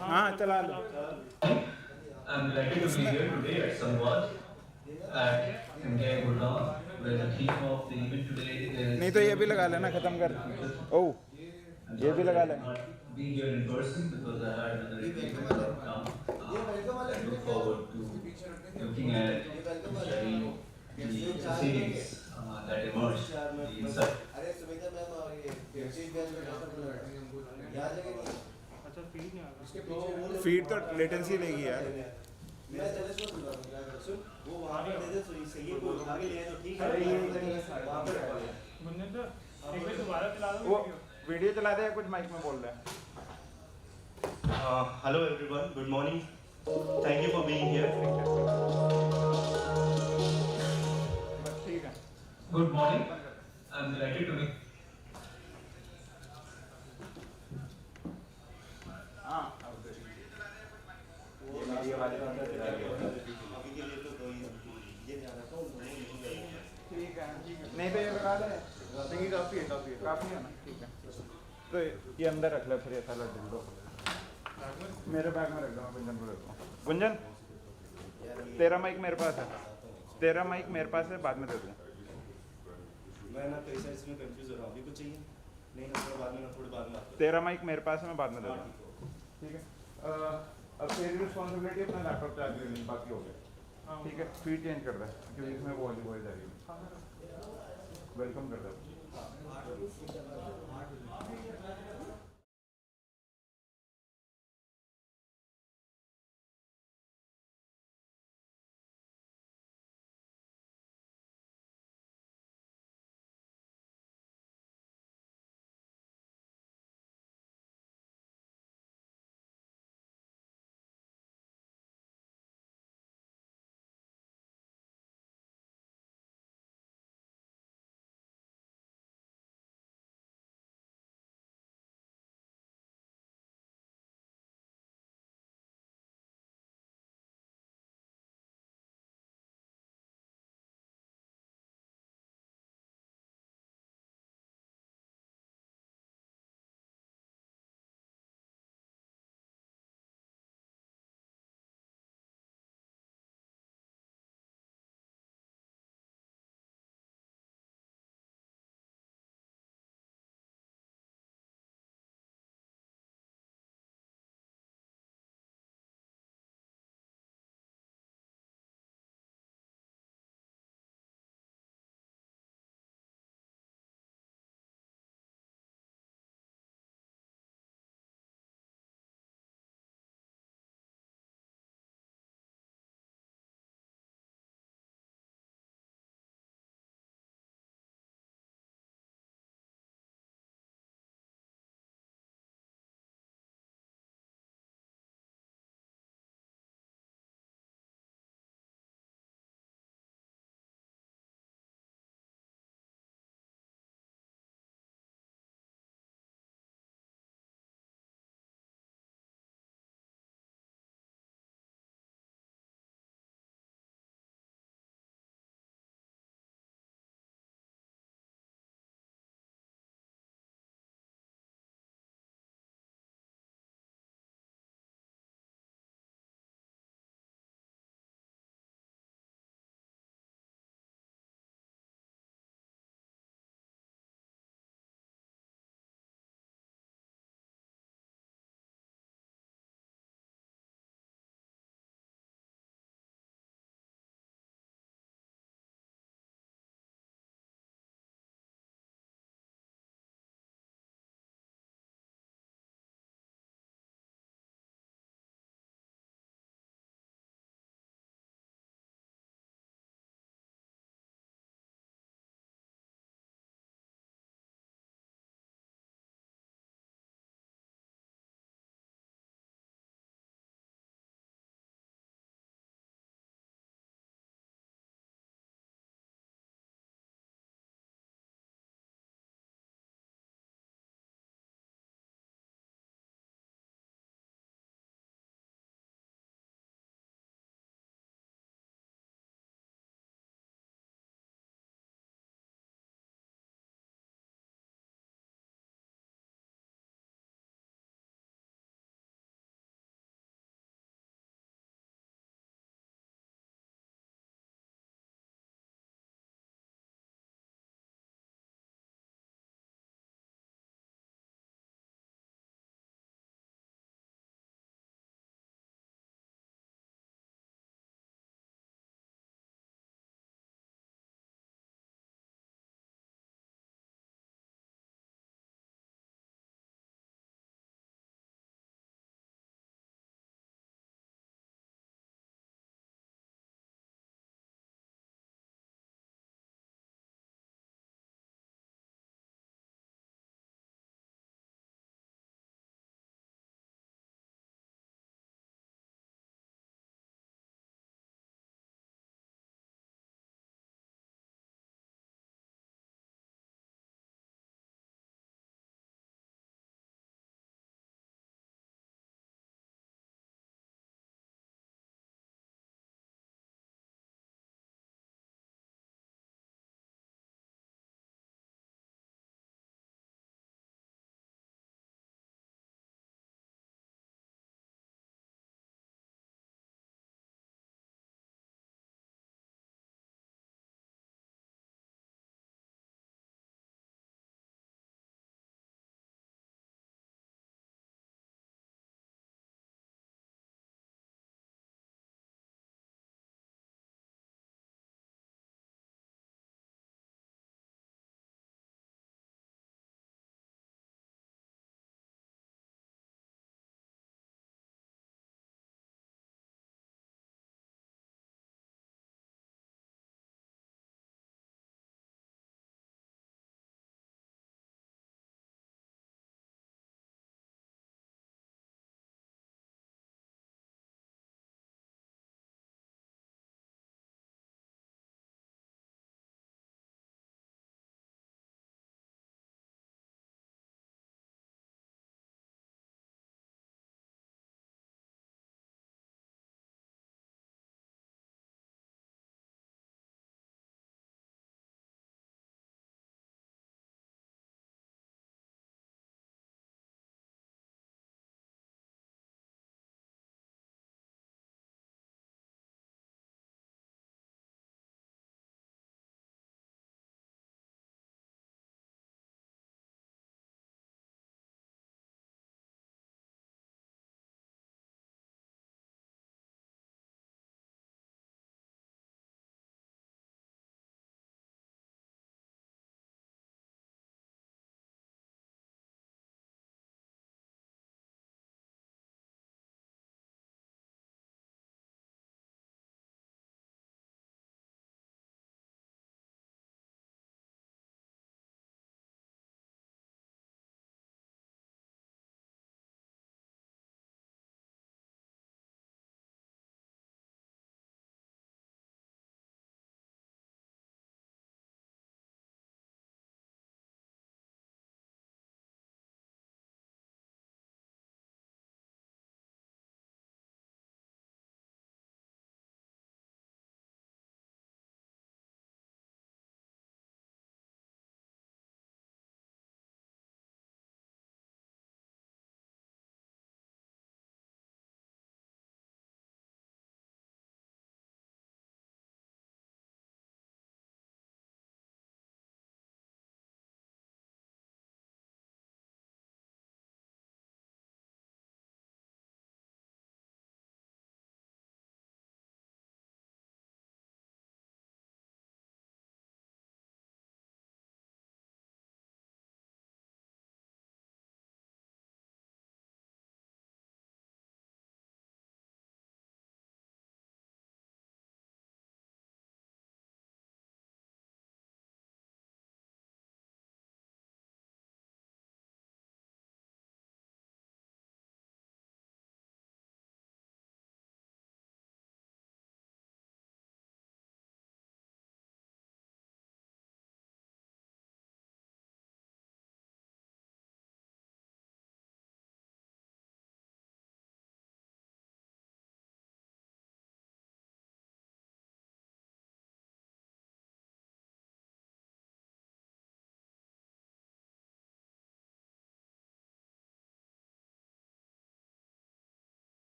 हाँ चला लो। I'm delighted to be here today at Samvaad at MDI Gurgaon, where the theme of the event today नहीं is तो ये भी innovating लगा in लेना, खत्म shaping कर। the future. ओ, I'm ये भी sorry that लगा I ले। could not be here in person because I had another engagement out of town. I look forward to looking at and studying the proceedings that emerged, the insight. Feed तो latency लेगी यार। मैं चले सो सुन रहा हूँ सुन वो वहाँ पर दे दे सही है कोई उठा के ले तो ठीक है अरे ये वहाँ पर रखवा ले मुन्ने तो एक बार दोबारा चला दो वो वीडियो चला दे, कुछ माइक में बोल रहा है। hello everyone, good morning, thank you for being here. बस ठीक है। Good morning. I'm delighted to be. हाँ ये मेरी आवाज़ तो अंदर चला गया। अभी के लिए तो दो ही ये ध्यान रखो ठीक है नहीं तो ये लगा ले। नहीं काफ़ी है, काफ़ी है ना, ठीक है। तो ये अंदर रख ले, फिर ये साला ढूंढ दो। मेरे बैग में रख दो, गुंजन को रखो। गुंजन तेरा माइक मेरे पास है, तेरा माइक मेरे पास है, बाद में दे दूँ। मैं ना कई सारे इसमें कंफ्यूज हो रहा हूँ अभी कुछ चाहिए नहीं ना थोड़ा बाद में ना थोड़ी बाद में तेरा माइक मेरे पास है, मैं बाद में दे दूँ। ठीक है। अब तेरी रिस्पॉन्सिबिलिटी अपना लैपटॉप चार्ज करनी, बाकी हो गया। ठीक है, फीड चेंज कर दे क्योंकि इसमें वो जा रही है। वेलकम कर दे।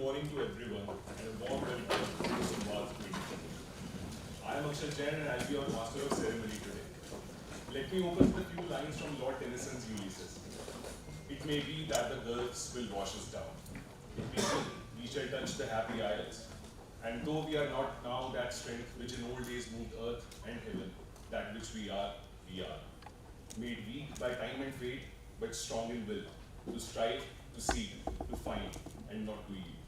morning to everyone and a warm welcome to Samvaad'24. I am Akshay Jain and I'll be your master of ceremony today. Let me open with a few lines from Lord Tennyson's Ulysses. It may be that the gulfs will wash us down. We shall touch the happy isles. And though we are not now that strength which in old days moved earth and heaven, that which we are. Made weak by time and fate, but strong in will, to strive, to seek, to find, and not to yield.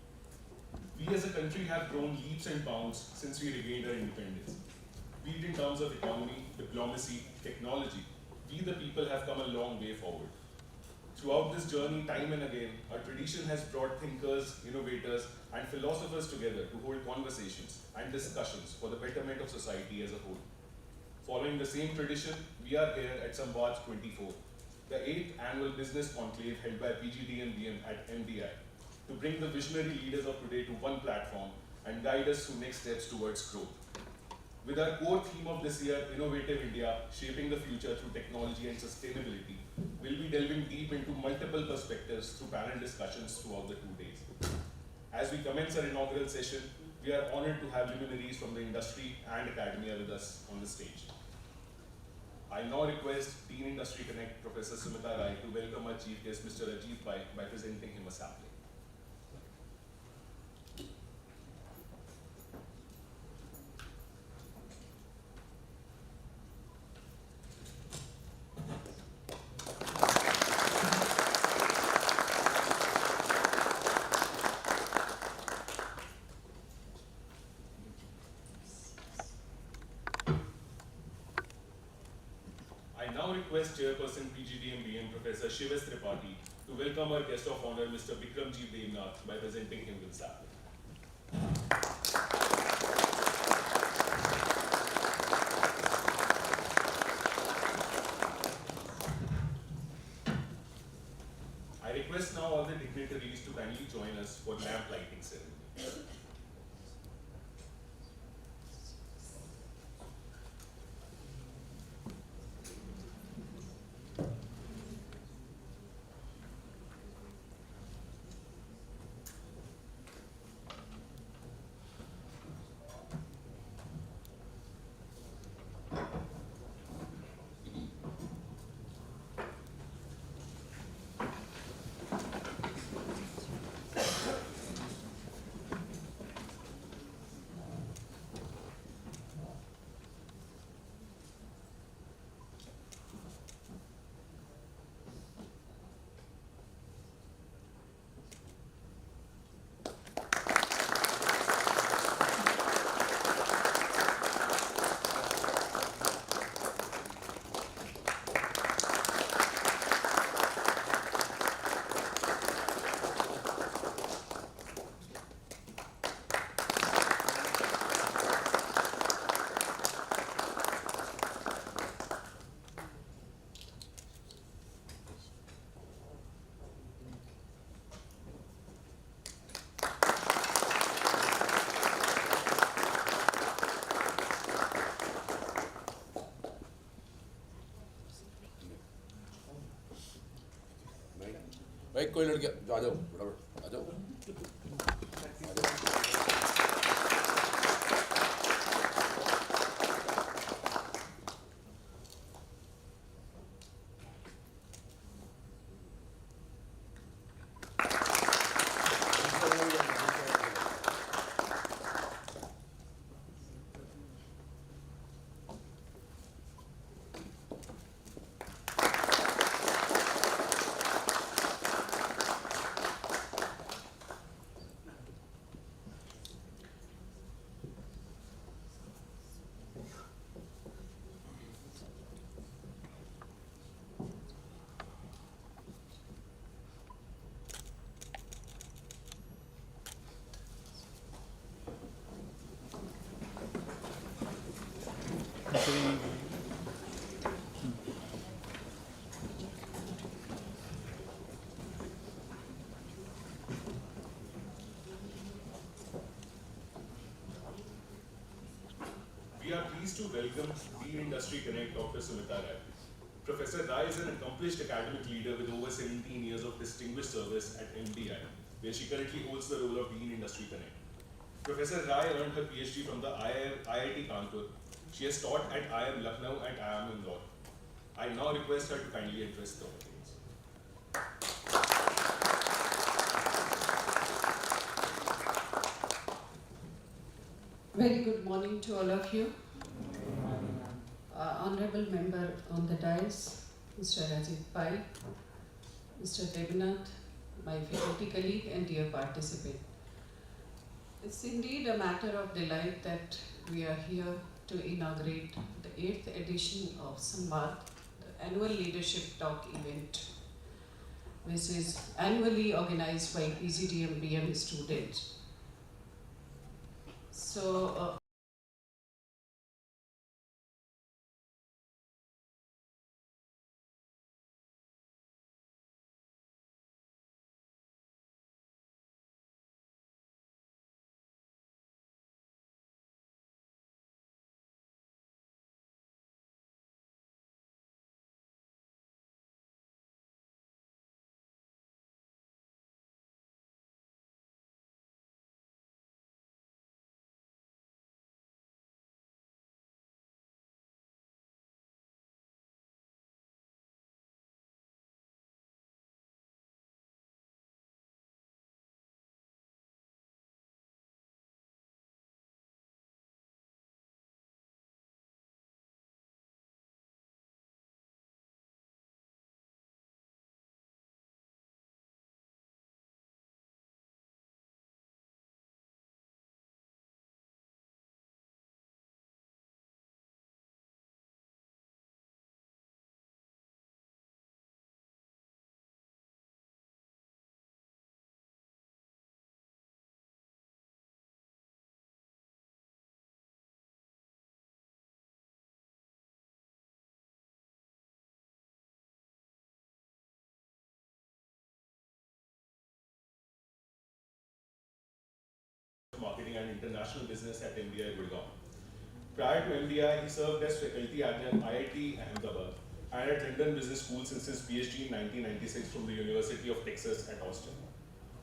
We as a country have grown leaps and bounds since we regained our independence. Be it in terms of economy, diplomacy, technology, we the people have come a long way forward. Throughout this journey, time and again, our tradition has brought thinkers, innovators, and philosophers together to hold conversations and discussions for the betterment of society as a whole. Following the same tradition, we are here at Samvaad'24, the 8th annual business conclave held by PGDM-BM at MDI, to bring the visionary leaders of today to one platform and guide us through next steps towards growth. With our core theme of this year, Innovative India, Shaping the Future Through Technology and Sustainability, we'll be delving deep into multiple perspectives through panel discussions throughout the 2 days. As we commence our inaugural session, we are honored to have luminaries from the industry and academia with us on the stage. I now request Dean Industry Connect, Professor Sumita Rai, to welcome our chief guest, Mr. Ajit Pai, by presenting him a sapling. I now request Chairperson PGDM-BM Professor Shivesh Tripathi to welcome our guest of honor Mr. Bikramjit Devnath by presenting him with sapling. I request now all the dignitaries to kindly join us for lamp lighting ceremony. भाई कोई लड़के आ जाओ फटाफट आ जाओ We are pleased to welcome Dean Industry Connect Dr. Sumita Rai. Professor Rai is an accomplished academic leader with over 17 years of distinguished service at MDI, where she currently holds the role of Dean Industry Connect. Professor Rai earned her PhD from the IIT Kanpur. She has taught at IIM Lucknow and IIM Indore. I now request her to kindly address the audience. Very good morning to all of you. Honorable member on the dais, Mr. Rajiv Pai, Mr. Devnath, my faculty colleague and dear participant. It's indeed a matter of delight that we are here to inaugurate the 8th edition of Samvaad', the annual leadership talk event, which is annually organized by PGDM-BM students. So, Marketing and International Business at MDI Gurgaon. Prior to MDI, he served as faculty at the IIT Ahmedabad and at London Business School since his PhD in 1996 from the University of Texas at Austin.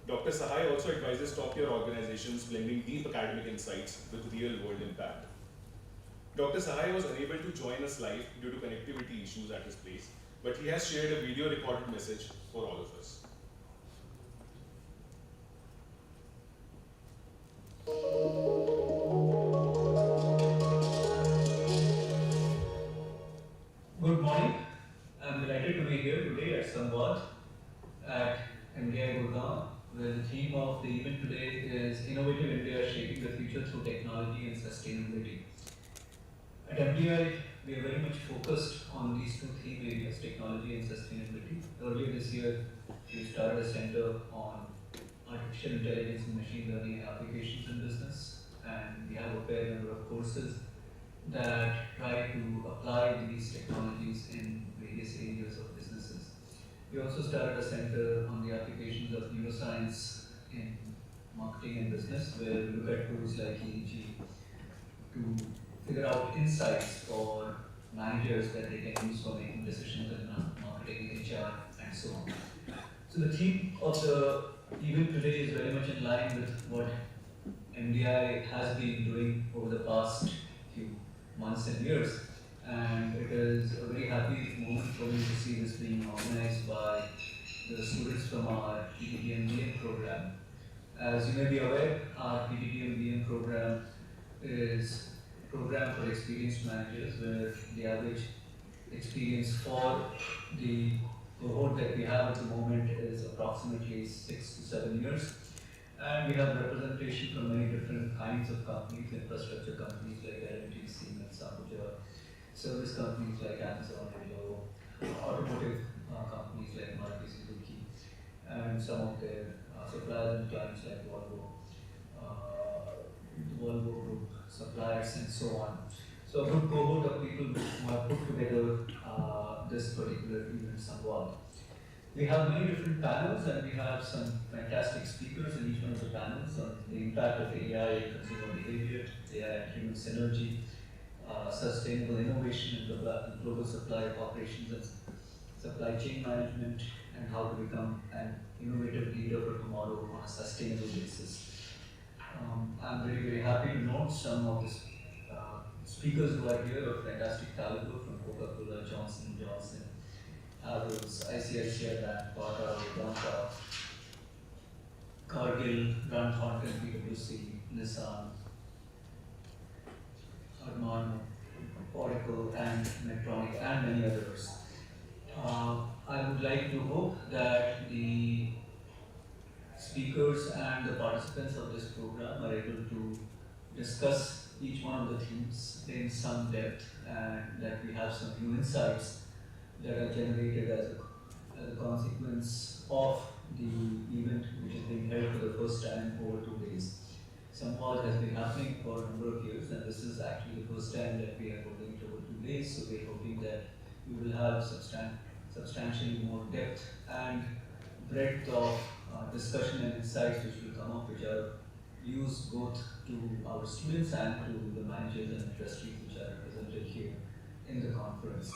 Dr. Sahai also advises top-tier organizations blending deep academic insights with real-world impact. Dr. Sahai was unable to join us live due to connectivity issues at his place, but he has shared a video recorded message for all of us. Good morning. I'm delighted to be here today at Samvaad at MDI Gurgaon, where the theme of the event today is Innovative India Shaping the Future Through Technology and Sustainability. At MDI, we are very much focused on these two theme areas, technology and sustainability. Earlier this year, we started a center on artificial intelligence and machine learning applications in business, and we have a fair number of courses that try to apply these technologies in various areas of businesses. We also started a center on the applications of neuroscience in marketing and business, where we look at tools like EEG to figure out insights for managers that they can use for making decisions in marketing, HR, and so on. So the theme of the event today is very much in line with what MDI has been doing over the past few months and years, and it is a very happy moment for me to see this being organized by the students from our PGDM-BM program. As you may be aware, our PGDM-BM program is a program for experienced managers, where the average experience for the cohort that we have at the moment is approximately 6 to 7 years. And we have representation from many different kinds of companies, infrastructure companies like L&T, Siemens, Samvaad', service companies like Amazon and Lego, automotive companies like Maruti Suzuki, and some of their suppliers and clients like Volvo Group suppliers, and so on. So a good cohort of people who have put together this particular event Samvaad'. We have many different panels, and we have some fantastic speakers in each one of the panels on the impact of AI in consumer behavior, AI and human synergy, sustainable innovation in global supply operations and supply chain management, and how to become an innovative leader for tomorrow on a sustainable basis. I'm very, very happy to note some of the speakers who are here of fantastic caliber from Coca-Cola, Johnson & Johnson, Havells, ICICI Bank, Tata, Vedanta, Cargill, Grant Thornton, PwC, Nissan, Armano, Oracle, and Medtronic, and many others. I would like to hope that the speakers and the participants of this program are able to discuss each one of the themes in some depth, and that we have some new insights that are generated as a consequence of the event which is being held for the first time over 2 days. Samvaad has been happening for a number of years, and this is actually the first time that we are holding it over 2 days, so we are hoping that we will have substantially more depth and breadth of discussion and insights which will come up, which are used both to our students and to the managers and trustees which are represented here in the conference.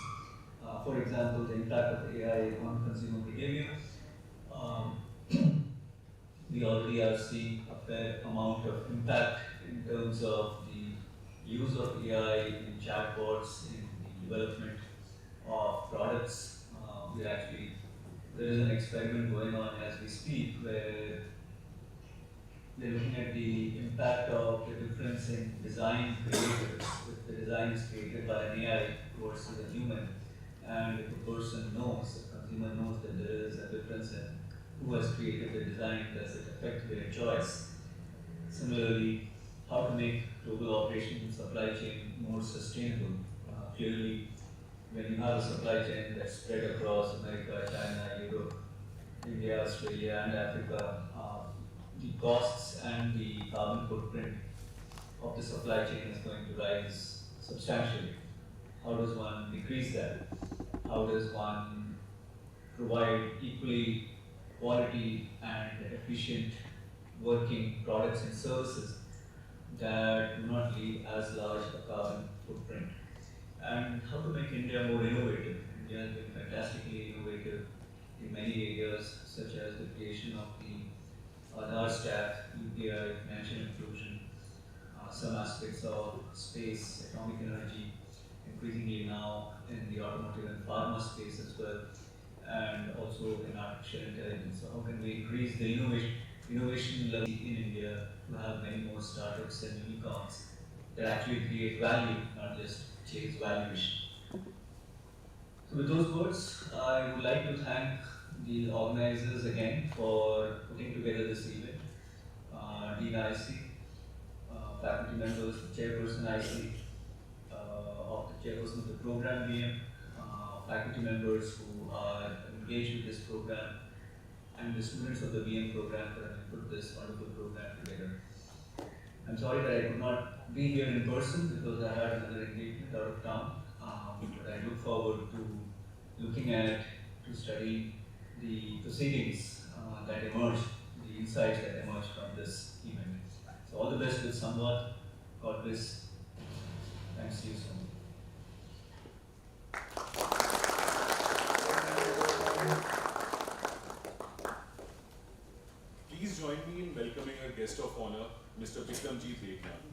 For example, the impact of AI on consumer behavior. Um, we already are seeing a fair amount of impact in terms of the use of AI in chatbots, in the development of products. There is an experiment going on as we speak where they're looking at the impact of the difference in design creators. If the design is created by an AI versus a human, and if a person knows, a consumer knows that there is a difference in who has created the design, does it affect their choice? Similarly, how to make global operations and supply chain more sustainable. Clearly, when you have a supply chain that's spread across America, China, Europe, India, Australia, and Africa, the costs and the carbon footprint of the supply chain is going to rise substantially. How does one decrease that? How does one provide equally quality and efficient working products and services that do not leave as large a carbon footprint? And how to make India more innovative. India has been fantastically innovative in many areas, such as the creation of the Aadhaar stack, UPI, financial inclusion, some aspects of space, atomic energy, increasingly now in the automotive and pharma space as well, and also in artificial intelligence. So how can we increase the innovation level in India to have many more startups and unicorns that actually create value, not just chase valuation. So with those words, I would like to thank the organizers again for putting together this event. Dean IC, faculty members, chairperson IC, of the chairperson of the program BM, faculty members who are engaged with this program, and the students of the BM program for having put this wonderful program together. I'm sorry that I could not be here in person because I had another engagement out of town, but I look forward to studying the proceedings that emerged, the insights that emerged from this event. So all the best with Samvaad'. God bless. Thanks to you so much. Please join me in welcoming our guest of honor, Mr. Devnath.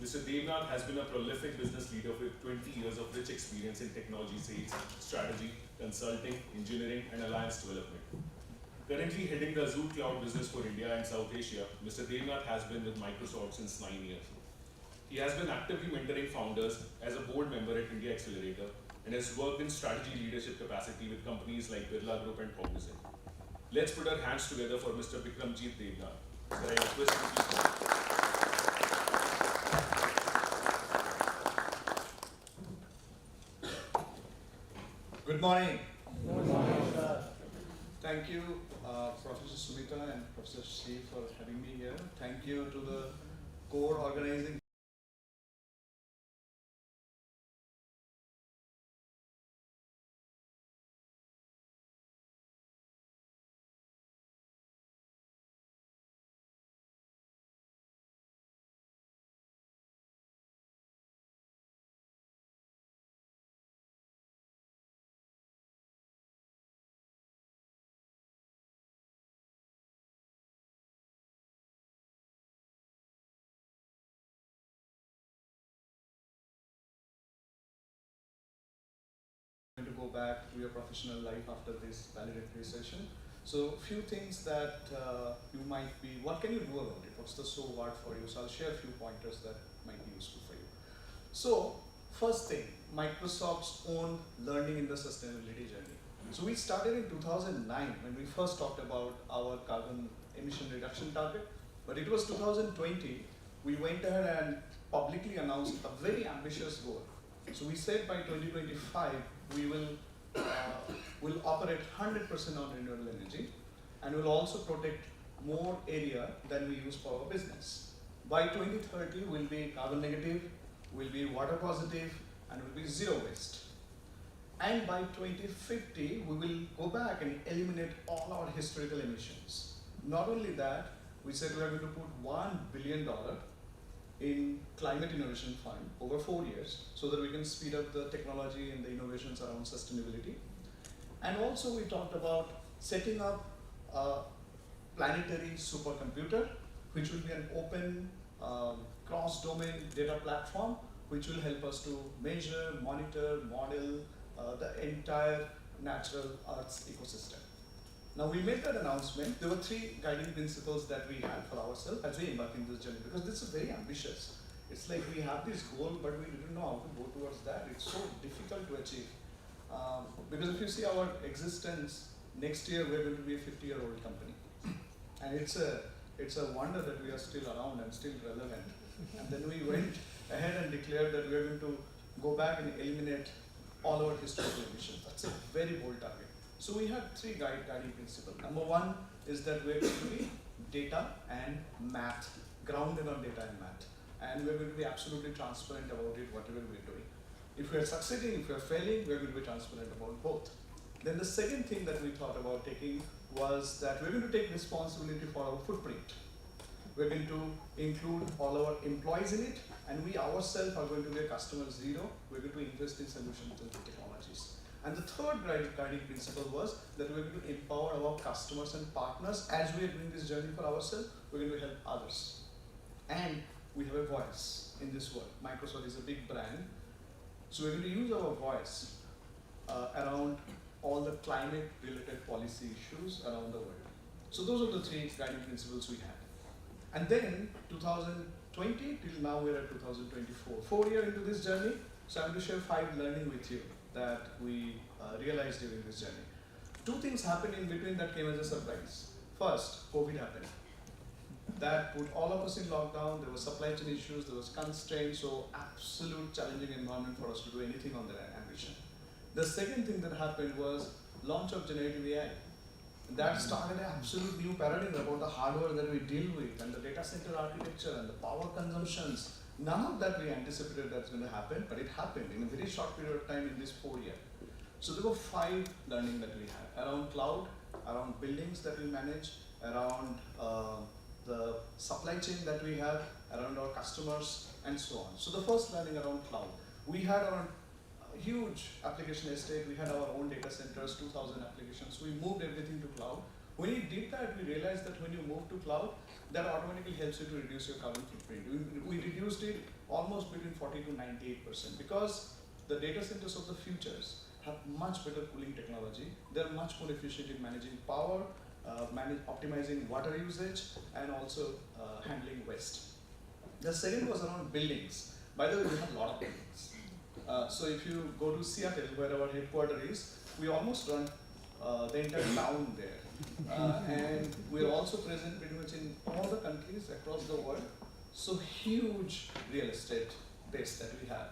Mr. Devnath has been a prolific business leader with 20 years of rich experience in technology sales, strategy, consulting, engineering, and alliance development. Currently heading the Azure Cloud business for India and South Asia, Mr. Devnath has been with Microsoft since 9 years. He has been actively mentoring founders as a board member at India Accelerator and has worked in strategy leadership capacity with companies like Birla Group and Cognizant. Let's put our hands together for Mr. Devnath. Sir, I request you to please. Good morning. Good morning, sir. Thank you, Professor Sumita and Professor Steve for having me here. Thank you to the core organizing back to your professional life after this valedictory session. So few things that you might be, what can you do about it? What's the so what for you? So I'll share a few pointers that might be useful for you. So first thing, Microsoft's own learning in the sustainability journey. So we started in 2009 when we first talked about our carbon emission reduction target, but it was 2020, we went ahead and publicly announced a very ambitious goal. So we said by 2025, we will operate 100% on renewable energy, and we'll also protect more area than we use for our business. By 2030, we'll be carbon negative, we'll be water positive, and we'll be zero waste. And by 2050, we will go back and eliminate all our historical emissions. Not only that, we said we are going to put $1 billion in climate innovation fund over 4 years so that we can speed up the technology and the innovations around sustainability. And also we talked about setting up a planetary supercomputer, which will be an open cross-domain data platform, which will help us to measure, monitor, model the entire natural Earth's ecosystem. Now we made that announcement. There were 3 guiding principles that we had for ourselves as we embark in this journey, because this is very ambitious. It's like we have this goal, but we didn't know how to go towards that. It's so difficult to achieve. Because if you see our existence, next year we're going to be a 50-year-old company. And it's a wonder that we are still around and still relevant. And then we went ahead and declared that we are going to go back and eliminate all our historical emissions. That's a very bold target. So we had 3 guiding principles. Number 1 is that we're going to be data and math, grounded on data and math. And we're going to be absolutely transparent about it, whatever we're doing. If we're succeeding, if we're failing, we're going to be transparent about both. Then the second thing that we thought about taking was that we're going to take responsibility for our footprint. We're going to include all our employees in it, and we ourselves are going to be a customer zero. We're going to invest in solutions and technologies. And the third guiding principle was that we're going to empower our customers and partners as we are doing this journey for ourselves. We're going to help others. And we have a voice in this world. Microsoft is a big brand. So we're going to use our voice around all the climate-related policy issues around the world. So those are the 3 guiding principles we had. And then 2020 till now we're at 2024. 4 years into this journey, so I'm going to share 5 learning with you that we realized during this journey. 2 things happened in between that came as a surprise. First, COVID happened. That put all of us in lockdown. There were supply chain issues, there was constraints, so absolute challenging environment for us to do anything on that ambition. The second thing that happened was launch of generative AI. That started an absolute new paradigm about the hardware that we deal with and the data center architecture and the power consumptions. None of that we anticipated that's going to happen, but it happened in a very short period of time in this 4 years. So there were 5 learning that we had around cloud, around buildings that we manage, around the supply chain that we have, around our customers, and so on. So the first learning around cloud. We had our huge application estate. We had our own data centers, 2,000 applications. We moved everything to cloud. When we did that, we realized that when you move to cloud, that automatically helps you to reduce your carbon footprint. We reduced it almost between 40 to 98% because the data centers of the futures have much better cooling technology. They're much more efficient in managing power, optimizing water usage, and also handling waste. The second was around buildings. By the way, we have a lot of buildings. So if you go to Seattle, where our headquarters is, we almost run the entire town there. And we're also present pretty much in all the countries across the world. So huge real estate base that we have.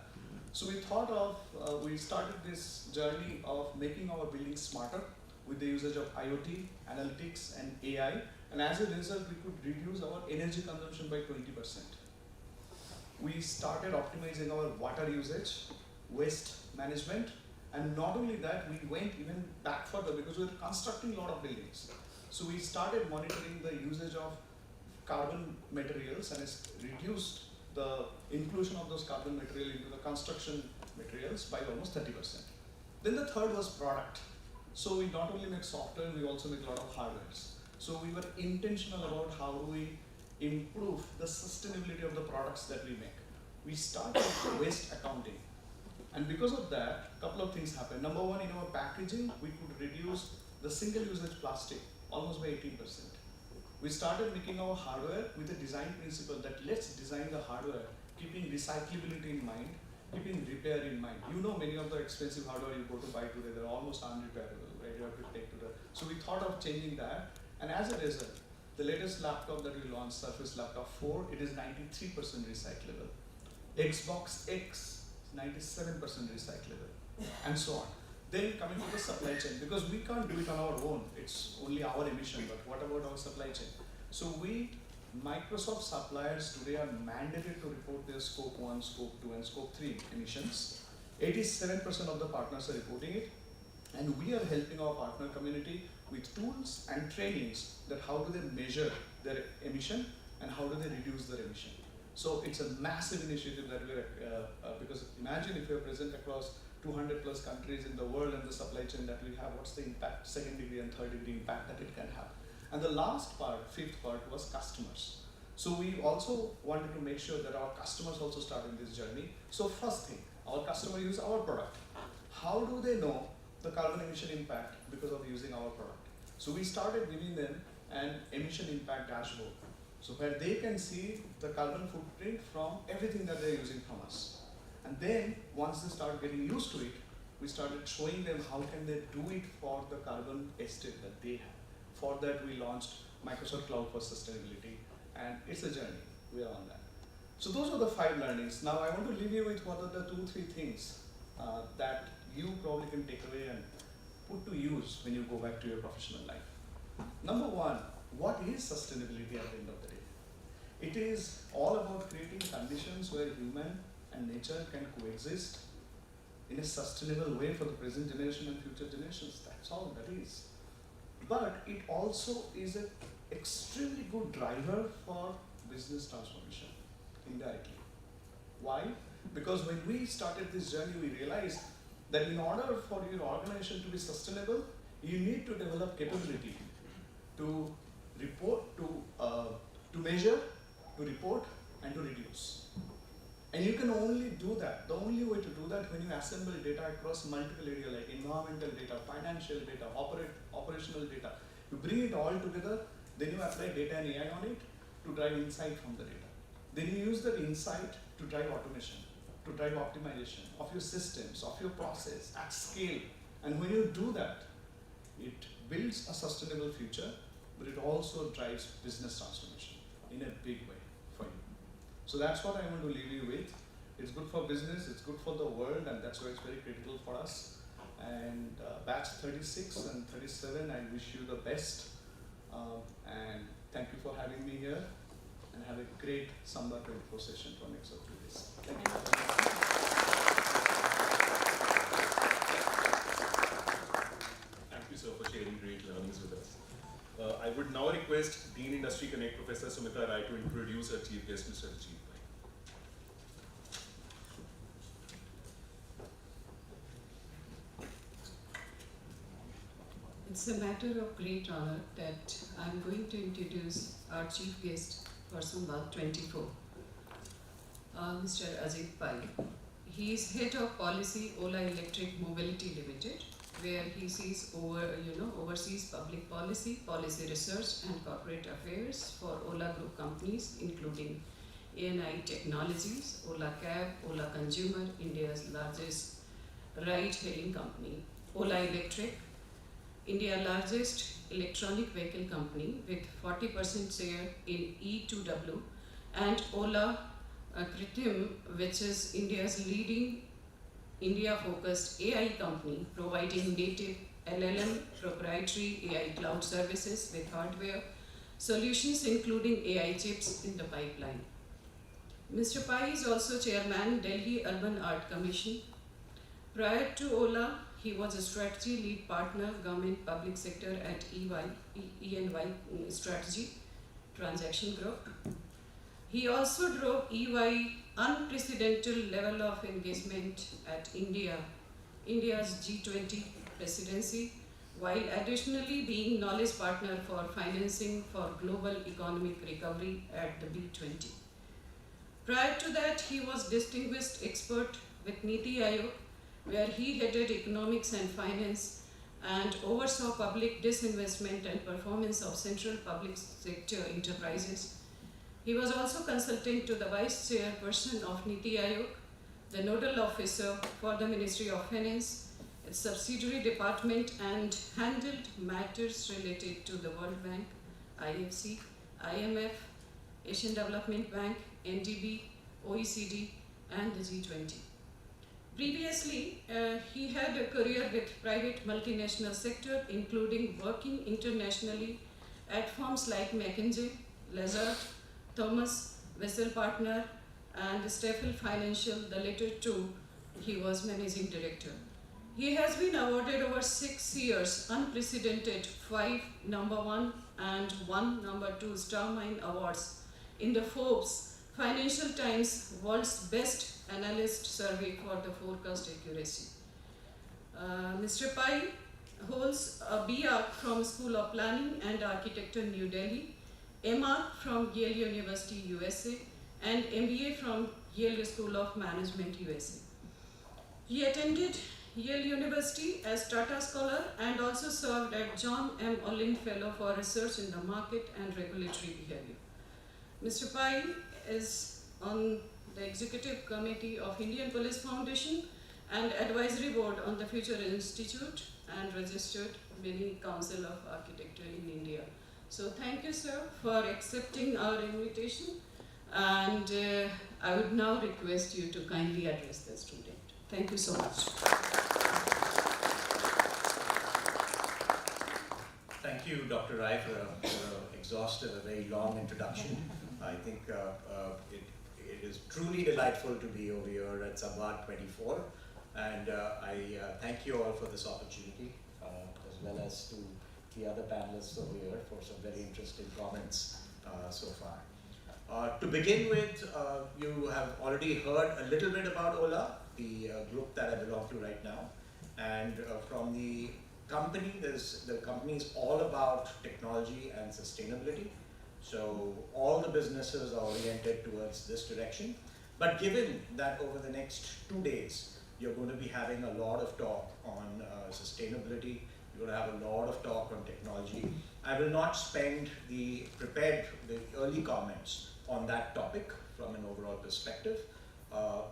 So we thought of, we started this journey of making our buildings smarter with the usage of IoT, analytics, and AI. And as a result, we could reduce our energy consumption by 20%. We started optimizing our water usage, waste management, and not only that, we went even back further because we were constructing a lot of buildings. So we started monitoring the usage of carbon materials and it's reduced the inclusion of those carbon materials into the construction materials by almost 30%. Then the third was product. So we not only make software, we also make a lot of hardware. So we were intentional about how do we improve the sustainability of the products that we make. We started waste accounting. And because of that, a couple of things happened. Number one, in our packaging, we could reduce the single-usage plastic almost by 18%. We started making our hardware with a design principle that let's design the hardware keeping recyclability in mind, keeping repair in mind. You know, many of the expensive hardware you go to buy today, they're almost unrepairable, right? You have to take to the. So we thought of changing that, and as a result, the latest laptop that we launched, Surface Laptop 4, it is 93% recyclable. Xbox X, 97% recyclable, and so on. Then coming to the supply chain, because we can't do it on our own, it's only our emission, but what about our supply chain? So Microsoft suppliers today are mandated to report their scope 1, scope 2, and scope 3 emissions. 87% of the partners are reporting it, and we are helping our partner community with tools and trainings that how do they measure their emission and how do they reduce their emission. So it's a massive initiative that we're, because imagine if you're present across 200 plus countries in the world and the supply chain that we have, what's the impact, second degree and third degree impact that it can have. And the last part, fifth part, was customers. So we also wanted to make sure that our customers also start in this journey. So first thing, our customer use our product. How do they know the carbon emission impact because of using our product? So we started giving them an emission impact dashboard. So where they can see the carbon footprint from everything that they're using from us. And then once they start getting used to it, we started showing them how can they do it for the carbon estate that they have. For that we launched Microsoft Cloud for Sustainability, and it's a journey, we are on that. So those are the 5 learnings. Now I want to leave you with what are the 2-3 things that you probably can take away and put to use when you go back to your professional life. Number 1, what is sustainability at the end of the day? It is all about creating conditions where human and nature can coexist in a sustainable way for the present generation and future generations. That's all that is. But it also is an extremely good driver for business transformation, indirectly. Why? Because when we started this journey, we realized that in order for your organization to be sustainable, you need to develop capability to report, to measure, to report, and to reduce. And you can only do that. The only way to do that when you assemble data across multiple areas like environmental data, financial data, operational data. You bring it all together, then you apply data and AI on it to drive insight from the data. Then you use that insight to drive automation, to drive optimization of your systems, of your process at scale. And when you do that, it builds a sustainable future, but it also drives business transformation in a big way for you. So that's what I want to leave you with. It's good for business, it's good for the world, and that's why it's very critical for us. And batch 36 and 37, I wish you the best. And thank you for having me here. And have a great Samvaad'24 session for next 2 days. Thank you. Thank you, sir, for sharing great learnings with us. I would now request Dean Industry Connect Professor Sumita Rai to introduce our chief guest, Mr. Ajit Pai. It's a matter of great honor that I'm going to introduce our chief guest for Samvaad'24, Mr. Ajit Pai. He is head of policy Ola Electric Mobility Limited, where he oversees public policy, policy research, and corporate affairs for Ola Group companies, including ANI Technologies, Ola Cab, Ola Consumer, India's largest ride-hailing company, Ola Electric, India's largest electronic vehicle company with 40% share in E2W, and Ola predictive, which is India's leading India-focused AI company providing native LLM proprietary AI cloud services with hardware solutions including AI chips in the pipeline. Mr. Pai is also chairman Delhi Urban Art Commission. Prior to Ola, he was a strategy lead partner, government public sector at EY Strategy Transaction Group. He also drove EY unprecedented level of engagement at India's G20 presidency, while additionally being knowledge partner for financing for global economic recovery at the B20. Prior to that, he was distinguished expert with Niti Aayog where he headed economics and finance and oversaw public disinvestment and performance of central public sector enterprises. He was also consultant to the Vice Chairperson of Niti Aayog, the nodal officer for the Ministry of Finance, its subsidiary department, and handled matters related to the World Bank, IFC, IMF, Asian Development Bank, NDB, OECD, and the G20. Previously, he had a career with private multinational sector, including working internationally at firms like McKinsey, Lazard, Thomas, Wessel Partner, and Steffel Financial, the latter two, he was managing director. He has been awarded over 6 years unprecedented 5 number 1 and 1 number 2 Star Mine awards in the Forbes Financial Times World's Best Analyst Survey for the forecast accuracy. Mr. Pai holds a B.Arch from School of Planning and Architecture, New Delhi, M.Arch from Yale University, USA, and MBA from Yale School of Management, USA. He attended Yale University as Tata Scholar and also served as John M. Olin Fellow for Research in the Market and Regulatory Behavior. Mr. Pai is on the Executive Committee of Indian Police Foundation and Advisory Board on the Future Institute and registered many Council of Architecture in India. So thank you, sir, for accepting our invitation, and I would now request you to kindly address the student. Thank you so much. Thank you, Dr. Rai, for an exhaustive, a very long introduction. I think it is truly delightful to be over here at Samvaad'24, and I thank you all for this opportunity, as well as to the other panelists over here for some very interesting comments so far. To begin with, you have already heard a little bit about Ola, the group that I belong to right now, and from the company, the company is all about technology and sustainability. So all the businesses are oriented towards this direction. But given that over the next 2 days, you're going to be having a lot of talk on sustainability, you're going to have a lot of talk on technology, I will not spend the early comments on that topic from an overall perspective,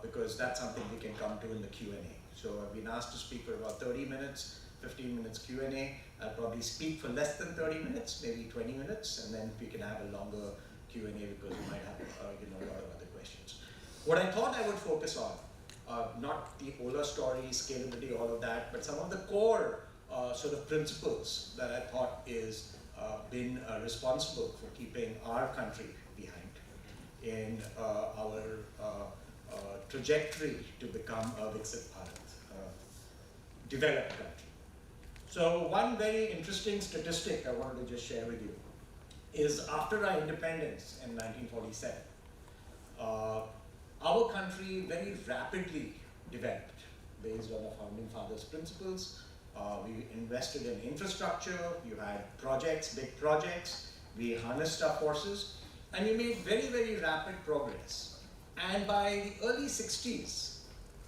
because that's something we can come to in the Q&A. So I've been asked to speak for about 30 minutes, 15 minutes Q&A. I'll probably speak for less than 30 minutes, maybe 20 minutes, and then we can have a longer Q&A because we might have a lot of other questions. What I thought I would focus on, not the Ola story, scalability, all of that, but some of the core sort of principles that I thought is been responsible for keeping our country behind in our trajectory to become a Viksit Bharat, developed country. So one very interesting statistic I wanted to just share with you is after our independence in 1947, our country very rapidly developed based on our founding fathers' principles. We invested in infrastructure, you had projects, big projects, we harnessed our forces, and we made very, very rapid progress. And by the early 60s,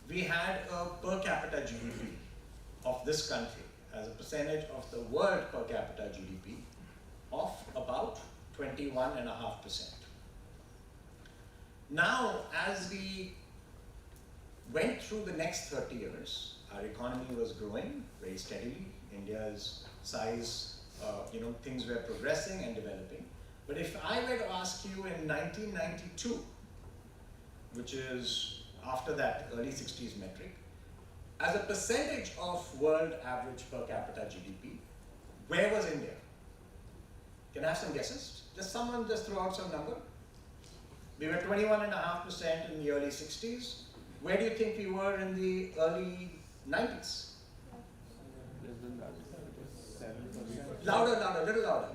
we had a per capita GDP of this country as a percentage of the world per capita GDP of about 21.5%. Now, as we went through the next 30 years, our economy was growing very steadily. India's size, things were progressing and developing. But if I were to ask you in 1992, which is after that early 60s metric, as a percentage of world average per capita GDP, where was India? Can I have some guesses? Someone just throw out some number. We were 21.5% in the early 60s. Where do you think we were in the early 90s? Louder, a little louder.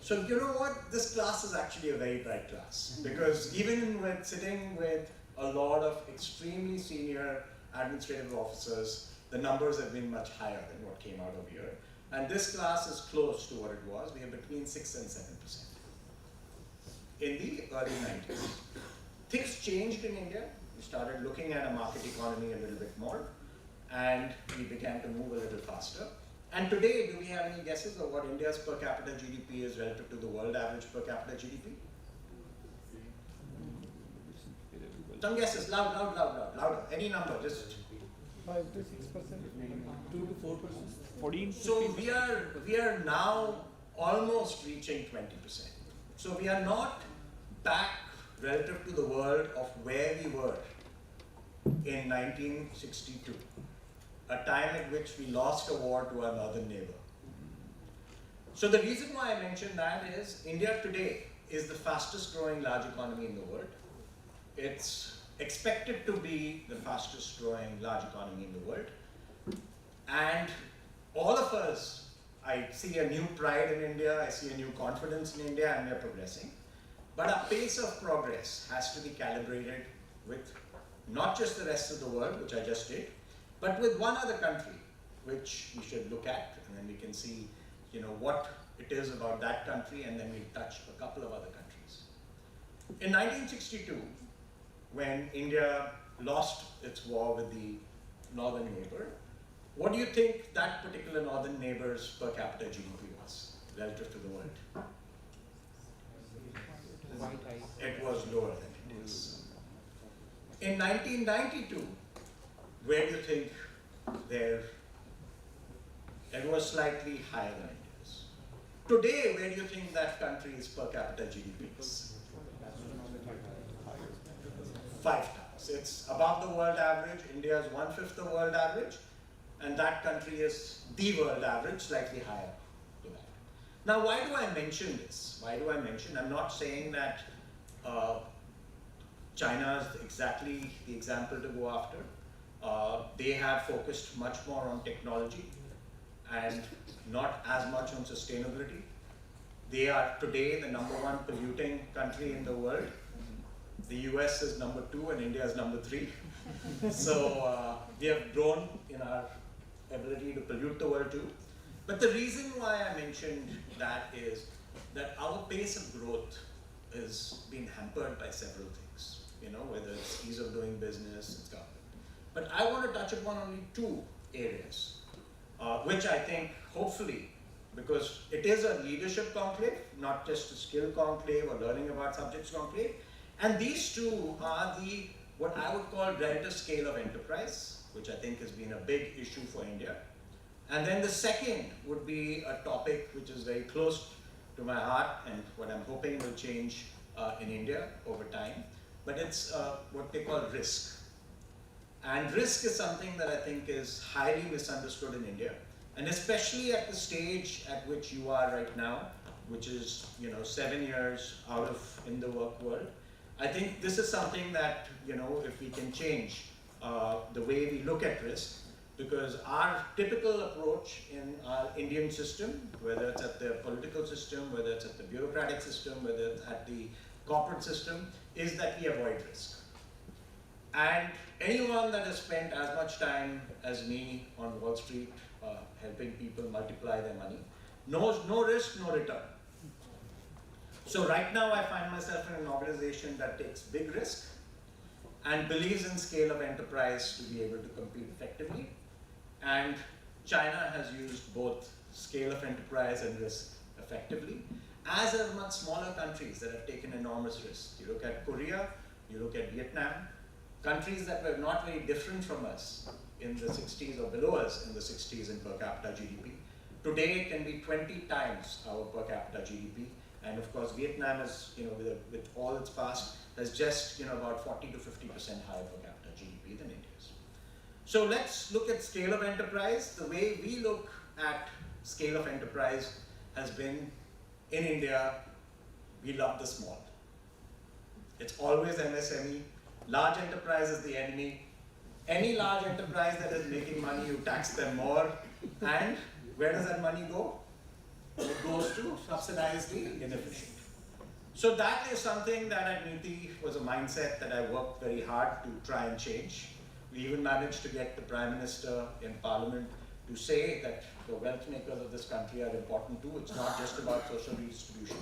So you know what? This class is actually a very bright class, because even with sitting with a lot of extremely senior administrative officers, the numbers have been much higher than what came out of here. And this class is close to what it was. We are between 6 and 7% in the early 90s. Things changed in India we started looking at a market economy a little bit more, and we began to move a little faster. And today, do we have any guesses of what India's per capita GDP is relative to the world average per capita GDP? Some guesses, louder. Any number, just 5 to 6%, 2 to 4%, 14. so we are now almost reaching 20%. So we are not back relative to the world of where we were in 1962, a time at which we lost a war to our northern neighbor. So the reason why I mention that is India today is the fastest growing large economy in the world. It's expected to be the fastest growing large economy in the world. And all of us, I see a new pride in India, I see a new confidence in India, and we are progressing. But our pace of progress has to be calibrated with not just the rest of the world, which I just did, but with one other country, which we should look at, and then we can see, what it is about that country, and then we'll touch a couple of other countries. In 1962, when India lost its war with the northern neighbor, what do you think that particular northern neighbor's per capita GDP was relative to the world? It was lower than it is. In 1992, where do you think it was slightly higher than it is? Today, where do you think that country's per capita GDP is? 5 times. It's above the world average. India is 1/5 the world average, and that country is the world average, slightly higher to that. Now, why do I mention this? Why do I mention? I'm not saying that China is exactly the example to go after. They have focused much more on technology and not as much on sustainability. They are today the #1 polluting country in the world. The US is #2 and India is #3. So we have grown in our ability to pollute the world too. But the reason why I mentioned that is that our pace of growth is being hampered by several things, whether it's ease of doing business, it's government. But I want to touch upon only 2 areas, which I think hopefully, because it is a leadership conclave, not just a skill conclave or learning about subjects conclave, and these 2 are what I would call relative scale of enterprise, which I think has been a big issue for India. And then the second would be a topic which is very close to my heart and what I'm hoping will change in India over time, but it's what they call risk. And risk is something that I think is highly misunderstood in India, and especially at the stage at which you are right now, which is 7 years out of in the work world. I think this is something that if we can change the way we look at risk, because our typical approach in our Indian system, whether it's at the political system, whether it's at the bureaucratic system, whether it's at the corporate system, is that we avoid risk. And anyone that has spent as much time as me on Wall Street helping people multiply their money knows no risk, no return. So right now I find myself in an organization that takes big risk and believes in scale of enterprise to be able to compete effectively. And China has used both scale of enterprise and risk effectively, as are much smaller countries that have taken enormous risks. You look at Korea, you look at Vietnam, countries that were not very different from us in the 60s or below us in the 60s in per capita GDP. Today it can be 20 times our per capita GDP. And of course, Vietnam is, with all its past, has just, about 40 to 50% higher per capita GDP than India's. So let's look at scale of enterprise. The way we look at scale of enterprise has been, in India, we love the small. It's always MSME. Large enterprise is the enemy. Any large enterprise that is making money, you tax them more. And where does that money go? It goes to subsidize the inefficient. So that is something that at NITI was a mindset that I worked very hard to try and change. We even managed to get the Prime Minister in Parliament to say that the wealth makers of this country are important too. It's not just about social redistribution.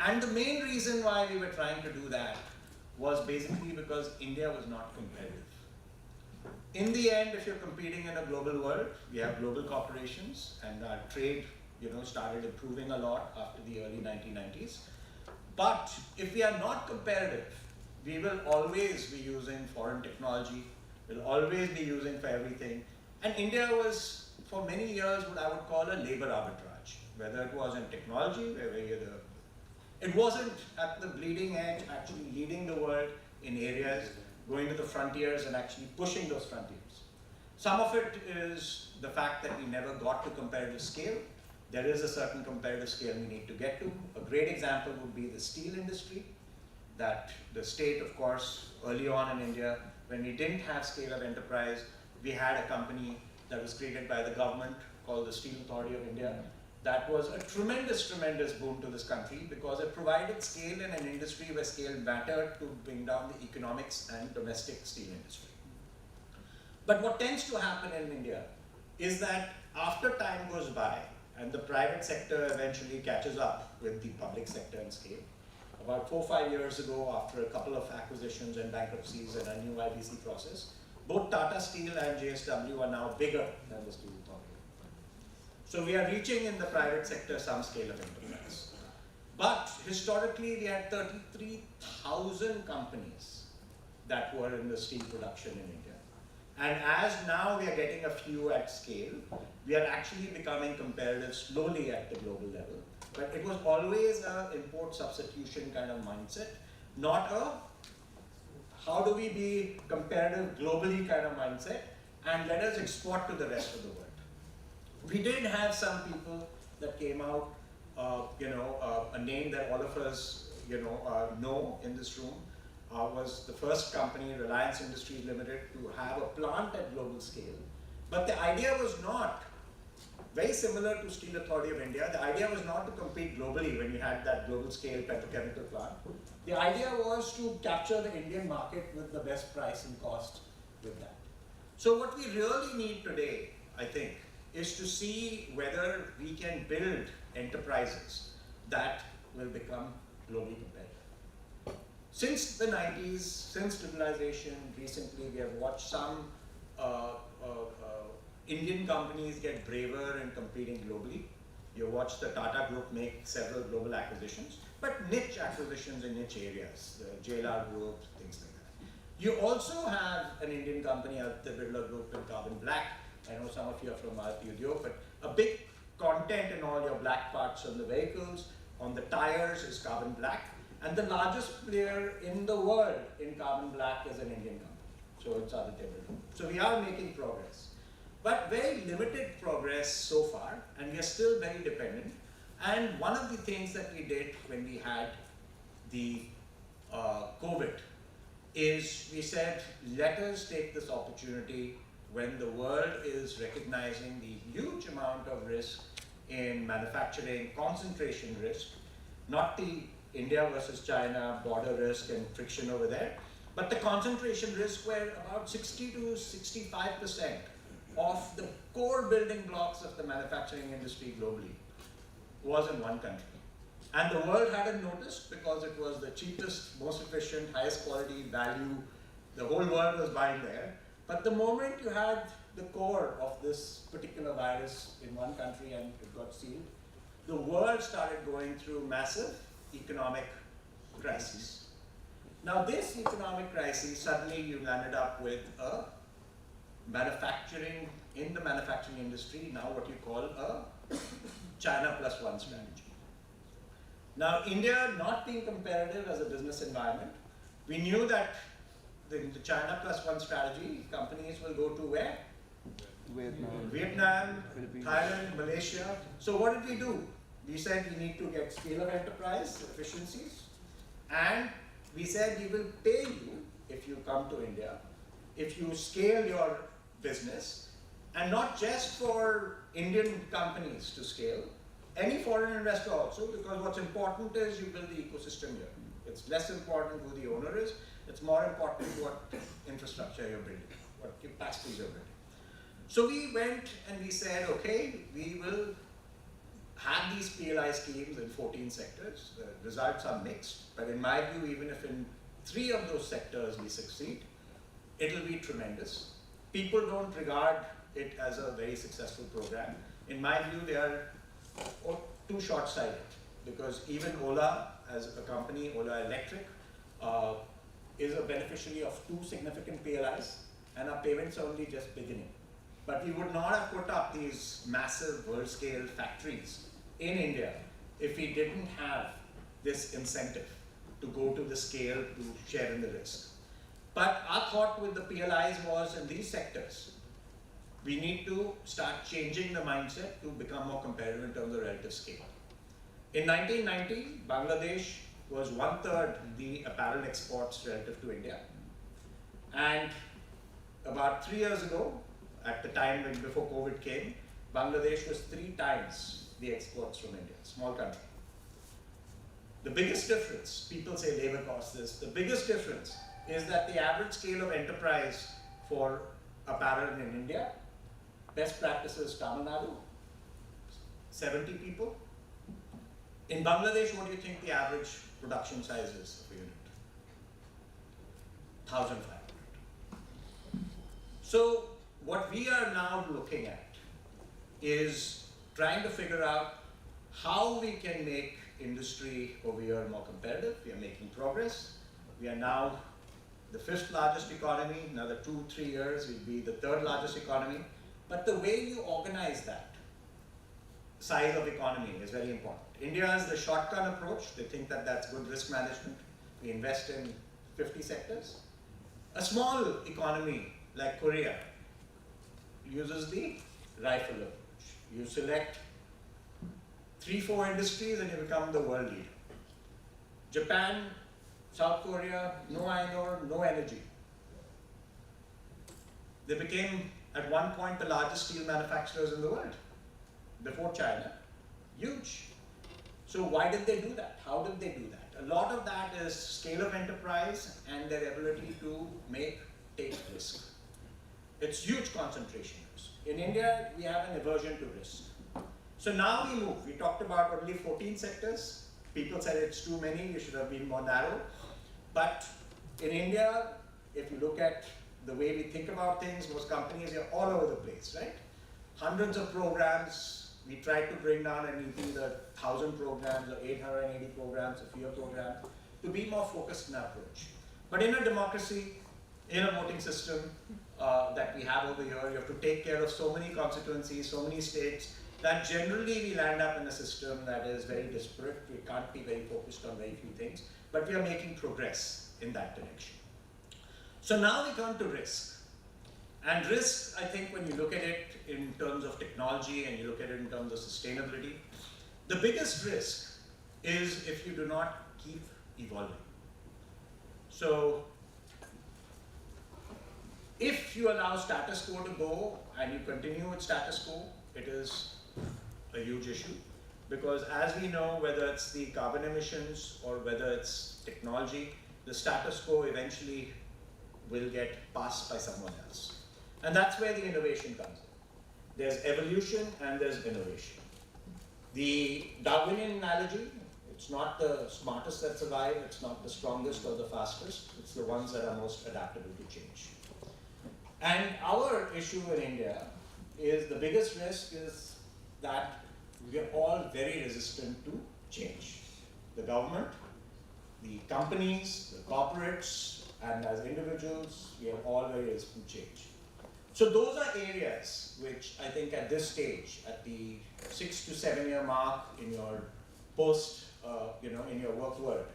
And the main reason why we were trying to do that was basically because India was not competitive. In the end, if you're competing in a global world, we have global corporations, and our trade, started improving a lot after the early 1990s. But if we are not competitive, we will always be using foreign technology, we'll always be using for everything. And India was, for many years, what I would call a labor arbitrage, whether it was in technology, it wasn't at the bleeding edge, actually leading the world in areas, going to the frontiers and actually pushing those frontiers. Some of it is the fact that we never got to competitive scale. There is a certain competitive scale we need to get to. A great example would be the steel industry, that the state, of course, early on in India, when we didn't have scale of enterprise, we had a company that was created by the government called the Steel Authority of India. That was a tremendous, tremendous boon to this country because it provided scale in an industry where scale mattered to bring down the economics and domestic steel industry. But what tends to happen in India is that after time goes by and the private sector eventually catches up with the public sector in scale, about 4 or 5 years ago, after a couple of acquisitions and bankruptcies and a new IBC process, both Tata Steel and JSW are now bigger than the Steel Authority. So we are reaching in the private sector some scale of enterprise. But historically, we had 33,000 companies that were in the steel production in India. And as now we are getting a few at scale, we are actually becoming competitive slowly at the global level. But it was always an import substitution kind of mindset, not a how do we be competitive globally kind of mindset, and let us export to the rest of the world. We did have some people that came out, a name that all of us know in this room was the first company, Reliance Industries Limited, to have a plant at global scale. But the idea was not, very similar to Steel Authority of India, the idea was not to compete globally when you had that global scale petrochemical plant. The idea was to capture the Indian market with the best price and cost with that. So what we really need today, I think, is to see whether we can build enterprises that will become globally competitive. Since the 90s, since liberalization, recently we have watched some Indian companies get braver in competing globally. You watch the Tata Group make several global acquisitions, but niche acquisitions in niche areas, the JLR Group, things like that. You also have an Indian company, the Birla Group in carbon black. I know some of you are from Maruti Udyog, but a big content in all your black parts on the vehicles, on the tires is carbon black. And the largest player in the world in carbon black is an Indian company. So it's Aditya Birla. So we are making progress. But very limited progress so far, and we are still very dependent. And one of the things that we did when we had the COVID is we said, let us take this opportunity when the world is recognizing the huge amount of risk in manufacturing, concentration risk, not the India versus China border risk and friction over there, but the concentration risk where about 60 to 65% of the core building blocks of the manufacturing industry globally was in one country. And the world hadn't noticed because it was the cheapest, most efficient, highest quality value. The whole world was buying there. But the moment you had the core of this particular virus in one country and it got sealed, the world started going through massive economic crisis. Now this economic crisis, suddenly you landed up with a manufacturing, in the manufacturing industry, now what you call a China plus one strategy. Now India not being competitive as a business environment, we knew that the China plus one strategy, companies will go to where? Vietnam, Thailand, Malaysia. So what did we do? We said we need to get scale of enterprise, efficiencies, and we said we will pay you if you come to India, if you scale your business, and not just for Indian companies to scale, any foreign investor also, because what's important is you build the ecosystem here. It's less important who the owner is, it's more important what infrastructure you're building, what capacities you're building. So we went and we said, okay, we will have these PLI schemes in 14 sectors. The results are mixed, but in my view, even if in 3 of those sectors we succeed, it'll be tremendous. People don't regard it as a very successful program. In my view, they are too short-sighted, because even Ola, as a company, Ola Electric, is a beneficiary of 2 significant PLIs, and our payments are only just beginning. But we would not have put up these massive world-scale factories in India if we didn't have this incentive to go to the scale to share in the risk. But our thought with the PLIs was, in these sectors, we need to start changing the mindset to become more competitive in terms of relative scale. In 1990, Bangladesh was 1/3 the apparel exports relative to India. And about 3 years ago, at the time when before COVID came, Bangladesh was 3 times the exports from India, small country. The biggest difference, people say labor costs this, the biggest difference is that the average scale of enterprise for apparel in India, best practices Tamil Nadu, 70 people. In Bangladesh, what do you think the average production size is of a unit? 1,500. So what we are now looking at is trying to figure out how we can make industry over here more competitive. We are making progress. We are now the 5th largest economy. Another 2-3 years, we'll be the 3rd largest economy. But the way you organize that size of economy is very important. India has the shotgun approach. They think that that's good risk management. We invest in 50 sectors. A small economy like Korea uses the rifle approach. You select 3-4 industries and you become the world leader. Japan, South Korea, no iron ore, no energy. They became at one point the largest steel manufacturers in the world before China. Huge. So why did they do that? How did they do that? A lot of that is scale of enterprise and their ability to take risk. It's huge concentration risk. In India, we have an aversion to risk. So now we move. We talked about only 14 sectors. People said it's too many, we should have been more narrow. But in India, if you look at the way we think about things, most companies are all over the place, right? Hundreds of programs. We tried to bring down an EP, the 1,000 programs or 880 programs, a few programs, to be more focused in our approach. But in a democracy, in a voting system that we have over here, you have to take care of so many constituencies, so many states, that generally we land up in a system that is very disparate. We can't be very focused on very few things, but we are making progress in that direction. So now we come to risk. And risk, I think when you look at it in terms of technology and you look at it in terms of sustainability, the biggest risk is if you do not keep evolving. So if you allow status quo to go and you continue with status quo, it is a huge issue. Because as we know, whether it's the carbon emissions or whether it's technology, the status quo eventually will get passed by someone else. And that's where the innovation comes in. There's evolution and there's innovation. The Darwinian analogy, it's not the smartest that survive, it's not the strongest or the fastest, it's the ones that are most adaptable to change. And our issue in India is the biggest risk is that we are all very resistant to change. The government, the companies, the corporates, and as individuals, we are all very resistant to change. So those are areas which I think at this stage, at the 6 to 7 year mark in your in your work world,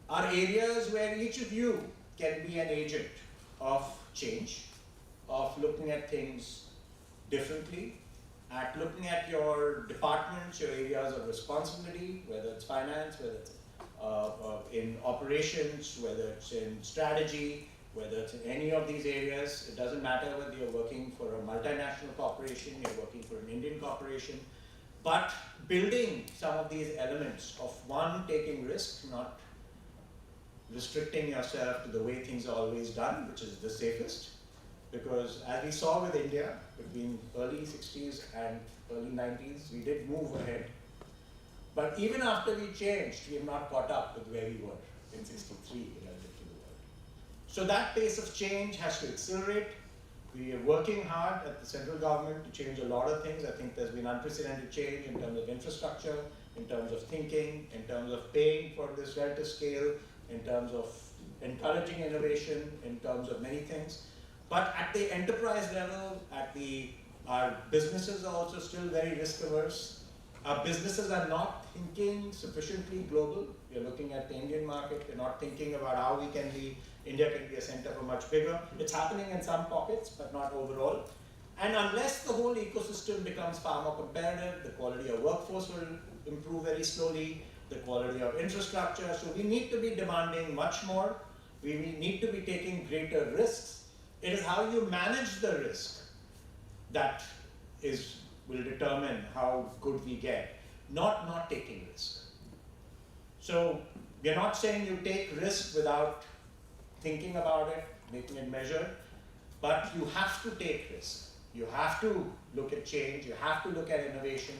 are areas where each of you can be an agent of change, of looking at things differently, at looking at your departments, your areas of responsibility, whether it's finance, whether it's in operations, whether it's in strategy, whether it's in any of these areas. It doesn't matter whether you're working for a multinational corporation, you're working for an Indian corporation, but building some of these elements of one, taking risk, not restricting yourself to the way things are always done, which is the safest. Because as we saw with India, between early 60s and early 90s, we did move ahead. But even after we changed, we have not caught up with where we were in 63 relative to the world. So that pace of change has to accelerate. We are working hard at the central government to change a lot of things. I think there's been unprecedented change in terms of infrastructure, in terms of thinking, in terms of paying for this relative scale, in terms of encouraging innovation, in terms of many things. But at the enterprise level, our businesses are also still very risk averse. Our businesses are not thinking sufficiently global. We are looking at the Indian market. We're not thinking about how India can be a center for much bigger. It's happening in some pockets, but not overall. And unless the whole ecosystem becomes far more competitive, the quality of workforce will improve very slowly, the quality of infrastructure. So we need to be demanding much more. We need to be taking greater risks. It is how you manage the risk that will determine how good we get, not taking risk. So we're not saying you take risk without thinking about it, making it measured, but you have to take risk. You have to look at change, you have to look at innovation.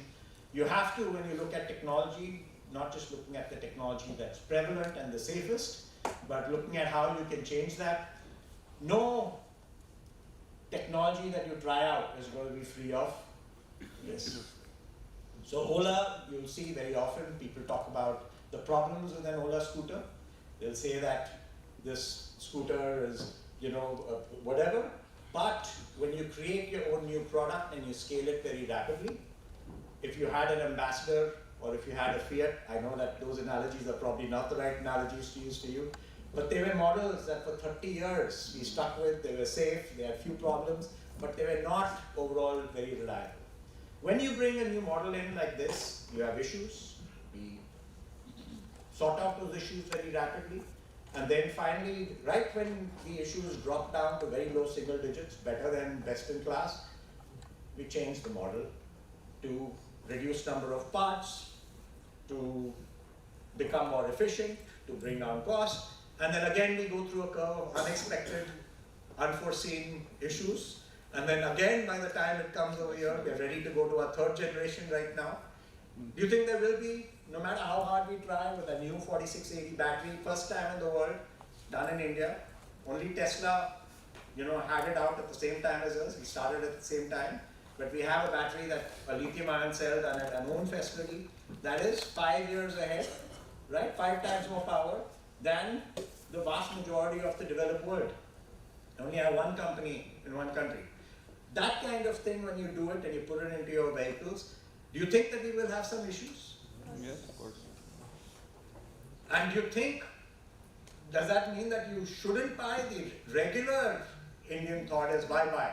You have to, when you look at technology, not just looking at the technology that's prevalent and the safest, but looking at how you can change that. No technology that you try out is going to be free of risk. So Ola, you'll see very often people talk about the problems with an Ola scooter. They'll say that this scooter is, whatever. But when you create your own new product and you scale it very rapidly, if you had an ambassador or if you had a Fiat, I know that those analogies are probably not the right analogies to use for you, but they were models that for 30 years we stuck with. They were safe, they had few problems, but they were not overall very reliable. When you bring a new model in like this, you have issues. We sort out those issues very rapidly. And then finally, right when the issues drop down to very low single digits, better than best in class, we change the model to reduce number of parts, to become more efficient, to bring down cost. And then again, we go through a curve of unexpected, unforeseen issues. And then again, by the time it comes over here, we're ready to go to our third generation right now. Do you think there will be, no matter how hard we try with a new 4680 battery, first time in the world, done in India, only Tesla, had it out at the same time as us. We started at the same time, but we have a battery a lithium-ion cell done at our own facility that is 5 years ahead, right? 5 times more power than the vast majority of the developed world. Only have one company in one country. That kind of thing, when you do it and you put it into your vehicles, do you think that we will have some issues? Yes, of course. And do you think, does that mean that you shouldn't buy the regular Indian thought is why buy?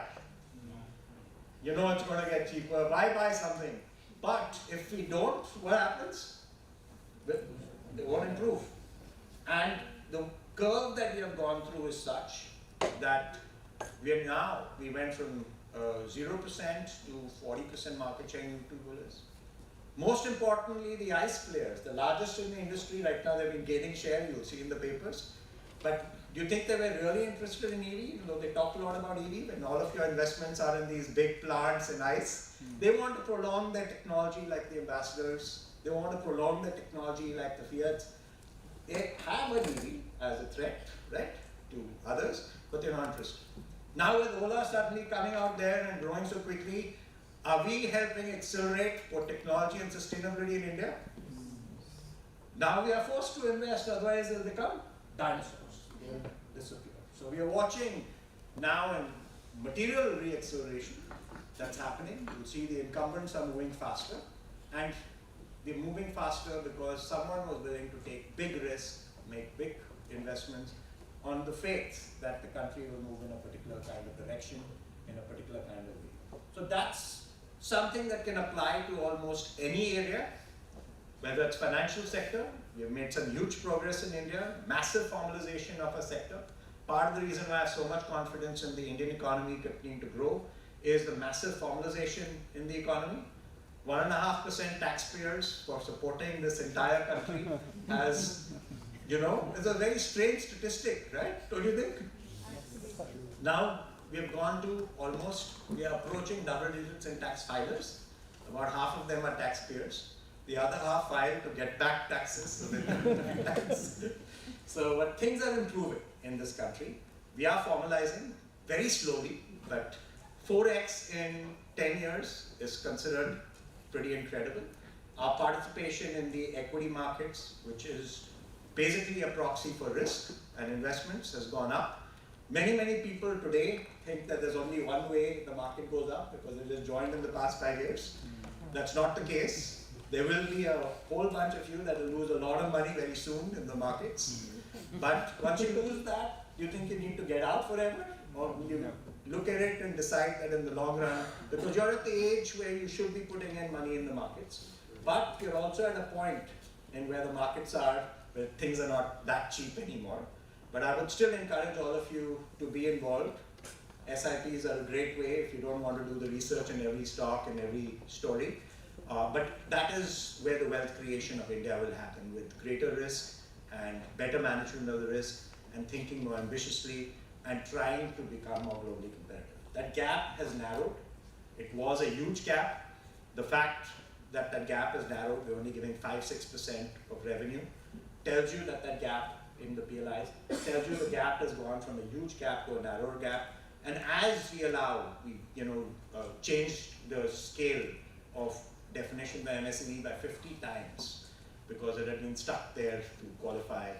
You know it's going to get cheaper, why buy something? But if we don't, what happens? They won't improve. And the curve that we have gone through is such that we went from 0% to 40% market share in two-wheelers. Most importantly, the ICE players, the largest in the industry right now, they've been gaining share, you'll see in the papers. But do you think they were really interested in EV? They talk a lot about EV, and all of your investments are in these big plants in ICE. They want to prolong their technology like the ambassadors. They want to prolong the technology like the Fiats. They have an EV as a threat, right, to others, but they're not interested. Now with Ola suddenly coming out there and growing so quickly, are we helping accelerate for technology and sustainability in India? Now we are forced to invest, otherwise they'll become dinosaurs. They'll disappear. So we are watching now in material re-acceleration that's happening. You'll see the incumbents are moving faster, and they're moving faster because someone was willing to take big risks, make big investments on the faith that the country will move in a particular kind of direction, in a particular kind of way. So that's something that can apply to almost any area, whether it's financial sector. We have made some huge progress in India, massive formalization of a sector. Part of the reason why I have so much confidence in the Indian economy continuing to grow is the massive formalization in the economy. 1.5% taxpayers for supporting this entire country as, it's a very strange statistic, right? Don't you think? Now, we have gone to we are approaching double digits in tax filers. About half of them are taxpayers. The other half file to get back taxes, so they don't pay tax. So, but things are improving in this country. We are formalizing very slowly, but 4x in 10 years is considered pretty incredible. Our participation in the equity markets, which is basically a proxy for risk and investments, has gone up. Many people today think that there's only one way the market goes up because it has joined in the past 5 years. That's not the case. There will be a whole bunch of you that will lose a lot of money very soon in the markets. But once you lose that, you think you need to get out forever? Or will you look at it and decide that in the long run, because you're at the age where you should be putting in money in the markets, but you're also at a point in where the markets are, where things are not that cheap anymore. But I would still encourage all of you to be involved. SIPs are a great way if you don't want to do the research in every stock and every story. But that is where the wealth creation of India will happen, with greater risk and better management of the risk and thinking more ambitiously and trying to become more globally competitive. That gap has narrowed. It was a huge gap. The fact that that gap is narrowed, we're only giving 5–6% of revenue, tells you that that gap in the PLIs, tells you the gap has gone from a huge gap to a narrower gap. And as we change the scale of definition by MSME by 50 times, because it had been stuck there to qualify.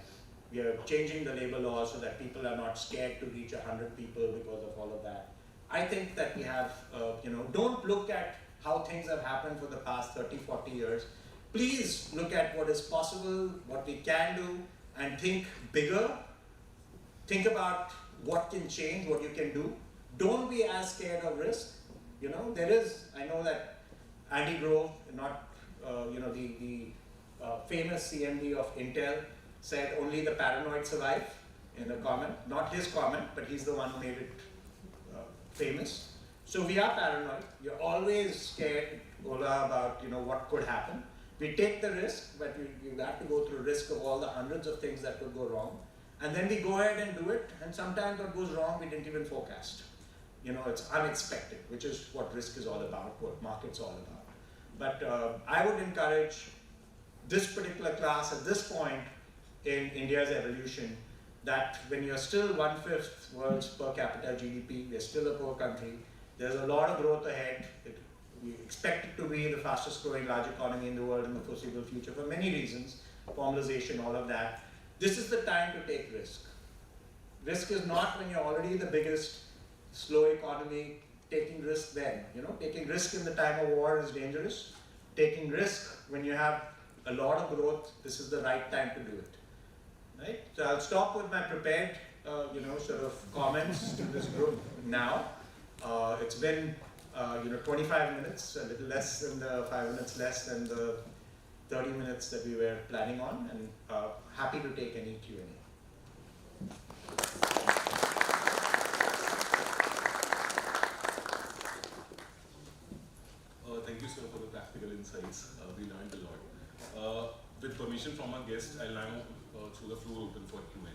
We are changing the labor laws so that people are not scared to reach 100 people because of all of that. I think that we have, don't look at how things have happened for the past 30–40 years. Please look at what is possible, what we can do, and think bigger. Think about what can change, what you can do. Don't be as scared of risk. I know that Andy Grove, the famous CMD of Intel, said only the paranoid survive in a comment. Not his comment, but he's the one who made it famous. So we are paranoid. You're always scared, Ola, about what could happen. We take the risk, but you have to go through risk of all the hundreds of things that could go wrong. And then we go ahead and do it, and sometimes what goes wrong we didn't even forecast. It's unexpected, which is what risk is all about, what market's all about. But I would encourage this particular class at this point in India's evolution, that when you're still 1/5 world's per capita GDP, we're still a poor country, there's a lot of growth ahead. We expect it to be the fastest growing large economy in the world in the foreseeable future for many reasons, formalization, all of that. This is the time to take risk. Risk is not when you're already the biggest slow economy, taking risk then. Taking risk in the time of war is dangerous. Taking risk when you have a lot of growth, this is the right time to do it. Right? So I'll stop with my prepared, sort of comments to this group now. It's been, 25 minutes, a little less than the 5 minutes less than the 30 minutes that we were planning on, and happy to take any Q&A. Thank you, sir, for the practical insights. We learned a lot. With permission from our guests, I'll now throw the floor open for Q&A.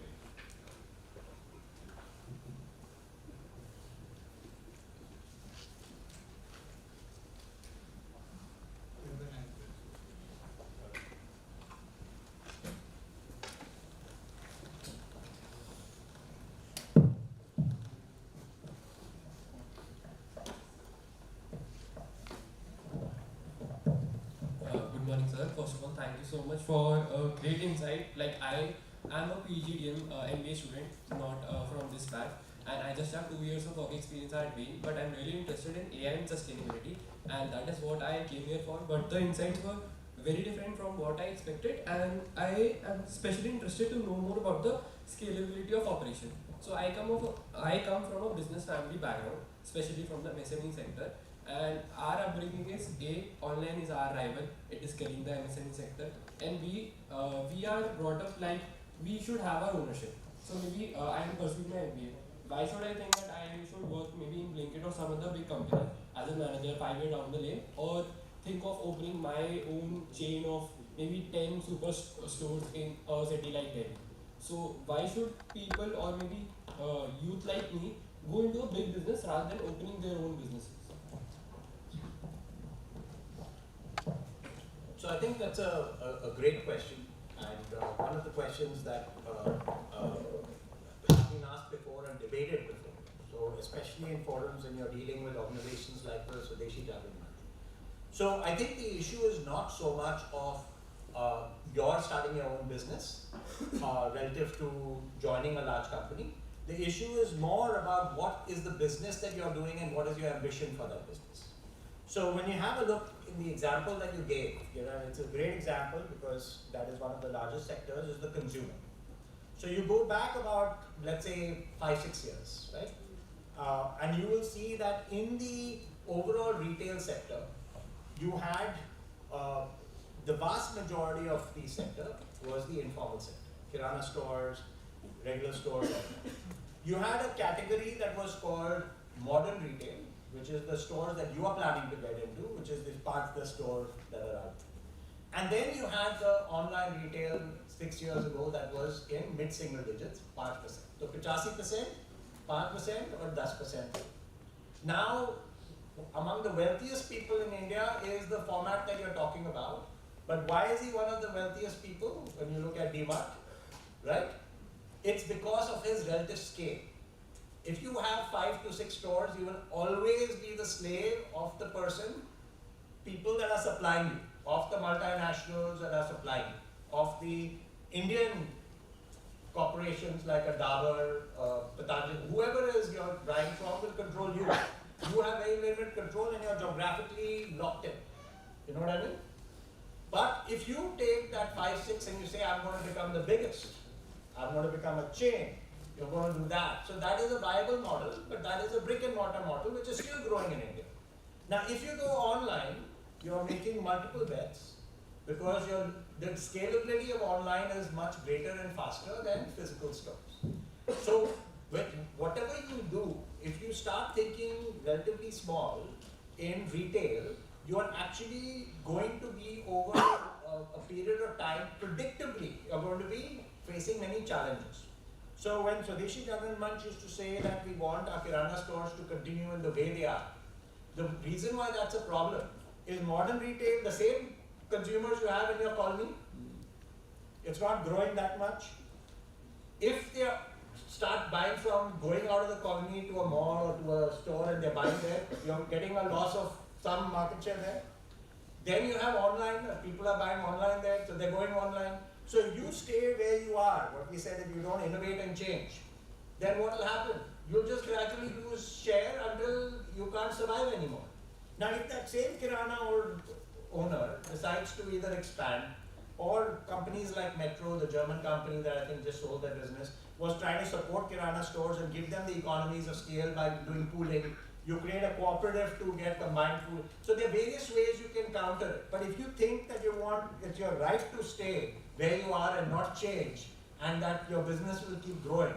Good morning, sir. First of all, thank you so much for great insight. Like, I am a PGDM-BM student, not from this batch, and I just have 2 years of work experience at Wayne, but I'm really interested in AI and sustainability, and that is what I came here for. But the insights were very different from what I expected, and I am especially interested to know more about the scalability of operation. So I come from a business family background, especially from the MSME sector. And our upbringing is online is our rival. It is killing the MSME sector, and we are brought up like we should have our ownership. So maybe I am pursuing my MBA. Why should I think that I should work maybe in Blinkit or some other big company as a manager 5 years down the lane, or think of opening my own chain of maybe 10 super stores in a city like Delhi? So why should people or maybe youth like me go into a big business rather than opening their own businesses? So I think that's a great question, and one of the questions that have been asked before before and debated before. So especially in forums when you're dealing with organizations like the Swadeshi Jagan Manch. So I think the issue is not so much of you're starting your own business relative to joining a large company. The issue is more about what is the business that you're doing and what is your ambition for that business. So when you have a look in the example that you gave, it's a great example because that is one of the largest sectors, is the consumer. So you go back about, let's say, 5-6 years, right? And you will see that in the overall retail sector, you had the vast majority of the sector was the informal sector. Kirana stores, regular stores. You had a category that was called modern retail, which is the stores that you are planning to get into, which is the parts of the store that are out. And then you had the online retail 6 years ago that was in mid-single digits, 5%. So 50%, 5% or 10%. Now, among the wealthiest people in India is the format that you're talking about. But why is he one of the wealthiest people when you look at DMart, right? It's because of his relative scale. If you have 5 to 6 stores, you will always be the slave of the people that are supplying you, of the multinationals that are supplying you, of the Indian corporations like a Dabur, Patanjali, whoever it is you're buying from will control you. You have very limited control and you're geographically locked in. You know what I mean? But if you take that 5, 6 and you say, I'm going to become the biggest, I'm going to become a chain, you're going to do that. So that is a viable model, but that is a brick and mortar model which is still growing in India. Now if you go online, you're making multiple bets because the scalability of online is much greater and faster than physical stores. So whatever you do, if you start thinking relatively small in retail, you are actually going to be over a period of time, predictably, you're going to be facing many challenges. So when Swadeshi Jagan Manch used to say that we want our Kirana stores to continue in the way they are, the reason why that's a problem is modern retail, the same consumers you have in your colony, it's not growing that much. If they start buying from going out of the colony to a mall or to a store and they're buying there, you're getting a loss of some market share there. Then you have online, people are buying online there, so they're going online. So if you stay where you are, what we said, if you don't innovate and change, then what will happen? You'll just gradually lose share until you can't survive anymore. Now if that same Kirana owner decides to either expand, or companies like Metro, the German company that I think just sold their business, was trying to support Kirana stores and give them the economies of scale by doing pooling. You create a cooperative to get combined food. So there are various ways you can counter it. But if you think that it's your right to stay where you are and not change, and that your business will keep growing,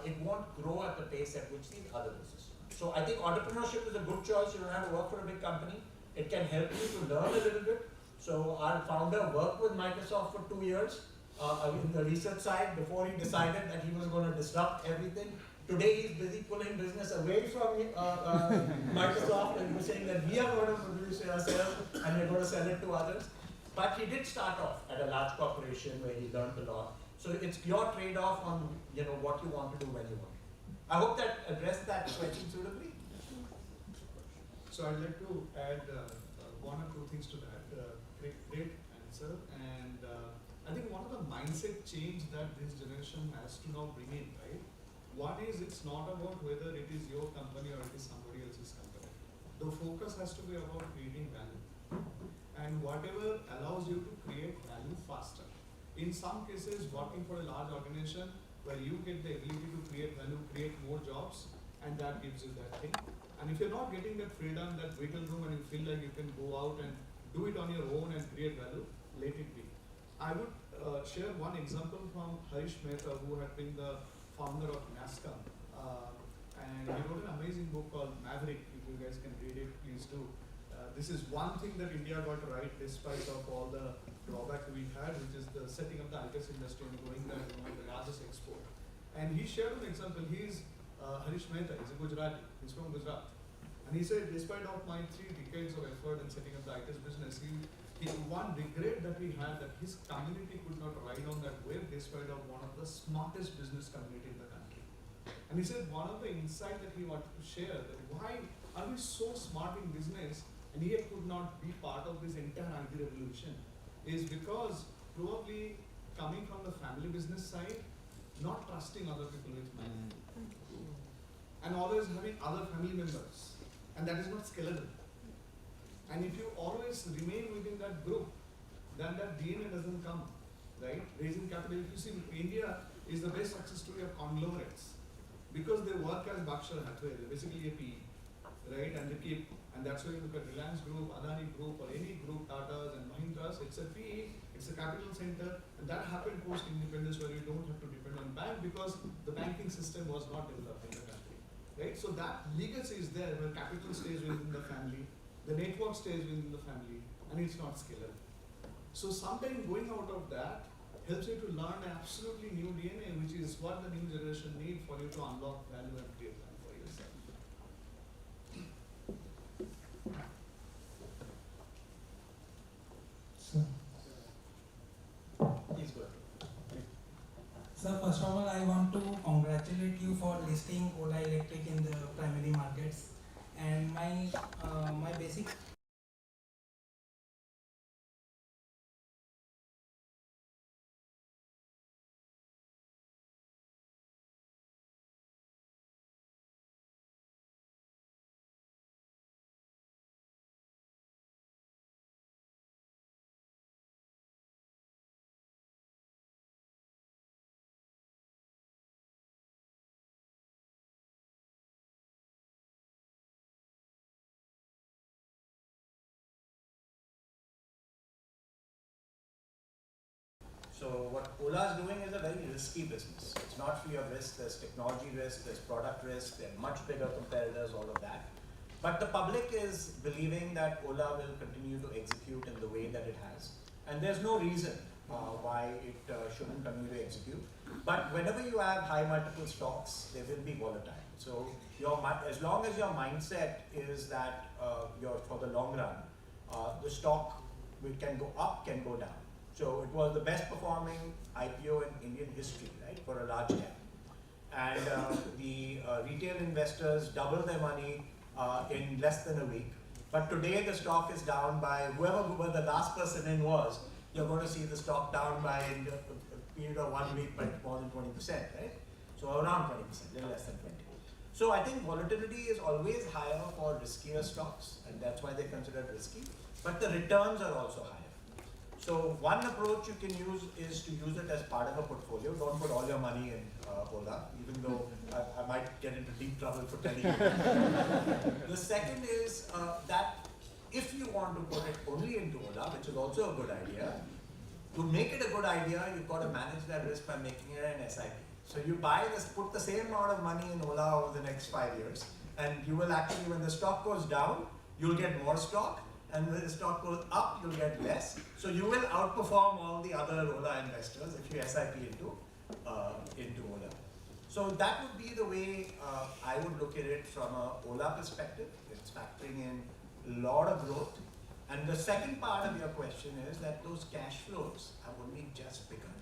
it won't grow at the pace at which the other business. So I think entrepreneurship is a good choice. You don't have to work for a big company. It can help you to learn a little bit. So our founder worked with Microsoft for 2 years in the research side before he decided that he was going to disrupt everything. Today he's busy pulling business away from Microsoft and he's saying that we are going to produce it ourselves and we're going to sell it to others. But he did start off at a large corporation where he learned a lot. So it's your trade-off on what you want to do when you want. I hope that addressed that question suitably. So I'd like to add one or two things to that. Great answer. And I think one of the mindset change that this generation has to now bring in, right? One is it's not about whether it is your company or it is somebody else's company. The focus has to be about creating value. And whatever allows you to create value faster. In some cases, working for a large organization where you get the ability to create value, create more jobs, and that gives you that thing. And if you're not getting that freedom, that wiggle room, and you feel like you can go out and do it on your own and create value, let it be. I would share one example from Harish Mehta, who had been the founder of NASCAR. And he wrote an amazing book called Maverick. If you guys can read it, please do. This is one thing that India got right despite of all the drawback we had, which is the setting up the ITES industry and going there, the largest export. And he shared an example. He's Harish Mehta, he's a Gujarati, he's from Gujarat. And he said, despite of my 3 decades of effort in setting up the ITES business, one regret that he had that his community could not ride on that wave despite of one of the smartest business community in the country. And he said one of the insight that he wanted to share, that why are we so smart in business and yet could not be part of this entire IT revolution, is because probably coming from the family business side, not trusting other people with money. And always having other family members. And that is not scalable. And if you always remain within that group, then that DNA doesn't come, right? Raising capital, if you see, India is the best success story of conglomerates. Because they work as Berkshire Hathaway, they're basically a PE, right? And they keep, and that's why you look at Reliance Group, Adani Group, or any group, Tatas and Mahindras, it's a PE, it's a capital center, and that happened post-independence where you don't have to depend on bank because the banking system was not developed in the country, right? So that legacy is there where capital stays within the family, the network stays within the family, and it's not scalable. So sometimes going out of that helps you to learn an absolutely new DNA, which is what the new generation need for you to unlock value and create value for yourself. Please go ahead. Sir, first of all, I want to congratulate you for listing Ola Electric in the primary markets. And my basic So what Ola is doing is a very risky business. It's not free of risk. There's technology risk, there's product risk, there are much bigger competitors, all of that. But the public is believing that Ola will continue to execute in the way that it has. And there's no reason why it shouldn't continue to execute. But whenever you have high multiple stocks, they will be volatile. So as long as your mindset is that you're for the long run, the stock can go up, can go down. So it was the best performing IPO in Indian history, right, for a large cap. And the retail investors doubled their money in less than a week. But today the stock is down by, whoever the last person in was, you're going to see the stock down by in a period of 1 week by more than 20%, right? So around 20%, a little less than 20. So I think volatility is always higher for riskier stocks, and that's why they're considered risky. But the returns are also higher. So one approach you can use is to use it as part of a portfolio. Don't put all your money in Ola, even though I might get into deep trouble for telling you. The second is that if you want to put it only into Ola, which is also a good idea, to make it a good idea, you've got to manage that risk by making it an SIP. So you buy this, put the same amount of money in Ola over the next 5 years, and you will actually, when the stock goes down, you'll get more stock. And when the stock goes up, you'll get less. So you will outperform all the other Ola investors if you SIP into Ola. So that would be the way I would look at it from a Ola perspective. It's factoring in a lot of growth. And the second part of your question is that those cash flows have only just begun.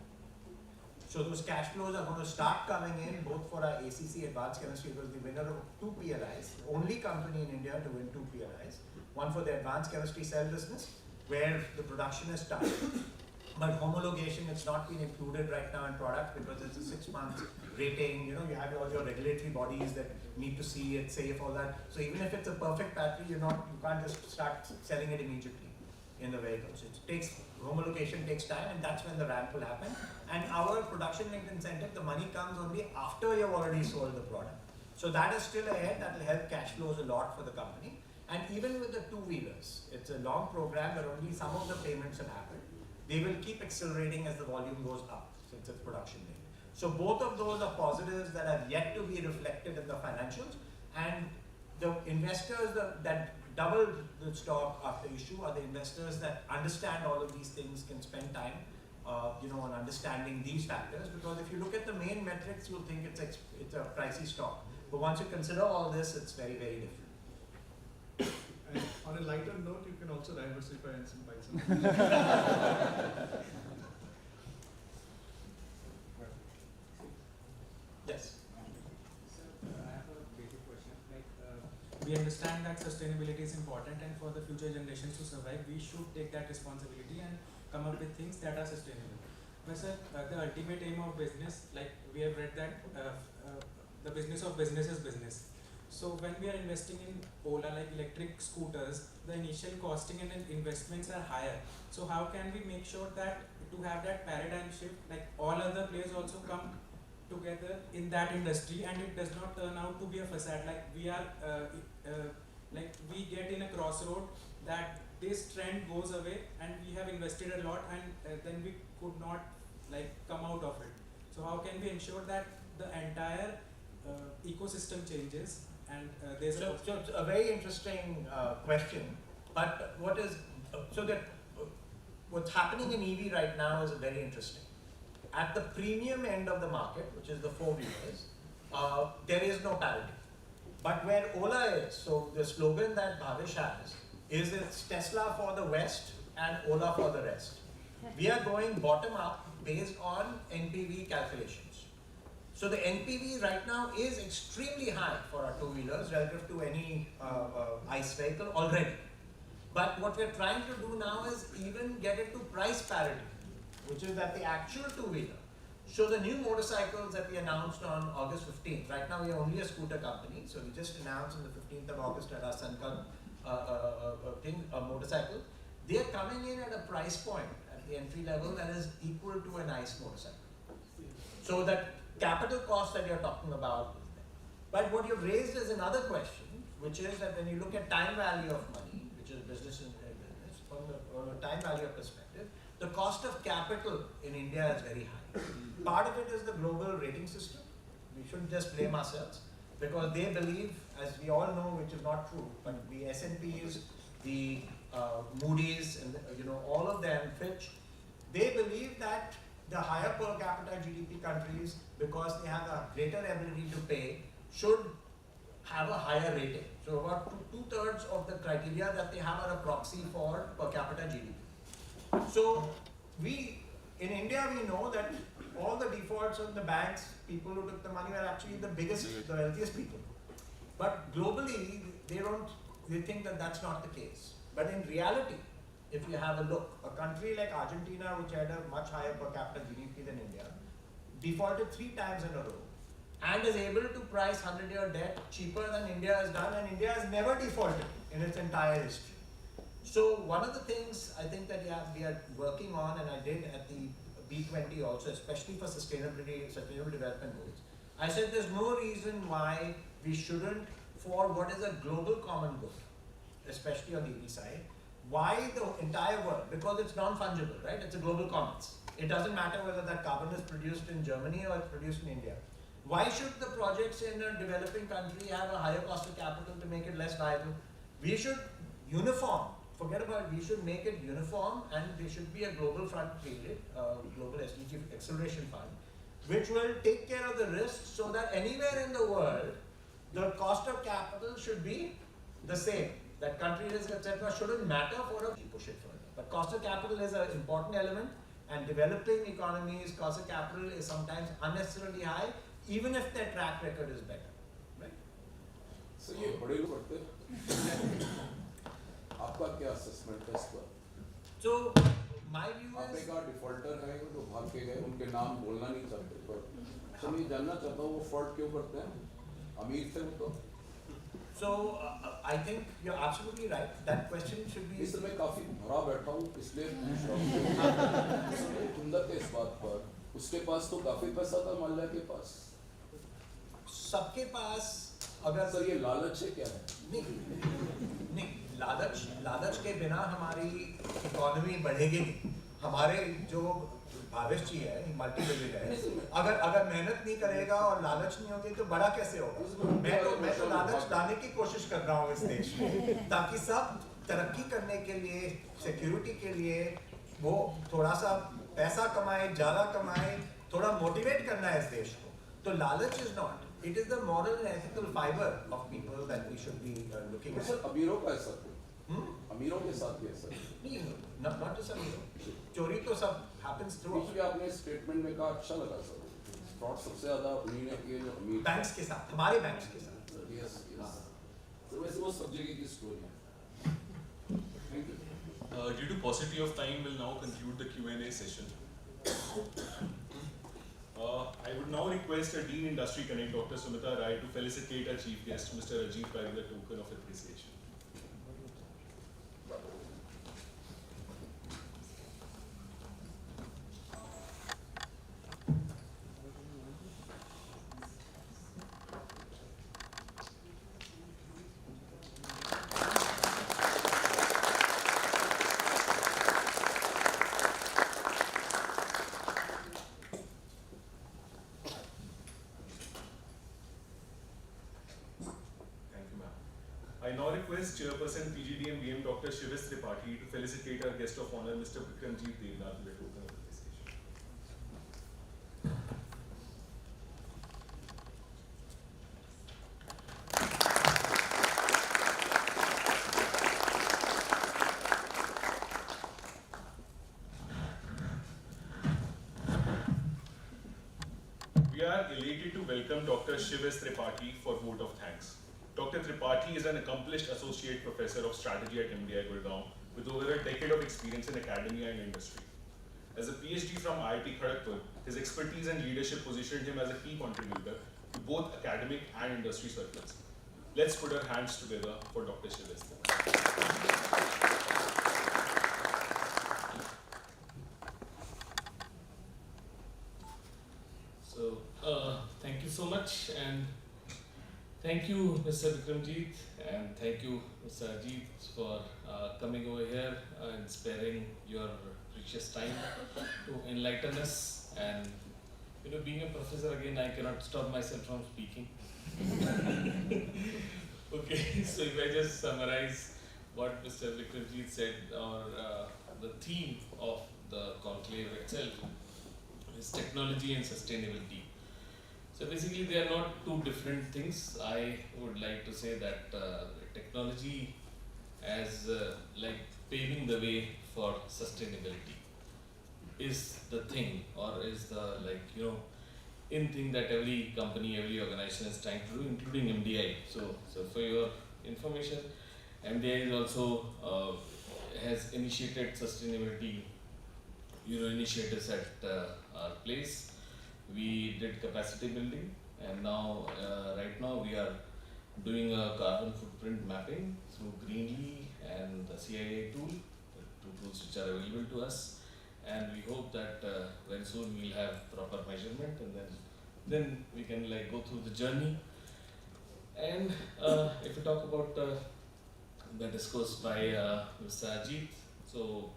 So those cash flows are going to start coming in both for our ACC Advanced Chemistry. It was the winner of 2 PLIs, the only company in India to win 2 PLIs. One for the advanced chemistry cell business, where the production is started. But homologation, it's not been included right now in product because it's a 6-month rating. You know, you have all your regulatory bodies that need to see it safe, all that. So even if it's a perfect battery, you can't just start selling it immediately in the vehicles. Homologation takes time, and that's when the ramp will happen. And our production linked incentive, the money comes only after you've already sold the product. So that is still ahead. That will help cash flows a lot for the company. And even with the two-wheelers, it's a long program where only some of the payments have happened. They will keep accelerating as the volume goes up since it's production linked. So both of those are positives that have yet to be reflected in the financials. And the investors that doubled the stock after issue are the investors that understand all of these things, can spend time on understanding these factors. Because if you look at the main metrics, you'll think it's a pricey stock. But once you consider all this, it's very, very different. And on a lighter note, you can also diversify and some buy some. Yes. we understand that sustainability is important, and for the future generations to survive, we should take that responsibility and come up with things that are sustainable. But sir, the ultimate aim of business, like we have read that the business of business is business. So when we are investing in Ola, like electric scooters, the initial costing and investments are higher. So how can we make sure that to have that paradigm shift, like all other players also come together in that industry, and it does not turn out to be a facade, like we are like we get in a crossroad that this trend goes away and we have invested a lot, and then we could not like come out of it. So how can we ensure that the entire ecosystem changes? And there's so it's a very interesting question, but what's happening in EV right now is very interesting. At the premium end of the market, which is the four-wheelers, there is no parity. But where Ola is, so the slogan that Bhavish has is it's Tesla for the West and Ola for the rest. We are going bottom up based on NPV calculations. So the NPV right now is extremely high for our two-wheelers relative to any ICE vehicle already. But what we're trying to do now is even get it to price parity, which is that the actual two-wheeler. So the new motorcycles that we announced on August 15th, right now we are only a scooter company, so we just announced on the 15th of August at our Conclave motorcycle. They are coming in at a price point at the entry level that is equal to an ICE motorcycle. So that capital cost that you're talking about is there. But what you've raised is another question, which is that when you look at time value of money, which is business and business, from a time value perspective, the cost of capital in India is very high. Part of it is the global rating system. We shouldn't just blame ourselves, because they believe, as we all know, which is not true, but the S&Ps, the Moody's, and all of them, Fitch, they believe that the higher per capita GDP countries, because they have a greater ability to pay, should have a higher rating. So about two-thirds of the criteria that they have are a proxy for per capita GDP. So in India, we know that all the defaults on the banks, people who took the money were actually the wealthiest people. But globally, they think that that's not the case. But in reality, if you have a look, a country like Argentina, which had a much higher per capita GDP than India, defaulted 3 times in a row, and is able to price 100-year debt cheaper than India has done, and India has never defaulted in its entire history. So one of the things I think that we are working on, and I did at the B20 also, especially for sustainable development goals, I said there's no reason why we shouldn't, for what is a global common good, especially on the EV side, why the entire world? Because it's non-fungible, right? It's a global commons. It doesn't matter whether that carbon is produced in Germany or it's produced in India. Why should the projects in a developing country have a higher cost of capital to make it less viable? We should uniform. Forget about it. We should make it uniform, and there should be a global fund created, global SDG acceleration fund, which will take care of the risks so that anywhere in the world, the cost of capital should be the same. That country risk, etc., shouldn't matter for a push it further. But cost of capital is an important element, and developing economies, cost of capital is sometimes unnecessarily high, even if their track record is better. Right? So ये बड़े लोग पढ़ते हैं. आपका क्या assessment है इस पर? So my view is. आपने कहा defaulter है तो भाग के गए, उनके नाम बोलना नहीं चाहते, पर मैं जानना चाहता हूँ वो fraud क्यों करते हैं? अमीर थे वो तो. So I think you're absolutely right. That question should be. इस समय काफी भरा बैठा हूँ, इसलिए पूछ रहा हूँ. इसमें कुंदत है इस बात पर. उसके पास तो काफी पैसा था माल्या के पास. सबके पास अगर सर ये लालच है क्या है? नहीं, लालच के बिना हमारी इकोनॉमी बढ़ेगी नहीं. हमारे जो भावेश जी है, मल्टी बिलियनर है, अगर मेहनत नहीं करेगा और लालच नहीं होगी तो बड़ा कैसे होगा? मैं तो लालच लाने की कोशिश कर रहा हूँ इस देश में, ताकि सब तरक्की करने के लिए, सिक्योरिटी के लिए वो थोड़ा सा पैसा कमाए, ज़्यादा कमाए, थोड़ा मोटिवेट करना है इस देश को. तो लालच is not. It is the moral and ethical fiber of people that we should be looking at. Sir अमीरों का ऐसा अमीरों के साथ भी ऐसा नहीं, not just अमीरों. चोरी तो सब happens through. इसलिए आपने स्टेटमेंट में कहा अच्छा लगा सर. फ्रॉड सबसे ज़्यादा उन्हीं ने किए जो अमीर. बैंक्स के साथ, हमारे बैंक्स के साथ. Yes. तो वैसे वो सब जगह की स्टोरी है. Thank you. Due to paucity of time, we'll now conclude the Q&A session. I would now request our Dean Industry Connect, Dr. Sumita Rai, to felicitate our chief guest, Mr. Ajit Pai, with a token of appreciation. I now request Chairperson PGDM-BM Dr. Shivis Tripathi to felicitate our guest of honor, Mr. Vikramjit Devnath, with a token of appreciation. We are elated to welcome Dr. Shivis Tripathi for vote of thanks. Dr. Tripathi is an accomplished associate professor of strategy at MDI Gurgaon with over a decade of experience in academia and industry. As a PhD from IIT Kharagpur, his expertise and leadership positioned him as a key contributor to both academic and industry circles. Let's put our hands together for Dr. Shivis. So, thank you so much, and thank you, Mr. Vikramjit, and thank you, Mr. Ajit, for coming over here and sparing your precious time to enlighten us. And you know, being a professor again, I cannot stop myself from speaking. Okay, so if I just summarize what Mr. Vikramjit said, or the theme of the conclave itself is technology and sustainability. So basically, they are not two different things. I would like to say that technology as like paving the way for sustainability is the thing, or is the in thing that every company, every organization is trying to do, including MDI. So for your information, MDI is also has initiated sustainability initiatives at our place. We did capacity building, and now right now we are doing a carbon footprint mapping through Greenly and the CIA tool, the two tools which are available to us, and we hope that very soon we'll have proper measurement, and then we can go through the journey. And if we talk about the discourse by Mr. Ajit, so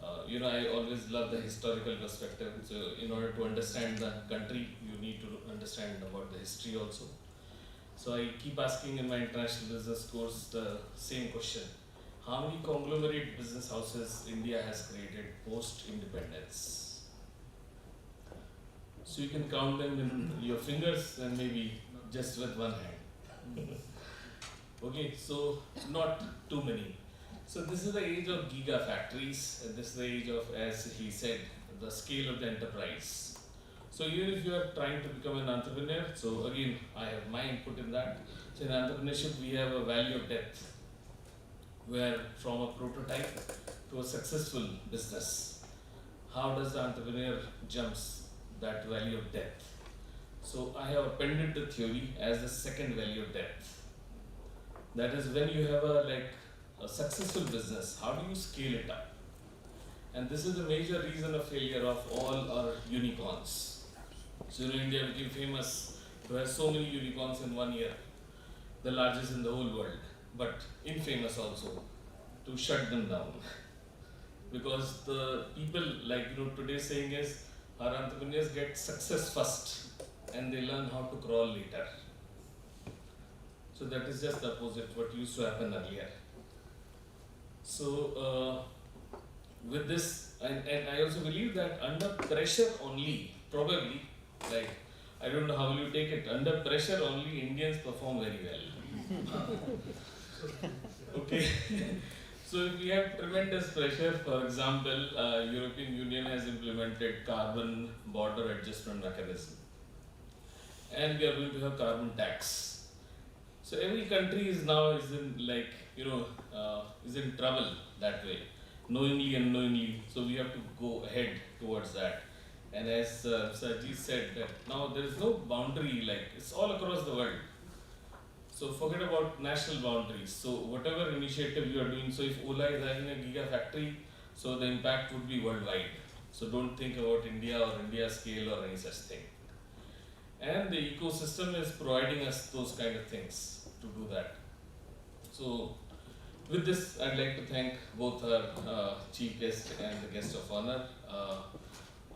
I always love the historical perspective. So in order to understand the country, you need to understand about the history also. So I keep asking in my international business course the same question: how many conglomerate business houses India has created post-independence? So you can count them in your fingers and maybe just with one hand. Okay, so not too many. So this is the age of gigafactories, and this is the age of, as he said, the scale of the enterprise. So even if you are trying to become an entrepreneur, so again, I have my input in that. So in entrepreneurship, we have a value of depth, where from a prototype to a successful business, how does the entrepreneur jumps that value of depth? So I have appended the theory as the second value of depth. That is, when you have a successful business, how do you scale it up? And this is the major reason of failure of all our unicorns. So India became famous to have so many unicorns in 1 year, the largest in the whole world, but infamous also to shut them down. Because the people, today's saying is, our entrepreneurs get success first and they learn how to crawl later. So that is just the opposite, what used to happen earlier. So with this, and I also believe that under pressure only, probably, I don't know how will you take it, under pressure only Indians perform very well. Okay. So if we have tremendous pressure, for example, European Union has implemented carbon border adjustment mechanism, and we are going to have carbon tax. So every country is now is in like is in trouble that way, knowingly and unknowingly. So we have to go ahead towards that. And as Sajid said, that now there is no boundary, like it's all across the world. So forget about national boundaries. So whatever initiative you are doing, so if Ola is having a gigafactory, so the impact would be worldwide. So don't think about India or India scale or any such thing. And the ecosystem is providing us those kind of things to do that. So with this, I'd like to thank both our chief guest and the guest of honor,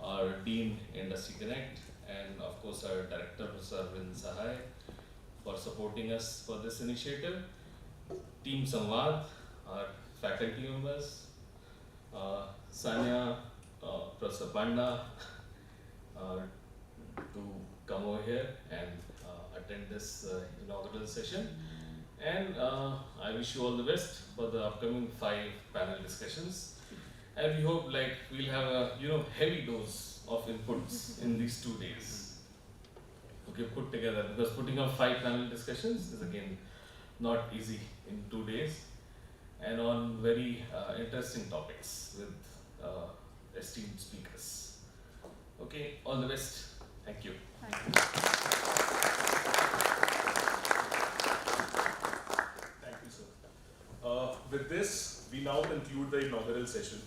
our Dean Industry Connect, and of course our Director, Professor Arvind Sahai, for supporting us for this initiative. Team Samvaad', our faculty members, Sanya, Professor Panda, to come over here and attend this inaugural session. And I wish you all the best for the upcoming 5 panel discussions. And we hope like we'll have a heavy dose of inputs in these 2 days. Okay, put together, because putting up 5 panel discussions is again not easy in 2 days, and on very interesting topics with esteemed speakers. Okay, all the best. Thank you. Thank you, sir. With this, we now conclude the inaugural session.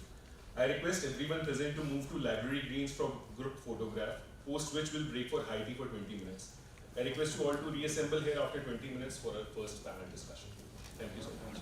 I request everyone present to move to library greens for group photograph, post which we'll break for high tea for 20 minutes. I request you all to reassemble here after 20 minutes for our first panel discussion. Thank you so much.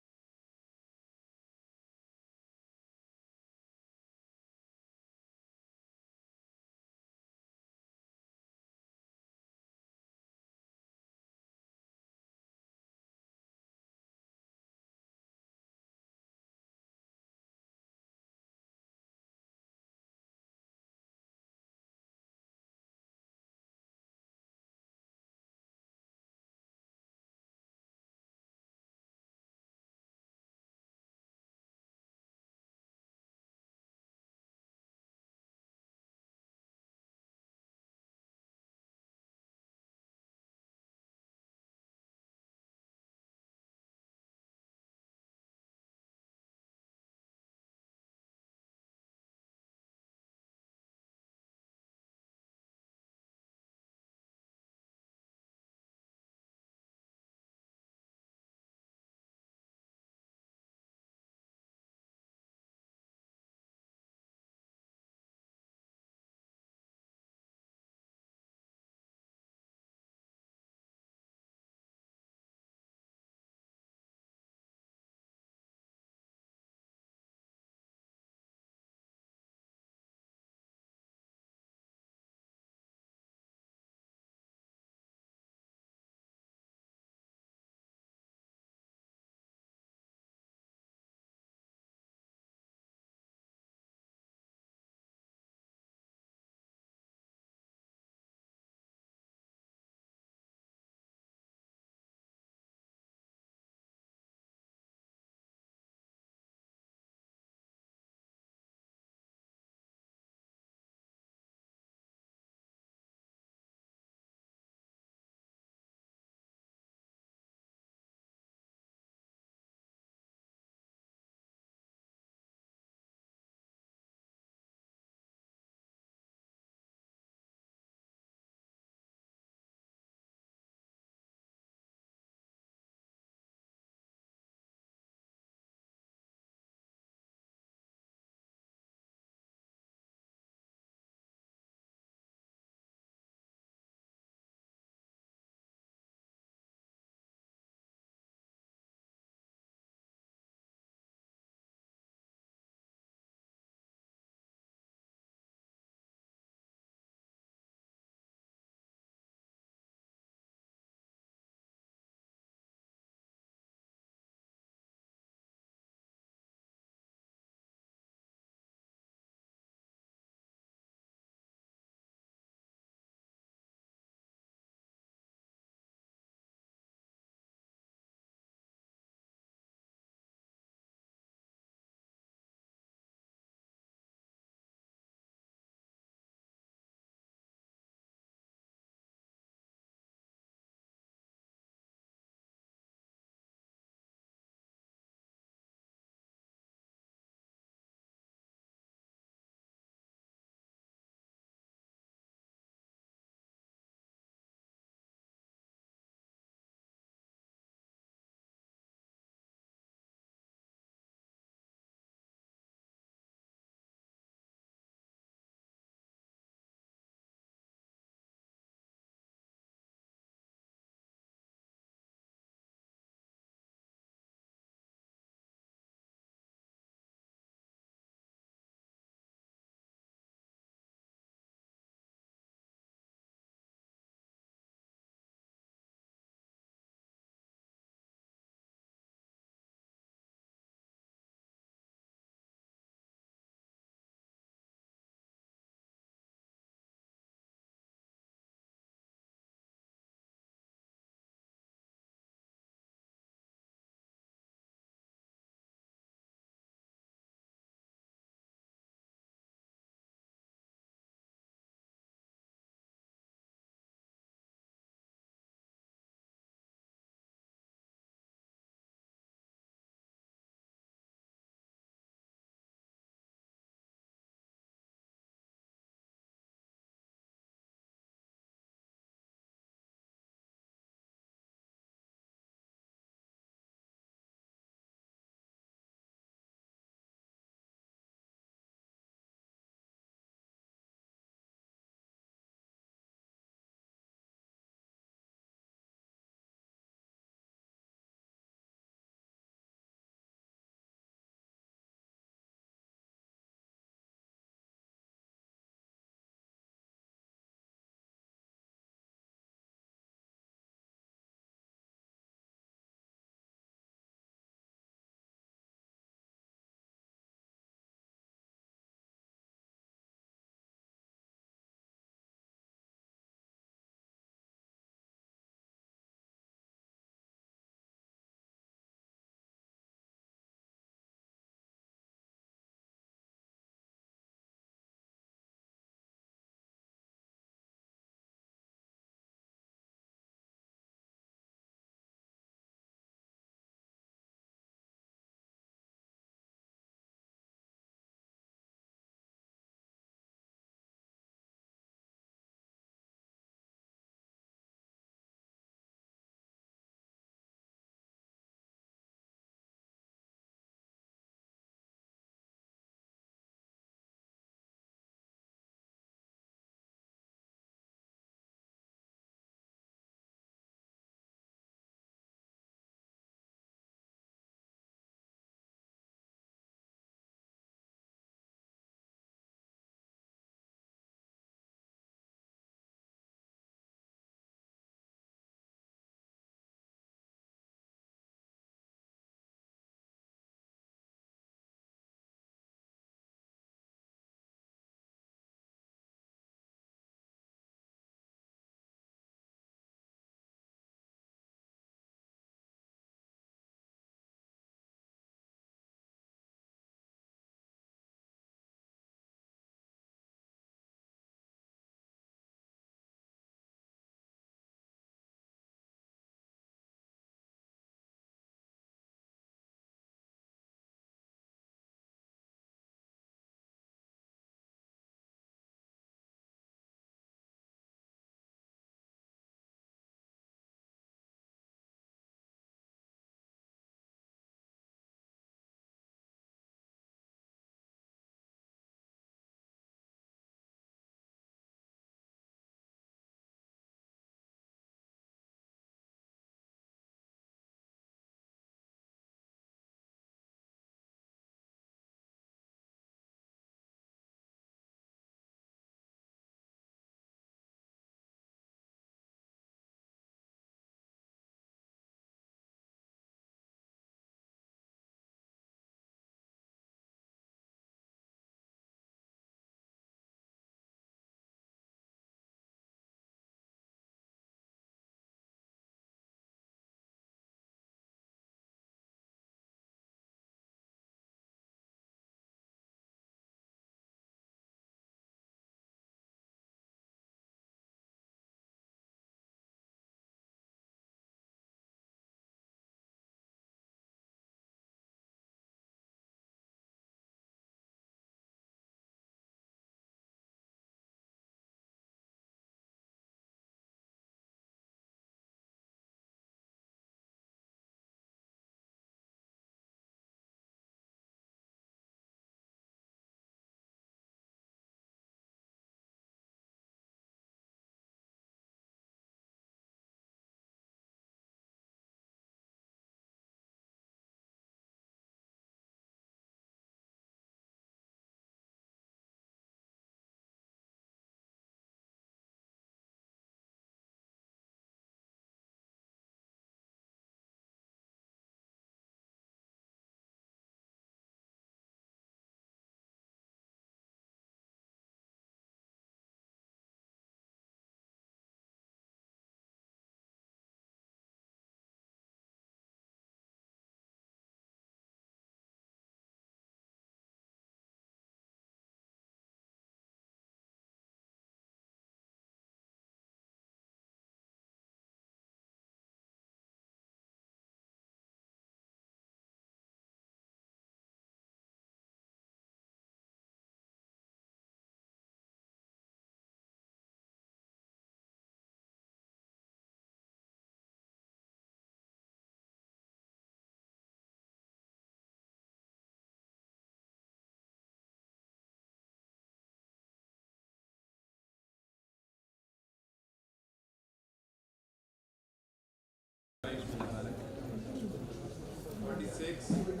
48.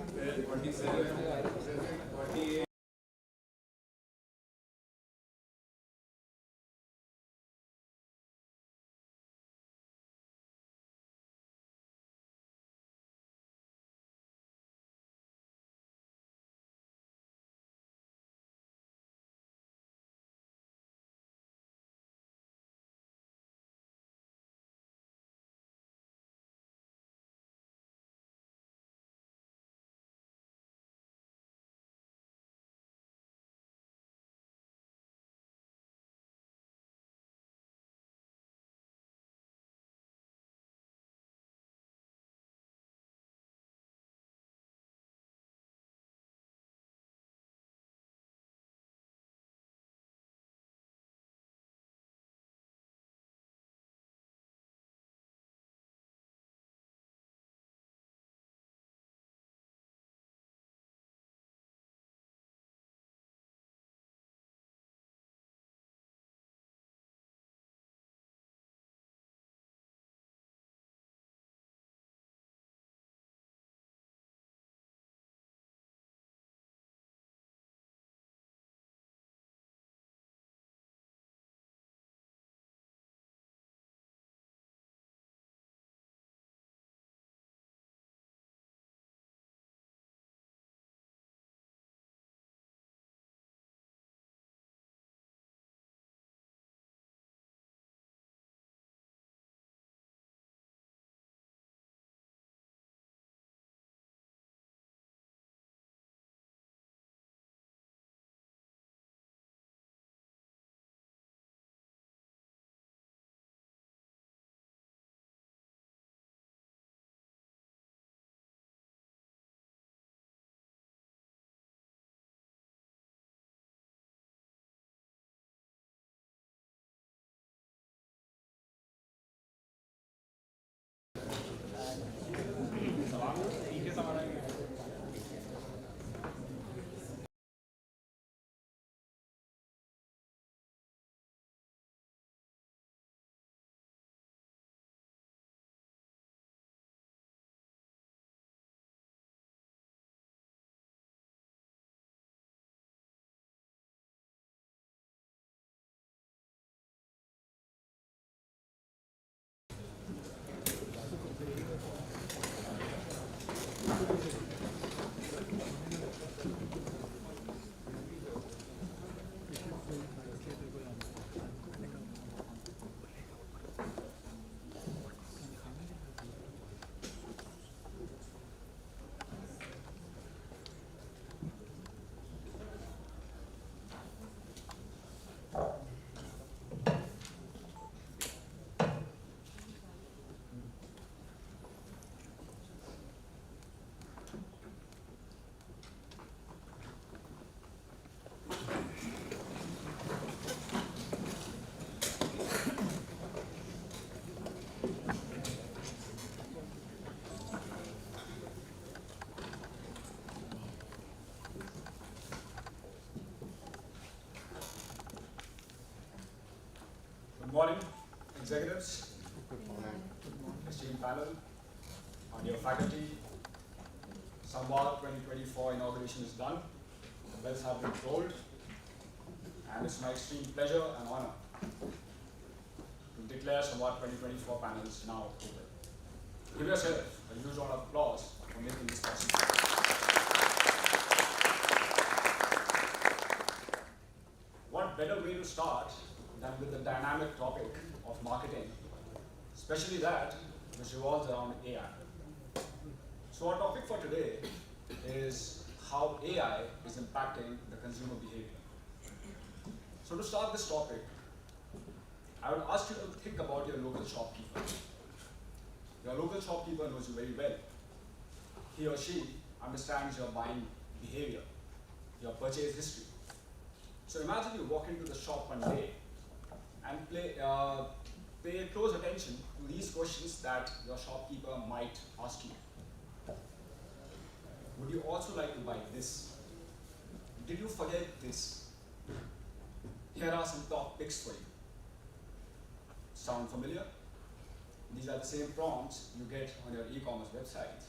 Good morning, executives, esteemed panel, and dear faculty. Samvaad' 2024 inauguration is done. The bells have been tolled, and it's my extreme pleasure and honor to declare Samvaad' 2024 panels now open. Give yourself a huge round of applause for making this possible. What better way to start than with the dynamic topic of marketing, especially that which revolves around AI. So our topic for today is how AI is impacting the consumer behavior. So to start this topic, I would ask you to think about your local shopkeeper. Your local shopkeeper knows you very well. He or she understands your buying behavior, your purchase history. So imagine you walk into the shop one day and pay close attention to these questions that your shopkeeper might ask you. Would you also like to buy this? Did you forget this? Here are some top picks for you. Sound familiar? These are the same prompts you get on your e-commerce websites.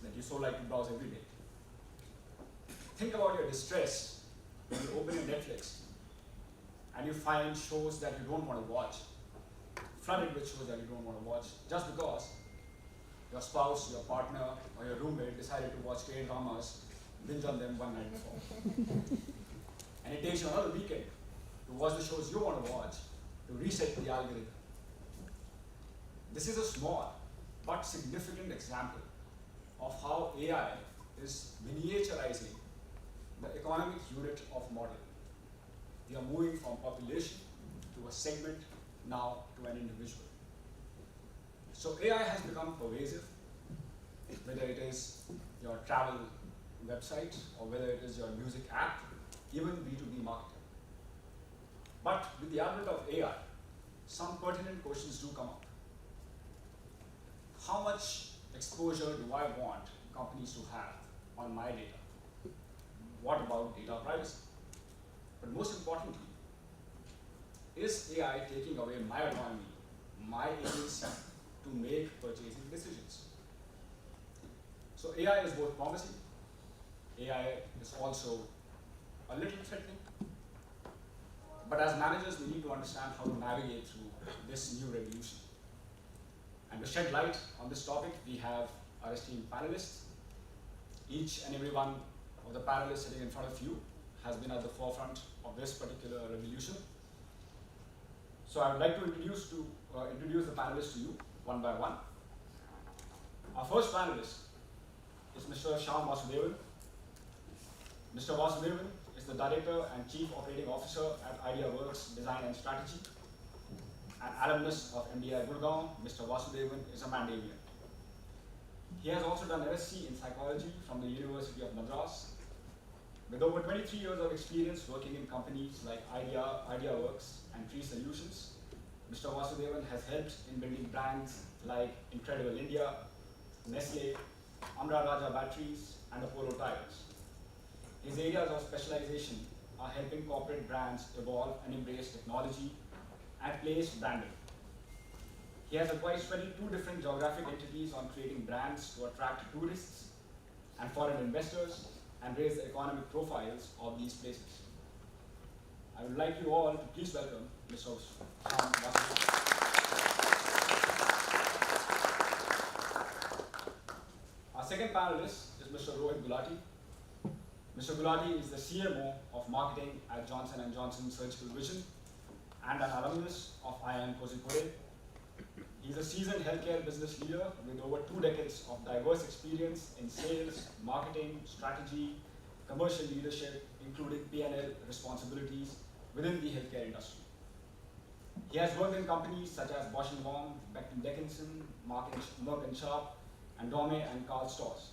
that you so like to browse every day. Think about your distress when you open your Netflix and you find shows that you don't want to watch, flooded with shows that you don't want to watch, just because your spouse, your partner, or your roommate decided to watch K-dramas, binge on them one night before. And it takes you another weekend to watch the shows you want to watch, to reset the algorithm. This is a small but significant example of how AI is miniaturizing the economic unit of model. We are moving from population to a segment, now to an individual. So AI has become pervasive, whether it is your travel website or whether it is your music app, even B2B marketing. But with the advent of AI, some pertinent questions do come up. How much exposure do I want companies to have on my data? What about data privacy? But most importantly, is AI taking away my autonomy, my agency to make purchasing decisions? So AI is both promising, AI is also a little threatening. But as managers, we need to understand how to navigate through this new revolution. And to shed light on this topic, we have our esteemed panelists. Each and every one of the panelists sitting in front of you has been at the forefront of this particular revolution. So I would like to introduce the panelists to you one by one. Our first panelist is Mr. Samvaad'24. Mr. Vasudevan is the Director and Chief Operating Officer at IdeaWorks Design and Strategy. An alumnus of MDI Gurgaon, Mr. Vasudevan is a Mandavian. He has also done MSc in Psychology from the University of Madras. With over 23 years of experience working in companies like IdeaWorks and Tree Solutions, Mr. Vasudevan has helped in building brands like Incredible India, Nestle, Amra Raja Batteries, and Apollo Tires. His areas of specialization are helping corporate brands evolve and embrace technology and place branding. He has advised 22 different geographic entities on creating brands to attract tourists and foreign investors and raise the economic profiles of these places. I would like you all to please welcome Mr. Samvaad'24. Our second panelist is Mr. Rohit Gulati. Mr. Gulati is the CMO of marketing at Johnson & Johnson Surgical Vision and an alumnus of IIM Kozhikode. He's a seasoned healthcare business leader with over 2 decades of diverse experience in sales, marketing, strategy, commercial leadership, including P&L responsibilities within the healthcare industry. He has worked in companies such as Bosch & Lomb, Becton Dickinson, Merck & Sharp, and Dorme and Karl Stores.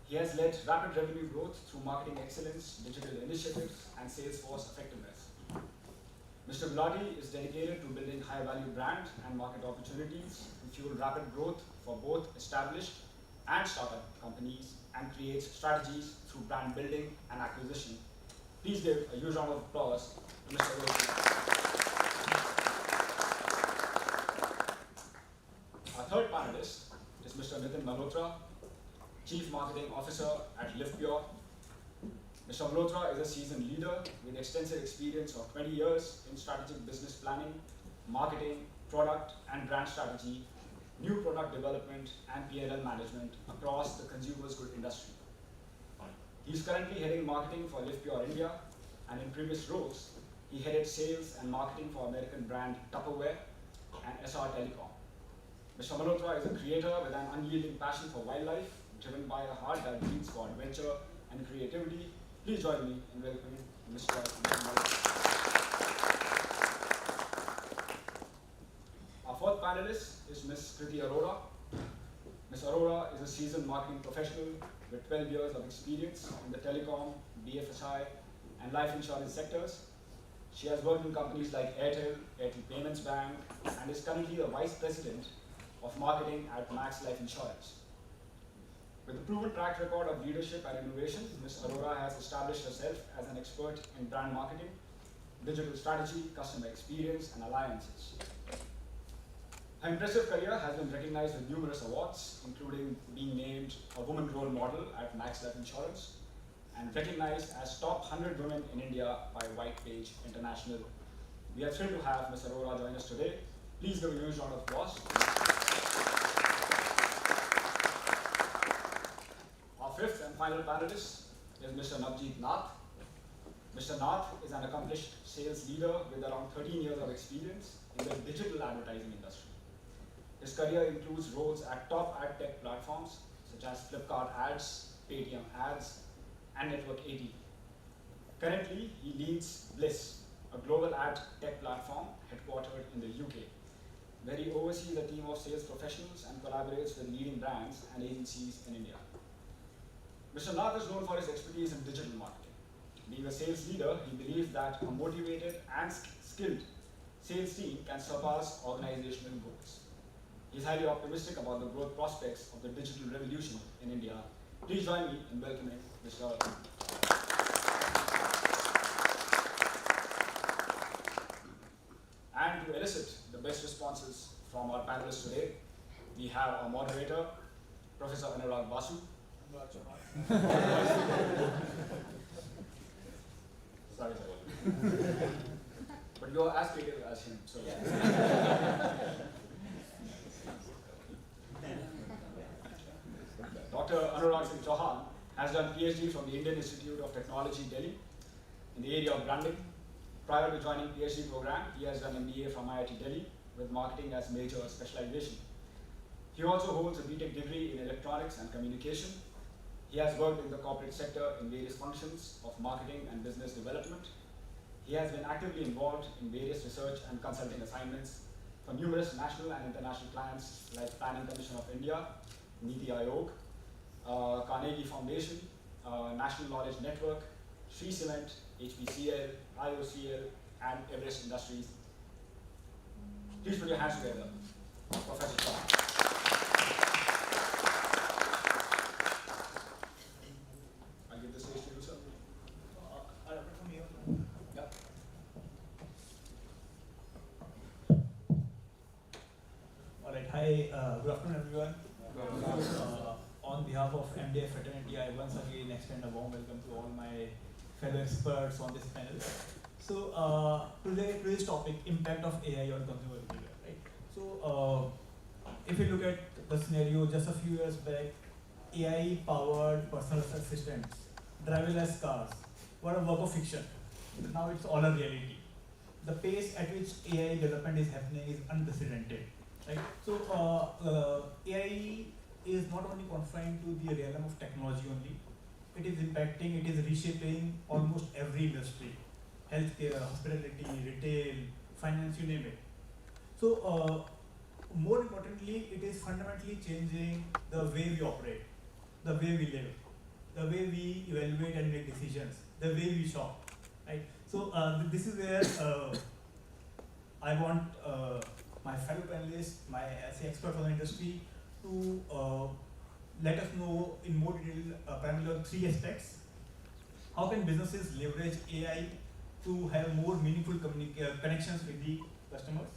He has led rapid revenue growth through marketing excellence, digital initiatives, and sales force effectiveness. Mr. Gulati is dedicated to building high-value brand and market opportunities to fuel rapid growth for both established and startup companies and creates strategies through brand building and acquisition. Please give a huge round of applause to Mr. Gulati. Our third panelist is Mr. Nitin Malhotra, Chief Marketing Officer at LivePure. Mr. Malhotra is a seasoned leader with extensive experience of 20 years in strategic business planning, marketing, product and brand strategy, new product development, and P&L management across the consumer goods industry. He is currently heading marketing for LivePure India, and in previous roles, he headed sales and marketing for American brand Tupperware and SR Telecom. Mr. Malhotra is a creator with an unyielding passion for wildlife, driven by a heart that beats for adventure and creativity. Please join me in welcoming Mr. Malhotra. Our fourth panelist is Ms. Kriti Arora. Ms. Arora is a seasoned marketing professional with 12 years of experience in the telecom, BFSI, and life insurance sectors. She has worked in companies like Airtel Payments Bank, and is currently the Vice President of Marketing at Max Life Insurance. With a proven track record of leadership and innovation, Ms. Arora has established herself as an expert in brand marketing, digital strategy, customer experience, and alliances. Her Her impressive career has been recognized with numerous awards, including being named a woman role model at Max Life Insurance and recognized as top 100 women in India by White Page International. We are thrilled to have Ms. Arora join us today. Please give a huge round of applause. Our fifth and final panelist is Mr. Navjeet Nath. Mr. Nath is an accomplished sales leader with around 13 years of experience in the digital advertising industry. His career includes roles at top ad tech platforms such as Flipkart Ads, Paytm Ads, and Network 80. Currently, he leads Bliss, a global ad tech platform headquartered in the UK, where he oversees a team of sales professionals and collaborates with leading brands and agencies in India. Mr. Nath is known for his expertise in digital marketing. Being a sales leader, he believes that a motivated and skilled sales team can surpass organizational goals. He's highly optimistic about the growth prospects of the digital revolution in India. Please join me in welcoming Mr. And to elicit the best responses from our panelists today, we have our moderator, Professor Anurag Basu. Sorry, sir. But you're as creative as him, so. Dr. Anurag Singh Chauhan has done PhD from the Indian Institute of Technology, Delhi, in the area of branding. Prior to joining PhD program, he has done MBA from IIT Delhi with marketing as major specialization. He also holds a BTech degree in electronics and communication. He has worked in the corporate sector in various functions of marketing and business development. He has been actively involved in various research and consulting assignments for numerous national and international clients like Planning Commission of India, Niti Aayog, Carnegie Foundation, National Knowledge Network, Shree Cement, HPCL, IOCL, and Everest Industries. Please put your hands together, Professor Chauhan. I'll give the stage to you, sir. Yeah. All right. Hi. Good afternoon, everyone. On behalf of MDI fraternity, I once again extend a warm welcome to all my fellow experts on this panel. So today's topic, impact of AI on consumer behavior, right? So if you look at the scenario just a few years back, AI-powered personal assistants, driverless cars, were a work of fiction. But now it's all a reality. The pace at which AI development is happening is unprecedented, right? So AI is not only confined to the realm of technology only, it is impacting, it is reshaping almost every industry. Healthcare, hospitality, retail, finance, you name it. So more importantly, it is fundamentally changing the way we operate, the way we live, the way we evaluate and make decisions, the way we shop, right? So this is where I want my fellow panelists, my experts on the industry, to let us know in more detail primarily on three aspects. How can businesses leverage AI to have more meaningful connections with the customers?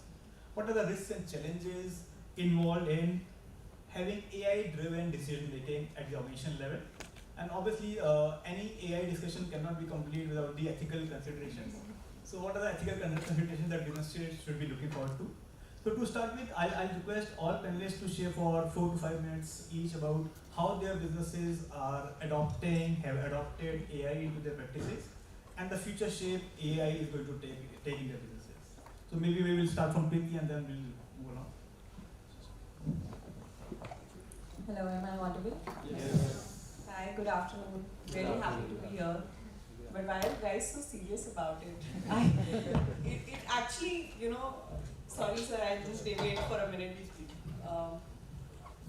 What are the risks and challenges involved in having AI-driven decision making at the organization level? And obviously, any AI discussion cannot be complete without the ethical considerations. So what are the ethical considerations that businesses should be looking forward to? So to start with, I'll request all panelists to share for 4 to 5 minutes each about how their businesses are have adopted AI into their practices, and the future shape AI is going to take in their businesses. So maybe we will start from Preeti and then we'll move on. Hello, am I audible? Yes. Hi, good afternoon. Very happy to be here. But why are you guys so serious about it? It actually, sorry sir, I just deviate for a minute.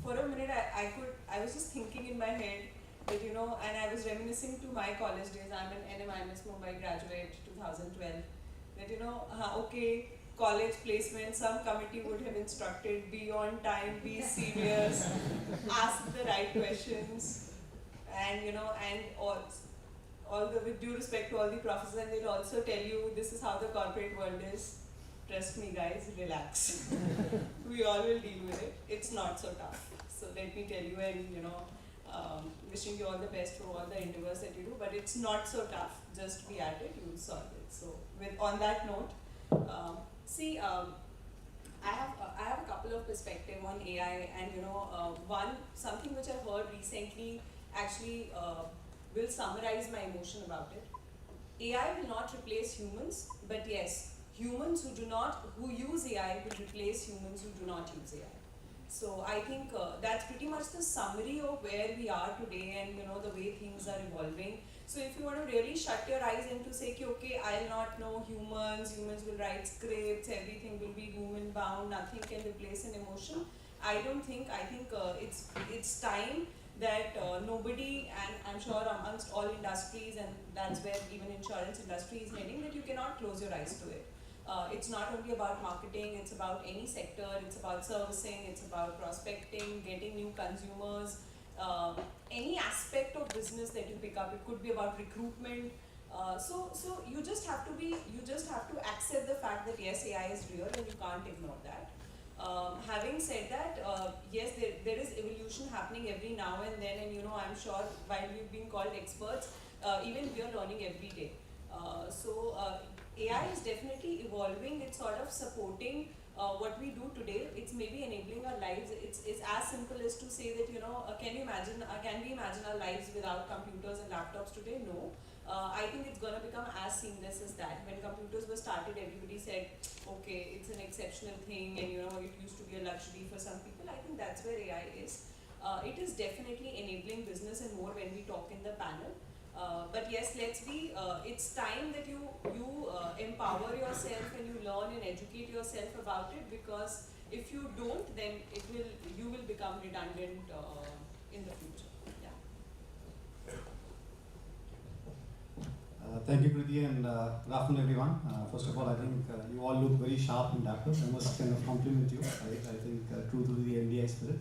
For a minute, I was just thinking in my head that, and I was reminiscing to my college days. I'm an NMIMS Mumbai graduate, 2012. That, okay, college placement, some committee would have instructed, be on time, be serious, ask the right questions, and, and all the, with due respect to all the professors, and they'll also tell you this is how the corporate world is. Trust me guys, relax. we all will deal with it. It's not so tough. So let me tell you, and wishing you all the best for all the endeavors that you do. But it's not so tough. Just be at it. You will solve it. So on that note, I have a couple of perspectives on AI, and something which I've heard recently actually will summarize my emotion about it. AI will not replace humans, but yes, humans who use AI will replace humans who do not use AI. So I think that's pretty much the summary of where we are today, and the way things are evolving. So if you want to really shut your eyes and to say, okay, I'll not know humans will write scripts, everything will be human bound, nothing can replace an emotion. I think it's time that nobody, and I'm sure amongst all industries, and that's where even insurance industry is heading, that you cannot close your eyes to it. It's not only about marketing, it's about any sector, it's about servicing, it's about prospecting, getting new consumers, any aspect of business that you pick up. It could be about recruitment. So you just have to accept the fact that yes, AI is real and you can't ignore that. Having said that, yes, there is evolution happening every now and then, and I'm sure while we've been called experts, even we are learning every day. AI is definitely evolving. It's sort of supporting what we do today. It's maybe enabling our lives. It's as simple as to say that can we imagine our lives without computers and laptops today? No. I think it's going to become as seamless as that. When computers were started, everybody said, okay, it's an exceptional thing, and it used to be a luxury for some people. I think that's where AI is. It is definitely enabling business and more when we talk in the panel. But yes, it's time that you empower yourself and you learn and educate yourself about it, because if you don't, then you will become redundant in the future. Thank you, Kriti, and good afternoon, everyone. First of all, I think you all look very sharp and dapper. I must kind of compliment you. I think true to the MDI spirit.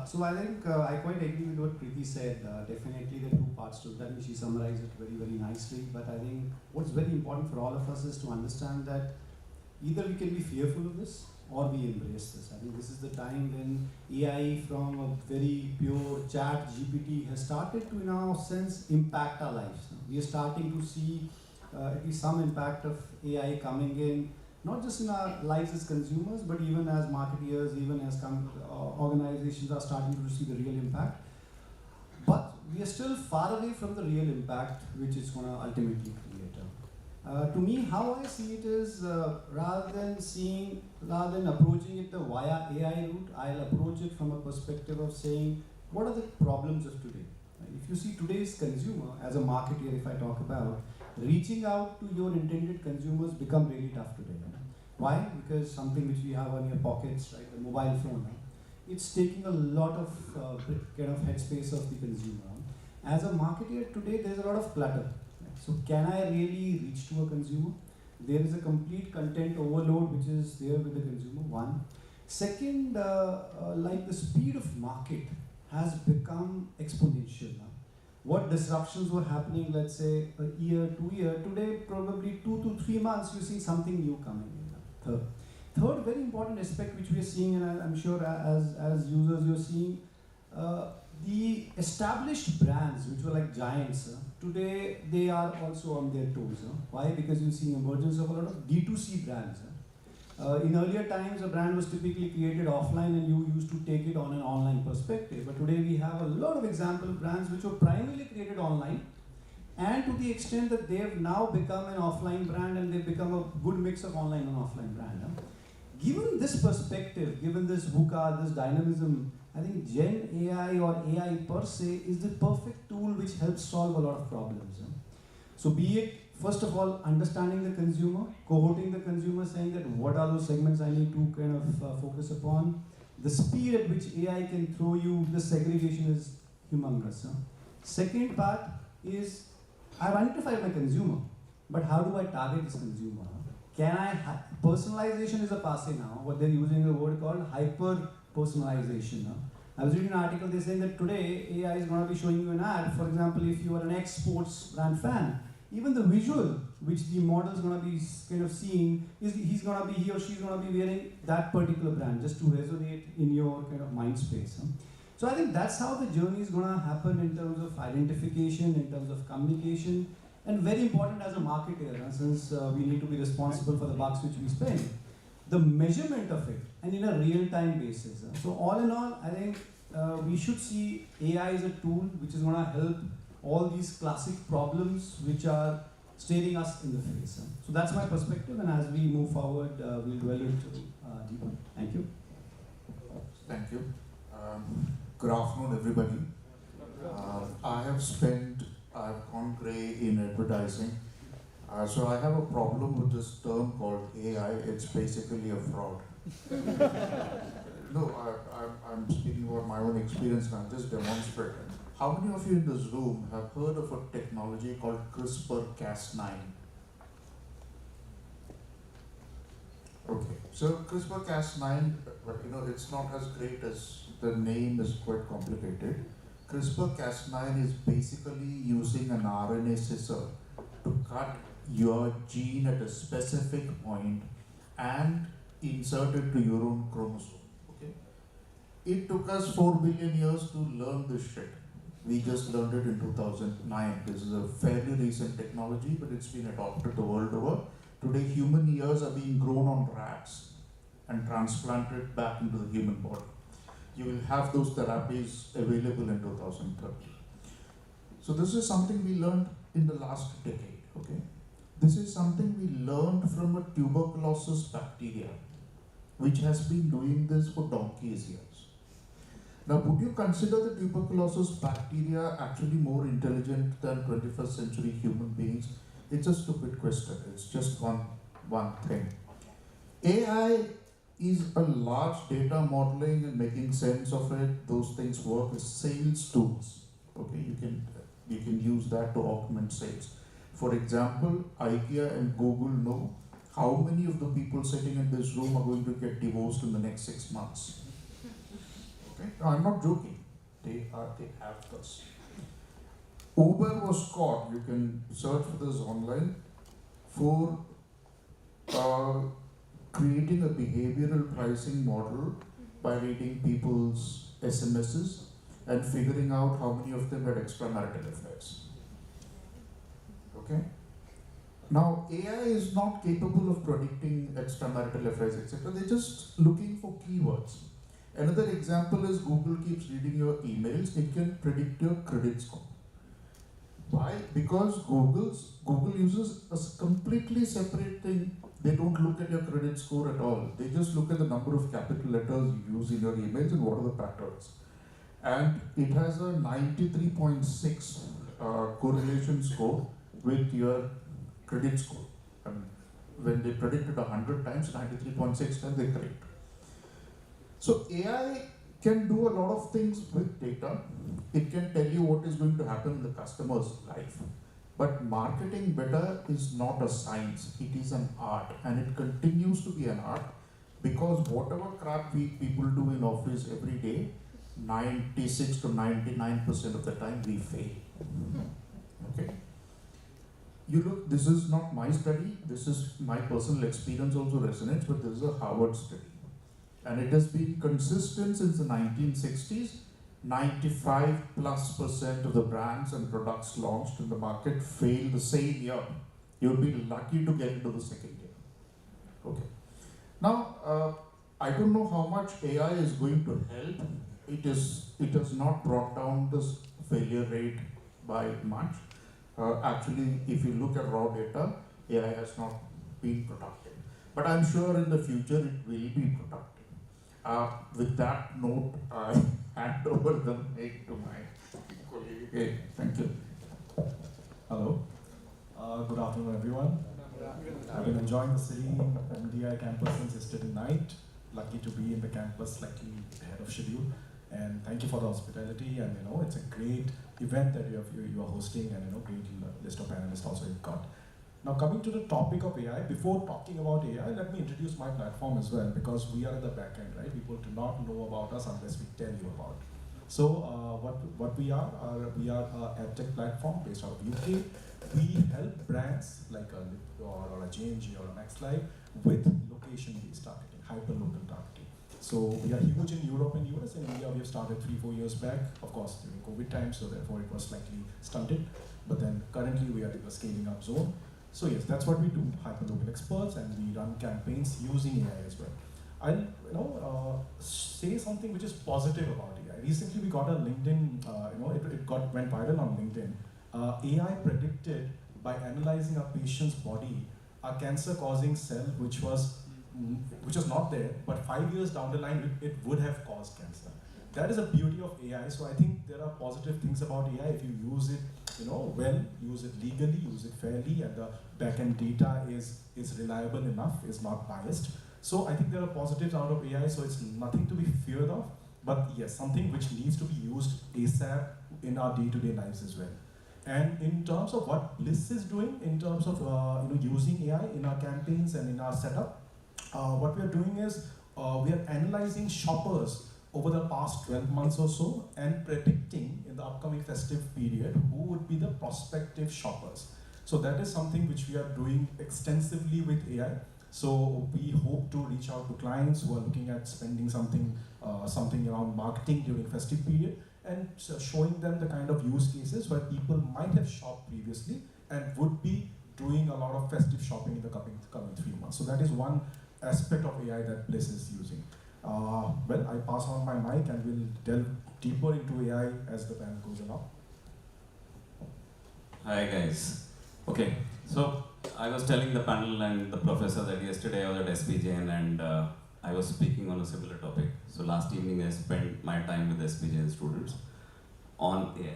So I think I quite agree with what Kriti said. Definitely the two parts to that. She summarized it very, very nicely. But I think what's very important for all of us is to understand that either we can be fearful of this or we embrace this. I think this is the time when AI from a very pure chat GPT has started to, in a sense, impact our lives. We are starting to see at least some impact of AI coming in, not just in our lives as consumers, but even as marketeers, even as organizations are starting to see the real impact. But we are still far away from the real impact which it's going to ultimately create. To me, how I see it is, rather than approaching it via AI route, I'll approach it from a perspective of saying, what are the problems of today? If you see today's consumer, as a marketer, if I talk about, reaching out to your intended consumers become really tough today. Why? Because something which we have on your pockets, right, the mobile phone, it's taking a lot of kind of headspace of the consumer. As a marketer today, there's a lot of clutter. So can I really reach to a consumer? There is a complete content overload which is there with the consumer, one. Second, like the speed of market has become exponential now. What disruptions were happening, let's say, a year, 2 years, today probably 2 to 3 months, you see something new coming in. Third very important aspect which we are seeing, and I'm sure as users you're seeing, the established brands which were like giants, today they are also on their toes. Why? Because you see emergence of a lot of D2C brands. In earlier times, a brand was typically created offline and you used to take it on an online perspective. But today we have a lot of example of brands which were primarily created online, and to the extent that they have now become an offline brand and they've become a good mix of online and offline brand. Given this perspective, given this VUCA, this dynamism, I think Gen AI or AI per se is the perfect tool which helps solve a lot of problems. So be it, first of all, understanding the consumer, cohorting the consumer, saying that what are those segments I need to kind of focus upon. The speed at which AI can throw you, the segregation is humongous. Second part is, I've identified my consumer, but how do I target this consumer? Can I, personalization is a passe now, what they're using a word called hyper-personalization. I was reading an article, they're saying that today AI is going to be showing you an ad. For example, if you are an ex-sports brand fan, even the visual which the model is going to be kind of seeing is he or she's going to be wearing that particular brand just to resonate in your kind of mind space. So I think that's how the journey is going to happen in terms of identification, in terms of communication, and very important as a marketer, since we need to be responsible for the bucks which we spend, the measurement of it, and in a real-time basis. So all in all, I think we should see AI as a tool which is going to help all these classic problems which are staring us in the face. So that's my perspective, and as we move forward, we'll dwell into deeper. Thank you. Thank you. Good afternoon, everybody. I have spent Conclave in advertising. So I have a problem with this term called AI. It's basically a fraud. No, I'm speaking about my own experience and I'll just demonstrate. How many of you in this room have heard of a technology called CRISPR-Cas9? Okay, so CRISPR-Cas9, it's not as great as the name is quite complicated. CRISPR-Cas9 is basically using an RNA scissor to cut your gene at a specific point and insert it to your own chromosome. Okay? It took us 4 billion years to learn this shit. We just learned it in 2009. This is a fairly recent technology, but it's been adopted the world over. Today, human ears are being grown on rats and transplanted back into the human body. You will have those therapies available in 2030. So this is something we learned in the last decade, okay? This is something we learned from a tuberculosis bacteria, which has been doing this for donkey's years. Now, would you consider the tuberculosis bacteria actually more intelligent than 21st century human beings? It's a stupid question. It's just one thing. AI is a large data modeling and making sense of it. Those things work as sales tools. Okay, you can use that to augment sales. For example, IKEA and Google know how many of the people sitting in this room are going to get divorced in the next 6 months. Okay, I'm not joking. They have this. Uber was caught. You can search for this online for creating a behavioral pricing model by reading people's SMSs and figuring out how many of them had extramarital affairs. Okay? Now, AI is not capable of predicting extramarital affairs, etc. They're just looking for keywords. Another example is Google keeps reading your emails. It can predict your credit score. Why? Because Google uses a completely separate thing. They don't look at your credit score at all. They just look at the number of capital letters you use in your emails and what are the patterns. And it has a 93.6 correlation score with your credit score. And when they predict it 100 times, 93.6 times they correct. So AI can do a lot of things with data. It can tell you what is going to happen in the customer's life. But marketing better is not a science, it is an art, and it continues to be an art because whatever crap people do in office every day, 96 to 99% of the time we fail. Okay? You look, this is not my study, this is my personal experience also resonates, but this is a Harvard study. And it has been consistent since the 1960s. 95+% of the brands and products launched in the market fail the same year. You'll be lucky to get into the second year. Okay. Now, I don't know how much AI is going to help. It has not brought down this failure rate by much. Actually, if you look at raw data, AI has not been productive. But I'm sure in the future it will be productive. With that note, I hand over the mic to my colleague. Okay, thank you. Hello. Good afternoon, everyone. I've been enjoying the city MDI campus since yesterday night. Lucky to be in the campus slightly ahead of schedule. And thank you for the hospitality. And it's a great event that you are hosting, and great list of panelists also you've got. Now, coming to the topic of AI, before talking about AI, let me introduce my platform as well, because we are at the back end, right? People do not know about us unless we tell you about it. So, what we are an edtech platform based out of UK. We help brands like a or a J&J or a MaxLive with location-based targeting, hyper-local targeting. So we are huge in Europe and US. In India, we have started 3-4 years back, of course, during COVID time, so therefore it was slightly stunted. But then currently we are in the scaling up zone. So yes, that's what we do, hyper-local experts, and we run campaigns using AI as well. I'll say something which is positive about AI. Recently we got a LinkedIn, it went viral on LinkedIn. AI predicted by analyzing a patient's body a cancer-causing cell which was not there, but 5 years down the line it would have caused cancer. That is the beauty of AI. So I think there are positive things about AI if you use it, well, use it legally, use it fairly, and the backend data is reliable enough, is not biased. So I think there are positives out of AI. So it's nothing to be feared of, but yes, something which needs to be used ASAP in our day-to-day lives as well. And in terms of what Bliss is doing, in terms of using AI in our campaigns and in our setup, what we are doing is we are analyzing shoppers over the past 12 months or so and predicting in the upcoming festive period who would be the prospective shoppers. So that is something which we are doing extensively with AI. So we hope to reach out to clients who are looking at spending something around marketing during festive period, and showing them the kind of use cases where people might have shopped previously and would be doing a lot of festive shopping in the coming 3 months. So that is one aspect of AI that Bliss is using. Well, I pass on my mic and we'll delve deeper into AI as the panel goes along. Hi guys. Okay, so I was telling the panel and the professor that yesterday I was at SPJN and I was speaking on a similar topic. So last evening I spent my time with SPJN students on AI,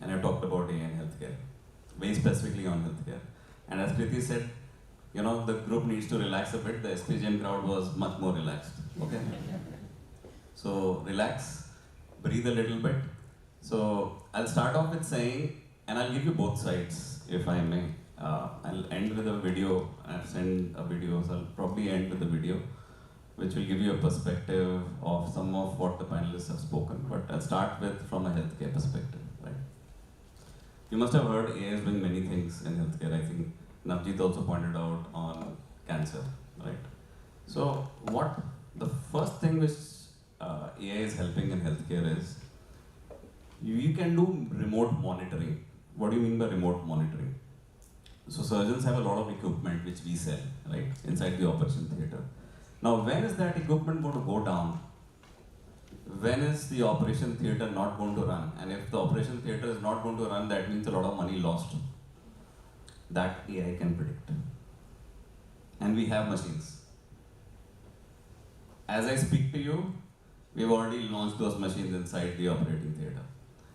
and I talked about AI in healthcare, very specifically on healthcare. And as Kriti said, the group needs to relax a bit. The SPJN crowd was much more relaxed. Okay, so relax, breathe a little bit. So I'll start off with saying, and I'll give you both sides if I may. I'll end with a video. I've sent a video, so I'll probably end with a video which will give you a perspective of some of what the panelists have spoken, but I'll start with from a healthcare perspective, right? You must have heard AI is doing many things in healthcare. I think Navjeet also pointed out on cancer, right? So the first thing which AI is helping in healthcare is you can do remote monitoring. What do you mean by remote monitoring? So surgeons have a lot of equipment which we sell, right, inside the operation theatre. Now, when is that equipment going to go down? When is the operation theatre not going to run? And if the operation theatre is not going to run, that means a lot of money lost. That AI can predict. And we have machines. As I speak to you, we've already launched those machines inside the operating theatre.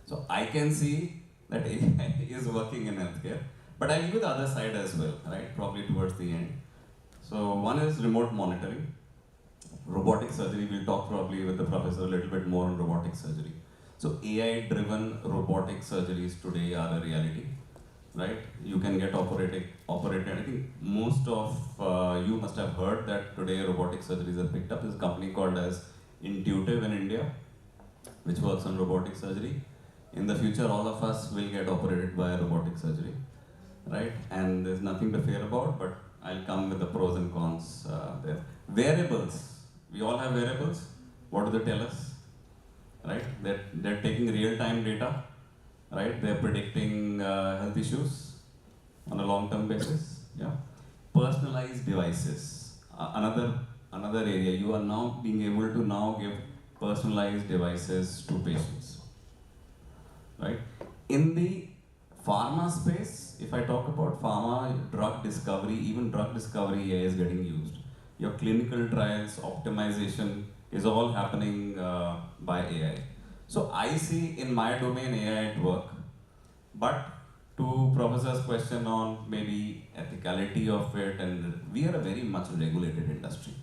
So I can see that AI is working in healthcare, but I'll give you the other side as well, right? Probably towards the end. So one is remote monitoring. Robotic surgery, we'll talk probably with the professor a little bit more on robotic surgery. So AI-driven robotic surgeries today are a reality, right? You can get operated. I think most of you must have heard that today robotic surgeries are picked up. There's a company called as Intuitive in India, which works on robotic surgery. In the future, all of us will get operated by robotic surgery, right? And there's nothing to fear about, but I'll come with the pros and cons there. Wearables. We all have wearables. What do they tell us? Right? They're taking real-time data, right? They're predicting health issues on a long-term basis. Yeah. Personalized devices. Another area. You are now being able to give personalized devices to patients, right? In the pharma space, if I talk about pharma, drug discovery, even drug discovery AI is getting used. Your clinical trials, optimization is all happening by AI. So I see in my domain AI at work, but to Professor's question on maybe ethicality of it, and we are a very much regulated industry.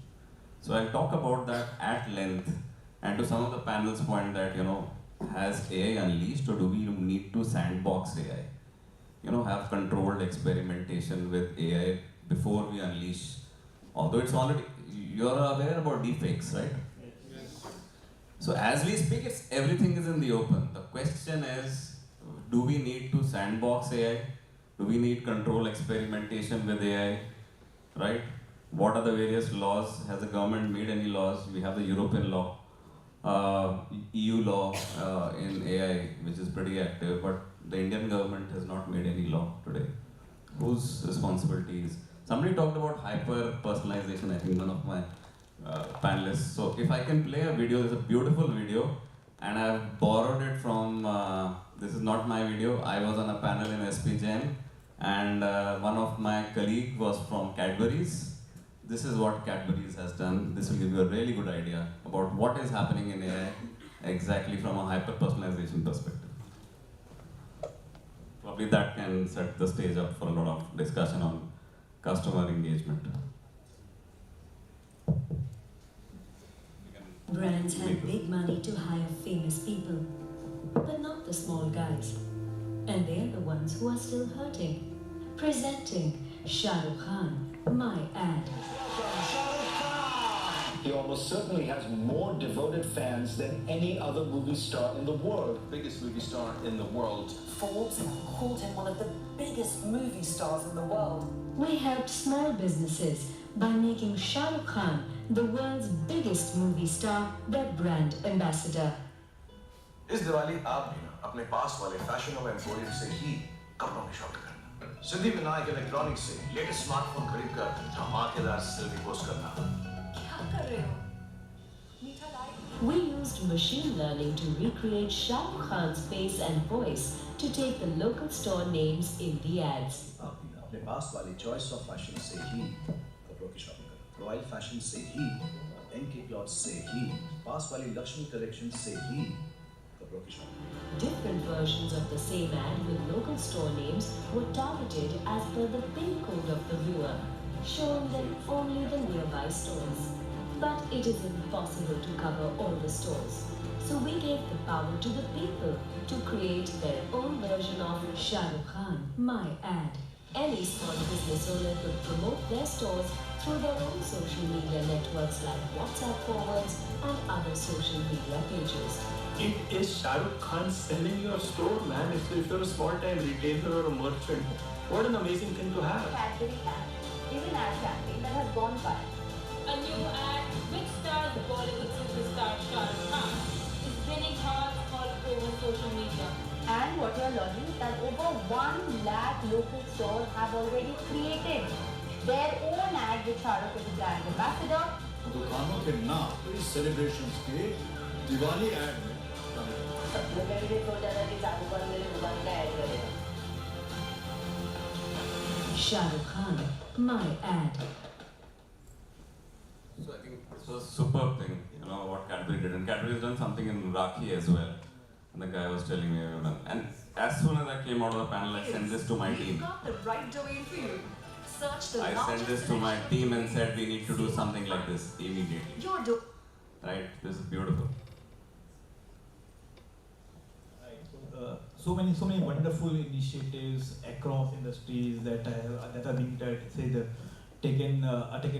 So I'll talk about that at length, and to some of the panel's point that, has AI unleashed, or do we need to sandbox AI? Have controlled experimentation with AI before we unleash. Although it's already, you're aware about deepfakes, right? Yes. So as we speak, everything is in the open. The question is, do we need to sandbox AI? Do we need control experimentation with AI, right? What are the various laws? Has the government made any laws? We have the European law, EU law in AI, which is pretty active, but the Indian government has not made any law today. Whose responsibility is? Somebody talked about hyper-personalization, I think one of my panelists. So if I can play a video, it's a beautiful video, and I've borrowed it from, this is not my video, I was on a panel in SPGen, and one of my colleagues was from Cadbury's. This is what Cadbury's has done. This will give you a really good idea about what is happening in AI exactly from a hyper-personalization perspective. Probably that can set the stage up for a lot of discussion on customer engagement. Brands have big money to hire famous people, but not the small guys. And they're the ones who are still hurting. Presenting Shah Rukh Khan, My Ad. He almost certainly has more devoted fans than any other movie star in the world. Biggest movie star in the world. Forbes called him one of the biggest movie stars in the world. We helped small businesses by making Shah Rukh Khan the world's biggest movie star, their brand ambassador. इस दिवाली आप भी ना अपने पास वाले fashion emporium से ही कपड़ों की shopping करना। सिद्धि विनायक इलेक्ट्रॉनिक्स से लेटेस्ट स्मार्टफोन खरीद कर धमाकेदार सेल्फी पोस्ट करना। क्या कर रहे हो? मीठा लाई? We used machine learning to recreate Shah Rukh Khan's face and voice to take the local store names in the ads. आप भी ना अपने पास वाली चॉइस ऑफ फैशन से ही कपड़ों की शॉपिंग करो। रॉयल फैशन से ही, एनके क्लॉथ्स से ही, पास वाली लक्ष्मी कलेक्शन से ही कपड़ों की shopping. Different versions of the same ad with local store names were targeted as per the PIN code of the viewer, showing them only the nearby stores. But it is impossible to cover all the stores. So we gave the power to the people to create their own version of Shah Rukh Khan, My Ad. Any small business owner could promote their stores through their own social media networks like WhatsApp forwards and other social media pages. It is Shah Rukh Khan selling your store, man. If you're a small-time retailer or a merchant, what an amazing thing to have. Cadbury ad is an ad campaign that has gone viral. A new ad which stars Bollywood superstar Shah Rukh Khan is winning hearts all over social media. And what you're learning is that over 1 lakh local stores have already created their own ad with Shah Rukh as a brand ambassador. दुकानों के नाम इस celebrations के Diwali add में मैंने भी सोचा था कि शाहरुख खान मेरे दुकान का ऐड करेगा। Shah Rukh Khan, My Ad. So I think it's a superb thing, you know, what Cadbury did. And Cadbury has done something in Rakhi as well. And the guy was telling me, and as soon as I came out of the panel, I sent this to my team. We've got the right domain for you. Search the I sent this to my team and said, we need to do something like this immediately. Right? This is beautiful. So many wonderful initiatives across industries that are being taken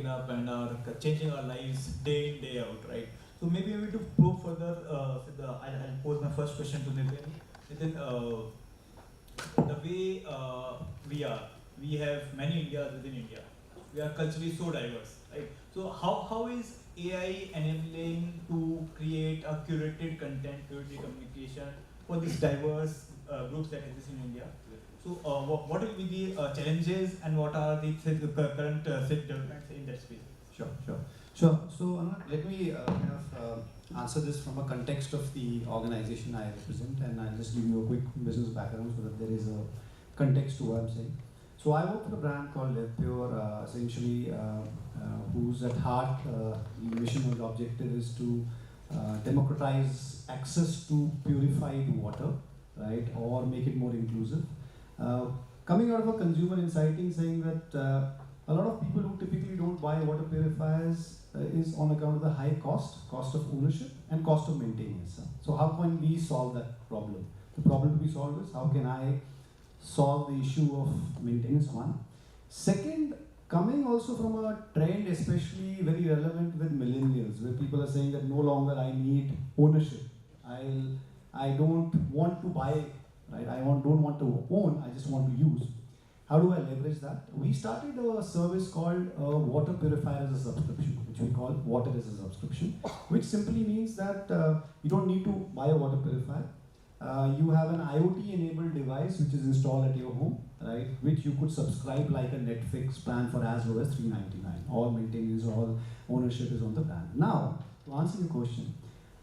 up and are changing our lives day in, day out, right? So maybe we to probe further. I'll pose my first question to Nitin. Nitin, the way we have many Indias within India. We are culturally so diverse, right? So how is AI enabling to create a curated content, curated communication for these diverse groups that exist in India? So what will be the challenges and what are the current developments in that space? Sure. So Anurag, let me answer this from a context of the organization I represent, and I'll just give you a quick business background so that there is a context to what I'm saying. So I work for a brand called Behaviour, essentially, whose at heart the mission or the objective is to democratize access to purified water, right, or make it more inclusive. Coming out of a consumer insighting saying that a lot of people who typically don't buy water purifiers is on account of the high cost of ownership and cost of maintenance. So how can we solve that problem? The problem to be solved is how can I solve the issue of maintenance, one. Second, coming also from a trend especially very relevant with millennials, where people are saying that no longer I need ownership. I don't want to buy, right? Don't want to own, I just want to use. How do I leverage that? We started a service called water purifier as a subscription, which we call water as a subscription, which simply means that you don't need to buy a water purifier. You have an IoT-enabled device which is installed at your home, right? Which you could subscribe like a Netflix plan for as low as $399. All maintenance, all ownership is on the brand. Now, to answer your question,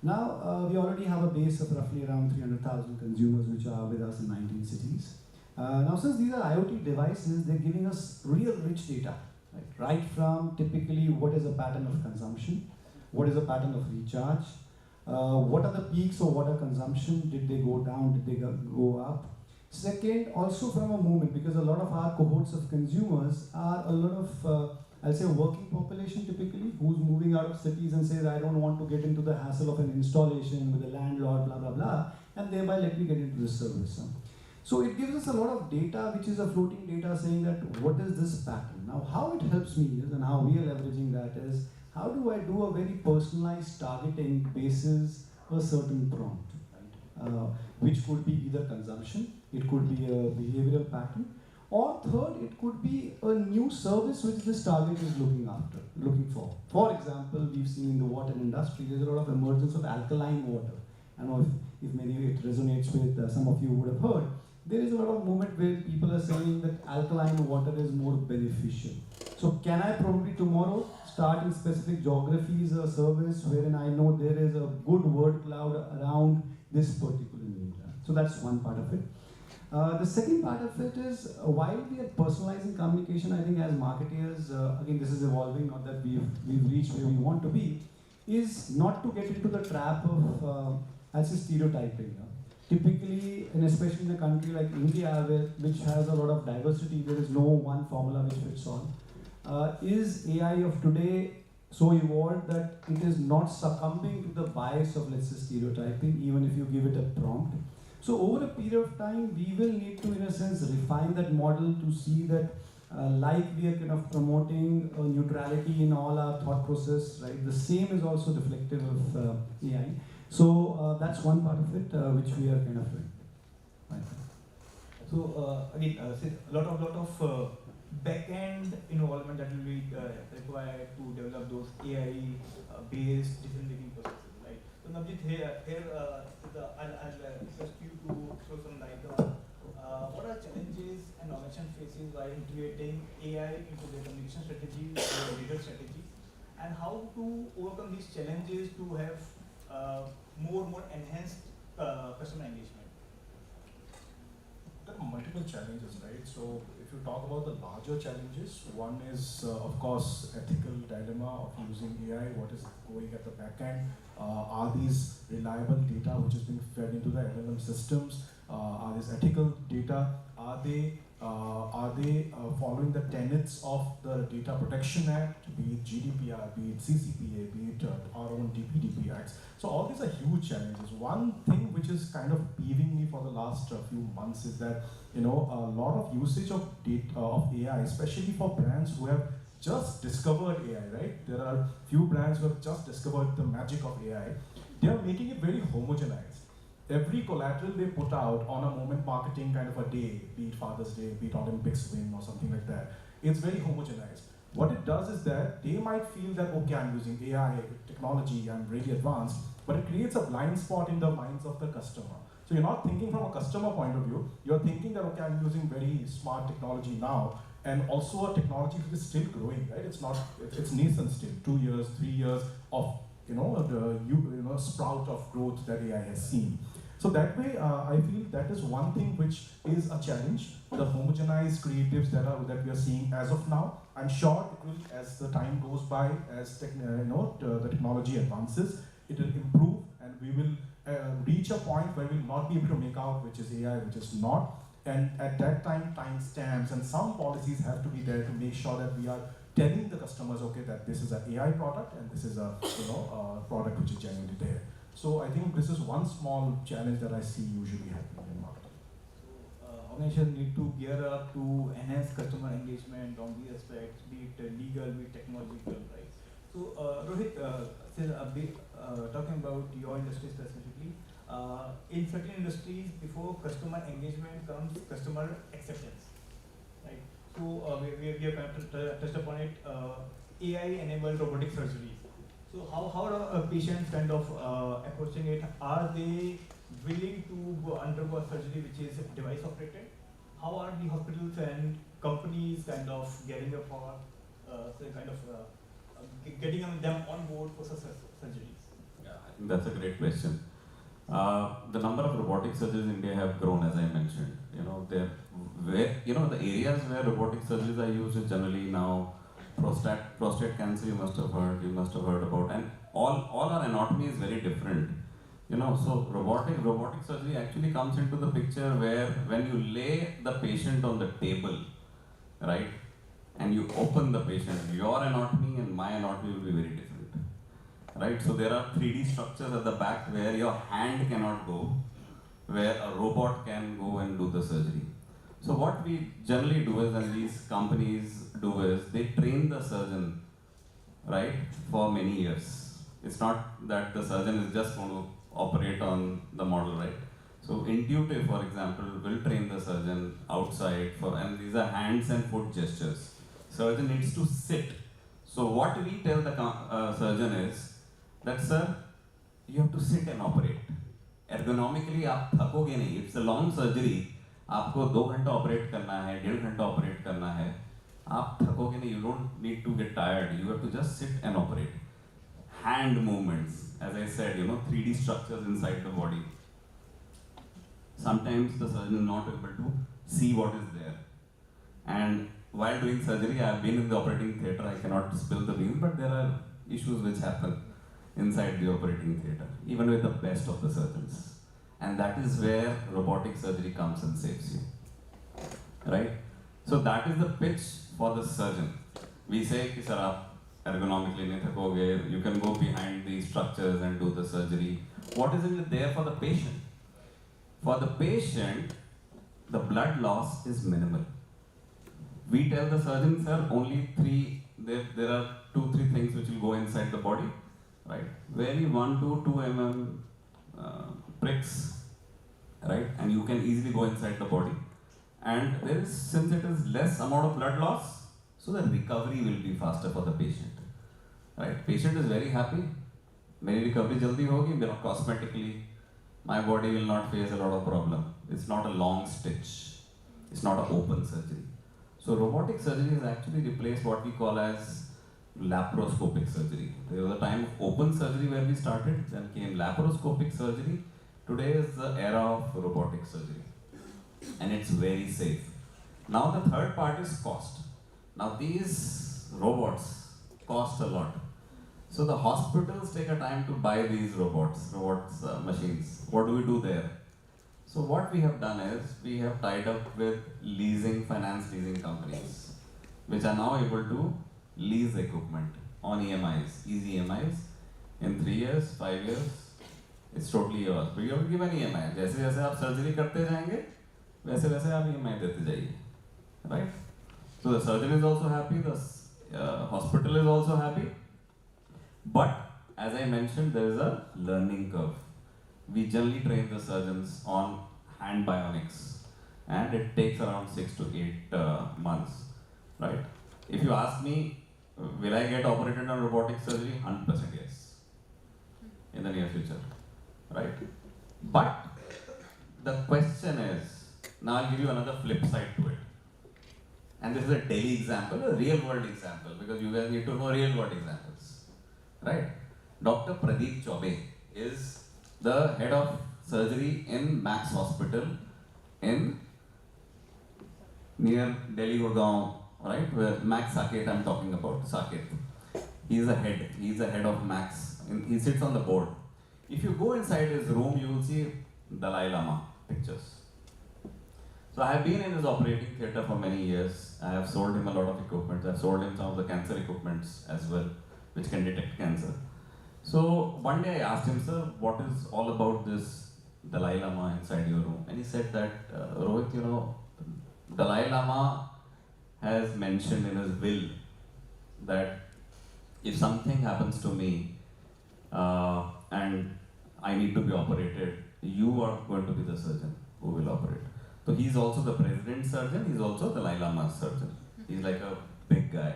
now we already have a base of roughly around 300,000 consumers which are with us in 19 cities. Now, since these are IoT devices, they're giving us real rich data, right from typically what is a pattern of consumption, what is a pattern of recharge, what are the peaks of water consumption, did they go down, did they go up. Second, also from a movement, because a lot of our cohorts of consumers are a lot of, I'll say, working population typically, who's moving out of cities and says, I don't want to get into the hassle of an installation with a landlord, blah, blah, blah, and thereby let me get into this service. So it gives us a lot of data, which is a floating data saying that what is this pattern? Now, how it helps me is, and how we are leveraging that is, how do I do a very personalized targeting basis a certain prompt, right? Which could be either consumption, it could be a behavioral pattern, or third, it could be a new service which this target is looking for. For example, we've seen in the water industry, there's a lot of emergence of alkaline water. I don't know if maybe it resonates with some of you would have heard. There is a lot of movement where people are saying that alkaline water is more beneficial. So can I probably tomorrow start in specific geographies a service wherein I know there is a good word cloud around this particular need? So that's one part of it. The second part of it is, while we are personalizing communication, I think as marketeers, again this is evolving, not that we've reached where we want to be, is not to get into the trap of, I'll say, stereotyping. Typically, and especially in a country like India, which has a lot of diversity, there is no one formula which fits all. Is AI of today so evolved that it is not succumbing to the bias of, let's say, stereotyping, even if you give it a prompt? So over a period of time, we will need to, in a sense, refine that model to see that, like we are kind of promoting neutrality in all our thought process, right? The same is also reflective of AI. So that's one part of it which we are kind of doing. Right. So again, a lot of back-end involvement that will be required to develop those AI-based decision-making processes, right? So Navjit, here I'll request you to throw some light on what are challenges an organization faces while integrating AI into their communication strategies or digital strategies, and how to overcome these challenges to have more enhanced customer engagement. There are multiple challenges, right? So if you talk about the larger challenges, one is of course ethical dilemma of using AI. What is going at the back end? Are these reliable data which is being fed into the LLM systems? Are these ethical data? Are they following the tenets of the Data Protection Act, be it GDPR, be it CCPA, be it our own DPDP Acts? So all these are huge challenges. One thing which is kind of peeving me for the last few months is that, you know, a lot of usage of data of AI, especially for brands who have just discovered AI, right? There are few brands who have just discovered the magic of AI. They are making it very homogenized. Every collateral they put out on a moment marketing kind of a day, be it Father's Day, be it Olympics win or something like that, it's very homogenized. What it does is that they might feel that, okay, I'm using AI technology, I'm really advanced, but it creates a blind spot in the minds of the customer. So you're not thinking from a customer point of view, you're thinking that, okay, I'm using very smart technology now, and also a technology which is still growing, right? It's nascent still, 2 years, 3 years of, the sprout of growth that AI has seen. So that way, I feel that is one thing which is a challenge. The homogenized creatives that we are seeing as of now. I'm sure it will, as the time goes by, as the technology advances, it will improve, and we will reach a point where we will not be able to make out which is AI, which is not. And at that time, timestamps and some policies have to be there to make sure that we are telling the customers, okay, that this is an AI product and this is a product which is genuinely there. So I think this is one small challenge that I see usually happening in marketing. So organizations need to gear up to enhance customer engagement on these aspects, be it legal, be it technological, right? So Rohit, talking about your industry specifically, in certain industries, before customer engagement comes customer acceptance. right? So we have kind of touched upon it. AI-enabled robotic surgery. So how are patients kind of approaching it? Are they willing to undergo a surgery which is device operated? How are the hospitals and companies kind of getting up for getting them on board for such surgeries? Yeah, I think that's a great question. The number of robotic surgeries in India have grown, as I mentioned. The areas where robotic surgeries are used is generally now prostate cancer. You must have heard about, and all our anatomy is very different. So robotic surgery actually comes into the picture where when you lay the patient on the table, right, and you open the patient, your anatomy and my anatomy will be very different, right? So there are 3D structures at the back where your hand cannot go, where a robot can go and do the surgery. So what we generally do is, and these companies do is, they train the surgeon, right, for many years. It's not that the surgeon is just going to operate on the model, right? So Intuitive, for example, will train the surgeon outside and these are hands and foot gestures. Surgeon needs to sit. So what we tell the surgeon is that, sir, you have to sit and operate. Ergonomically, आप थकोगे नहीं. It's a long surgery. आपको 2 घंटा operate करना है, 1.5 घंटा operate करना है. आप थकोगे नहीं. You don't need to get tired. You have to just sit and operate. Hand movements, as I said, 3D structures inside the body. Sometimes the surgeon is not able to see what is there. And while doing surgery, I have been in the operating theatre. I cannot spill the beans, but there are issues which happen inside the operating theatre, even with the best of the surgeons. And that is where robotic surgery comes and saves you, right? So that is the pitch for the surgeon. We say, ki, sir, aap ergonomically nahi thakoge, you can go behind these structures and do the surgery. What is it there for the patient? For the patient, the blood loss is minimal. We tell the surgeon, sir, only there are 2-3 things which will go inside the body, right? Very 1 to 2 mm pricks, right? And you can easily go inside the body. And since it is less amount of blood loss, so the recovery will be faster for the patient, right? Patient is very happy. Meri recovery jaldi hogi, cosmetically, my body will not face a lot of problem. It's not a long stitch. It's not an open surgery. So robotic surgery has actually replaced what we call as laparoscopic surgery. There was a time of open surgery where we started, then came laparoscopic surgery. Today is the era of robotic surgery, and it's very safe. Now the third part is cost. Now these robots cost a lot. So the hospitals take a time to buy these machines. What do we do there? So what we have done is, we have tied up with finance leasing companies, which are now able to lease equipment on EMIs, easy EMIs, in 3 years, 5 years, it's totally yours. But you have to give an EMI. जैसे आप surgery करते जाएंगे, वैसे आप EMI देते जाइए, right? So the surgeon is also happy, the hospital is also happy. But as I mentioned, there is a learning curve. We generally train the surgeons on hand bionics, and it takes around 6 to 8 months, right? If you ask me, will I get operated on robotic surgery? 100% yes, in the near future, right? But the question is, now I'll give you another flip side to it. And this is a daily example, a real world example, because you guys need to know real world examples, right? Dr. Pradeep Chaube is the head of surgery in Max Hospital in near Delhi Gurgaon, right? Where Max Saket I'm talking about, Saket. He's a head of Max. He sits on the board. If you go inside his room, you will see Dalai Lama pictures. So I have been in his operating theatre for many years. I have sold him a lot of equipment. I've sold him some of the cancer equipments as well, which can detect cancer. So one day I asked him, sir, what is all about this Dalai Lama inside your room? And he said that, Rohit, Dalai Lama has mentioned in his will that if something happens to me and I need to be operated, you are going to be the surgeon who will operate. So he's also the president surgeon, he's also the Dalai Lama surgeon. He's like a big guy,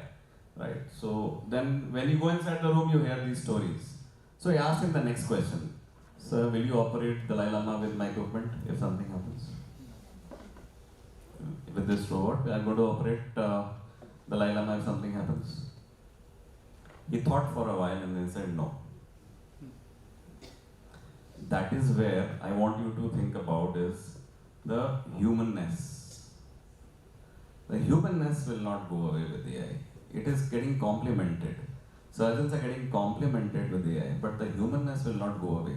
right? So then when you go inside the room, you hear these stories. So I asked him the next question. Sir, will you operate Dalai Lama with my equipment if something happens? With this robot, I'm going to operate Dalai Lama if something happens. He thought for a while and then said no. That is where I want you to think about is the humanness. The humanness will not go away with AI. It is getting complemented. Surgeons are getting complemented with AI, but the humanness will not go away.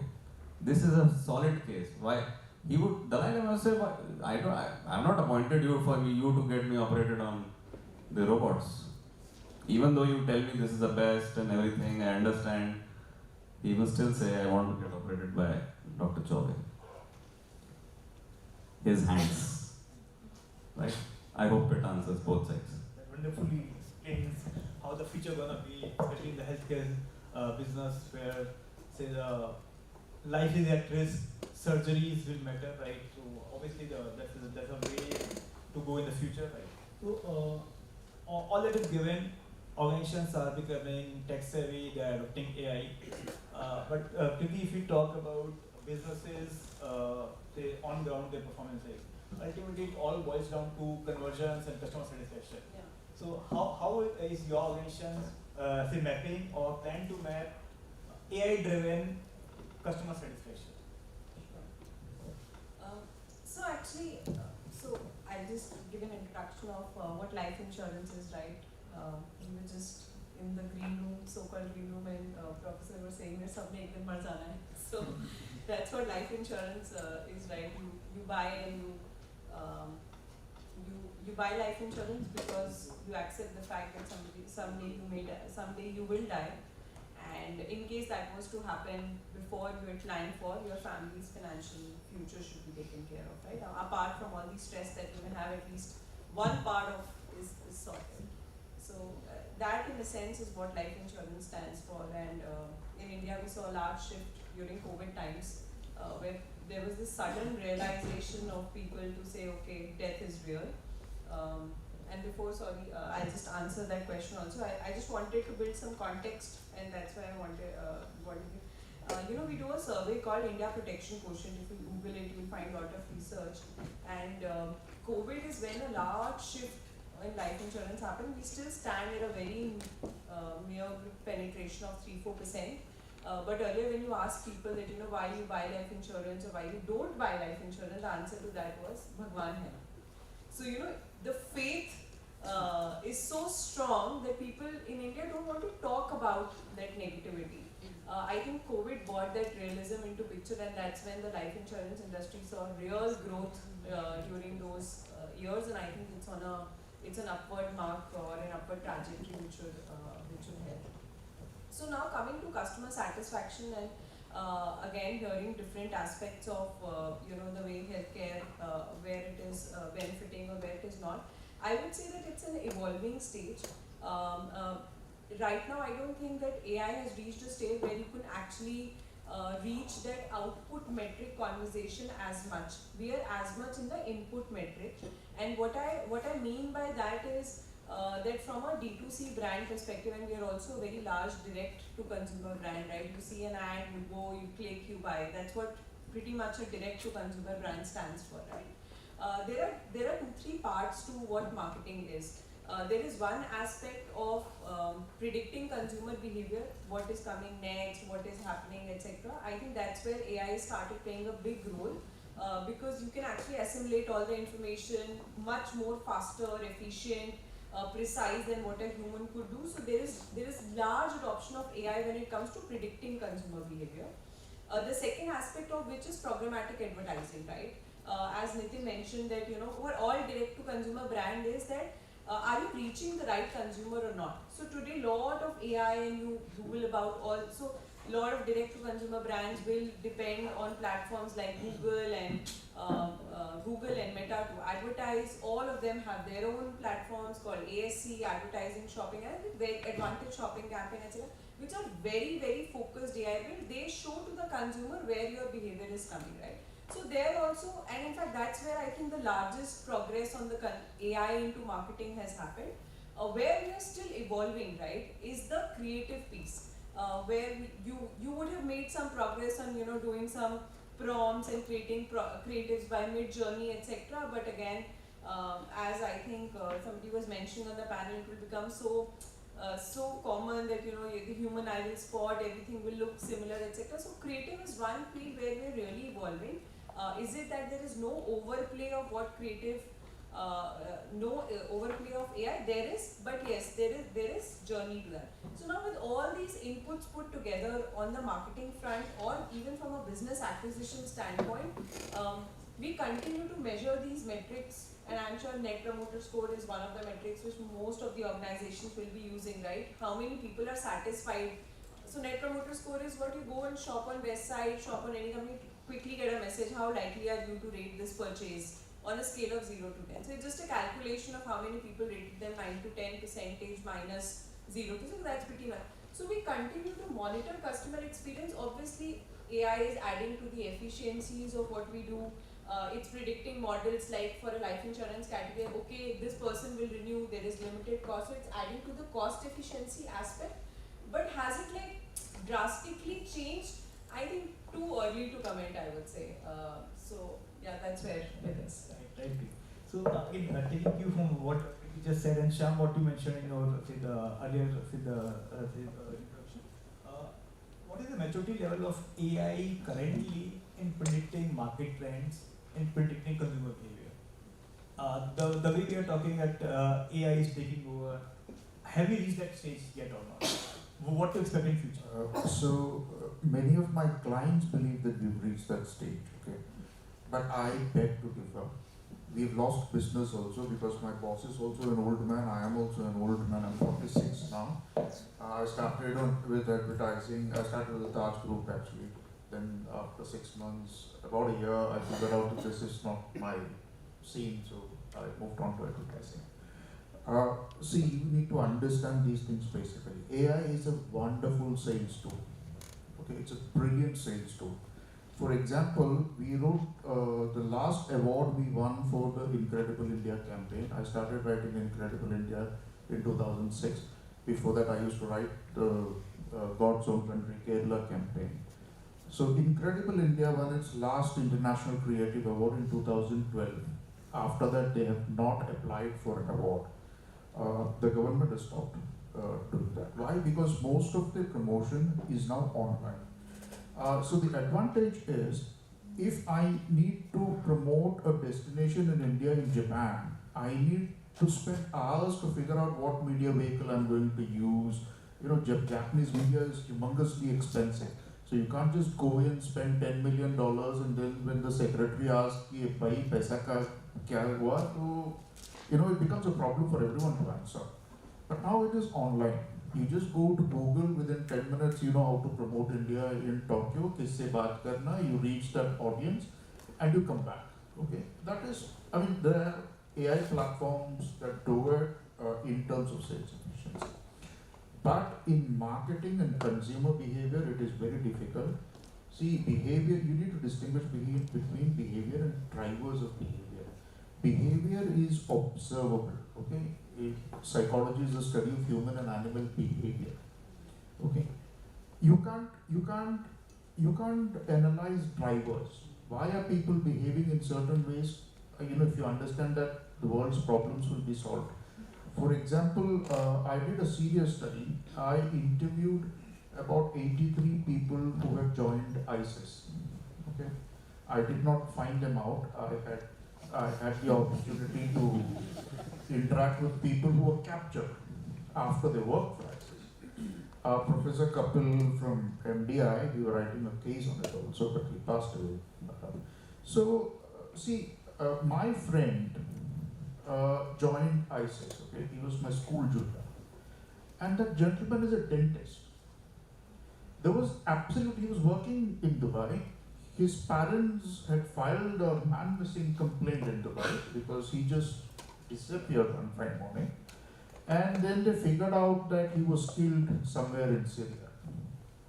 This is a solid case. Why? He would, Dalai Lama say, I'm not appointed you for you to get me operated on the robots. Even though you tell me this is the best and everything, I understand, he must still say, I want to get operated by Dr. Chaube. His hands. Right? I hope it answers both sides. That wonderfully explains how the future gonna be, especially in the healthcare business, where say the life is at risk, surgeries will matter, right? So obviously there's a way to go in the future, right? So all that is given, organizations are becoming tech savvy, they are adopting AI. But quickly, if we talk about businesses, say on ground their performance, ultimately it all boils down to conversions and customer satisfaction. Yeah. So how is your organization say mapping or plan to map AI-driven customer satisfaction? So actually, so I'll just give an introduction of what life insurance is, right? We were just in the green room, so-called green room, and professor was saying that sabne ek din mar jana hai. So that's what life insurance is, right? You buy and you buy life insurance because you accept the fact that someday you will die, and in case that was to happen before you had planned for, your family's financial future should be taken care of, right? Apart from all the stress that you may have, at least one part of is sorted. So that in a sense is what life insurance stands for, and in India we saw a large shift during COVID times where there was this sudden realization of people to say, okay, death is real. And before, I'll just answer that question also. I just wanted to build some context, and that's why I wanted we do a survey called India Protection Quotient. If you Google it, you'll find a lot of research. And COVID is when a large shift in life insurance happened. We still stand at a very mere penetration of 3-4%. But earlier when you ask people that why you buy life insurance or why you don't buy life insurance, the answer to that was Bhagwan hai. So the faith is so strong that people in India don't want to talk about that negativity. I think COVID brought that realism into picture, and that's when the life insurance industry saw real growth during those years, and I think it's an upward mark or an upward trajectory which would help. So now coming to customer satisfaction, and again hearing different aspects of the way healthcare, where it is benefiting or where it is not, I would say that it's an evolving stage. Right now, I don't think that AI has reached a stage where you can actually reach that output metric conversation as much. We are as much in the input metric, and what I mean by that is that from a D2C brand perspective, and we are also a very large direct-to-consumer brand, right? You see an ad, you go, you click, you buy. That's what pretty much a direct-to-consumer brand stands for, right? There are 2-3 parts to what marketing is. There is one aspect of predicting consumer behavior, what is coming next, what is happening, etc. I think that's where AI started playing a big role because you can actually assimilate all the information much more faster, efficient, precise than what a human could do. So there is large adoption of AI when it comes to predicting consumer behavior. The second aspect of which is programmatic advertising, right? As Nitin mentioned that for all direct-to-consumer brand is that are you reaching the right consumer or not? So today, lot of AI, and you Google about also a lot of direct-to-consumer brands will depend on platforms like Google and Meta to advertise. All of them have their own platforms called ASC, advertising, shopping, and advantage shopping campaign, etc., which are very, very focused AI built. They show to the consumer where your behavior is coming, right? So there also, and in fact that's where I think the largest progress on the AI into marketing has happened. Where we are still evolving, right, is the creative piece. Where you would have made some progress on doing some prompts and creating creatives by mid-journey, etc. But again, as I think somebody was mentioning on the panel, it will become so common that the human eye will spot, everything will look similar, etc. So creative is one field where we're really evolving. Is it that there is no overplay of what creative, no overplay of AI? There is, but yes, there is journey to that. So now with all these inputs put together on the marketing front, or even from a business acquisition standpoint, we continue to measure these metrics, and I'm sure Net Promoter Score is one of the metrics which most of the organizations will be using, right? How many people are satisfied? So Net Promoter Score is what you go and shop on website, shop on any company, quickly get a message, how likely are you to rate this purchase on a scale of 0 to 10. So it's just a calculation of how many people rated them 9 to 10 percentage minus 0 to 6, that's pretty much. So we continue to monitor customer experience. Obviously, AI is adding to the efficiencies of what we do. It's predicting models like for a life insurance category, okay, this person will renew, there is limited cost, so it's adding to the cost efficiency aspect. But has it like drastically changed? I think too early to comment, I would say. So yeah, that's where it is. Right. So again, taking you from what you just said, and Shyam, what you mentioned in your earlier introduction, what is the maturity level of AI currently in predicting market trends, in predicting consumer behavior? The way we are talking that AI is taking over, have we reached that stage yet or not? What to expect in future? Many of my clients believe that we've reached that stage, okay? But I beg to differ. We've lost business also because my boss is also an old man. I am also an old man. I'm 46 now. I started with advertising. I started with the Taj Group actually. Then after 6 months, about a year, I figured out that this is not my scene, so I moved on to advertising. See, you need to understand these things basically. AI is a wonderful sales tool. Okay, it's a brilliant sales tool. For example, we wrote the last award we won for the Incredible India campaign. I started writing Incredible India in 2006. Before that, I used to write the God's Own Country Kerala campaign. So Incredible India won its last International Creative Award in 2012. After that, they have not applied for an award. The government has stopped doing that. Why? Because most of the promotion is now online. So the advantage is, if I need to promote a destination in India, in Japan, I need to spend hours to figure out what media vehicle I'm going to use. Japanese media is humongously expensive. So you can't just go in, spend $10 million, and then when the secretary asks, "Bhai, paisa ka kya hua?" So, it becomes a problem for everyone to answer. But now it is online. You just go to Google, within 10 minutes you know how to promote India in Tokyo, kisse baat karna, you reach that audience, and you come back. Okay, that is, there are AI platforms that do it in terms of sales efficiency. But in marketing and consumer behavior, it is very difficult. See, behavior, you need to distinguish between behavior and drivers of behavior. Behavior is observable, okay? Psychology is a study of human and animal behavior. Okay, you can't analyze drivers. Why are people behaving in certain ways? If you understand that, the world's problems will be solved. For example, I did a serious study. I interviewed about 83 people who have joined ISIS. Okay, I did not find them out. I had the opportunity to interact with people who were captured after they worked for ISIS. Professor Kapil from MDI, we were writing a case on it also, but he passed away. My friend joined ISIS, okay? He was my school junior. And that gentleman is a dentist. He was working in Dubai. His parents had filed a man missing complaint in Dubai because he just disappeared one fine morning. And then they figured out that he was killed somewhere in Syria,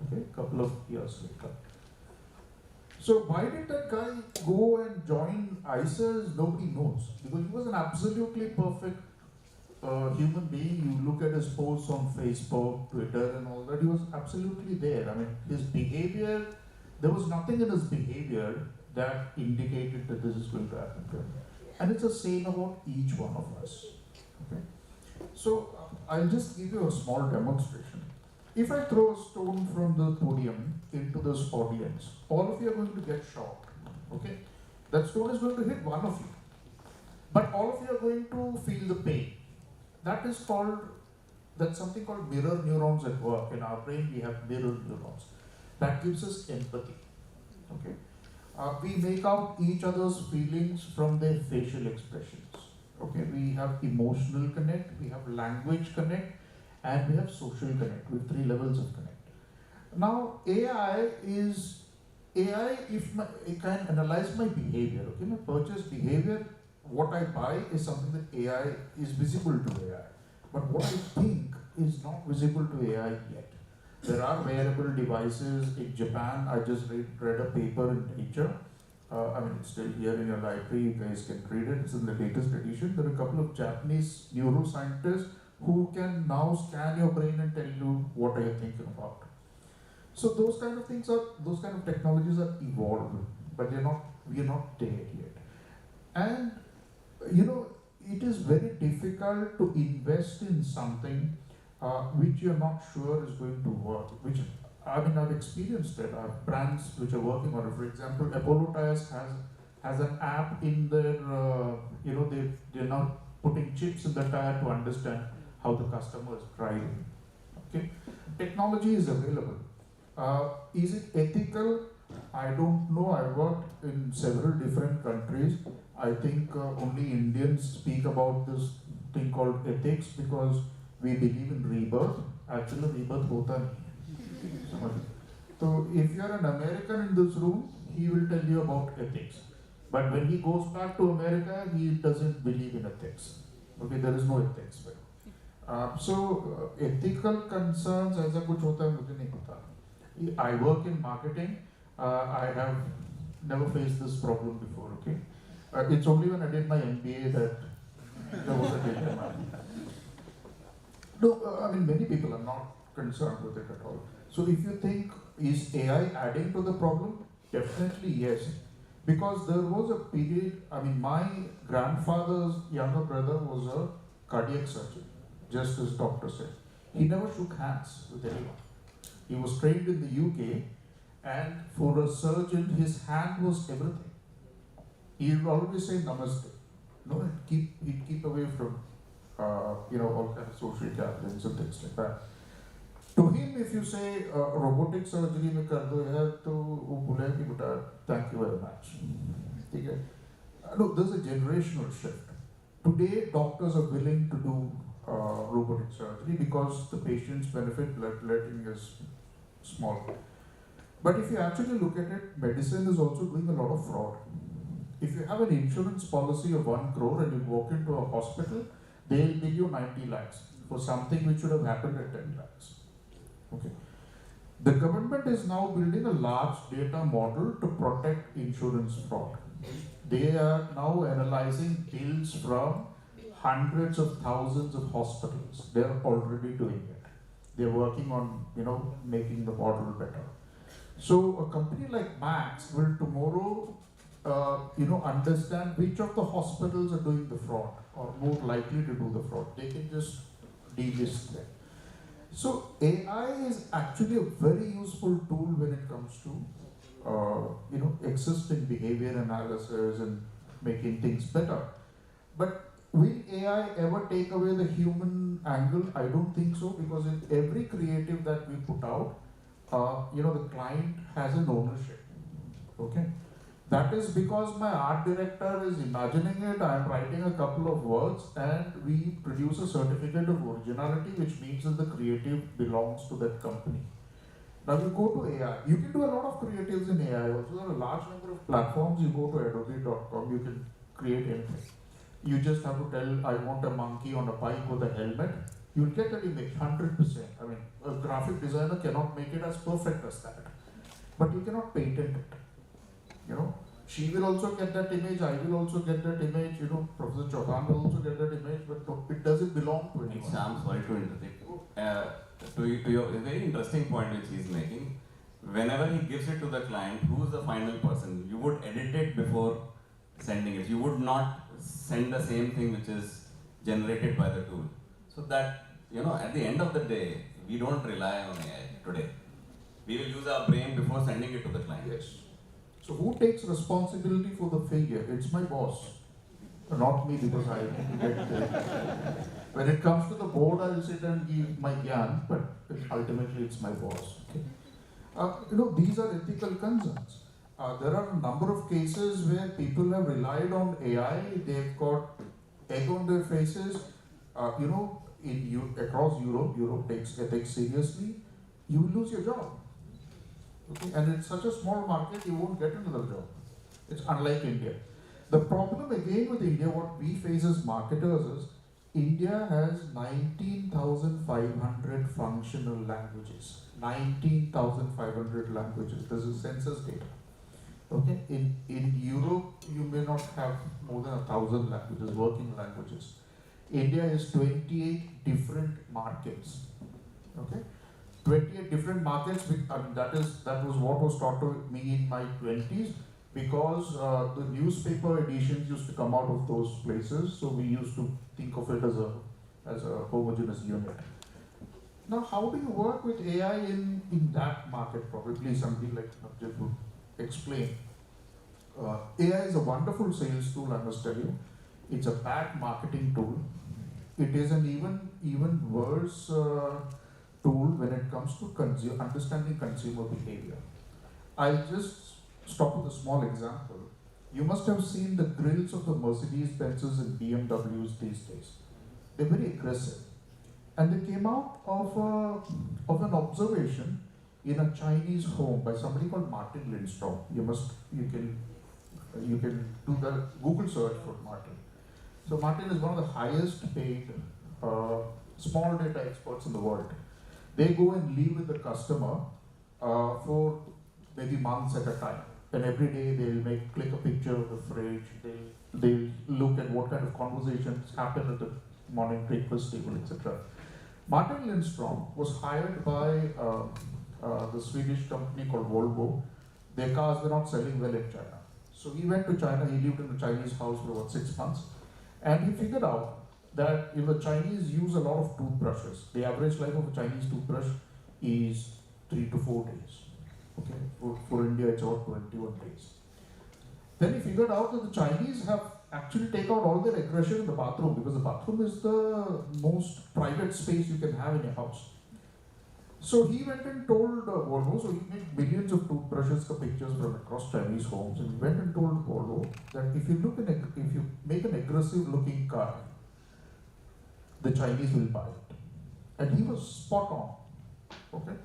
okay, a couple of years later. So why did that guy go and join ISIS? Nobody knows. Because he was an absolutely perfect human being. You look at his posts on Facebook, Twitter and all that, he was absolutely there. I mean, his behavior, there was nothing in his behavior that indicated that this is going to happen to him. And it's the same about each one of us. Okay? So I'll just give you a small demonstration. If I throw a stone from the podium into this audience, all of you are going to get shocked. Okay? That stone is going to hit one of you. But all of you are going to feel the pain. That's something called mirror neurons at work. In our brain, we have mirror neurons. That gives us empathy. Okay? We make out each other's feelings from their facial expressions. Okay? We have emotional connect, we have language connect, and we have social connect. We have 3 levels of connect. Now, AI, if it can analyze my behavior, okay, my purchase behavior, what I buy is something that AI is visible to AI. But what I think is not visible to AI yet. There are wearable devices in Japan. I just read a paper in Nature. I mean, it's still here in your library. You guys can read it. It's in the latest edition. There are a couple of Japanese neuroscientists who can now scan your brain and tell you what are you thinking about. So those kind of technologies are evolved, but we are not there yet. And it is very difficult to invest in something which you're not sure is going to work. I've experienced it. I have brands which are working on it. For example, Apollo Tires has an app in their, they're now putting chips in the tire to understand how the customer is driving. Okay, technology is available. Is it ethical? I don't know. I worked in several different countries. I think only Indians speak about this thing called ethics because we believe in rebirth. Actually, rebirth hota nahi. So if you are an American in this room, he will tell you about ethics. But when he goes back to America, he doesn't believe in ethics. Okay, there is no ethics. So ethical concerns, aisa kuch hota hai, mujhe nahi pata. I work in marketing. I have never faced this problem before. Okay, it's only when I did my MBA that there was a dilemma. No, I mean many people are not concerned with it at all. So if you think, is AI adding to the problem? Definitely yes. Because there was a period, my grandfather's younger brother was a cardiac surgeon, just as doctor said. He never shook hands with anyone. He was trained in the UK, and for a surgeon, his hand was everything. He would always say namaste. No, he'd keep away from all kind of social gatherings and things like that. To him, if you say robotic surgery mein kar do hai, to wo bolega ki beta thank you very much. Okay? Look, there's a generational shift. Today, doctors are willing to do robotic surgery because the patient's benefit, blood letting is small. But if you actually look at it, medicine is also doing a lot of fraud. If you have an insurance policy of 1 crore and you walk into a hospital, they'll bill you 90 lakhs for something which should have happened at 10 lakhs. Okay. The government is now building a large data model to protect insurance fraud. They are now analyzing bills from hundreds of thousands of hospitals. They're already doing it. They're working on, making the model better. So a company like Max will tomorrow, understand which of the hospitals are doing the fraud or more likely to do the fraud. They can just delist them. So AI is actually a very useful tool when it comes to, existing behavior analysis and making things better. But will AI ever take away the human angle? I don't think so, because in every creative that we put out, the client has an ownership. Okay. That is because my art director is imagining it, I am writing a couple of words, and we produce a certificate of originality, which means that the creative belongs to that company. Now you go to AI, you can do a lot of creatives in AI also. There are a large number of platforms. You go to adobe.com, you can create anything. You just have to tell, I want a monkey on a bike with a helmet. You'll get an image, 100%. A graphic designer cannot make it as perfect as that. But you cannot patent it. she will also get that image, I will also get that image, Professor Chauhan will also get that image, but it doesn't belong to anyone. I'm sorry to interrupt. To your very interesting point which he is making, whenever he gives it to the client, who is the final person? You would edit it before sending it. You would not send the same thing which is generated by the tool. So that, at the end of the day, we don't rely on AI today. We will use our brain before sending it to the client. Yes. So who takes responsibility for the failure? It's my boss. Not me, because I get there. When it comes to the board, I'll sit and give my gyan, but ultimately it's my boss. Okay? These are ethical concerns. There are a number of cases where people have relied on AI, they've got egg on their faces. Across Europe takes ethics seriously, you will lose your job. Okay? And it's such a small market, you won't get another job. It's unlike India. The problem again with India, what we face as marketers is, India has 19,500 functional languages. 19,500 languages. This is census data. Okay? In Europe, you may not have more than 1,000 languages, working languages. India is 28 different markets. Okay? 28 different markets. That was what was taught to me in my 20s, because the newspaper editions used to come out of those places, so we used to think of it as a homogeneous unit. Now, how do you work with AI in that market? Probably somebody like Abjit would explain. AI is a wonderful sales tool, I must tell you. It's a bad marketing tool. It is an even worse tool when it comes to understanding consumer behavior. I'll just stop with a small example. You must have seen the grills of the Mercedes-Benzes and BMWs these days. They're very aggressive. And they came out of an observation in a Chinese home by somebody called Martin Lindstrom. You can do the Google search for Martin. So Martin is one of the highest paid small data experts in the world. They go and live with the customer for maybe months at a time. And every day they'll click a picture of the fridge, they'll look at what kind of conversations happen at the morning breakfast table, etc. Martin Lindstrom was hired by the Swedish company called Volvo. Their cars were not selling well in China. So he went to China, he lived in a Chinese house for about 6 months, and he figured out that the Chinese use a lot of toothbrushes. The average life of a Chinese toothbrush is 3 to 4 days. Okay, for India it's about 21 days. Then he figured out that the Chinese have actually take out all their aggression in the bathroom, because the bathroom is the most private space you can have in your house. So he went and told Volvo, so he made millions of toothbrushes, pictures from across Chinese homes, and he went and told Volvo that if you make an aggressive looking car, the Chinese will buy it. And he was spot on. Okay?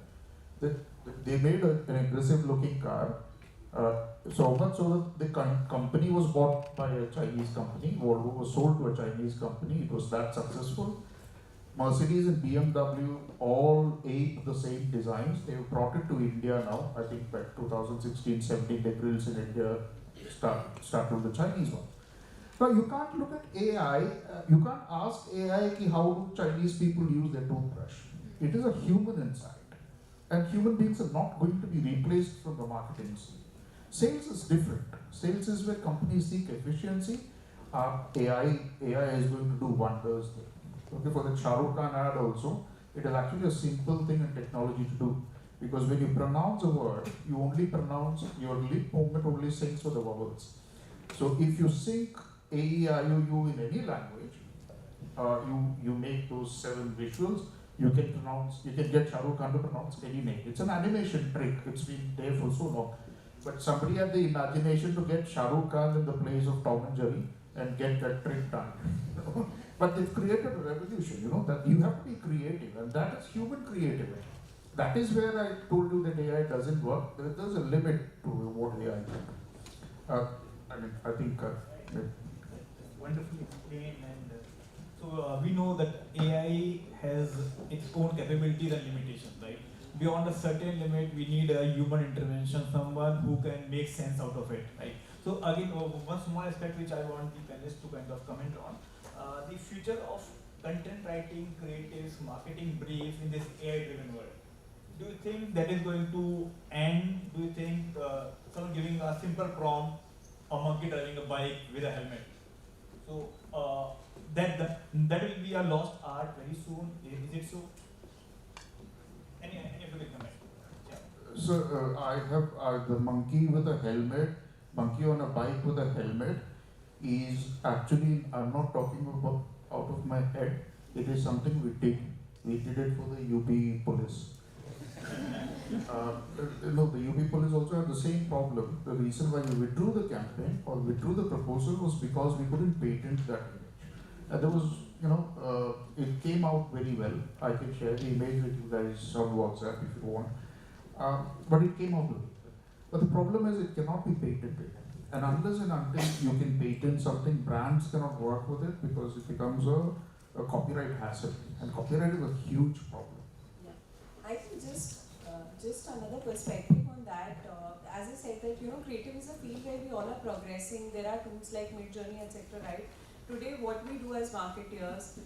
They made an aggressive looking car, so much so that the company was bought by a Chinese company. Volvo was sold to a Chinese company. It was that successful. Mercedes and BMW all ape the same designs. They have brought it to India now. I think by 2016-17, the grills in India start with the Chinese one. Now you can't look at AI. You can't ask AI how do Chinese people use their toothbrush. It is a human insight. And human beings are not going to be replaced from the marketing scene. Sales is different. Sales is where companies seek efficiency. AI is going to do wonders there. Okay, for the Shah Rukh Khan ad also, it is actually a simple thing in technology to do. Because when you pronounce a word, you only pronounce, your lip movement only syncs with the vowels. So if you sync A, E, I, O, U in any language, you make those 7 visuals. You can get Shah Rukh Khan to pronounce any name. It's an animation trick. It's been there for so long. But somebody had the imagination to get Shah Rukh Khan in the place of Tom and Jerry and get that trick done. But they've created a revolution, that you have to be creative, and that is human creativity. That is where I told you that AI doesn't work. There's a limit to what AI can. I think wonderfully explained, and so we know that AI has its own capabilities and limitations, right? beyond a certain limit, we need a human intervention, someone who can make sense out of it, right? So again, one small aspect which I want the panelists to kind of comment on, the future of content writing, creatives, marketing briefs in this AI-driven world. Do you think that is going to end? Do you think someone giving a simple prompt, a monkey driving a bike with a helmet? So that will be a lost art very soon. Is it so? Any of you can comment? Yeah. So I have the monkey with a helmet, monkey on a bike with a helmet is actually, I'm not talking about out of my head, it is something we did. We did it for the UP police. The UP police also had the same problem. The reason why we withdrew the campaign or withdrew the proposal was because we couldn't patent that image. There was, it came out very well. I can share the image with you guys on WhatsApp if you want. But it came out well. But the problem is it cannot be patented. And unless and until you can patent something, brands cannot work with it because it becomes a copyright hassle. And copyright is a huge problem. Yeah. I think just another perspective on that, as I said that, creative is a field where we all are progressing. There are tools like Midjourney, etc., right? Today, what we do as marketeers,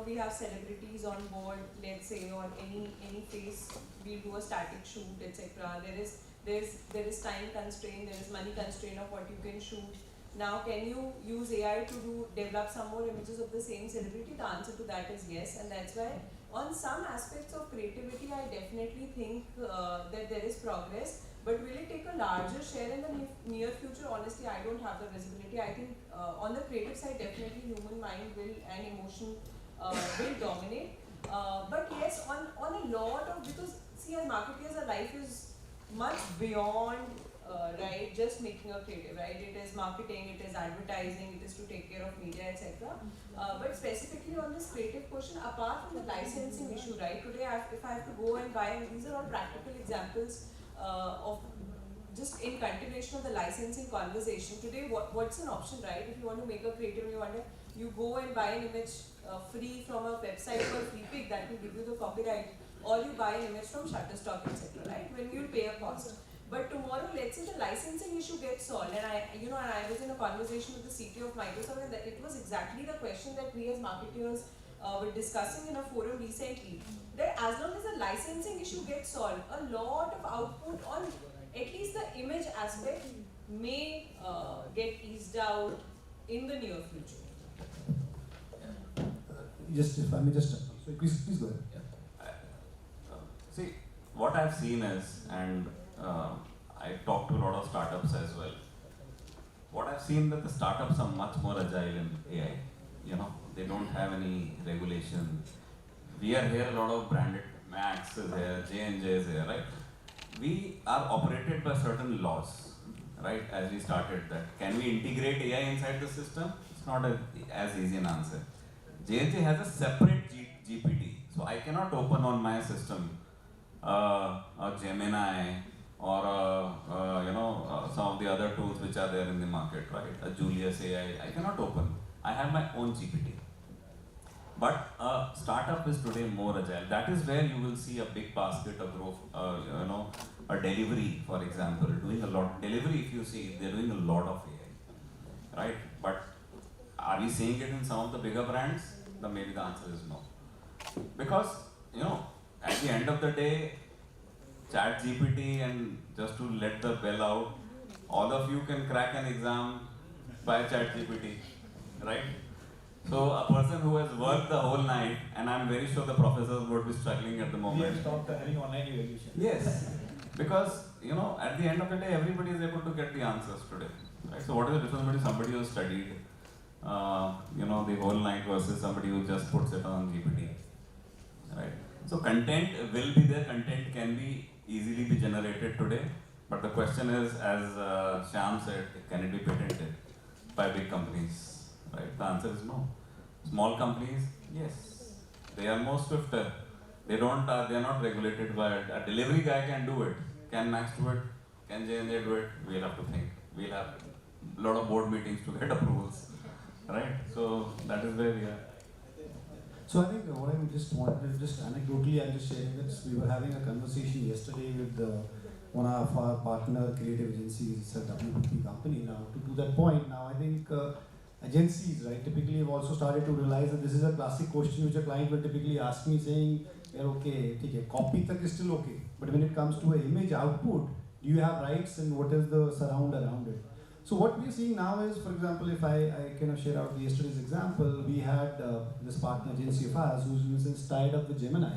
we have celebrities on board, let's say, or any face, we do a static shoot, etc. There is time constraint, there is money constraint of what you can shoot. Now, can you use AI to develop some more images of the same celebrity? The answer to that is yes, and that's why on some aspects of creativity, I definitely think that there is progress. But will it take a larger share in the near future? Honestly, I don't have the visibility. I think on the creative side, definitely human mind and emotion will dominate. But yes, on a lot of, because see, as marketers, our life is much beyond right, just making a creative, right? It is marketing, it is advertising, it is to take care of media, etc. But specifically on this creative question, apart from the licensing issue, right? Today, if I have to go and buy, and these are all practical examples of just in continuation of the licensing conversation. Today, what's an option, right? If you want to make a creative, you go and buy an image free from a website for free pick that will give you the copyright, or you buy an image from Shutterstock, etc. Right? When you pay a cost. But tomorrow, let's say the licensing issue gets solved, and I was in a conversation with the CTO of Microsoft, and it was exactly the question that we as marketers were discussing in a forum recently. That as long as the licensing issue gets solved, a lot of output on at least the image aspect may get eased out in the near future. If I may just, so please go ahead. See, what I've seen is, and I talk to a lot of startups as well. What I've seen that the startups are much more agile in AI. They don't have any regulation. We are here, a lot of branded, Max is here, J&J is here, right? We are operated by certain laws, right? As we started that. Can we integrate AI inside the system? It's not as easy an answer. J&J has a separate GPT, so I cannot open on my system a Gemini or some of the other tools which are there in the market, right? A Julius AI, I cannot open. I have my own GPT. But a startup is today more agile. That is where you will see a big basket of growth, a delivery, for example, doing a lot. Delivery, if you see, they're doing a lot of AI, right? But are we seeing it in some of the bigger brands? Maybe the answer is no. Because, at the end of the day, ChatGPT, and just to let the bell out, all of you can crack an exam by ChatGPT, right? So a person who has worked the whole night, and I'm very sure the professors would be struggling at the moment. We have stopped having online evaluation. Yes, because at the end of the day, everybody is able to get the answers today, right? So what is the difference between somebody who studied, the whole night versus somebody who just puts it on GPT, right? So content will be there. Content can be easily be generated today, but the question is, as Shyam said, can it be patented by big companies, right? The answer is no. Small companies, yes, they are more swifter. They are not regulated by it. A delivery guy can do it. Can Max do it? Can J&J do it? We'll have to think. We'll have a lot of board meetings to get approvals, right? So that is where we are. So I think what I just wanted to just anecdotally, I'm just sharing this. We were having a conversation yesterday with one of our partner creative agencies. It's a WPP company now. To that point, now I think agencies, right, typically have also started to realize that this is a classic question which a client will typically ask me saying, yeah, okay, copy tak is still okay. But when it comes to an image output, do you have rights and what is the surround around it? So what we're seeing now is, for example, if I kind of share out yesterday's example, we had this partner agency of ours who's in a sense tied up with Gemini,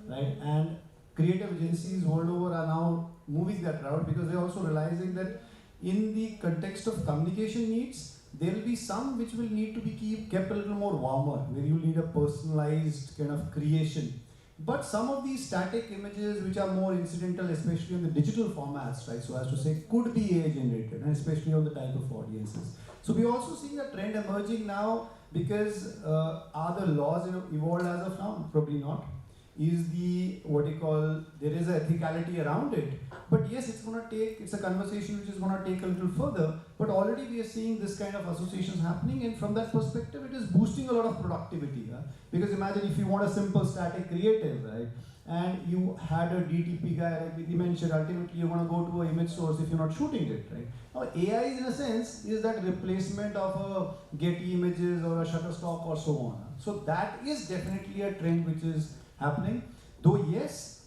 right? And creative agencies world over are now moving that route because they're also realizing that in the context of communication needs, there will be some which will need to be kept a little more warmer, where you need a personalized kind of creation. But some of these static images which are more incidental, especially in the digital formats, right, so as to say, could be AI generated, and especially on the type of audiences. So we're also seeing a trend emerging now because are the laws evolved as of now? Probably not. Is the, there is a ethicality around it. But yes, it's a conversation which is going to take a little further, but already we are seeing this kind of associations happening, and from that perspective, it is boosting a lot of productivity. Because imagine if you want a simple static creative, right, and you had a DTP guy, like we mentioned, ultimately you want to go to an image source if you're not shooting it, right? Now AI, in a sense, is that replacement of a Getty images or a Shutterstock or so on. So that is definitely a trend which is happening. Though yes,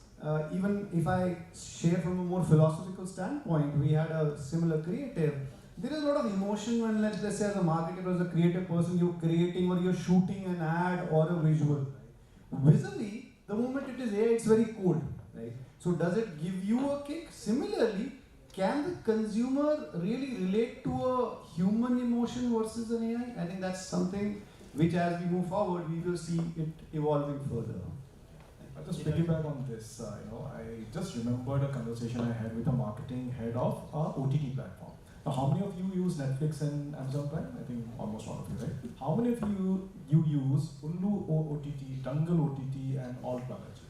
even if I share from a more philosophical standpoint, we had a similar creative. There is a lot of emotion when, let's say, as a marketer or as a creative person, you're creating or you're shooting an ad or a visual. Visually, the moment it is AI, it's very cold, right? So does it give you a kick? Similarly, can the consumer really relate to a human emotion versus an AI? I think that's something which, as we move forward, we will see it evolving further. I'll just piggyback on this. I just remembered a conversation I had with a marketing head of a OTT platform. Now, how many of you use Netflix and Amazon Prime? I think almost all of you, right? How many of you use Ullu OTT, Dangal OTT, and all plugins?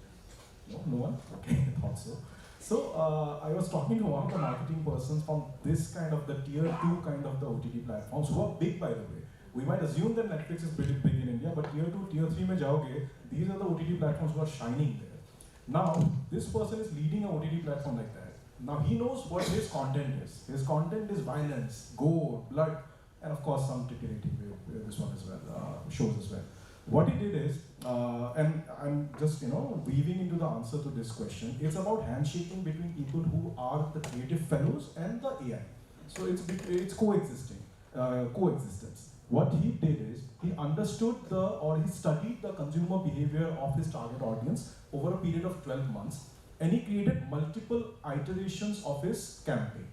No one? Okay, I thought so. So I was talking to one of the marketing persons from this kind of the tier 2 kind of the OTT platforms who are big, by the way. We might assume that Netflix is pretty big in India, but tier 2, tier 3 mein jaoge, these are the OTT platforms who are shining there. Now, this person is leading an OTT platform like that. Now, he knows what his content is. His content is violence, gore, blood, and of course some titillating, this one as well, shows as well. What he did is, and I'm just weaving into the answer to this question, it's about handshaking between people who are the creative fellows and the AI. So it's coexistence. What he did is, he understood he studied the consumer behavior of his target audience over a period of 12 months, and he created multiple iterations of his campaign.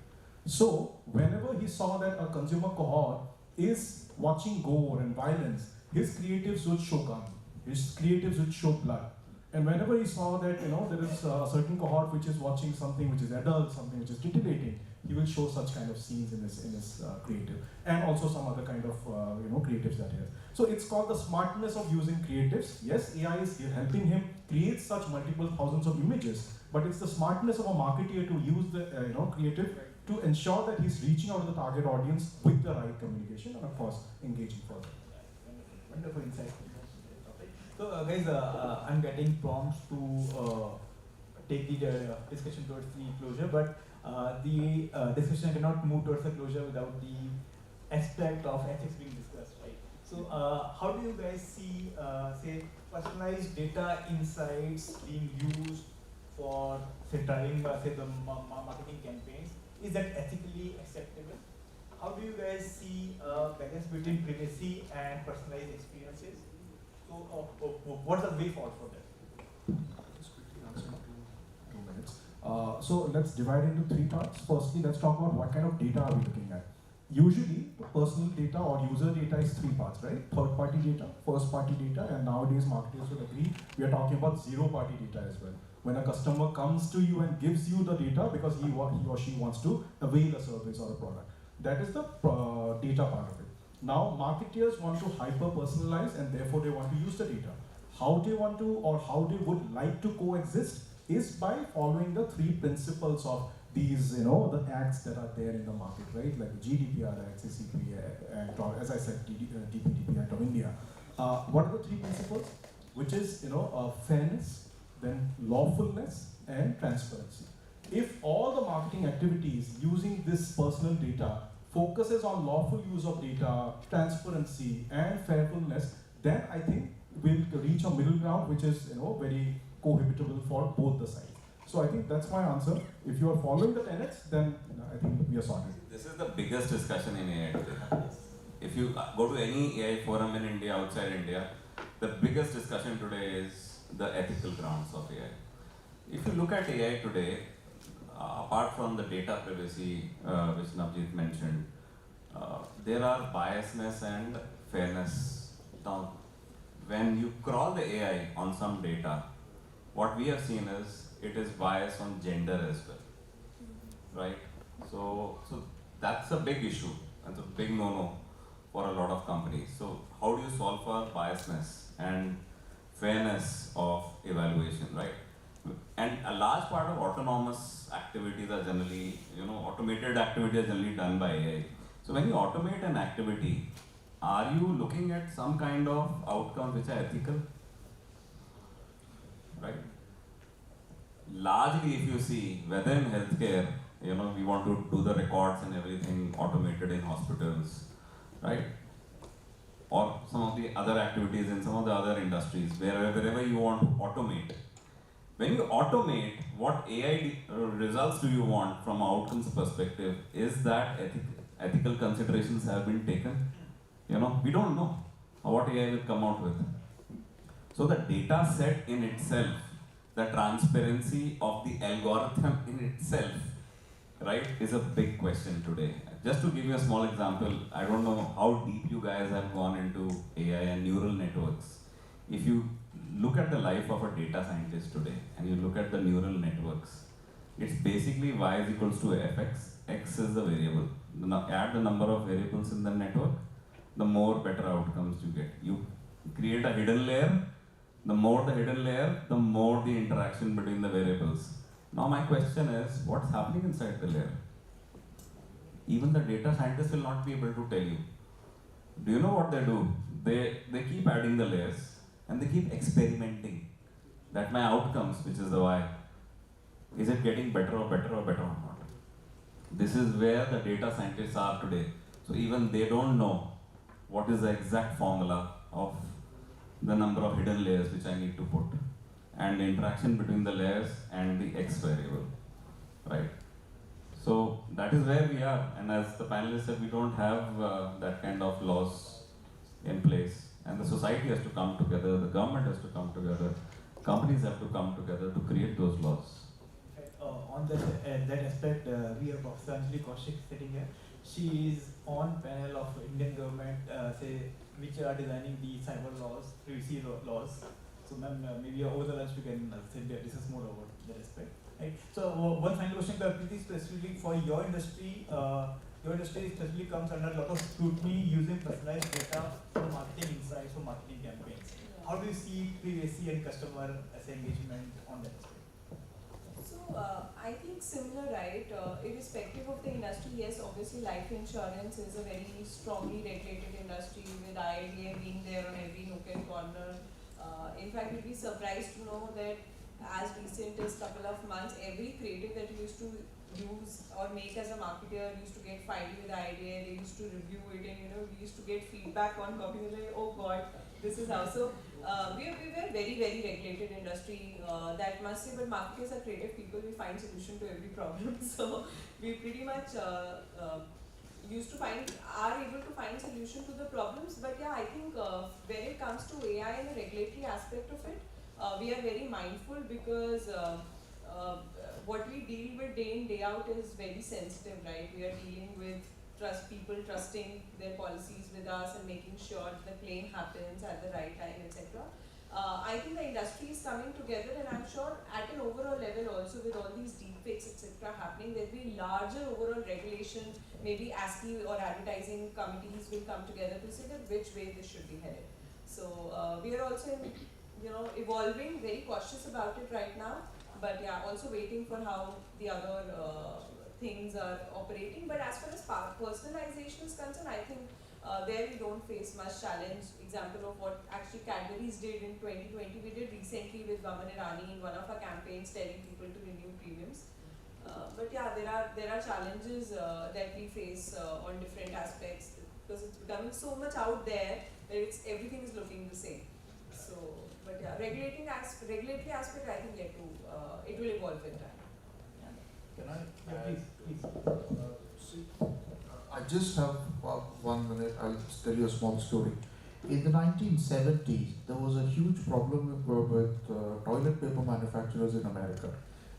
So whenever he saw that a consumer cohort is watching gore and violence, his creatives would show gun, his creatives would show blood. And whenever he saw that there is a certain cohort which is watching something which is adult, something which is titillating, he will show such kind of scenes in his creative, and also some other kind of creatives that he has. So it's called the smartness of using creatives. Yes, AI is helping him create such multiple thousands of images, but it's the smartness of a marketer to use the creative to ensure that he's reaching out to the target audience with the right communication and of course engaging further. Wonderful insight. So guys, I'm getting prompts to take the discussion towards the closure, but the discussion cannot move towards the closure without the aspect of ethics being discussed, right? So how do you guys see, say, personalized data insights being used for, say, driving, say, the marketing campaigns? Is that ethically acceptable? How do you guys see balance between privacy and personalized experiences? So what's the way forward for that? Just quickly answer in 2 minutes. So let's divide into 3 parts. Firstly, let's talk about what kind of data are we looking at. Usually, personal data or user data is 3 parts, right? Third-party data, first-party data, and nowadays marketers will agree we are talking about zero-party data as well. When a customer comes to you and gives you the data because he or she wants to avail a service or a product. That is the data part of it. Now, marketers want to hyper-personalize and therefore they want to use the data. How they want to or how they would like to coexist is by following the 3 principles of these, the acts that are there in the market, right? Like the GDPR Act, CCP Act, and as I said, DPDP Act of India. What are the 3 principles? which is fairness, then lawfulness and transparency. If all the marketing activities using this personal data focuses on lawful use of data, transparency and fairfulness, then I think we'll reach a middle ground which is very cohabitable for both the sides. So I think that's my answer. If you are following the tenets, then I think we are sorted. This is the biggest discussion in AI today. If you go to any AI forum in India, outside India, the biggest discussion today is the ethical grounds of AI. If you look at AI today, apart from the data privacy which Navjeet mentioned, there are biasness and fairness. Now, when you crawl the AI on some data, what we have seen is it is biased on gender as well, right? So that's a big issue, and a big no-no for a lot of companies. So how do you solve for biasness and fairness of evaluation, right? And a large part of autonomous activities are generally, automated activities are generally done by AI. So when you automate an activity, are you looking at some kind of outcomes which are ethical, right? Largely, if you see, whether in healthcare, we want to do the records and everything automated in hospitals, right? Or some of the other activities in some of the other industries, wherever you want to automate. When you automate, what AI results do you want from an outcomes perspective is that ethical considerations have been taken. We don't know what AI will come out with. So the data set in itself, the transparency of the algorithm in itself, right, is a big question today. Just to give you a small example, I don't know how deep you guys have gone into AI and neural networks. If you look at the life of a data scientist today, and you look at the neural networks, it's basically y is equals to fx, x is the variable. Add the number of variables in the network, the more better outcomes you get. You create a hidden layer, the more the hidden layer, the more the interaction between the variables. Now my question is, what's happening inside the layer? Even the data scientists will not be able to tell you. Do you know what they do? They keep adding the layers and they keep experimenting. That my outcomes, which is the y, is it getting better or better or better or not? This is where the data scientists are today. So even they don't know what is the exact formula of the number of hidden layers which I need to put, and the interaction between the layers and the x variable, right? So that is where we are, and as the panelists said, we don't have that kind of laws in place, and the society has to come together, the government has to come together, companies have to come together to create those laws. On that aspect, we have Professor Anjali Kaushik sitting here. She is on panel of Indian government, which are designing the cyber laws, privacy laws. So ma'am, maybe over the lunch we can discuss more about that aspect. Right. So one final question, Preeti, specifically for your industry specifically comes under a lot of scrutiny using personalized data for marketing insights for marketing campaigns. How do you see privacy and customer engagement on that aspect? So I think similar, right? Irrespective of the industry, yes, obviously life insurance is a very strongly regulated industry with IIDA being there on every nook and corner. In fact, you'd be surprised to know that as recent as couple of months, every creative that you used to use or make as a marketer used to get filed with IIDA, they used to review it, and we used to get feedback on copy, like, oh god, this is how. So we are very, very regulated industry, that must say, but marketers are creative people, we find solution to every problem. So we pretty much are able to find solution to the problems. But yeah, I think when it comes to AI and the regulatory aspect of it, we are very mindful because what we deal with day in, day out is very sensitive, right? We are dealing with people trusting their policies with us and making sure the claim happens at the right time, etc. I think the industry is coming together, and I'm sure at an overall level also with all these deepfakes, etc. happening, there'll be larger overall regulation, maybe ASCII or advertising committees will come together to say that which way this should be headed. So we are also evolving, very cautious about it right now, but yeah, also waiting for how the other things are operating. But as far as personalization is concerned, I think there we don't face much challenge. Example of what actually Cadbury's did in 2020, we did recently with Vaman Irani in one of our campaigns telling people to renew premiums. But yeah, there are challenges that we face on different aspects because it's becoming so much out there that everything is looking the same. So, but yeah, regulatory aspect, I think it will evolve with time. Can I? Yeah, please. I just have 1 minute. I'll just tell you a small story. In the 1970s, there was a huge problem with toilet paper manufacturers in America.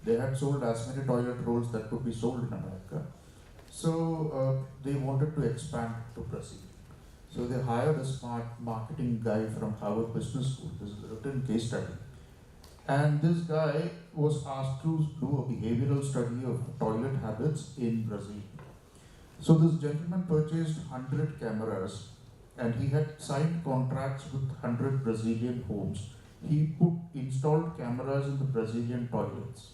They had sold as many toilet rolls that could be sold in America. So they wanted to expand to Brazil. So they hired a smart marketing guy from Harvard Business School. This is a written case study. And this guy was asked to do a behavioral study of toilet habits in Brazil. So this gentleman purchased 100 cameras and he had signed contracts with 100 Brazilian homes. He installed cameras in the Brazilian toilets,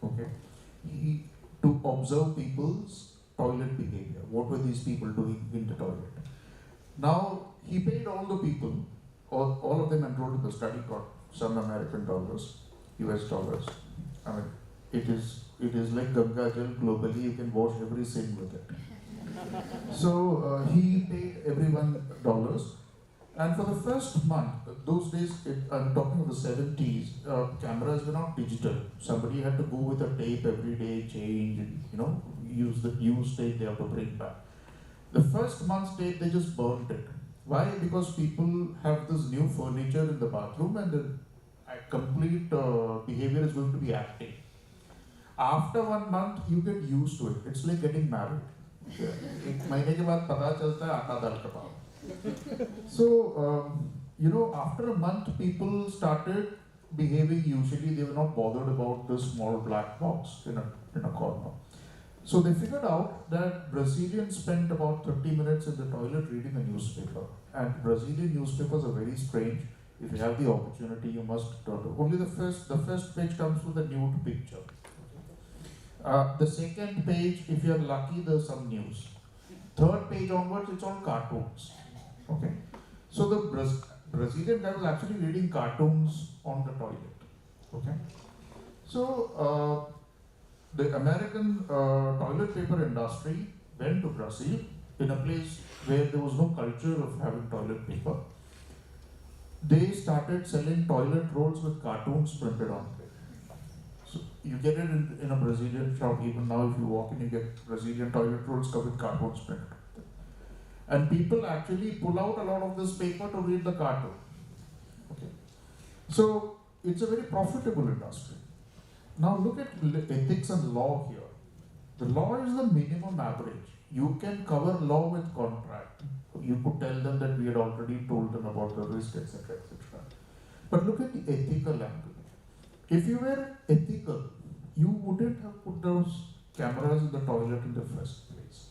okay, to observe people's toilet behavior. What were these people doing in the toilet? Now, he paid all the people, all of them enrolled in the study, got some American dollars, US dollars. I mean, it is like Ganga Jal globally, you can wash every sin with it. So he paid everyone dollars, and for the first month, those days, I'm talking of the 70s, cameras were not digital. Somebody had to go with a tape every day, change, and, use the used tape they have to bring back. The first month's tape, they just burnt it. Why? Because people have this new furniture in the bathroom and the complete behavior is going to be active. After 1 month, you get used to it. It's like getting married. एक महीने के बाद पता चलता है आटा दाल का पाव. So after a month, people started behaving usually. They were not bothered about this small black box in a corner. So they figured out that Brazilians spent about 30 minutes in the toilet reading a newspaper. And Brazilian newspapers are very strange. If you have the opportunity, you must turn to. Only the first page comes with a nude picture. The second page, if you're lucky, there's some news. Third page onwards, it's all cartoons. Okay. So the Brazilian guy was actually reading cartoons on the toilet. Okay. So the American toilet paper industry went to Brazil in a place where there was no culture of having toilet paper. They started selling toilet rolls with cartoons printed on it. So you get it in a Brazilian shop. Even now, if you walk in, you get Brazilian toilet rolls come with cartoons printed. And people actually pull out a lot of this paper to read the cartoon. Okay. So it's a very profitable industry. Now look at ethics and law here. The law is the minimum average. You can cover law with contract. You could tell them that we had already told them about the risk, etc., etc. But look at the ethical angle. If you were ethical, you wouldn't have put those cameras in the toilet in the first place.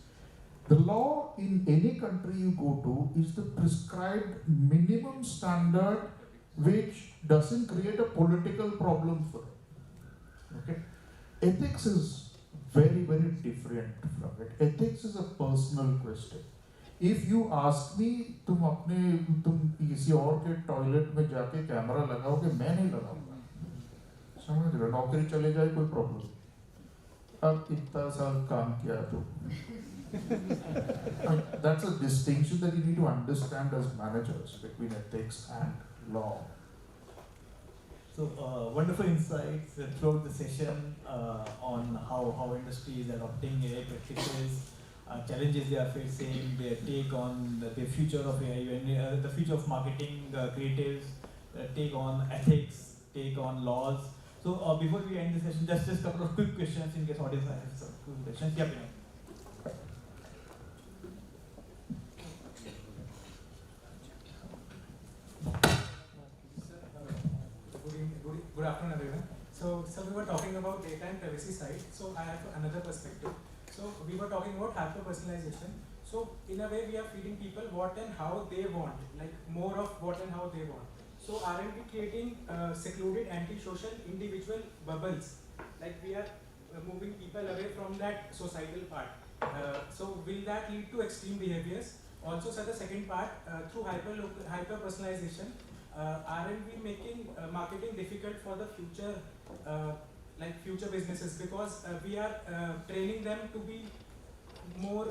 The law in any country you go to is the prescribed minimum standard which doesn't create a political problem for it. Okay? Ethics is very, very different from it. Ethics is a personal question. If you ask me, तुम किसी और के toilet में जाके camera लगाओगे, मैं नहीं लगाऊंगा. समझ रहे हो? नौकरी चले जाए कोई प्रॉब्लम. अब इतना साल काम किया तो. That's a distinction that you need to understand as managers between ethics and law. So wonderful insights throughout the session on how industry is adopting AI practices, challenges they are facing, their take on the future of AI, the future of marketing, creatives, take on ethics, take on laws. So before we end the session, just a couple of quick questions in case audience has some quick questions. Yeah, Vinay. Good afternoon, everyone. So we were talking about data and privacy side. So I have another perspective. So we were talking about hyper-personalization. So in a way, we are feeding people what and how they want, like more of what and how they want. So aren't we creating secluded, anti-social, individual bubbles? Like we are moving people away from that societal part. So will that lead to extreme behaviors? Also, sir, the second part, through hyper personalization, aren't we making marketing difficult for the future, like future businesses, because we are training them to be more,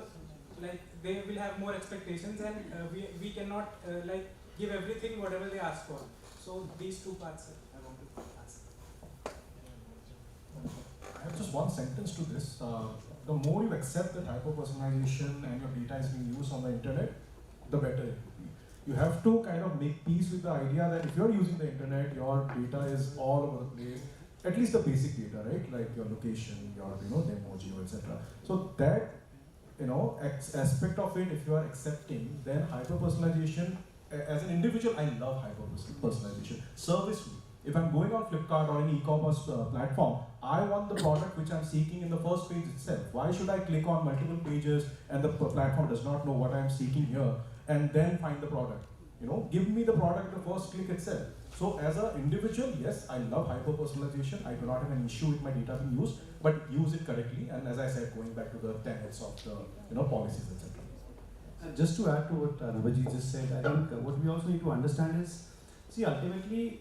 like they will have more expectations, and we cannot like give everything whatever they ask for. So these two parts I want to ask. I have just one sentence to this. The more you accept that hyper-personalization and your data is being used on the internet, the better it will be. You have to kind of make peace with the idea that if you're using the internet, your data is all over the place. At least the basic data, right? Like your location, your demo geo, etc. So that aspect of it, if you are accepting, then hyper-personalization, as an individual, I love hyper-personalization. Service me. If I'm going on Flipkart or any e-commerce platform, I want the product which I'm seeking in the first page itself. Why should I click on multiple pages and the platform does not know what I'm seeking here and then find the product? Give me the product in the first click itself. So as an individual, yes, I love hyper-personalization. I do not have an issue with my data being used, but use it correctly. And as I said, going back to the tenets of the policies, etc. And just to add to what Nabajit just said, I think what we also need to understand is, see, ultimately,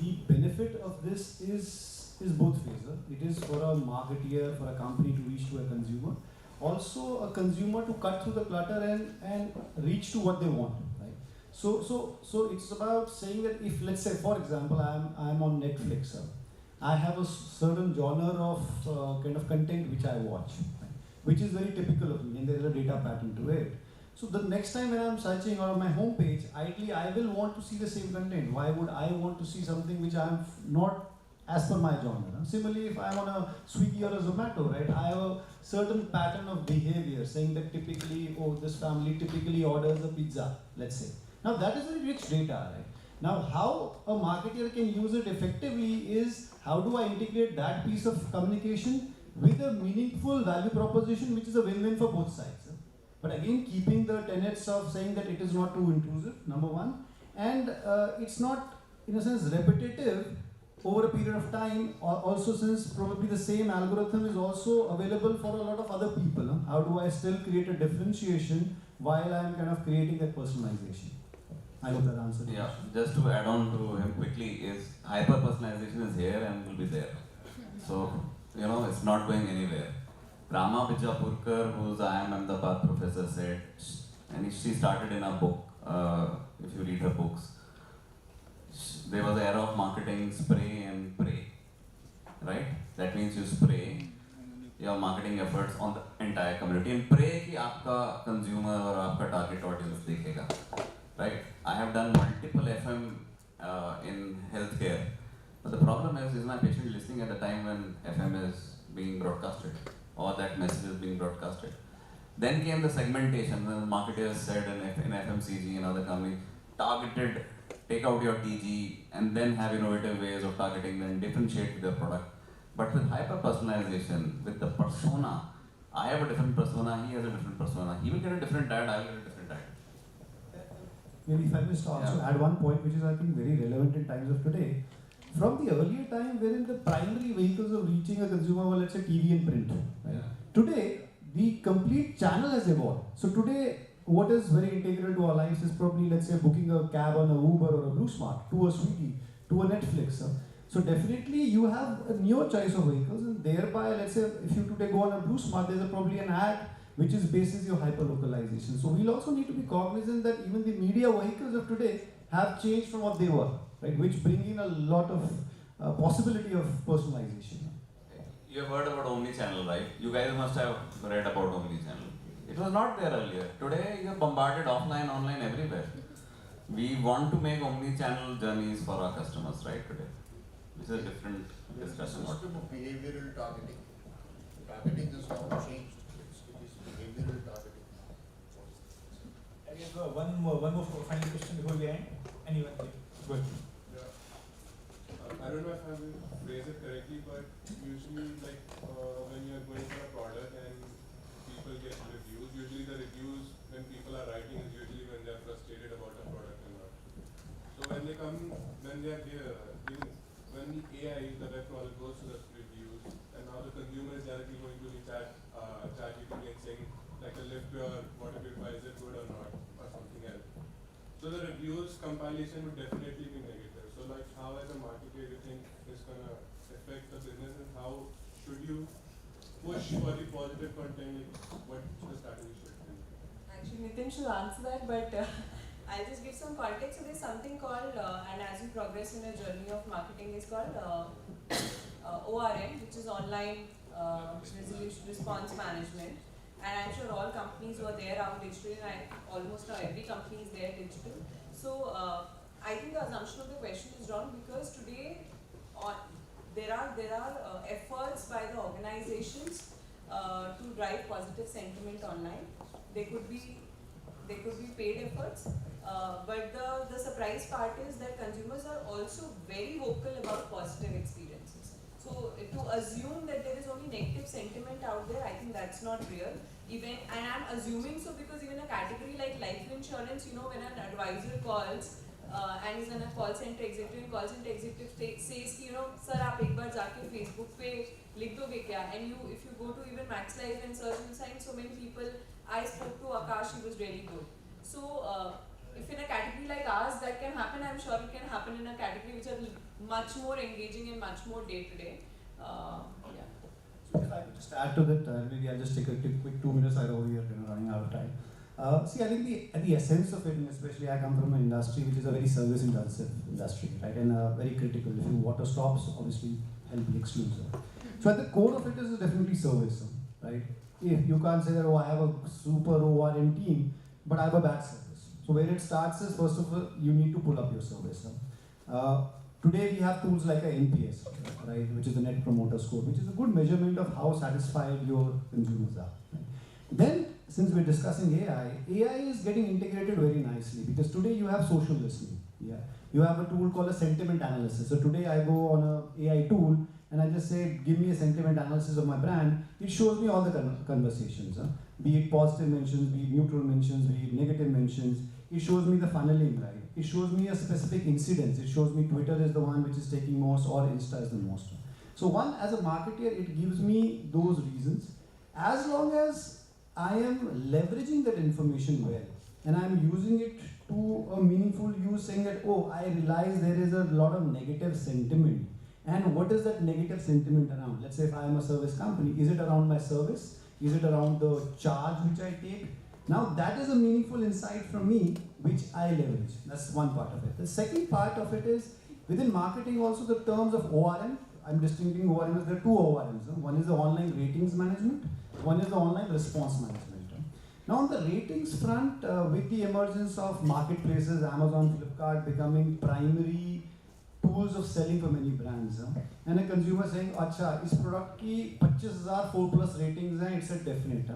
the benefit of this is both ways. It is for a marketeer, for a company to reach to a consumer. Also a consumer to cut through the clutter and reach to what they want. Right? So it's about saying that if, let's say, for example, I'm on Netflix. I have a certain genre of kind of content which I watch, right? Which is very typical of me, and there is a data pattern to it. So the next time when I'm searching on my home page, ideally I will want to see the same content. Why would I want to see something which I'm not as per my genre? Similarly, if I'm on a Swiggy or a Zomato, right, I have a certain pattern of behavior saying that typically, this family typically orders a pizza, let's say. Now that is very rich data, right? Now how a marketer can use it effectively is, how do I integrate that piece of communication with a meaningful value proposition which is a win-win for both sides. But again, keeping the tenets of saying that it is not too intrusive, number one, and it's not, in a sense, repetitive over a period of time, also since probably the same algorithm is also available for a lot of other people. How do I still create a differentiation while I'm kind of creating that personalization? I hope that answered. Yeah, just to add on to him quickly, is hyper-personalization is here and will be there. So, it's not going anywhere. Rama Bijapurkar, who's IIM Ahmedabad professor, said, and she started in a book, if you read her books, there was an era of marketing, spray and pray, right? That means you spray your marketing efforts on the entire community and pray कि आपका consumer or आपका target audience देखेगा, right? I have done multiple FM in healthcare, but the problem is my patient listening at the time when FM is being broadcasted, or that message is being broadcasted. Then came the segmentation, the marketers said in FMCG and other companies, targeted, take out your TG and then have innovative ways of targeting and differentiate their product. But with hyper-personalization, with the persona, I have a different persona, he has a different persona. He will get a different ad, I will get a different ad. Maybe if I must also add one point which is I think very relevant in times of today. From the earlier time wherein the primary vehicles of reaching a consumer were, let's say, TV and print. Right? Yeah. Today, the complete channel has evolved. So today, what is very integral to our lives is probably, let's say, booking a cab on a Uber or a Blue Smart, to a Swiggy, to a Netflix. So definitely you have a newer choice of vehicles, and thereby, let's say, if you today go on a Blue Smart, there's probably an ad which is basis your hyper-localization. So we'll also need to be cognizant that even the media vehicles of today have changed from what they were, right? Which bring in a lot of possibility of personalization. You have heard about omnichannel, right? You guys must have read about omnichannel. It was not there earlier. Today you are bombarded offline, online, everywhere. We want to make omnichannel journeys for our customers, right, today. This is a different discussion. The system of behavioral targeting. Targeting has now changed. It is behavioral targeting. I have one more final question before we end. Anyone? Go ahead. I don't know if I will phrase it correctly, but usually when you're going for a product and people get reviews, usually the reviews when people are writing is usually when they're frustrated about the product or not. So when they come, when they are here, when the AI, the web crawler goes to the reviews, and now the consumer is directly going to the chat GPT and saying, like, lift your what it requires, is it good or not, or something else. So the reviews compilation would definitely be negative. So like how as a marketer you think is gonna affect the business, and how should you push for the positive content, like what the strategy should be? Actually, Nitin should answer that, but I'll just give some context. So there's something called, and as you progress in a journey of marketing, is called ORM, which is online response management. And I'm sure all companies who are there are digital, and almost now every company is there digital. So I think the assumption of the question is wrong, because today there are efforts by the organizations to drive positive sentiment online. They could be paid efforts, but the surprise part is that consumers are also very vocal about positive experiences. So to assume that there is only negative sentiment out there, I think that's not real. And I'm assuming so because even a category like life insurance, when an advisor calls and is in a call center executive, says, sir, aap ek baar jaake Facebook pe likh doge kya? And if you go to even Max Life and search, you'll find so many people. I spoke to Akash, he was really good. So if in a category like ours that can happen, I'm sure it can happen in a category which are much more engaging and much more day to day. So if I could just add to that, maybe I'll just take a quick 2 minutes. I know we are running out of time. See, I think at the essence of it, and especially I come from an industry which is a very service intensive industry, right, and very critical. If your water stops, obviously help excludes. So at the core of it is definitely service, right? If you can't say that, oh, I have a super ORM team, but I have a bad service. So where it starts is, first of all, you need to pull up your service. Today we have tools like a NPS, right, which is the Net Promoter Score, which is a good measurement of how satisfied your consumers are. Right? Then, since we're discussing AI is getting integrated very nicely, because today you have social listening. Yeah, you have a tool called a sentiment analysis. So today I go on a AI tool and I just say, give me a sentiment analysis of my brand. It shows me all the conversations, be it positive mentions, be it neutral mentions, be it negative mentions. It shows me the funneling, right? It shows me a specific incidence. It shows me Twitter is the one which is taking most, or Insta is the most. So one, as a marketer, it gives me those reasons. As long as I am leveraging that information well, and I'm using it to a meaningful use, saying that, oh, I realize there is a lot of negative sentiment. And what is that negative sentiment around? Let's say if I am a service company, is it around my service? Is it around the charge which I take? Now that is a meaningful insight from me, which I leverage. That's one part of it. The second part of it is, within marketing also, the terms of ORM. I'm distinguishing ORMs. There are two ORMs. One is the online ratings management. One is the online response management. Now on the ratings front, with the emergence of marketplaces, Amazon, Flipkart becoming primary tools of selling for many brands, and a consumer saying, "Acha, this product ki 25,000 4+ ratings hai, it's a definite."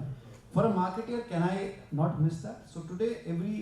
For a marketer, can I not miss that? So today,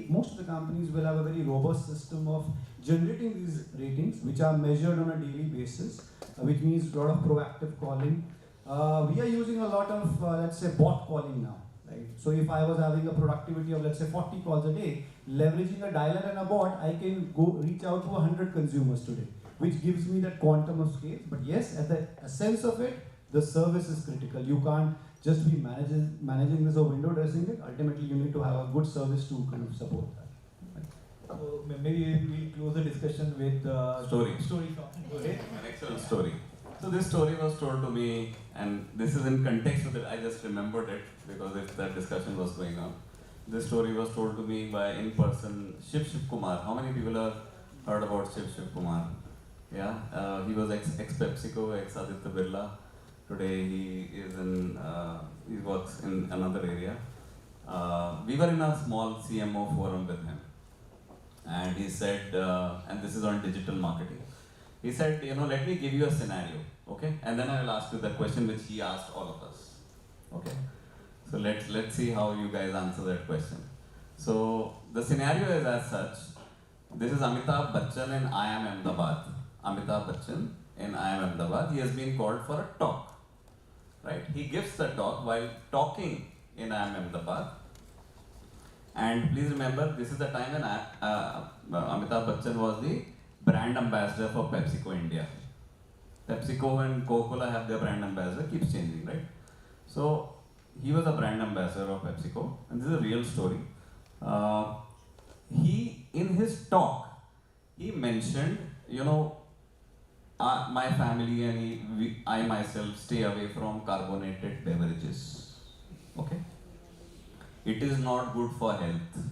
most of the companies will have a very robust system of generating these ratings, which are measured on a daily basis, which means a lot of proactive calling. We are using a lot of, let's say, bot calling now. Right? So if I was having a productivity of, let's say, 40 calls a day, leveraging a dialer and a bot, I can go reach out to 100 consumers today, which gives me that quantum of scale. But yes, at the essence of it, the service is critical. You can't just be managing this or window dressing it. Ultimately, you need to have a good service to kind of support that. Right? So maybe we'll close the discussion with story. Go ahead. An excellent story. So this story was told to me, and this is in context with it. I just remembered it because that discussion was going on. This story was told to me by in-person Shiv Kumar. How many people have heard about Shiv Kumar? Yeah, he was ex-PepsiCo, ex-Aditya Birla. Today he works in another area. We were in a small CMO forum with him, and he said, and this is on digital marketing. He said, let me give you a scenario, okay? And then I will ask you the question which he asked all of us, okay? So let's see how you guys answer that question. So the scenario is as such. This is Amitabh Bachchan in IIM Ahmedabad. Amitabh Bachchan in IIM Ahmedabad. He has been called for a talk, right? He gives the talk while talking in IIM Ahmedabad. And please remember, this is the time when Amitabh Bachchan was the brand ambassador for PepsiCo India. PepsiCo and Coca-Cola have their brand ambassador, keeps changing, right? So he was a brand ambassador of PepsiCo, and this is a real story. He, in his talk, he mentioned, my family and I myself stay away from carbonated beverages. Okay? It is not good for health.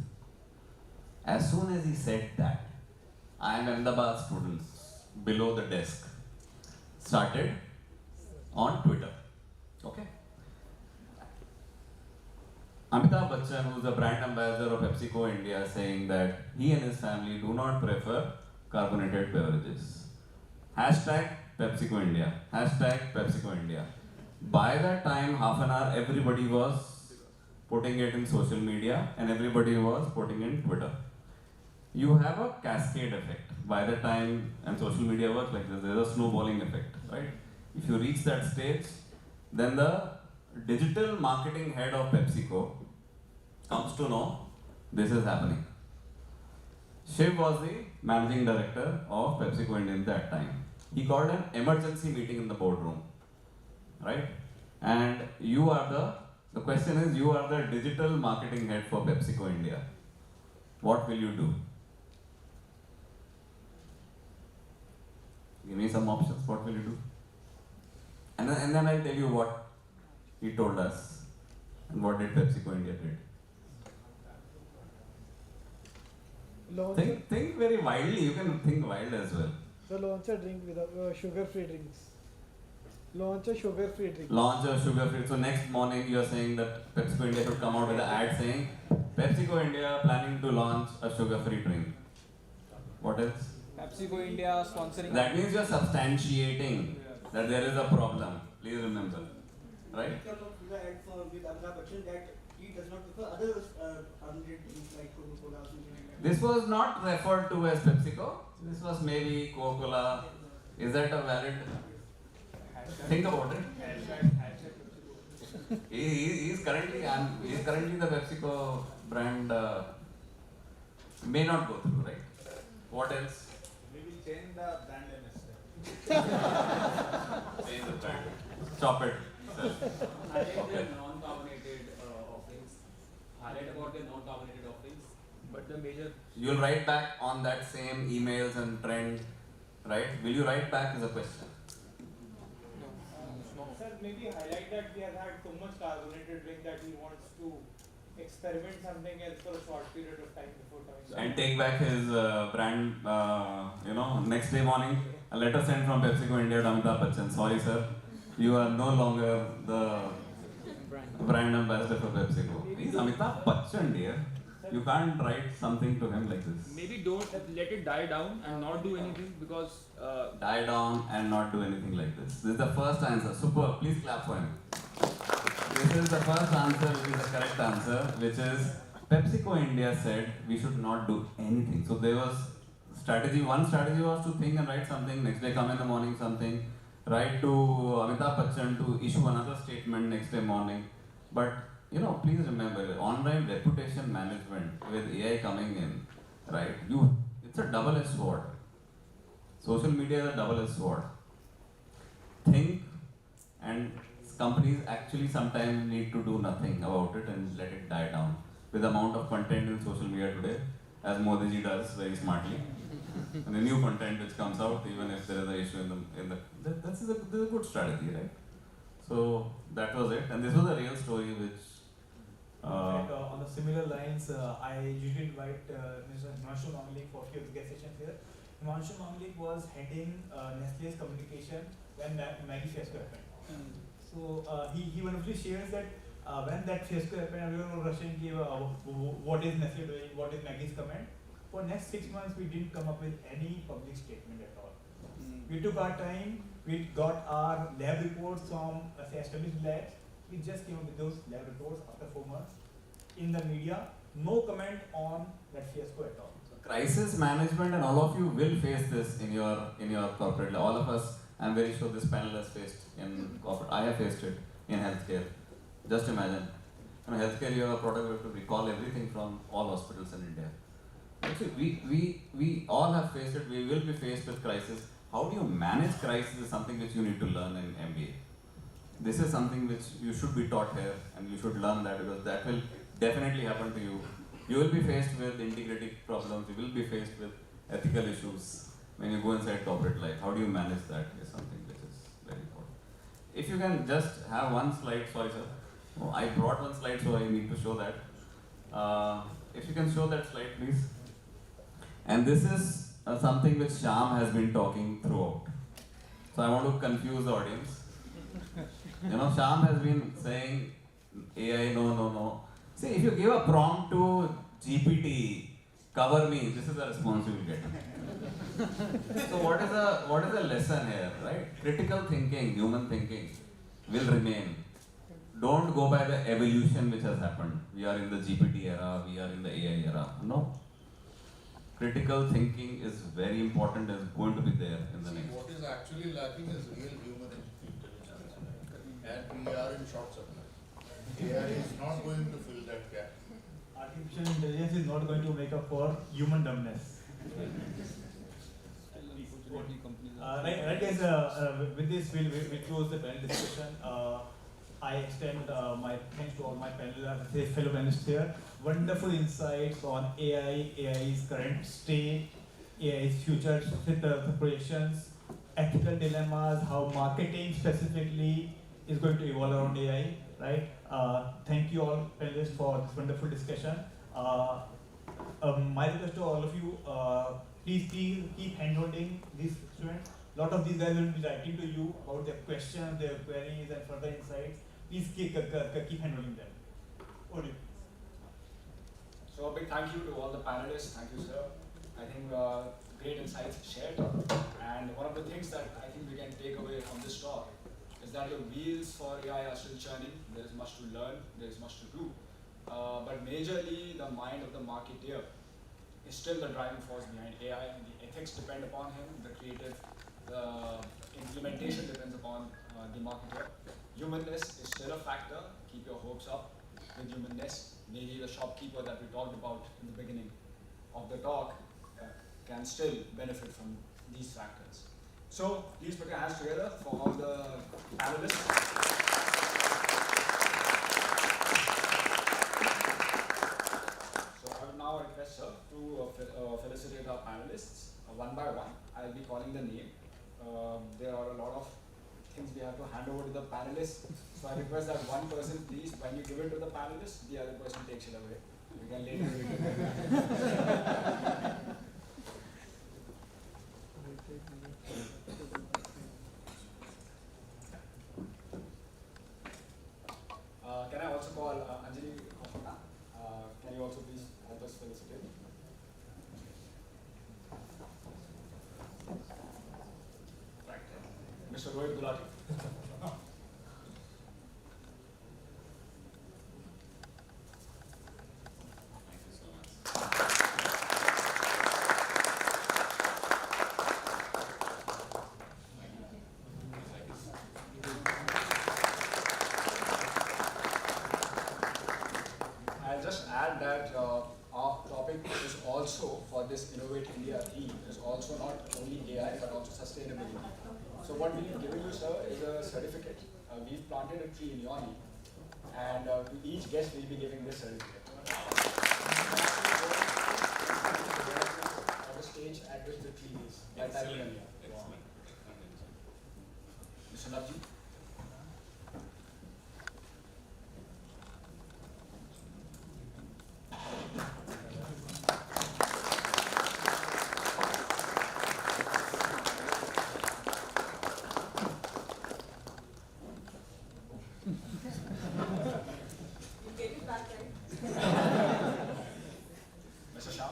As soon as he said that, I am Ahmedabad students below the desk started on Twitter. Okay? Amitabh Bachchan, who is the brand ambassador of PepsiCo India, saying that he and his family do not prefer carbonated beverages. Hashtag PepsiCo India. Hashtag PepsiCo India. By that time, half an hour, everybody was putting it in social media and everybody was putting in Twitter. You have a cascade effect. By the time, and social media works like this, there's a snowballing effect, right? If you reach that stage, then the digital marketing head of PepsiCo comes to know this is happening. Shiv was the managing director of PepsiCo India at that time. He called an emergency meeting in the boardroom, right? And you are the question is, you are the digital marketing head for PepsiCo India. What will you do? Give me some options, what will you do? And then I'll tell you what he told us and what did PepsiCo India did. Think very wildly, you can think wild as well. So launch a drink without sugar-free drinks. Launch a sugar-free drink. Launch a sugar-free. So next morning you are saying that PepsiCo India should come out with an ad saying PepsiCo India planning to launch a sugar-free drink. What else? PepsiCo India sponsoring. That means you are substantiating that there is a problem. Please remember, right? Ad for with Amitabh Bachchan that he does not prefer other carbonated drinks like Coca-Cola or something like that. This was not referred to as PepsiCo. This was maybe Coca-Cola. Is that a valid? Think about it. He is currently the PepsiCo brand. May not go through, right? What else? We will change the brand name. Change the brand. Stop it. Highlight the non-carbonated offerings. Highlight about the non-carbonated offerings. But the major. You'll write back on that same emails and trend, right? Will you write back is a question. Sir, maybe highlight that we have had so much carbonated drink that he wants to experiment something else for a short period of time before coming. And take back his brand, next day morning, a letter sent from PepsiCo India to Amitabh Bachchan. Sorry, sir, you are no longer the brand ambassador for PepsiCo. He's Amitabh Bachchan, dear. You can't write something to him like this. Maybe don't let it die down and not do anything because. Die down and not do anything like this. This is the first answer. Super. Please clap for him. This is the first answer, which is the correct answer, which is PepsiCo India said we should not do anything. So there was strategy. One strategy was to think and write something. Next day, come in the morning, something. Write to Amitabh Bachchan to issue another statement next day morning. But please remember, online reputation management with AI coming in, right? It's a double-edged sword. Social media is a double-edged sword. Think, and companies actually sometimes need to do nothing about it and let it die down. With the amount of content in social media today, as Modi ji does very smartly, and the new content which comes out, even if there is an issue this is a good strategy, right? So that was it, and this was a real story which. On the similar lines, I usually invite Mr. Himanshu Manglik for his guest session here. Himanshu Manglik was heading Nestle's communication when Maggie fiasco happened. So he wonderfully shares that when that fiasco happened, everyone was rushing, what is Nestle doing, what is Maggie's comment. For next 6 months, we didn't come up with any public statement at all. We took our time, we got our lab reports from established labs. We just came up with those lab reports after 4 months. In the media, no comment on that fiasco at all. Crisis management, and all of you will face this in your corporate. All of us, I'm very sure this panel has faced in corporate. I have faced it in healthcare. Just imagine, in healthcare you have a product, you have to recall everything from all hospitals in India. Actually, we all have faced it. We will be faced with crisis. How do you manage crisis is something which you need to learn in MBA. this is something which you should be taught here and you should learn that, because that will definitely happen to you. You will be faced with integrity problems, you will be faced with ethical issues when you go inside corporate life. How do you manage that is something which is very important. If you can just have one slide, sorry sir. Oh, I brought one slide, so I need to show that. If you can show that slide, please. And this is something which Shyam has been talking throughout. So I want to confuse the audience. You know, Shyam has been saying AI, no. See, if you give a prompt to GPT, cover me, this is the response you will get. So what is the lesson here, right? Critical thinking, human thinking will remain. Don't go by the evolution which has happened. We are in the GPT era, we are in the AI era. No. Critical thinking is very important, is going to be there in the next. What is actually lacking is real human intelligence. And we are in short supply. AI is not going to fill that gap. Artificial intelligence is not going to make up for human dumbness. Right guys, with this we'll close the panel discussion. I extend my thanks to all my fellow panelists here. Wonderful insights on AI, AI's current state, AI's future projections, ethical dilemmas, how marketing specifically is going to evolve around AI, right? Thank you all panelists for this wonderful discussion. My request to all of you, please keep handholding these students. A lot of these guys will be writing to you about their questions, their queries, and further insights. Please keep handholding them. Over to you. So a big thank you to all the panelists. Thank you, sir. I think great insights shared. And one of the things that I think we can take away from this talk is that the wheels for AI are still churning. There is much to learn. There is much to do. But majorly, the mind of the marketeer is still the driving force behind AI. The ethics depend upon him. The creative implementation depends upon the marketer. Humanness is still a factor. Keep your hopes up with humanness. Maybe the shopkeeper that we talked about in the beginning of the talk can still benefit from these factors. So please put your hands together for all the panelists. So I would now request sir to felicitate our panelists one by one. I'll be calling the name. There are a lot of things we have to hand over to the panelists. So I request that one person, please, when you give it to the panelists, the other person takes it away. We can later give it to them. Can I also call Anjali Khofana? Can you also please help us felicitate? Right. Mr. Rohit Gulati. I'll just add that our topic is also, for this Innovate India theme, is also not only AI but also sustainability. So what we've given you, sir, is a certificate. We've planted a tree in Yoni, and to each guest we'll be giving this certificate. On the stage at which the tree is. Excellent. Mr. Navji. Mr. Shah.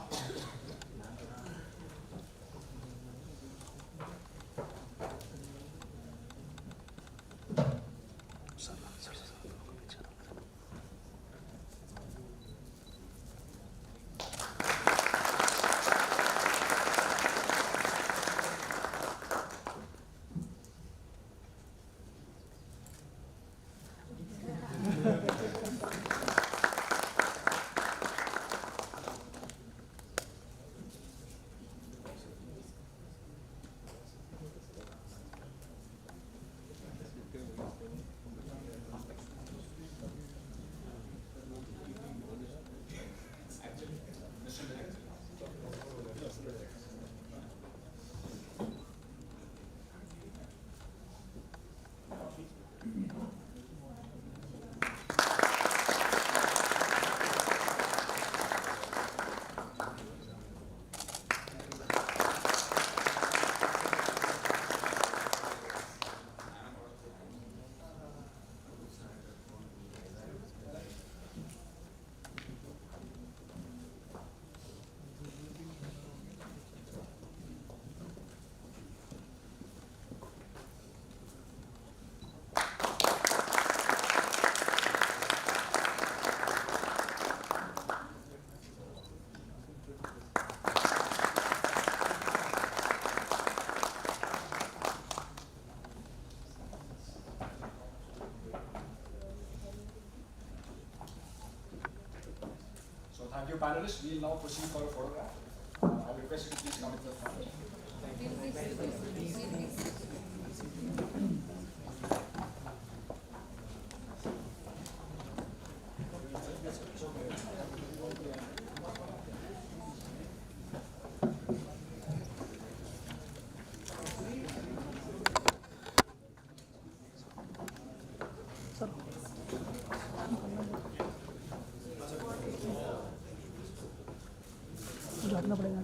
Thank you, panelists. We'll now proceed for a photograph. I will request you to please come to the front. रखना पड़ेगा।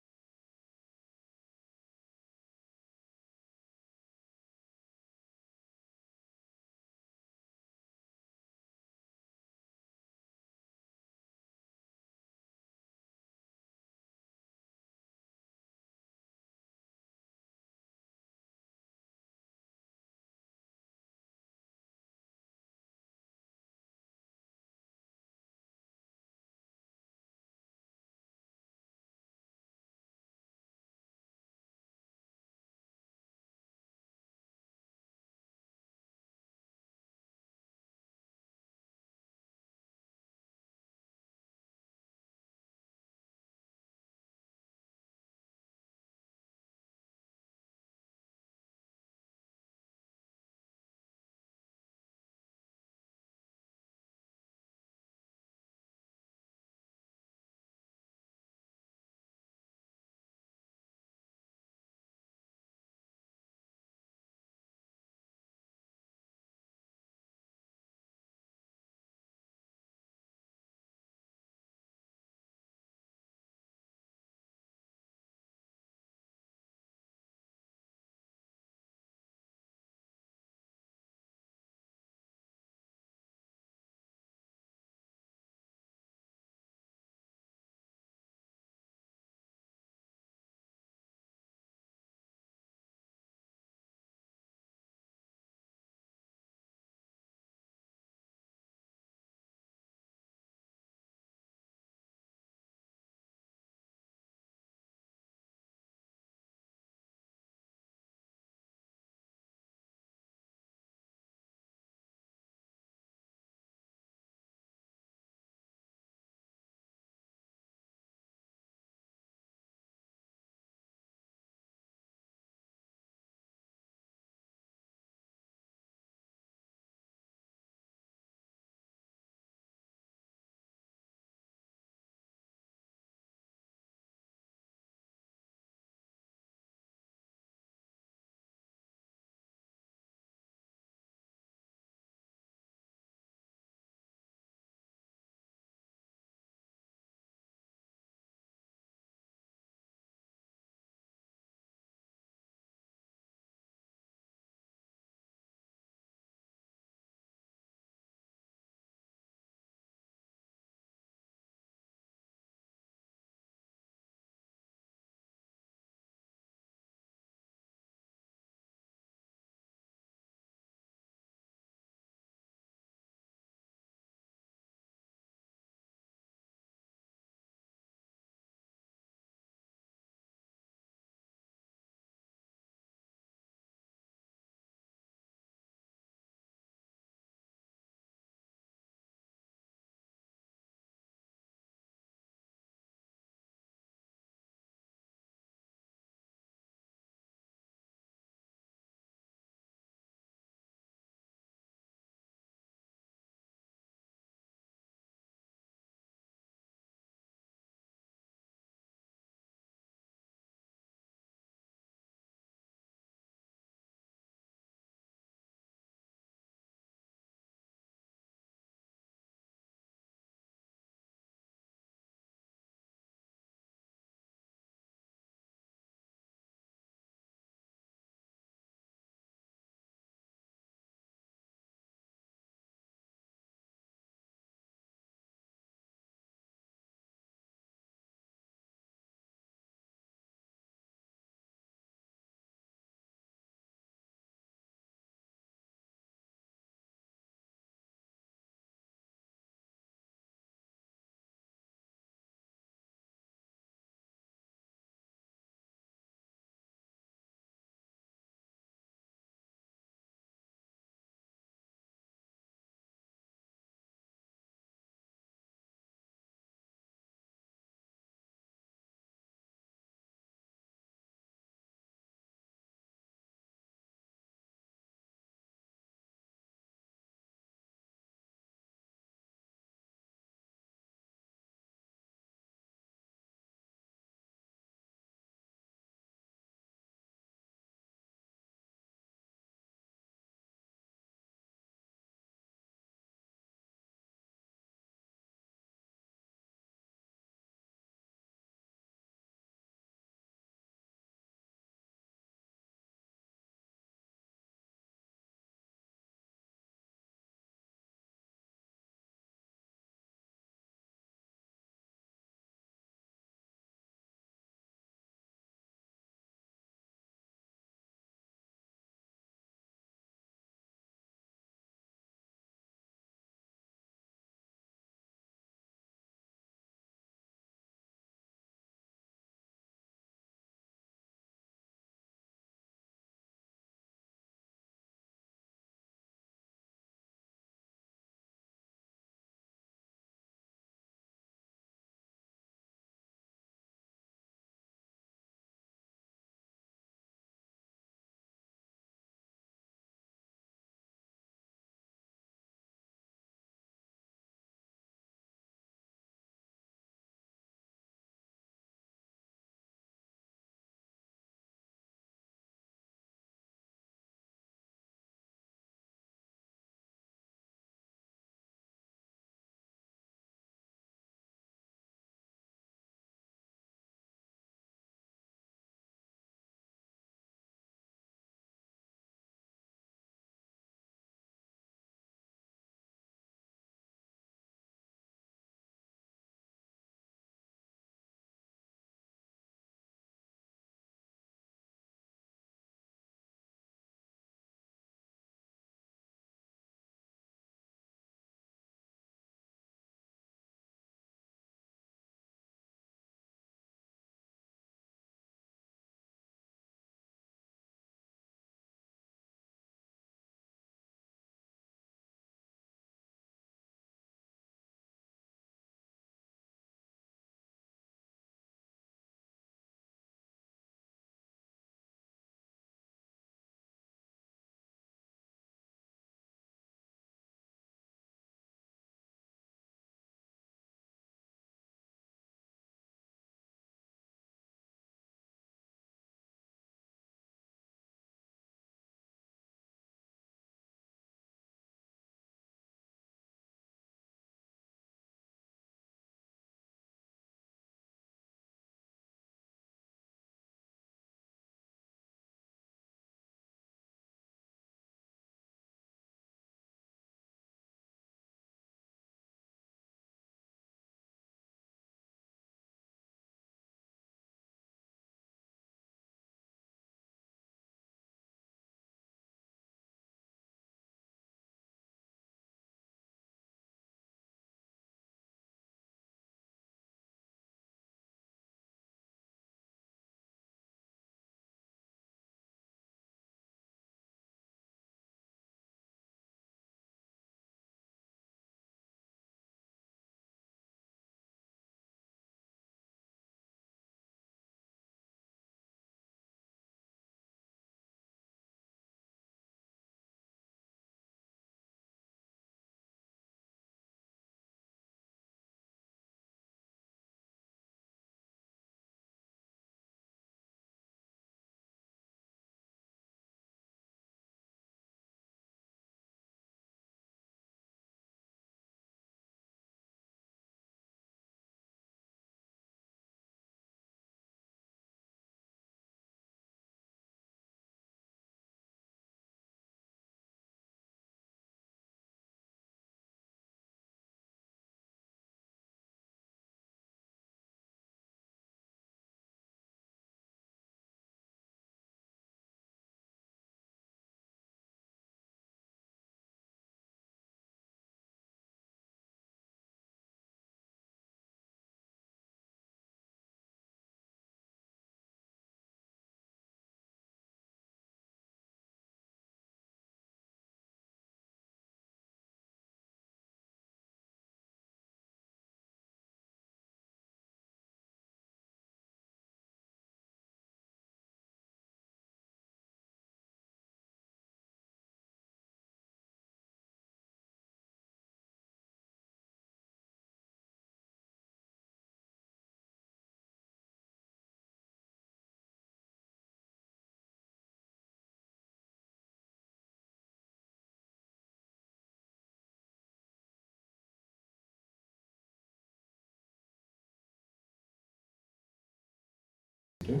Okay.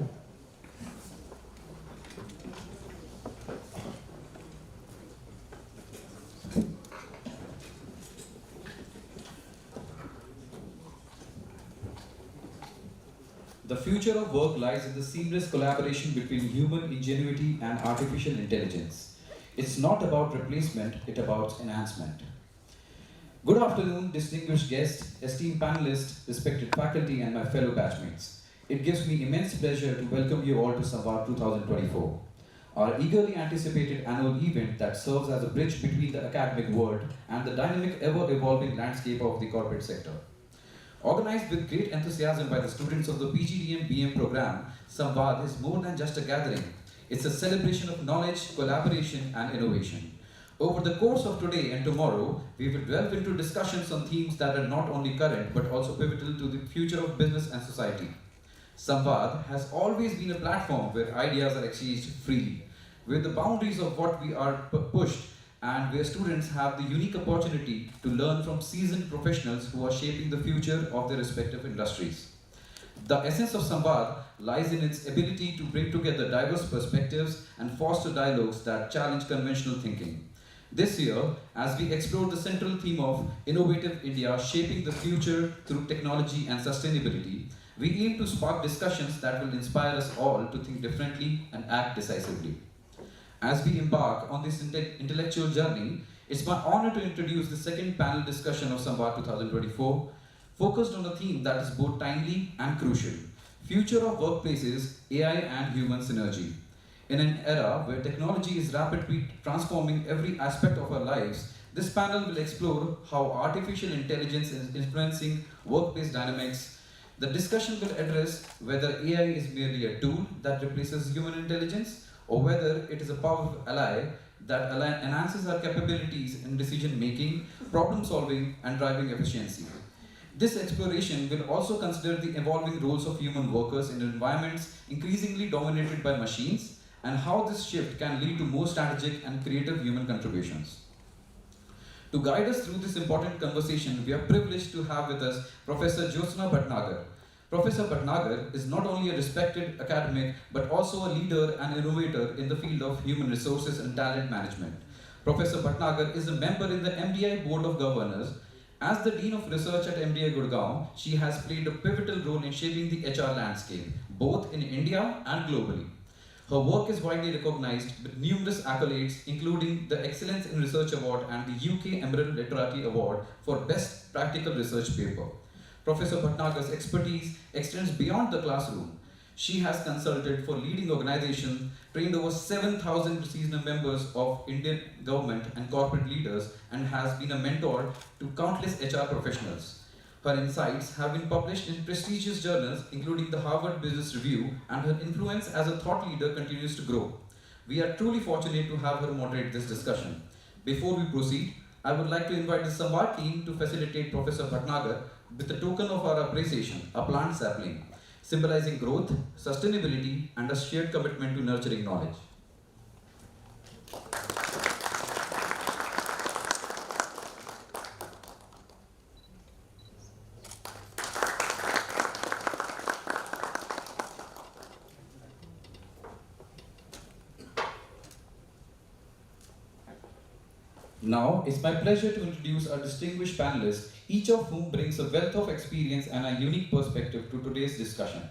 The future of work lies in the seamless collaboration between human ingenuity and artificial intelligence. It's not about replacement, it's about enhancement. Good afternoon, distinguished guests, esteemed panelists, respected faculty, and my fellow batchmates. It gives me immense pleasure to welcome you all to Samvaad 2024, our eagerly anticipated annual event that serves as a bridge between the academic world and the dynamic, ever-evolving landscape of the corporate sector. Organized with great enthusiasm by the students of the PGDM-BM program, Samvaad is more than just a gathering. It's a celebration of knowledge, collaboration, and innovation. Over the course of today and tomorrow, we will delve into discussions on themes that are not only current but also pivotal to the future of business and society. Samvaad has always been a platform where ideas are exchanged freely, where the boundaries of what we are pushed, and where students have the unique opportunity to learn from seasoned professionals who are shaping the future of their respective industries. The essence of Samvaad lies in its ability to bring together diverse perspectives and foster dialogues that challenge conventional thinking. This year, as we explore the central theme of Innovative India shaping the future through technology and sustainability, we aim to spark discussions that will inspire us all to think differently and act decisively. As we embark on this intellectual journey, it's my honor to introduce the second panel discussion of Samvaad 2024, focused on a theme that is both timely and crucial: future of workplaces, AI and human synergy. In an era where technology is rapidly transforming every aspect of our lives, this panel will explore how artificial intelligence is influencing workplace dynamics. The discussion will address whether AI is merely a tool that replaces human intelligence, or whether it is a powerful ally that enhances our capabilities in decision making, problem solving, and driving efficiency. This exploration will also consider the evolving roles of human workers in environments increasingly dominated by machines, and how this shift can lead to more strategic and creative human contributions. To guide us through this important conversation, we are privileged to have with us Professor Jyotsna Bhatnagar. Professor Bhatnagar is not only a respected academic, but also a leader and innovator in the field of human resources and talent management. Professor Bhatnagar is a member in the MDI Board of Governors. As the Dean of Research at MDI Gurgaon, she has played a pivotal role in shaping the HR landscape, both in India and globally. Her work is widely recognized with numerous accolades, including the Excellence in Research Award and the UK Emerald Literati Award for Best Practical Research Paper. Professor Bhatnagar's expertise extends beyond the classroom. She has consulted for leading organizations, trained over 7,000 seasoned members of Indian government and corporate leaders, and has been a mentor to countless HR professionals. Her insights have been published in prestigious journals, including the Harvard Business Review, and her influence as a thought leader continues to grow. We are truly fortunate to have her moderate this discussion. Before we proceed, I would like to invite the Samvaad team to facilitate Professor Bhatnagar with a token of our appreciation, a plant sapling, symbolizing growth, sustainability, and a shared commitment to nurturing knowledge. Now, it's my pleasure to introduce our distinguished panelists, each of whom brings a wealth of experience and a unique perspective to today's discussion.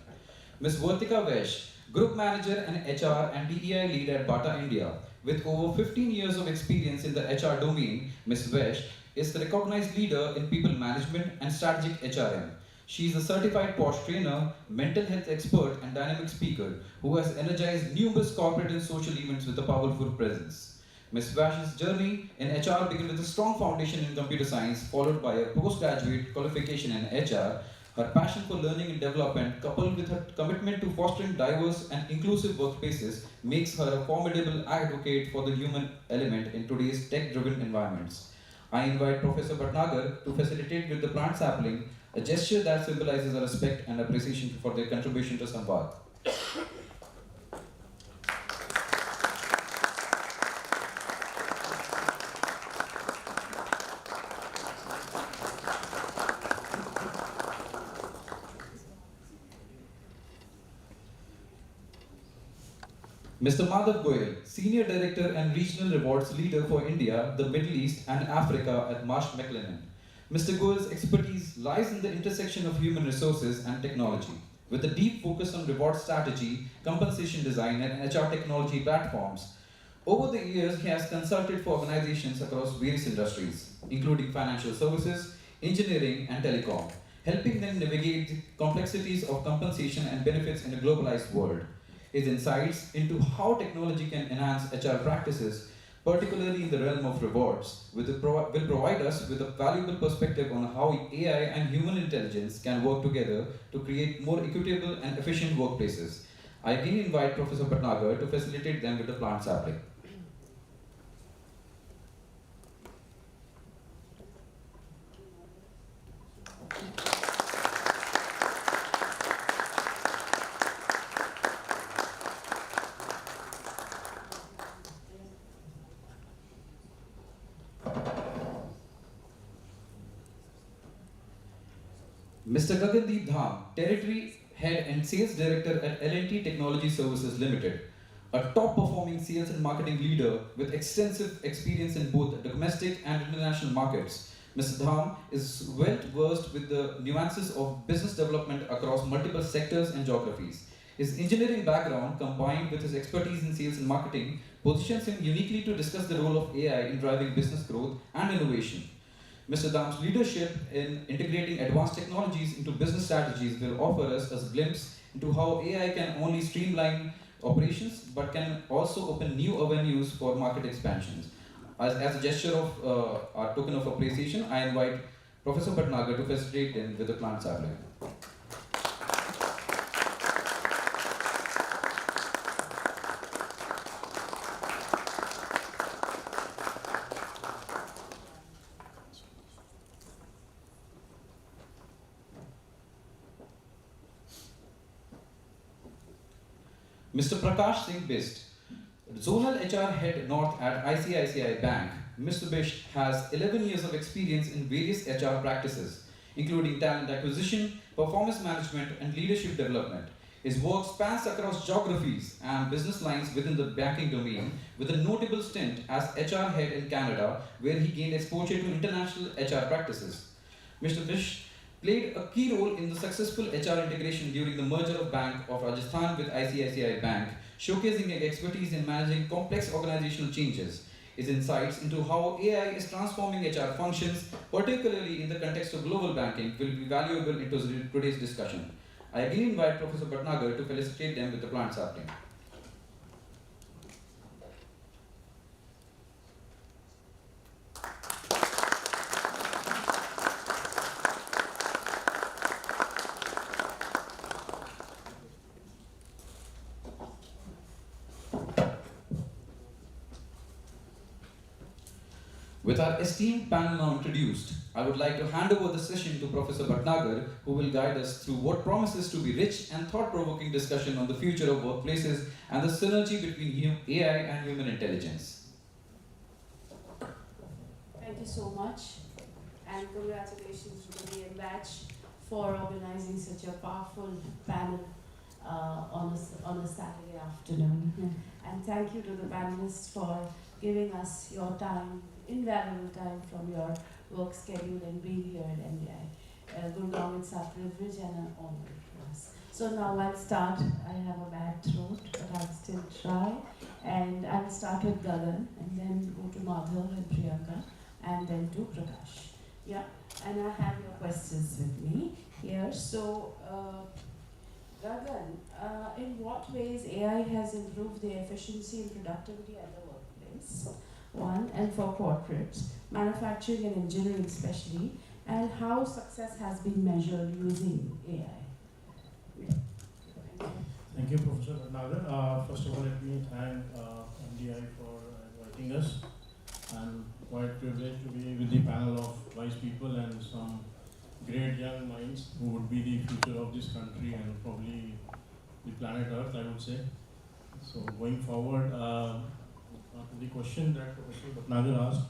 Ms. Vartika Vesh, Group Manager and HR and DEI Lead at Bata India. With over 15 years of experience in the HR domain, Ms. Vesh is the recognized leader in people management and strategic HRM. She is a certified POSH trainer, mental health expert, and dynamic speaker who has energized numerous corporate and social events with a powerful presence. Ms. Vash's journey in HR began with a strong foundation in computer science, followed by a postgraduate qualification in HR. Her passion for learning and development, coupled with her commitment to fostering diverse and inclusive workplaces, makes her a formidable advocate for the human element in today's tech-driven environments. I invite Professor Bhatnagar to facilitate with the plant sapling, a gesture that symbolizes a respect and appreciation for their contribution to Samvaad. Mr. Madhav Goyal, Senior Director and Regional Rewards Leader for India, the Middle East and Africa at Marsh McLennan. Mr. Goyal's expertise lies in the intersection of human resources and technology, with a deep focus on reward strategy, compensation design, and HR technology platforms. Over the years, he has consulted for organizations across various industries, including financial services, engineering, and telecom, helping them navigate the complexities of compensation and benefits in a globalized world. His insights into how technology can enhance HR practices, particularly in the realm of rewards, will provide us with a valuable perspective on how AI and human intelligence can work together to create more equitable and efficient workplaces. I again invite Professor Bhatnagar to facilitate them with the plant sapling. Mr. Gagandeep Dham, Territory Head and Sales Director at L&T Technology Services Limited, a top-performing sales and marketing leader with extensive experience in both domestic and international markets. Mr. Dham is well versed with the nuances of business development across multiple sectors and geographies. His engineering background, combined with his expertise in sales and marketing, positions him uniquely to discuss the role of AI in driving business growth and innovation. Mr. Dham's leadership in integrating advanced technologies into business strategies will offer us a glimpse into how AI can only streamline operations but can also open new avenues for market expansions. As a gesture of our token of appreciation, I invite Professor Bhatnagar to facilitate them with the plant sapling. Mr. Prakash Singh Bist, Zonal HR Head North at ICICI Bank. Mr. Bist has 11 years of experience in various HR practices, including talent acquisition, performance management, and leadership development. His work spans across geographies and business lines within the banking domain, with a notable stint as HR Head in Canada, where he gained exposure to international HR practices. Mr. Bist played a key role in the successful HR integration during the merger of Bank of Rajasthan with ICICI Bank, showcasing his expertise in managing complex organizational changes. His insights into how AI is transforming HR functions, particularly in the context of global banking, will be valuable in today's discussion. I again invite Professor Bhatnagar to felicitate them with the plant sapling. With our esteemed panel now introduced, I would like to hand over the session to Professor Bhatnagar, who will guide us through what promises to be rich and thought-provoking discussion on the future of workplaces and the synergy between AI and human intelligence. Thank you so much, and congratulations to the BM batch for organizing such a powerful panel on a Saturday afternoon. And thank you to the panelists for giving us your time, invaluable time from your work schedule and being here at MDI Gurgaon. It's our privilege and an honor for us. So now I'll start. I have a bad throat, but I'll still try. And I'll start with Gagan, and then go to Madhav and Priyanka, and then to Prakash. Yeah, and I have your questions with me here. So, Gagan, in what ways AI has improved the efficiency and productivity at the workplace? One, and for corporates, manufacturing and engineering especially, and how success has been measured using AI. Thank you, Professor Bhatnagar. First of all, let me thank MDI for inviting us. I'm quite privileged to be with the panel of wise people and some great young minds who would be the future of this country and probably the planet Earth, I would say. So going forward, the question that Professor Bhatnagar asked,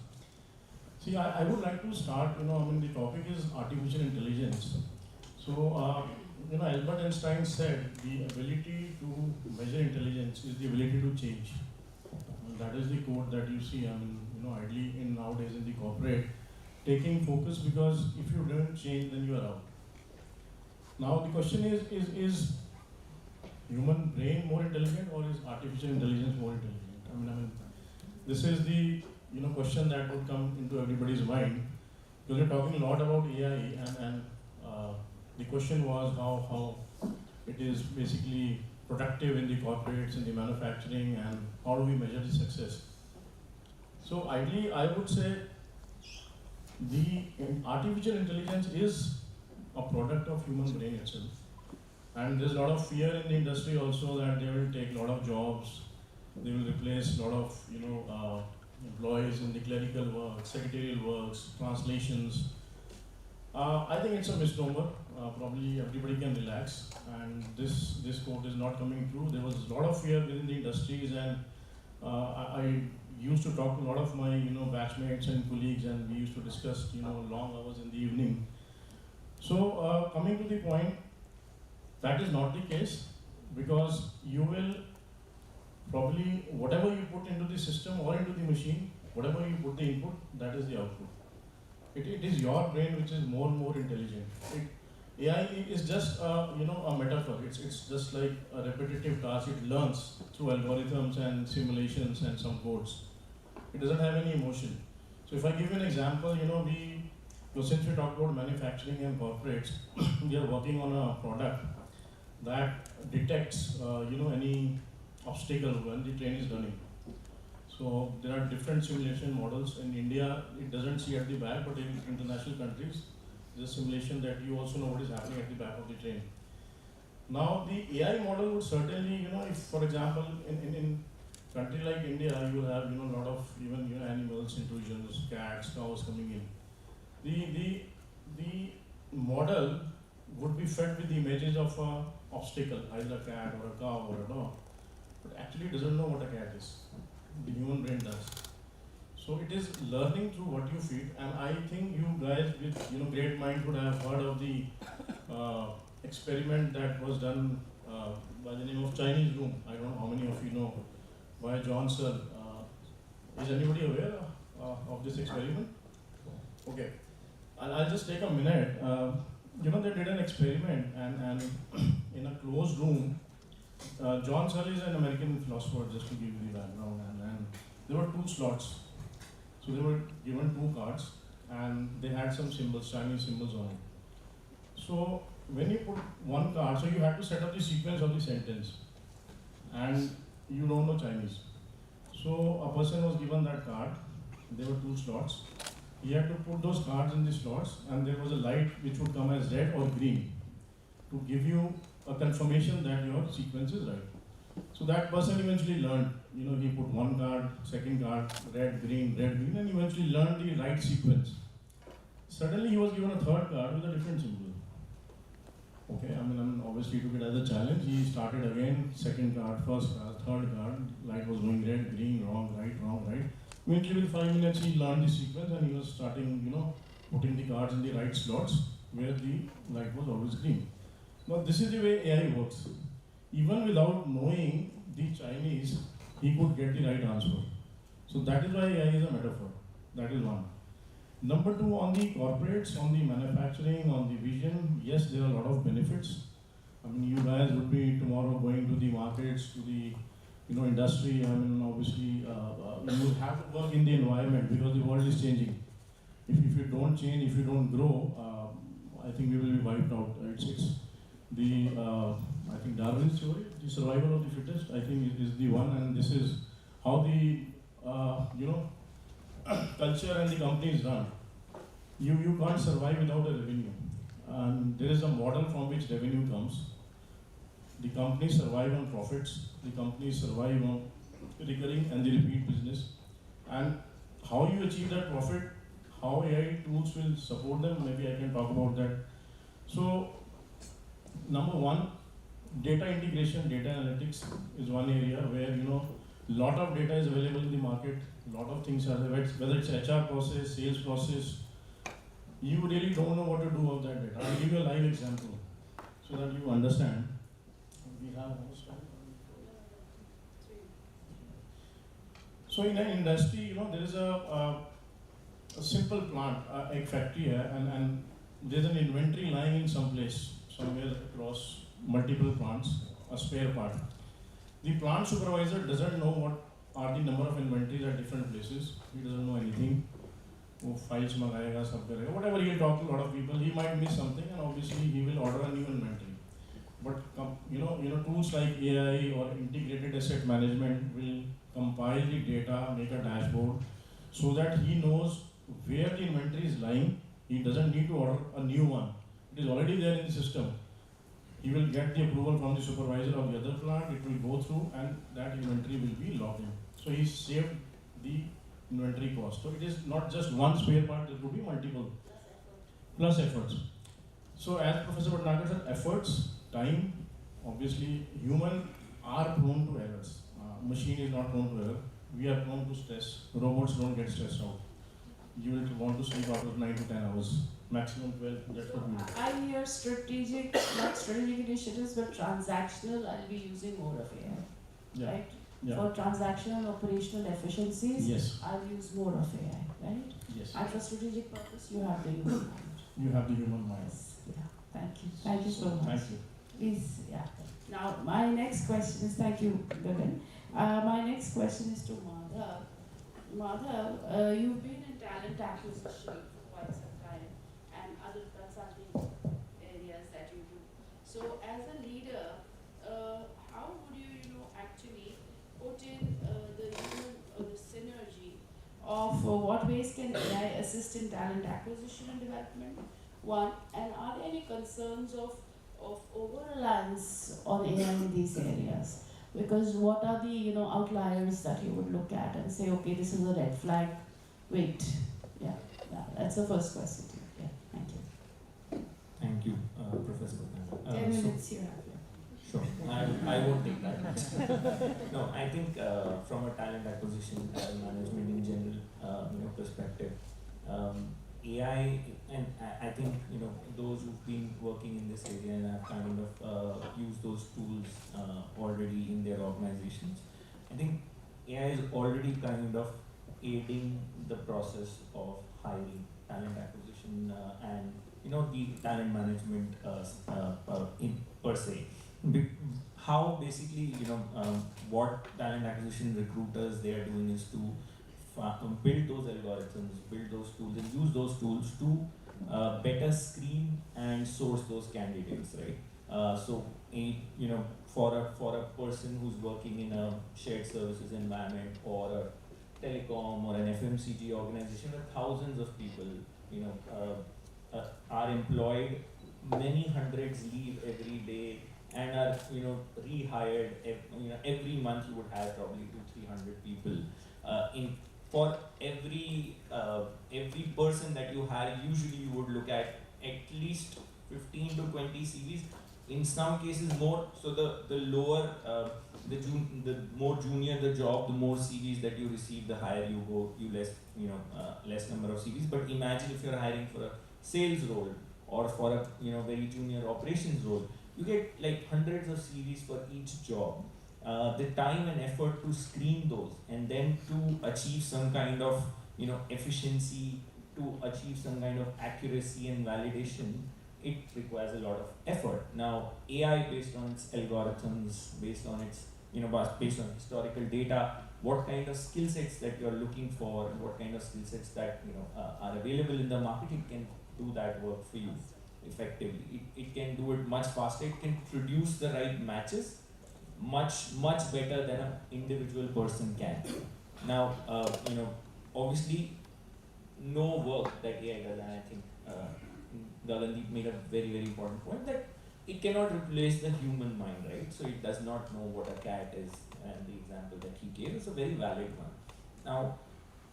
see, I would like to start, the topic is artificial intelligence. So Albert Einstein said the ability to measure intelligence is the ability to change. And that is the quote that you see, ideally in nowadays in the corporate, taking focus, because if you don't change, then you are out. Now the question is human brain more intelligent or is artificial intelligence more intelligent? This is the question that would come into everybody's mind, because we're talking a lot about AI, and the question was how it is basically productive in the corporates, in the manufacturing, and how do we measure the success. So ideally, I would say the artificial intelligence is a product of human brain itself. And there's a lot of fear in the industry also that they will take a lot of jobs, they will replace a lot of employees in the clerical work, secretarial works, translations. I think it's a misnomer. Probably everybody can relax, and this quote is not coming true. There was a lot of fear within the industries, and I used to talk to a lot of my batchmates and colleagues, and we used to discuss long hours in the evening. So coming to the point, that is not the case, because you will probably, whatever you put into the system or into the machine, whatever you put the input, that is the output. It is your brain which is more and more intelligent. AI is just a metaphor. It's just like a repetitive task. It learns through algorithms and simulations and some codes. It doesn't have any emotion. So if I give you an example, since we talked about manufacturing and corporates, we are working on a product that detects any obstacle when the train is running. So there are different simulation models. In India, it doesn't see at the back, but in international countries, there's a simulation that you also know what is happening at the back of the train. Now, the AI model would certainly, if, for example, in country like India, you will have a lot of even animals, intrusions, cats, cows coming in. The model would be fed with the images of an obstacle, either a cat or a cow or a dog, but actually doesn't know what a cat is. The human brain does. So it is learning through what you feed, and I think you guys with great minds would have heard of the experiment that was done by the name of Chinese room. I don't know how many of you know, by John Searle. Is anybody aware of this experiment? Okay, I'll just take a minute. They did an experiment, and in a closed room, John Searle is an American philosopher, just to give you the background, and there were 2 slots. So they were given 2 cards, and they had some symbols, Chinese symbols on it. So when you put one card, so you had to set up the sequence of the sentence, and you don't know Chinese. So a person was given that card, there were 2 slots. He had to put those cards in the slots, and there was a light which would come as red or green to give you a confirmation that your sequence is right. So that person eventually learned, he put 1 card, 2nd card, red, green, and eventually learned the right sequence. Suddenly he was given a 3rd card with a different symbol. Okay, obviously took it as a challenge. He started again, 2nd card, 1st card, 3rd card, light was going red, green, wrong, right. Eventually with 5 minutes he learned the sequence, and he was starting, putting the cards in the right slots where the light was always green. Now this is the way AI works. Even without knowing the Chinese, he could get the right answer. So that is why AI is a metaphor. That is one. Number 2, on the corporates, on the manufacturing, on the vision, yes, there are a lot of benefits. You guys would be tomorrow going to the markets, to the industry. Obviously, you have to work in the environment because the world is changing. If you don't change, if you don't grow, I think we will be wiped out. It's the I think Darwin's theory, the survival of the fittest, I think is the one, and this is how the culture and the company is run. You can't survive without a revenue, and there is a model from which revenue comes. The companies survive on profits, the companies survive on recurring and the repeat business, and how you achieve that profit, how AI tools will support them, maybe I can talk about that. So number 1, data integration, data analytics is one area where lot of data is available in the market, lot of things are there, whether it's HR process, sales process, you really don't know what to do with that data. I'll give you a live example. so that you understand. We have almost so in an industry, there is a simple plant, a factory here, and there's an inventory lying in some place, somewhere across multiple plants, a spare part. The plant supervisor doesn't know what are the number of inventories at different places. He doesn't know anything. Files mangayega, sab karega. Whatever he'll talk to a lot of people, he might miss something, and obviously he will order a new inventory. But tools like AI or integrated asset management will compile the data, make a dashboard, so that he knows where the inventory is lying. He doesn't need to order a new one. It is already there in the system. He will get the approval from the supervisor of the other plant, it will go through, and that inventory will be logged in. So he saved the inventory cost. So it is not just one spare part, there could be multiple, plus efforts. So as Professor Bhatnagar said, efforts, time, obviously human are prone to errors. Machine is not prone to error. We are prone to stress. Robots don't get stressed out. You will want to sleep after 9 to 10 hours. Maximum 12, that's what we do. I hear strategic, not strategic initiatives, but transactional, I'll be using more of AI. Yeah. Right? Yeah. For transactional operational efficiencies, Yes. I'll use more of AI, right? Yes. And for strategic purpose, you have the human mind. You have the human mind. Yeah, thank you. Thank you so much. Thank you. Please, yeah. Now, my next question is, thank you, Gagan. My next question is to Madhav. Madhav, you've been in talent acquisition for quite some time and other consulting areas that you do. So, as a leader, how would you, actually put in the synergy of what ways can AI assist in talent acquisition and development? One, and are there any concerns of over-reliance on AI in these areas? Because what are the outliers that you would look at and say, okay, this is a red flag, wait. Yeah, that's the first question. Yeah, thank you. Thank you, Professor Bhatnagar. 10 minutes you have. Sure, I won't take that much. No, I think from a talent acquisition, talent management in general perspective, AI, and I think those who've been working in this area and have kind of used those tools already in their organizations, I think AI is already kind of aiding the process of hiring, talent acquisition, and the talent management in per se. How basically what talent acquisition recruiters they are doing is to build those algorithms, build those tools, and use those tools to better screen and source those candidates, right? For a person who's working in a shared services environment or a telecom or an FMCG organization where thousands of people, are employed, many hundreds leave every day and are, rehired. Every month you would have probably 200-300 people. For every person that you hire, usually you would look at least 15 to 20 CVs. In some cases more. So the lower, the more junior the job, the more CVs that you receive, the higher you go, less number of CVs. But imagine if you're hiring for a sales role or for a very junior operations role, you get like hundreds of CVs for each job. The time and effort to screen those and then to achieve some kind of efficiency, to achieve some kind of accuracy and validation, it requires a lot of effort. Now AI, based on its algorithms, based on its based on historical data, what kind of skill sets that you're looking for, what kind of skill sets that are available in the market, it can do that work for you effectively. It can do it much faster. It can produce the right matches much better than an individual person can. Now, obviously, no work that AI does, and I think Gagandeep made a very important point that it cannot replace the human mind, right? So it does not know what a cat is, and the example that he gave is a very valid one. Now,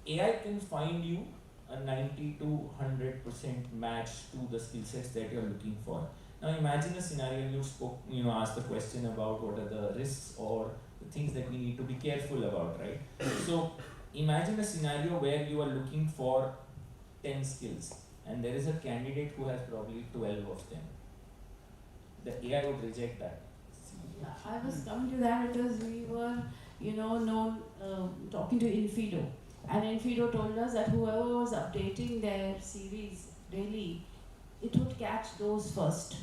AI can find you a 90 to 100% match to the skill sets that you're looking for. Now imagine a scenario you asked the question about what are the risks or the things that we need to be careful about, right? So imagine a scenario where you are looking for 10 skills and there is a candidate who has probably 12 of them. the AI would reject that. I was coming to that because we were, talking to Infido. And Infido told us that whoever was updating their CVs daily, it would catch those first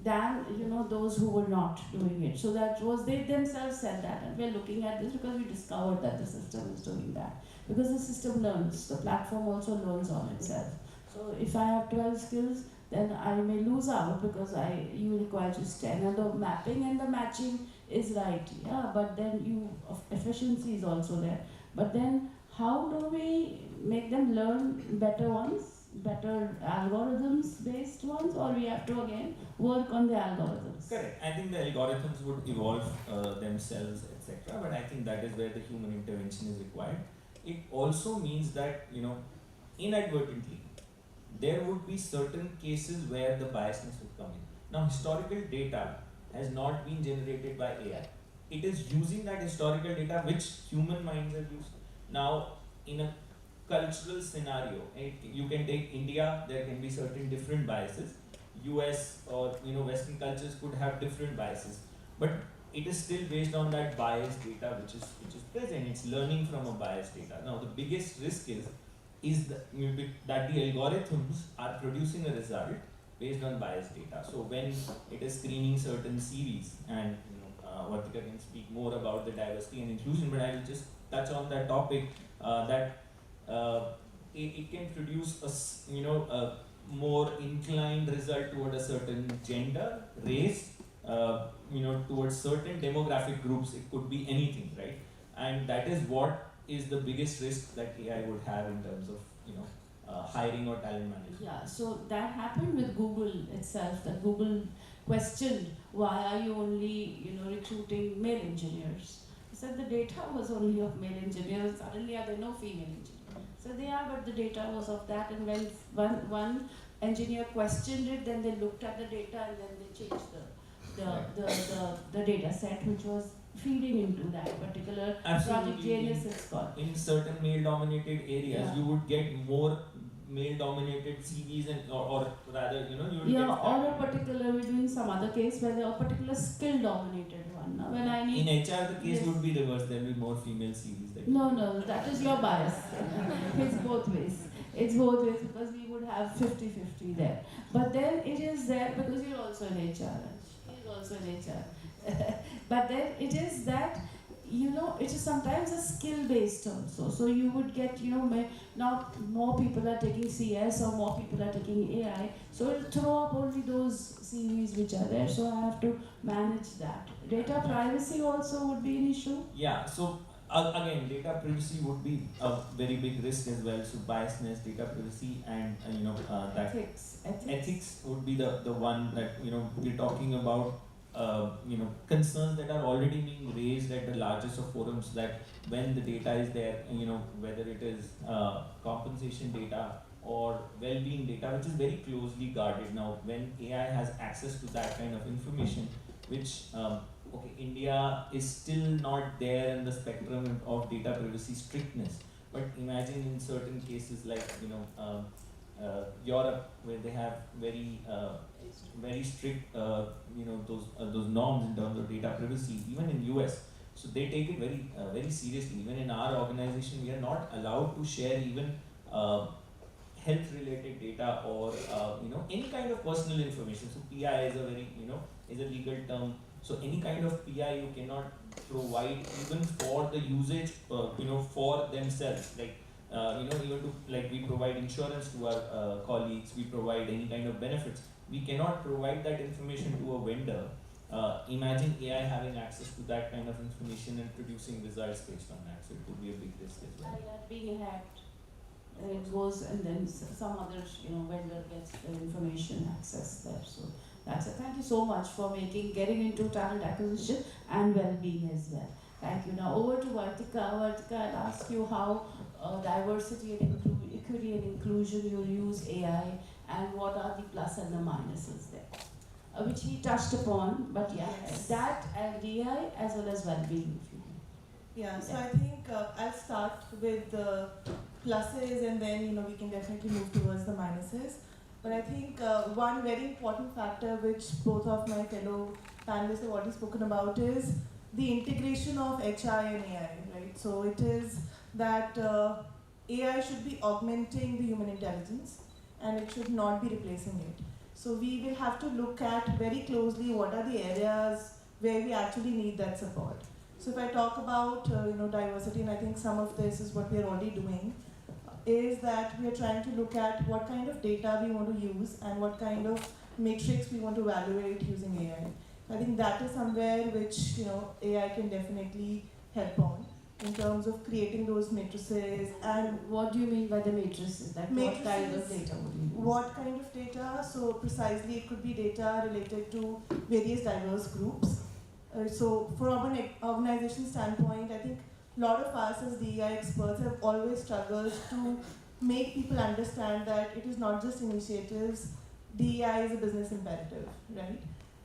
than, those who were not doing it. So that was, they themselves said that. And we're looking at this because we discovered that the system is doing that. Because the system learns, the platform also learns on itself. So if I have 12 skills, then I may lose out because you require just 10. And the mapping and the matching is right, yeah, but then efficiency is also there. But then how do we make them learn better ones, better algorithms based ones, or we have to again work on the algorithms? Correct. I think the algorithms would evolve themselves, etc. But I think that is where the human intervention is required. It also means that, inadvertently, there would be certain cases where the biasness would come in. Now, historical data has not been generated by AI. It is using that historical data which human minds have used. Now, in a cultural scenario, you can take India, there can be certain different biases. US or Western cultures could have different biases. But it is still based on that biased data which is present. It's learning from a biased data. Now, the biggest risk is that the algorithms are producing a result based on biased data. So when it is screening certain CVs, and Vartika can speak more about the diversity and inclusion, but I will just touch on that topic that it can produce a more inclined result toward a certain gender, race, towards certain demographic groups. It could be anything, right? And that is what is the biggest risk that AI would have in terms of hiring or talent management. Yeah, so that happened with Google itself, that Google questioned why are you only recruiting male engineers. He said the data was only of male engineers, suddenly are there no female engineers? So they are, but the data was of that, and when one engineer questioned it, then they looked at the data and then they changed the data set which was feeding into that particular project genius it's called. In certain male-dominated areas, you would get more male-dominated CVs, and or rather, you would get or a particular, we're doing some other case where there are a particular skill-dominated one. Now, when I need in HR, the case would be reversed. There will be more female CVs. No, that is your bias. It's both ways. It's both ways because we would have 50-50 there. But then it is there because you're also in HR. She's also in HR. But then it is that, it is sometimes a skill-based also. So you would get, not more people are taking CS or more people are taking AI. So it will throw up only those CVs which are there. So I have to manage that. Data privacy also would be an issue. Yeah, so again, data privacy would be a very big risk as well. So biasness, data privacy, and that ethics would be the one that we're talking about. Concerns that are already being raised at the largest of forums, that when the data is there, whether it is compensation data or well-being data, which is very closely guarded. Now, when AI has access to that kind of information, which India is still not there in the spectrum of data privacy strictness. But imagine in certain cases like Europe, where they have very strict those norms in terms of data privacy. Even in US, so they take it very seriously. Even in our organization, we are not allowed to share even health-related data or any kind of personal information. So PI is a legal term. So any kind of PI you cannot provide even for the usage, for themselves. Even to we provide insurance to our colleagues, we provide any kind of benefits. We cannot provide that information to a vendor. Imagine AI having access to that kind of information and producing results based on that. So it could be a big risk as well. Being hacked, it goes and then some other vendor gets the information access there. So that's it. Thank you so much for getting into talent acquisition and well-being as well. Thank you. Now over to Vartika. Vartika, I'll ask you how diversity and equity and inclusion you use AI, and what are the plus and the minuses there, which he touched upon. But that and DI as well as well-being. So I think I'll start with the pluses, and then we can definitely move towards the minuses. But I think one very important factor which both of my fellow panelists have already spoken about is the integration of HI and AI, right? So it is that AI should be augmenting the human intelligence and it should not be replacing it. So we will have to look at very closely what are the areas where we actually need that support. So if I talk about diversity, and I think some of this is what we are already doing, is that we are trying to look at what kind of data we want to use and what kind of matrix we want to evaluate using AI. I think that is somewhere which AI can definitely help on in terms of creating those matrices. And what do you mean by the matrices? That what kind of data would you use? What kind of data? So precisely, it could be data related to various diverse groups. So from an organization standpoint, I think a lot of us as DEI experts have always struggled to make people understand that it is not just initiatives. DEI is a business imperative, right?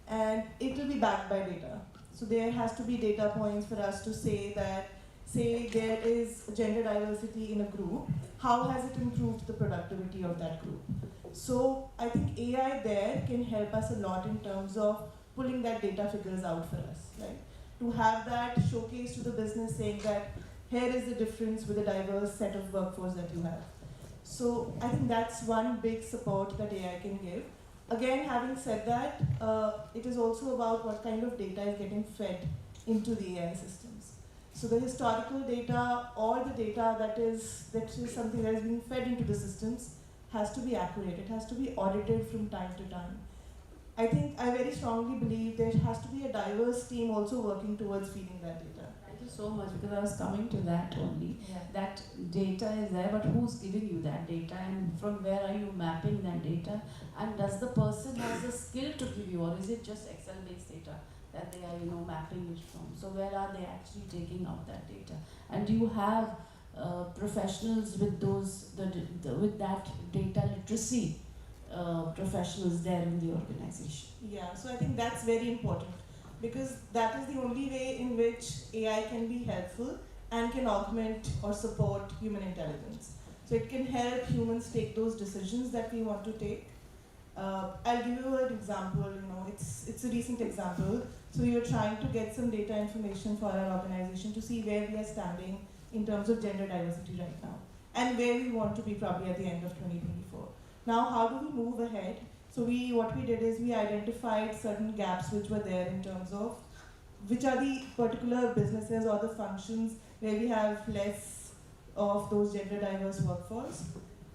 And it will be backed by data. So there has to be data points for us to say that, say there is gender diversity in a group, how has it improved the productivity of that group? So I think AI there can help us a lot in terms of pulling that data figures out for us, right? To have that showcase to the business saying that here is the difference with a diverse set of workforce that you have. So I think that's one big support that AI can give. Again, having said that, it is also about what kind of data is getting fed into the AI systems. So the historical data or the data that is something that is being fed into the systems has to be accurate. It has to be audited from time to time. I think I very strongly believe there has to be a diverse team also working towards feeding that data. Thank you so much, because I was coming to that only. Yeah. That data is there, but who's giving you that data, and from where are you mapping that data? And does the person has the skill to give you, or is it just Excel-based data that they are mapping it from? So where are they actually taking out that data? And do you have professionals with with that data literacy professionals there in the organization? Yeah, so I think that's very important, because that is the only way in which AI can be helpful and can augment or support human intelligence. So it can help humans take those decisions that we want to take. I'll give you an example, it's a recent example. So we were trying to get some data information for our organization to see where we are standing in terms of gender diversity right now, and where we want to be probably at the end of 2024. Now, how do we move ahead? So what we did is we identified certain gaps which were there in terms of which are the particular businesses or the functions where we have less of those gender diverse workforce.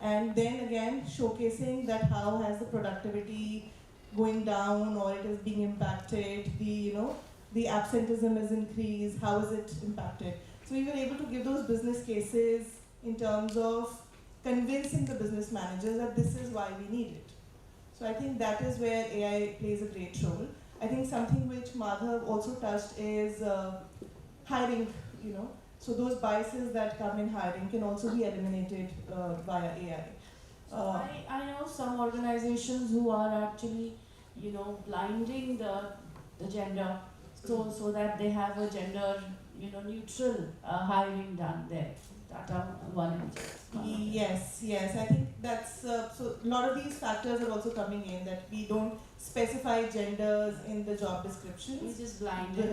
And then again, showcasing that how has the productivity going down or it is being impacted, the absenteeism is increased, how is it impacted? So we were able to give those business cases in terms of convincing the business managers that this is why we need it. So I think that is where AI plays a great role. I think something which Madhav also touched is hiring, So those biases that come in hiring can also be eliminated via AI. I know some organizations who are actually, blinding the gender so that they have a gender, neutral hiring done there. That are one of Yes, I think that's, so a lot of these factors are also coming in, that we don't specify genders in the job descriptions. We just blinded.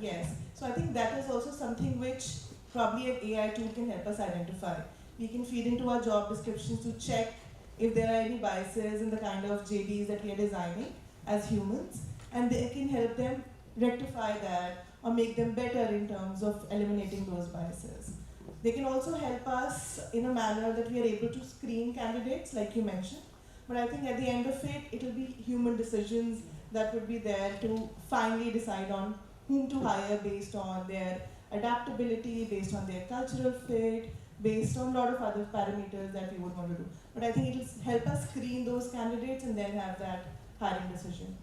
Yes, so I think that is also something which probably an AI tool can help us identify. We can feed into our job descriptions to check if there are any biases in the kind of JDs that we are designing as humans, and they can help them rectify that or make them better in terms of eliminating those biases. They can also help us in a manner that we are able to screen candidates, like you mentioned. But I think at the end of it, it will be human decisions that would be there to finally decide on whom to hire based on their adaptability, based on their cultural fit, based on a lot of other parameters that we would want to do. But I think it will help us screen those candidates and then have that hiring decision.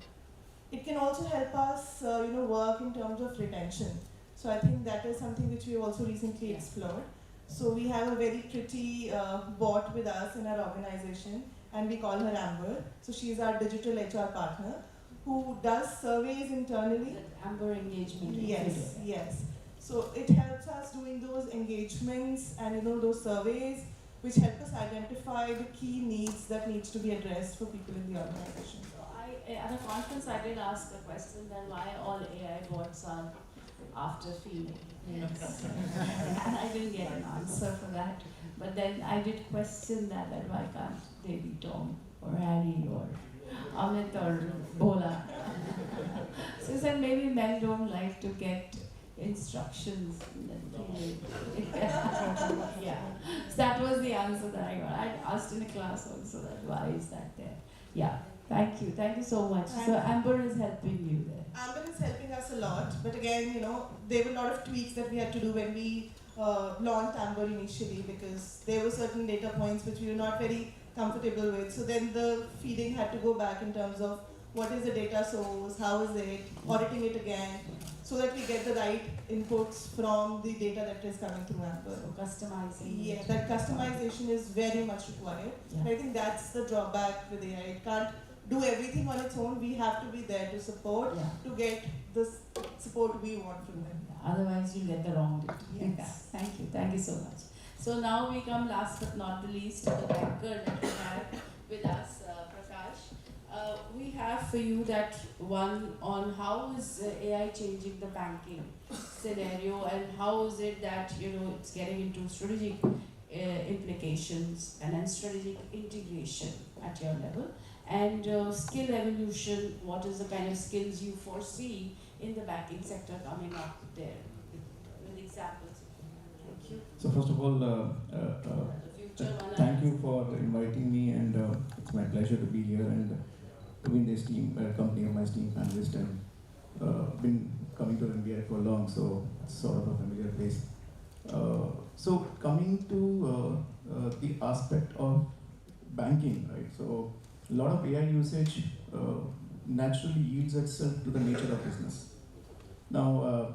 It can also help us work in terms of retention. So I think that is something which we also recently explored. So we have a very pretty bot with us in our organization, and we call her Amber. So she is our digital HR partner who does surveys internally. Amber engagement. Yes. So it helps us doing those engagements and those surveys which help us identify the key needs that needs to be addressed for people in the organization. So at a conference I did ask the question then why all AI bots are after females. And I didn't get an answer for that. But then I did question that why can't they be Tom or Harry or Amit or Bola. So he said maybe men don't like to get instructions. Yeah. So that was the answer that I got. I asked in a class also that why is that there. Yeah. Thank you so much. So Amber is helping you there. Amber is helping us a lot, but again, there were a lot of tweaks that we had to do when we launched Amber initially, because there were certain data points which we were not very comfortable with. So then the feeding had to go back in terms of what is the data source, how is it, auditing it again, so that we get the right inputs from the data that is coming through Amber. So customizing. Yeah, that customization is very much required. Yeah. I think that's the drawback with AI. It can't do everything on its own. We have to be there to support, to get the support we want from them. Otherwise you get the wrong data. Yes. Thank you so much. So now we come last but not the least to the banker that we have with us, Prakash. We have for you that one on how is AI changing the banking scenario and how is it that it's getting into strategic implications and then strategic integration at your level. And skill evolution, what is the kind of skills you foresee in the banking sector coming up there with examples? Thank you. So first of all, thank you for inviting me, and it's my pleasure to be here and to be in this team, company of my esteemed panelist, and been coming to MDI for long, so it's sort of a familiar place. So coming to the aspect of banking, right? So a lot of AI usage naturally yields itself to the nature of business. Now,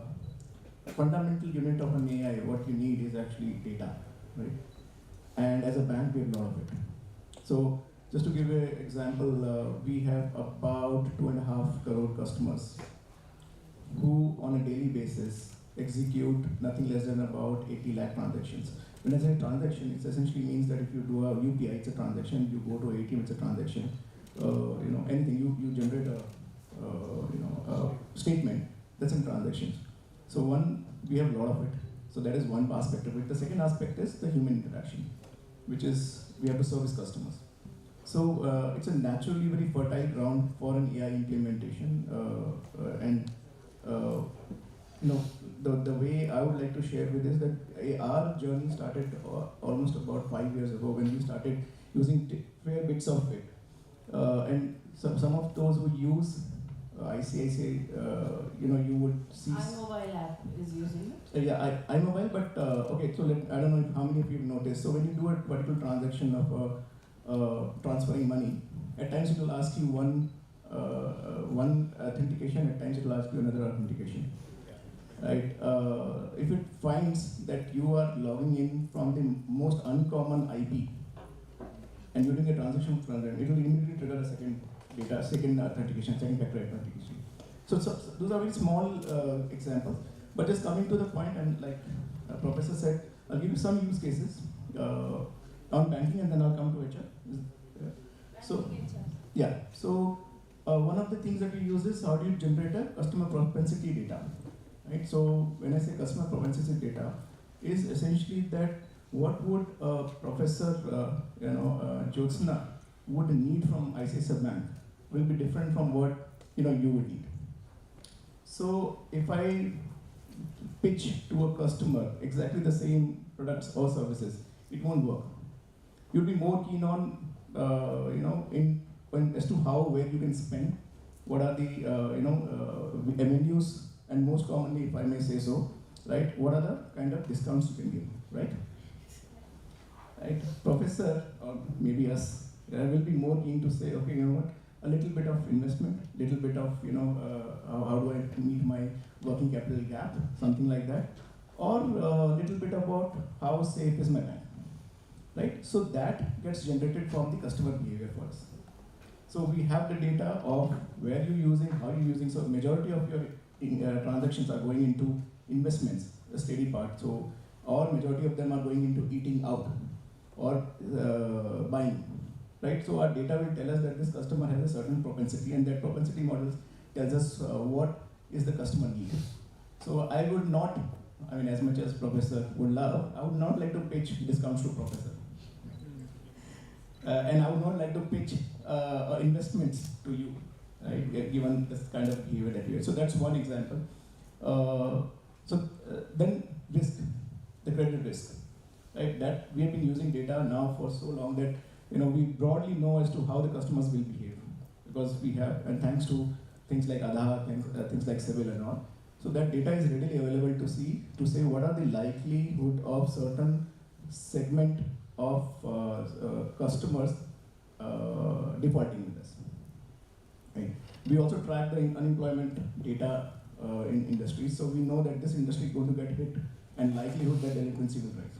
a fundamental unit of an AI, what you need is actually data, right? And as a bank, we have a lot of it. So just to give an example, we have about 2.5 crore customers who on a daily basis execute nothing less than about 80 lakh transactions. When I say transaction, it essentially means that if you do a UPI, it's a transaction. You go to ATM, it's a transaction. Anything you generate a statement, that's a transaction. So we have a lot of it. So that is one aspect of it. The second aspect is the human interaction, which is we have to service customers. So it's a naturally very fertile ground for an AI implementation, and the way I would like to share with is that our journey started almost about 5 years ago when we started using fair bits of it. And some of those who use ICICI, you would see. iMobile app is using it? Yeah, iMobile, but okay, so I don't know how many of you have noticed. So when you do a particular transaction of transferring money, at times it will ask you one authentication, at times it will ask you another authentication. Right? If it finds that you are logging in from the most uncommon IP and you're doing a transaction, it will immediately trigger a second authentication, second factor authentication. So those are very small examples. But just coming to the point, and like Professor said, I'll give you some use cases on banking, and then I'll come to HR. So, yeah. So one of the things that we use is how do you generate a customer propensity data, right? So when I say customer propensity data, is essentially that what would Professor Jyotsna would need from ICICI Bank will be different from what you would need. So if I pitch to a customer exactly the same products or services, it won't work. You'll be more keen on as to how, where you can spend, what are the avenues, and most commonly, if I may say so, right, what are the kind of discounts you can give, right? Right, Professor, or maybe us, will be more keen to say, okay, you know what, a little bit of investment, little bit of, how do I meet my working capital gap, something like that, or a little bit about how safe is my bank, right? So that gets generated from the customer behavior for us. So we have the data of where you're using, how you're using. So majority of your transactions are going into investments, the steady part. So, or majority of them are going into eating out. or buying, right? So our data will tell us that this customer has a certain propensity, and that propensity model tells us what is the customer need. So I would not, I mean, as much as professor would love, I would not like to pitch discounts to professor. And I would not like to pitch investments to you, right, given this kind of behavior that we have. So that's one example. Then risk, the credit risk, right? That we have been using data now for so long that we broadly know as to how the customers will behave, because we have, and thanks to things like Aadhaar, things like Civil and all. So that data is readily available to say what are the likelihood of certain segment of customers defaulting with us. Right. We also track the unemployment data in industries, so we know that this industry is going to get hit and likelihood that delinquency will rise.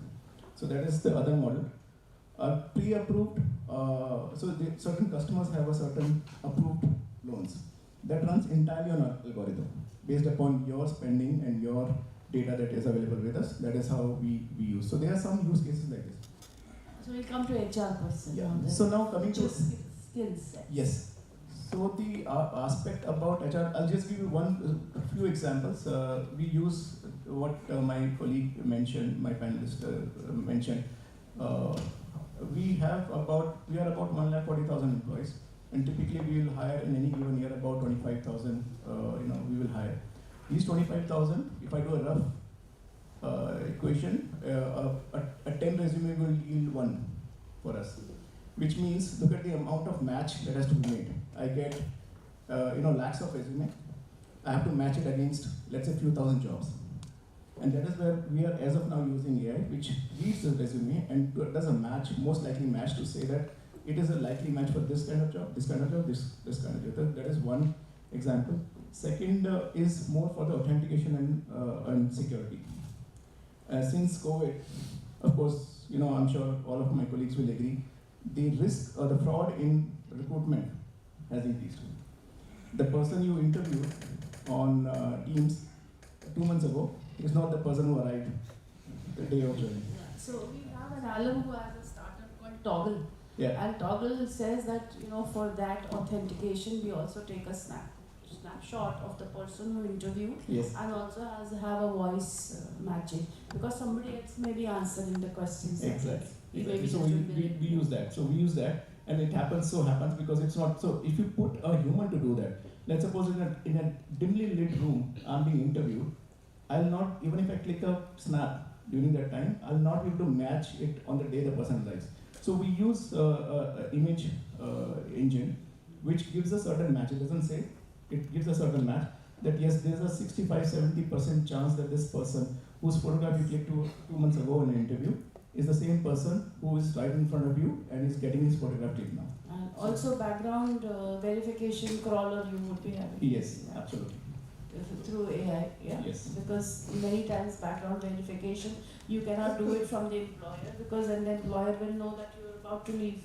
So that is the other model. Pre-approved, certain customers have a certain approved loans. That runs entirely on our algorithm, based upon your spending and your data that is available with us. That is how we use. So there are some use cases like this. So we come to HR person. Yeah. So now coming to skills set. Yes. So the aspect about HR, I'll just give you a few examples. We use what my colleague mentioned, my panelist mentioned. We are about 1,40,000 employees, and typically we will hire in any given year about 25,000. We will hire. These 25,000, if I do a rough equation, a 10 resume will yield 1 for us, which means look at the amount of match that has to be made. I get lakhs of resume. I have to match it against, let's say, few thousand jobs. And that is where we are as of now using AI, which reads the resume and does a match, most likely match, to say that it is a likely match for this kind of job, this kind of job, this kind of job. That is one example. Second is more for the authentication and security. Since COVID, of course, I'm sure all of my colleagues will agree, the risk or the fraud in recruitment has increased. The person you interviewed on Teams 2 months ago is not the person who arrived the day of joining. So we have an alum who has a startup called Toggle. Yeah. And Toggle says that for that authentication we also take a snapshot of the person who interviewed. Yes. And also have a voice matching, because somebody else may be answering the questions. Exactly. So we use that. So we use that, and it happens because it's not. So if you put a human to do that, let's suppose in a dimly lit room, I'm being interviewed, I'll not, even if I click a snap during that time, I'll not be able to match it on the day the person arrives. So we use image engine, which gives a certain match. It doesn't say, it gives a certain match that yes, there's a 65-70% chance that this person whose photograph you clicked 2 months ago in an interview is the same person who is right in front of you and is getting his photograph clicked now. And also background verification crawler you would be having. Yes, absolutely. Through AI, yeah? Yes. Because many times background verification, you cannot do it from the employer, because then the employer will know that you are about to leave,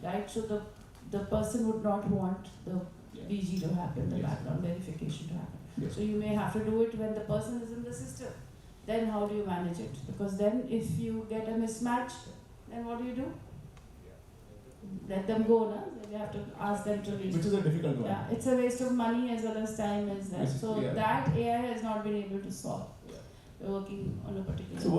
right? So the person would not want the BG to happen, the background verification to happen. Yes. So you may have to do it when the person is in the system. Then how do you manage it? Because then if you get a mismatch, then what do? Let them go, no? Then you have to ask them to leave. Which is a difficult one. Yeah, it's a waste of money as well as time as that. So yeah. that AI has not been able to solve. We're working on a particular. So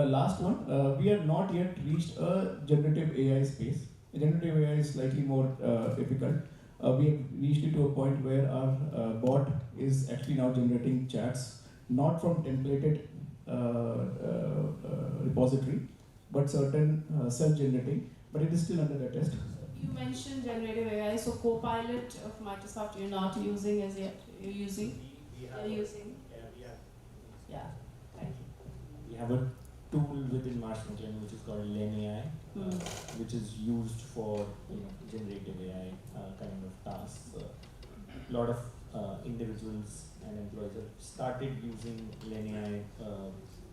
last one, we have not yet reached a generative AI space. Generative AI is slightly more difficult. We have reached it to a point where our bot is actually now generating chats, not from templated repository, but certain self-generating, but it is still under the test. You mentioned generative AI, so Copilot of Microsoft you're not using as yet. You're using? You're using? Yeah, thank you. We have a tool within Mars McLean which is called LenAI, which is used for generative AI kind of tasks. A lot of individuals and employees have started using LenAI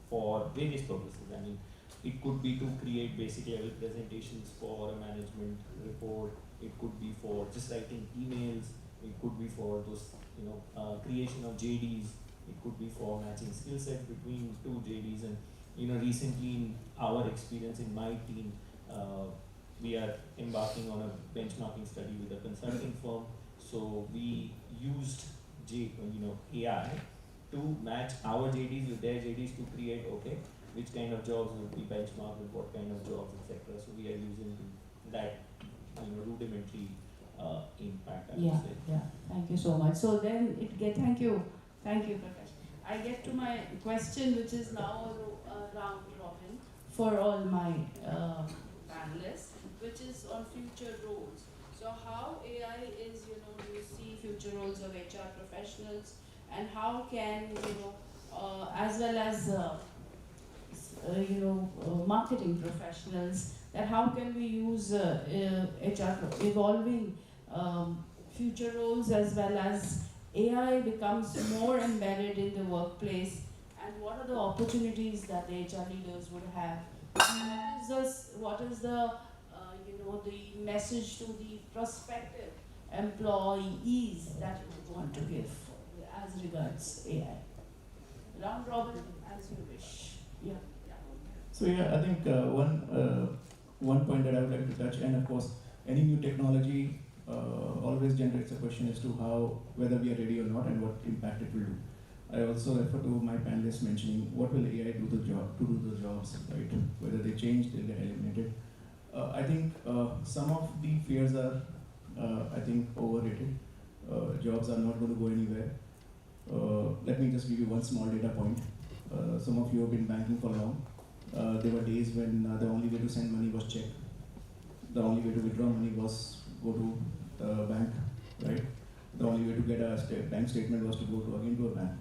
for various purposes. I mean, it could be to create basic level presentations for a management report. It could be for just writing emails. It could be for those, creation of JDs. It could be for matching skill sets between 2 JDs. And recently in our experience in my team, We are embarking on a benchmarking study with a consulting firm. So we used AI to match our JDs with their JDs to create which kind of jobs would be benchmarked with what kind of jobs, etc. So we are using that rudimentary impact, I would say. Yeah. Thank you so much. So then thank you, Prakash. I get to my question, which is now a round robin for all my panelists, which is on future roles. So how AI is, do you see future roles of HR professionals, and how can, as well as marketing professionals, that how can we use HR evolving future roles, as well as AI becomes more embedded in the workplace, and what are the opportunities that the HR leaders would have? What is the the message to the prospective employees that you would want to give as regards AI? Round robin, as you wish. Yeah. So I think one point that I would like to touch, and of course, any new technology always generates a question as to whether we are ready or not, and what impact it will do. I also refer to my panelists mentioning what will AI do to do the jobs, right? Whether they change, they'll get eliminated. I think some of the fears are, overrated. Jobs are not going to go anywhere. Let me just give you one small data point. Some of you have been banking for long. There were days when the only way to send money was check. The only way to withdraw money was go to the bank, right? The only way to get a bank statement was to go to a bank,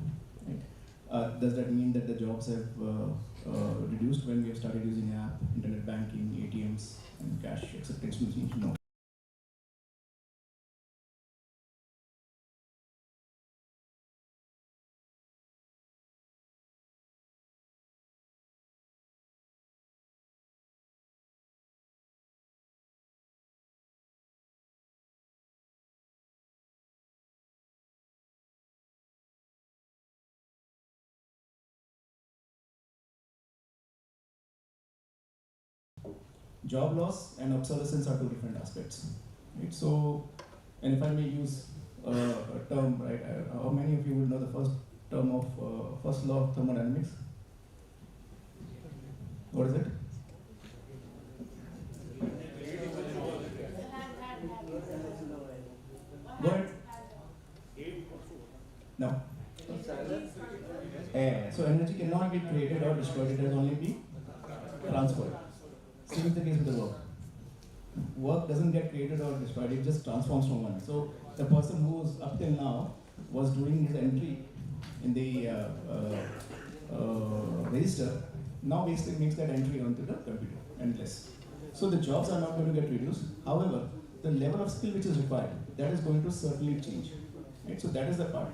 right? Does that mean that the jobs have reduced when we have started using app, internet banking, ATMs, and cash acceptance machines? No. Job loss and obsolescence are two different aspects, right? So, and if I may use a term, right? How many of you would know the first law of thermodynamics? What is it? Go ahead. No. So energy cannot be created or destroyed; it has only be transferred. Same is the case with the work. Work doesn't get created or destroyed, it just transforms from one. So the person who was up till now was doing his entry in the register, now basically makes that entry onto the computer and less. So the jobs are not going to get reduced. However, the level of skill which is required, that is going to certainly change. Right? So that is the part.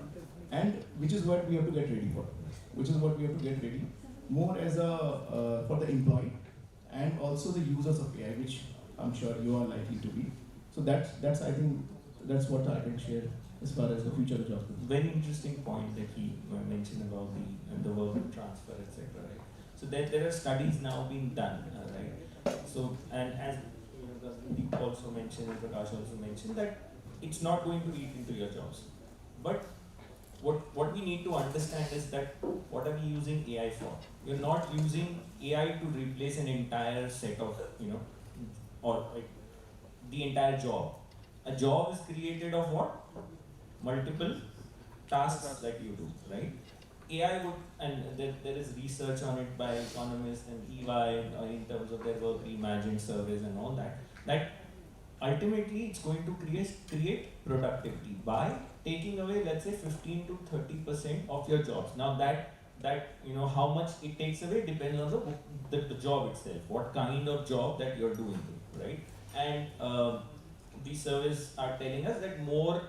And which is what we have to get ready for. Which is what we have to get ready more as a for the employee, and also the users of AI, which I'm sure you are likely to be. So that's I think that's what I can share as far as the future of jobs. Very interesting point that he mentioned about the work transfer, etc. Right? So there are studies now being done, right? So and as Deep also mentioned and Prakash also mentioned that it's not going to eat into your jobs, but what we need to understand is that what are we using AI for? We're not using AI to replace an entire set of, or like the entire job. A job is created of what? Multiple tasks that you do, right? AI would, and there is research on it by economists and EY in terms of their work reimagined surveys and all that ultimately it's going to create productivity by taking away, let's say, 15 to 30% of your jobs. Now that how much it takes away depends on the job itself, what kind of job that you're doing, right? And these surveys are telling us that more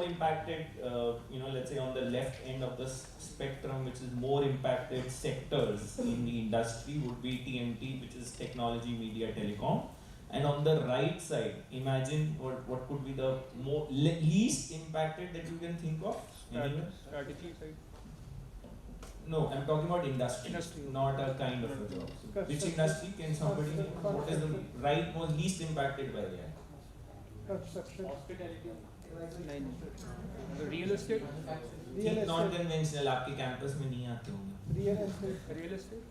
impacted, let's say on the left end of the spectrum, which is more impacted sectors in the industry would be TMT, which is technology, media, telecom. And on the right side, imagine what could be the least impacted that you can think of? Strategy side. No, I'm talking about industry, not a kind of a job. So which industry can somebody, what is the right most least impacted by AI? Hospitality. Real estate. Think non-conventional, आपके campus में नहीं आते होंगे. Real estate.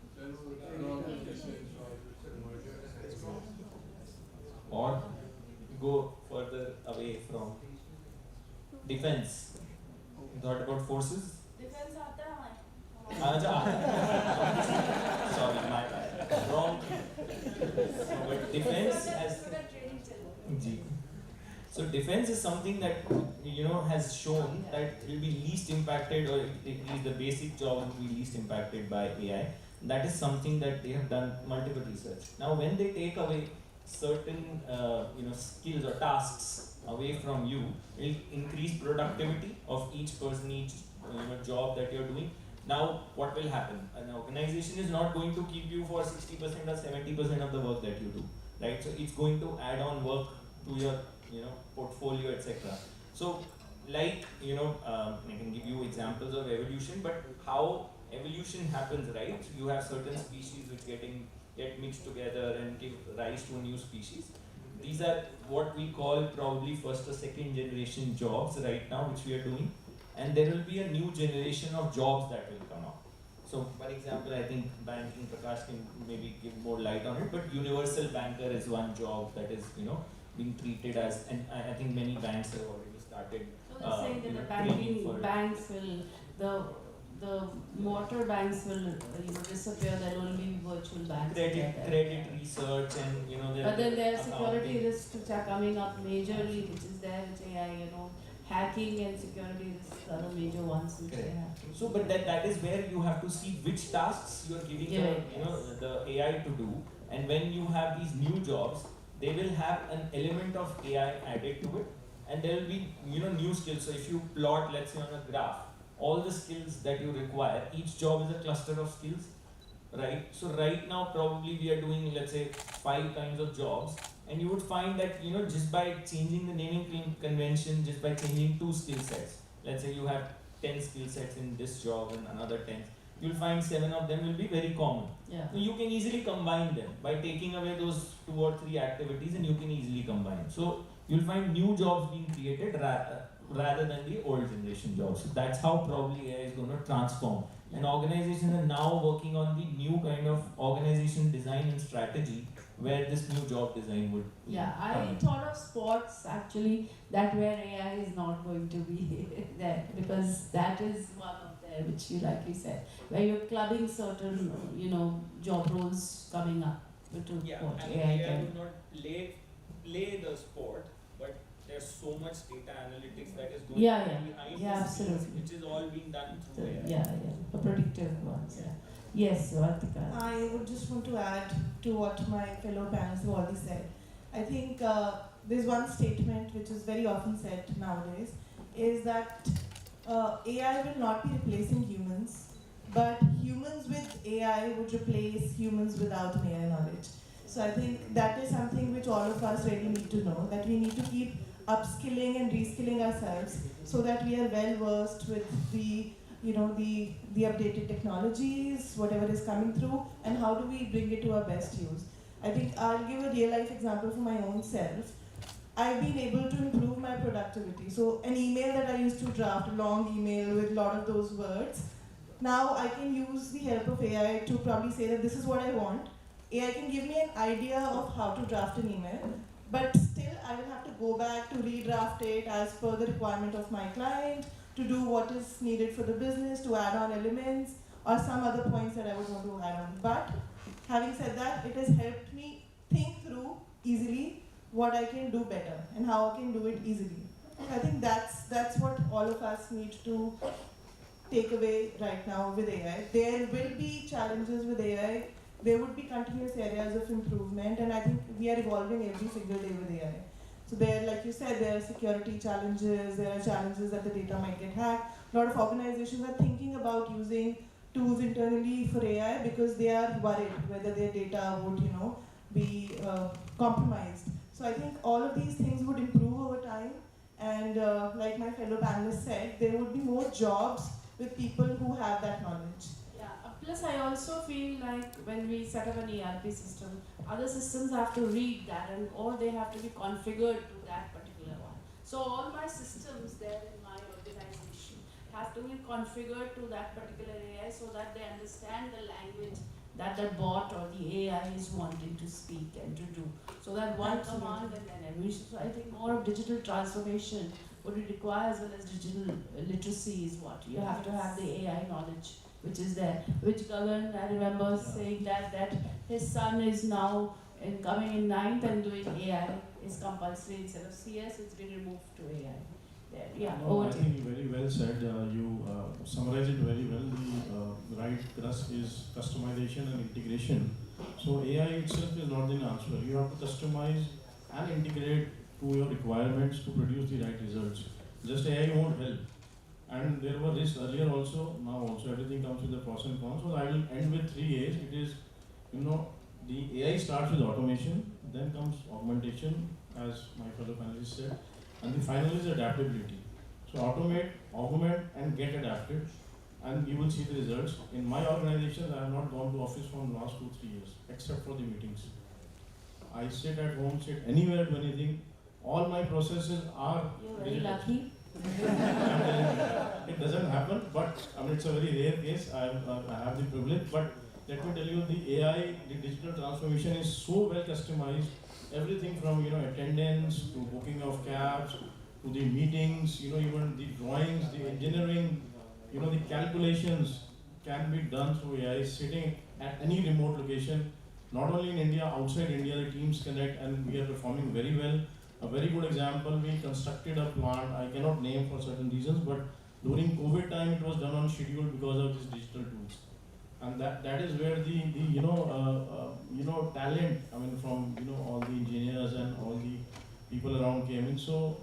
Or go further away from defense. Thought about forces? Defense आता है हमारे. Sorry, my bad. Wrong. So, but defense has. So defense is something that has shown that it will be least impacted, or at least the basic job will be least impacted by AI. That is something that they have done multiple research. Now, when they take away certain skills or tasks away from you, it will increase productivity of each person, each job that you're doing. Now, what will happen? An organization is not going to keep you for 60% or 70% of the work that you do, right? So it's going to add on work to your portfolio, etc. So, like I can give you examples of evolution, but how evolution happens, right? So you have certain species which get mixed together and give rise to a new species. These are what we call probably first or second generation jobs right now, which we are doing. And there will be a new generation of jobs that will come up. So, for example, I think banking, Prakash can maybe give more light on it, but universal banker is one job that is, being treated as, and I think many banks have already started. So they're saying that the banks will, the motor banks will, disappear. There will only be virtual banks. Credit research and But then there are security risks which are coming up majorly, which is there with AI. Hacking and security risks are the major ones which they have. So, but that is where you have to see which tasks you are giving the AI to do, and when you have these new jobs, they will have an element of AI added to it, and there will be new skills. So if you plot, let's say on a graph, all the skills that you require, each job is a cluster of skills, right? So right now probably we are doing, let's say, 5 kinds of jobs, and you would find that just by changing the naming convention, just by changing 2 skill sets, let's say you have 10 skill sets in this job and another 10, you'll find 7 of them will be very common. Yeah. So you can easily combine them by taking away those 2 or 3 activities, and you can easily combine. So you'll find new jobs being created rather than the old generation jobs. So that's how probably AI is going to transform. And organizations are now working on the new kind of organization design and strategy where this new job design would. Yeah, I thought of sports actually, that where AI is not going to be there, because that is one of there which you likely said, where you're clubbing certain job roles coming up to what and AI AI can. would not play the sport, but there's so much data analytics that is going behind the absolutely. scenes, which is all being done through AI. Yeah, the predictive ones. Yeah. Yes, Vartika. I would just want to add to what my fellow panelists have already said. I think there's one statement which is very often said nowadays, is that AI will not be replacing humans, but humans with AI would replace humans without an AI knowledge. So I think that is something which all of us really need to know, that we need to keep upskilling and reskilling ourselves so that we are well versed with the updated technologies, whatever is coming through, and how do we bring it to our best use. I think I'll give a real life example for my own self. I've been able to improve my productivity. So an email that I used to draft, a long email with a lot of those words, now I can use the help of AI to probably say that this is what I want. AI can give me an idea of how to draft an email, but still I will have to go back to redraft it as per the requirement of my client, to do what is needed for the business, to add on elements, or some other points that I would want to add on. But having said that, it has helped me think through easily what I can do better and how I can do it easily. I think that's what all of us need to take away right now with AI. There will be challenges with AI. There would be continuous areas of improvement, and I think we are evolving every single day with AI. So there, like you said, there are security challenges, there are challenges that the data might get hacked. A lot of organizations are thinking about using tools internally for AI because they are worried whether their data would, be compromised. So I think all of these things would improve over time, and like my fellow panelists said, there would be more jobs with people who have that knowledge. Plus, I also feel like when we set up an ERP system, other systems have to read that or they have to be configured to that particular one. So all my systems there in my organization have to be configured to that particular AI so that they understand the language that the bot or the AI is wanting to speak and to do. So that one command and then every. So I think more of digital transformation, what it requires as well as digital literacy is what you have to have the AI knowledge, which is there. Which Gagan, I remember saying that his son is now coming in 9th and doing AI is compulsory instead of CS. It's been removed to AI. There, yeah. No, I think very well said. You summarized it very well. The right thrust is customization and integration. So AI itself is not the answer. You have to customize and integrate to your requirements to produce the right results. Just AI won't help. And there were risks earlier also, now also everything comes with the pros and cons. So I will end with 3 A's. It is, the AI starts with automation, then comes augmentation, as my fellow panelists said, and the final is adaptability. So automate, augment, and get adapted, and you will see the results. In my organization, I have not gone to office from last 2-3 years, except for the meetings. I sit at home, sit anywhere, do anything. All my processes are You're very lucky. It doesn't happen, but it's a very rare case. I have the privilege, but let me tell you, the AI, the digital transformation is so well customized. Everything from attendance to booking of cabs to the meetings, even the drawings, the engineering, the calculations can be done through AI sitting at any remote location. Not only in India, outside India, the teams connect, and we are performing very well. A very good example, we constructed a plant, I cannot name for certain reasons, but during COVID time it was done on schedule because of these digital tools. And that is where the talent, from all the engineers and all the people around came in. So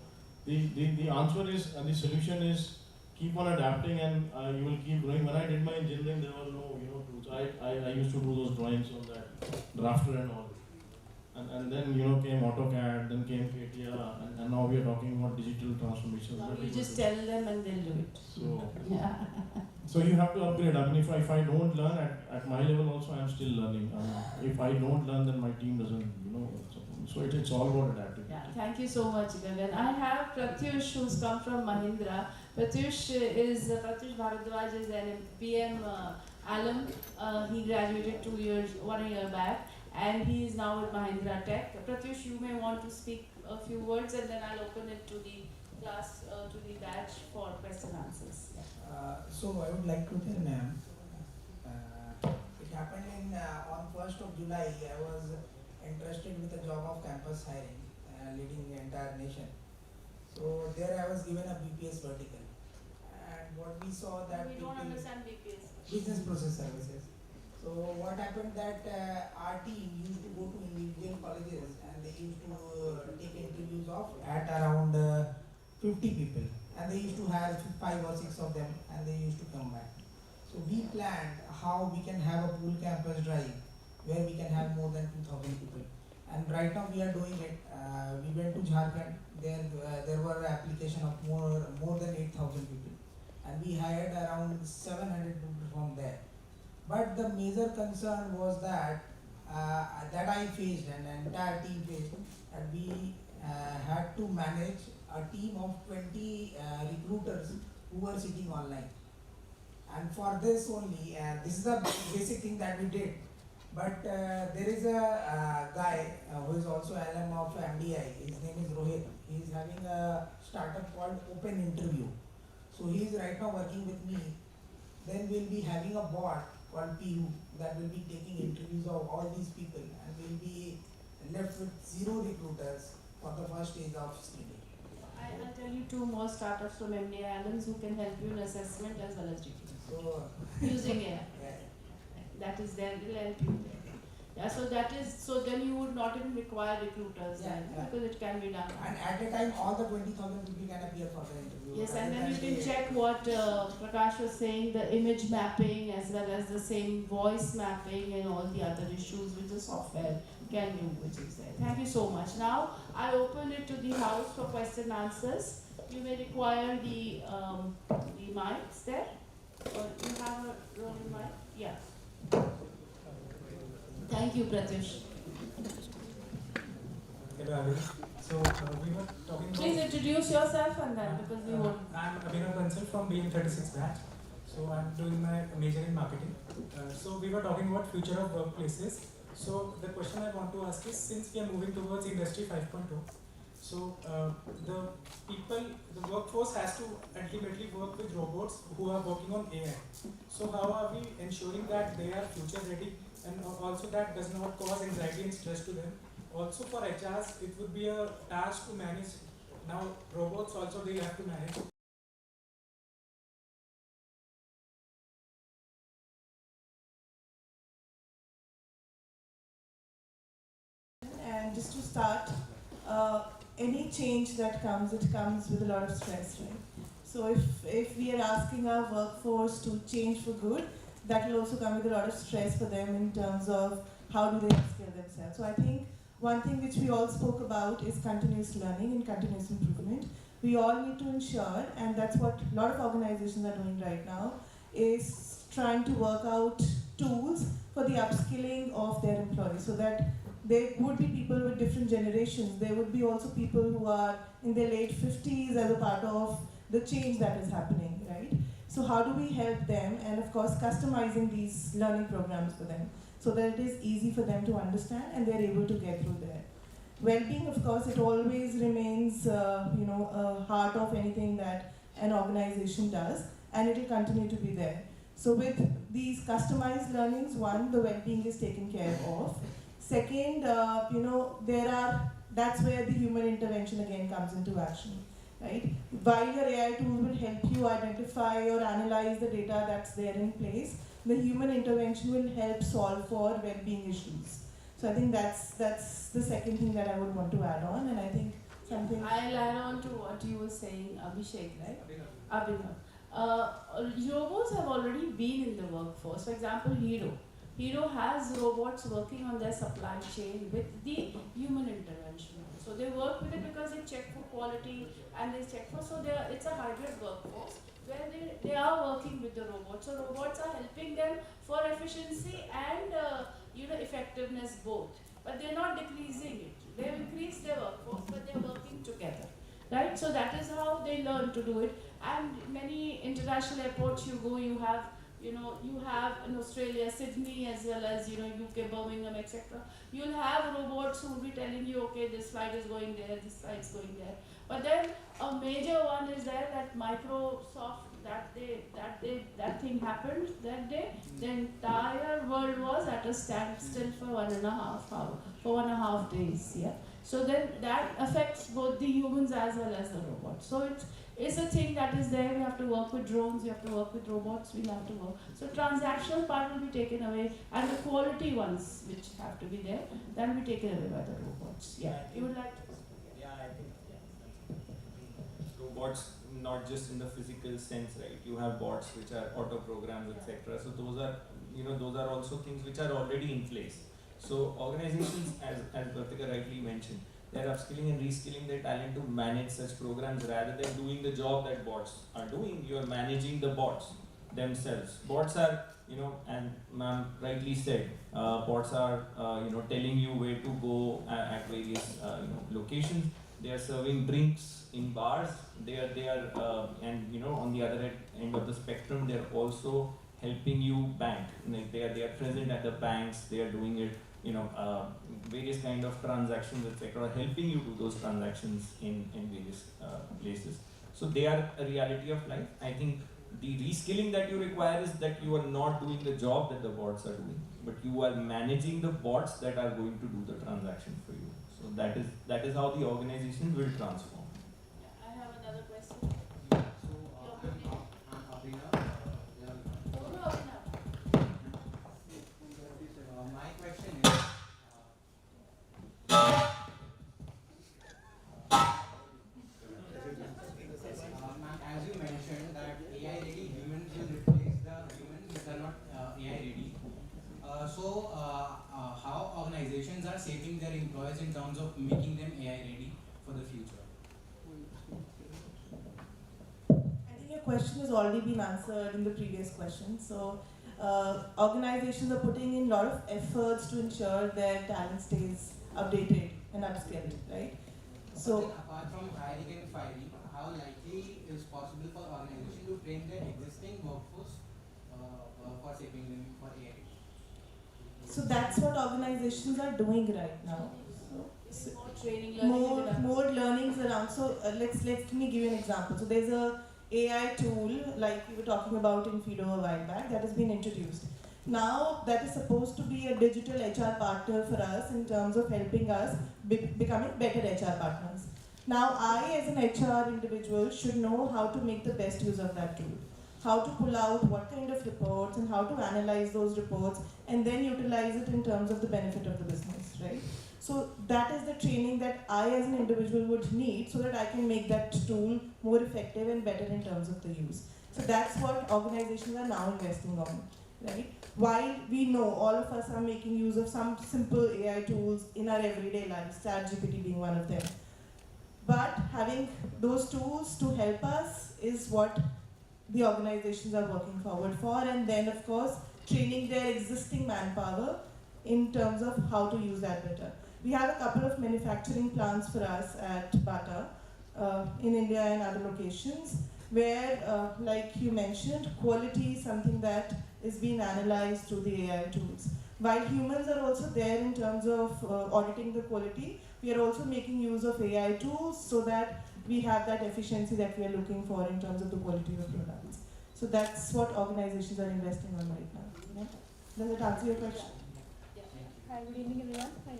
the answer is, and the solution is, keep on adapting and you will keep growing. When I did my engineering, there were no tools. I used to do those drawings on that drafter and all. And then came AutoCAD, then came CATIA, and now we are talking about digital transformation. Now you just tell them and they'll do it. So, yeah. So you have to upgrade. If I don't learn at my level also, I am still learning. If I don't learn, then my team doesn't, so it's all about adapting. Yeah, thank you so much, Gagan. I have Pratyush, who's come from Mahindra. Pratyush Bharadwaj is an PM alum. He graduated 1 year back, and he is now with Mahindra Tech. Pratyush, you may want to speak a few words, and then I'll open it to the class, to the batch for question answers. So I would like to tell ma'am, it happened on 1st of July. I was interested with the job of campus hiring, leading the entire nation. So there I was given a BPS vertical, and what we saw that we don't understand BPS. Business process services. So what happened that our team used to go to individual colleges and they used to take interviews of at around 50 people, and they used to have 5 or 6 of them, and they used to come back. So we planned how we can have a pool campus drive where we can have more than 2,000 people, and right now we are doing it. We went to Jharkhand. There were application of more than 8,000 people, and we hired around 700 people from there. But the major concern was that I faced and the entire team faced, that we had to manage a team of 20 recruiters who were sitting online. And for this only, this is the basic thing that we did. But there is a guy who is also alum of MDI. His name is Rohit. He is having a startup called Open Interview. So he is right now working with me. Then we'll be having a bot called PU that will be taking interviews of all these people, and we'll be left with 0 recruiters for the first stage of screening. I'll tell you 2 more startups from MDI alums who can help you in assessment as well as GP. So using AI. That is there, will help you there. Yeah, so that is, so then you would not even require recruiters because it can be done. And at a time, all the 20,000 people can appear for the interview. Yes, and then you can check what Prakash was saying, the image mapping as well as the same voice mapping and all the other issues which the software can do, which is there. Thank you so much. Now, I open it to the house for question answers. You may require the mics there. Or you have a rolling mic? Yeah. you, Pratyush. Hello, Abhinav. So we were talking about... Please introduce yourself and then, because we won't... I'm Abhinav Bansal from BM36 batch. So I'm doing my major in marketing. So we were talking about future of workplaces. So the question I want to ask is, since we are moving towards Industry 5.0, so the workforce has to ultimately work with robots who are working on AI. So how are we ensuring that they are future ready, and also that does not cause anxiety and stress to them? Also for HRs, it would be a task to manage. Now robots also they have to manage. And just to start, any change that comes, it comes with a lot of stress, right? So if we are asking our workforce to change for good, that will also come with a lot of stress for them in terms of how do they upskill themselves. So I think one thing which we all spoke about is continuous learning and continuous improvement. We all need to ensure, and that's what a lot of organizations are doing right now, is trying to work out tools for the upskilling of their employees, so that there would be people with different generations. There would be also people who are in their late 50s as a part of the change that is happening, right? So how do we help them? And of course, customizing these learning programs for them so that it is easy for them to understand and they're able to get through there. Well-being, of course, it always remains, a heart of anything that an organization does, and it will continue to be there. So with these customized learnings, one, the well-being is taken care of. Second, that's where the human intervention again comes into action, right? While your AI tool will help you identify or analyze the data that's there in place, the human intervention will help solve for well-being issues. So I think that's the second thing that I would want to add on, and I think something... I'll add on to what you were saying, Abhishek, right? Abhinav. Robots have already been in the workforce. For example, Hero has robots working on their supply chain with the human intervention. So they work with it because they check for quality and they check for, so it's a hybrid workforce where they are working with the robots. So robots are helping them for efficiency and effectiveness both. But they're not decreasing it. They've increased their workforce, but they're working together. Right? So that is how they learn to do it. And many international airports you go, you have in Australia, Sydney, as well as UK, Birmingham, etc. You'll have robots who will be telling you, okay, this flight is going there, this flight is going there. But then a major one is there that Microsoft, that thing happened that day. The entire world was at a standstill for 1.5 days. Yeah. So then that affects both the humans as well as the robots. So it's a thing that is there. We have to work with drones, we have to work with robots, we'll have to work. So transactional part will be taken away, and the quality ones which have to be there, that will be taken away by the robots. Yeah. You would like to? Yeah, I think robots, not just in the physical sense, right? You have bots which are auto-programmed, etc. So those are also things which are already in place. So organizations, as Vartika rightly mentioned, they're upskilling and reskilling their talent to manage such programs rather than doing the job that bots are doing. You're managing the bots themselves. Bots are, and ma'am rightly said, bots are, telling you where to go at various, locations. They are serving drinks in bars. They are, and on the other end of the spectrum, they're also helping you bank. Like they are present at the banks. They are doing it. Various kind of transactions, etc., helping you do those transactions in various places. So they are a reality of life. I think the reskilling that you require is that you are not doing the job that the bots are doing, but you are managing the bots that are going to do the transaction for you. So that is how the organization will transform. I have another question. My question is, as you mentioned that AI ready humans will replace the humans that are not AI ready. How organizations are shaping their employees in terms of making them AI ready for the future? I think your question has already been answered in the previous question. So organizations are putting in a lot of efforts to ensure their talent stays updated and upskilled, right? So, apart from hiring and firing, how likely is possible for organization to train their existing workforce for shaping them for AI? So that's what organizations are doing right now. So more training, learning, more learnings around. So let me give you an example. So there's a AI tool like we were talking about in Fido a while back that has been introduced. Now that is supposed to be a digital HR partner for us in terms of helping us becoming better HR partners. Now I as an HR individual should know how to make the best use of that tool. How to pull out what kind of reports and how to analyze those reports and then utilize it in terms of the benefit of the business, right? So that is the training that I as an individual would need so that I can make that tool more effective and better in terms of the use. So that's what organizations are now investing on, right? While we know all of us are making use of some simple AI tools in our everyday lives, ChatGPT being one of them. But having those tools to help us is what the organizations are working forward for, and then of course training their existing manpower in terms of how to use that better. We have a couple of manufacturing plants for us at Bata in India and other locations where, like you mentioned, quality is something that is being analyzed through the AI tools. While humans are also there in terms of auditing the quality, we are also making use of AI tools so that we have that efficiency that we are looking for in terms of the quality of products. So that's what organizations are investing on right now. Yeah? Does it answer your question? Hi, good evening everyone. My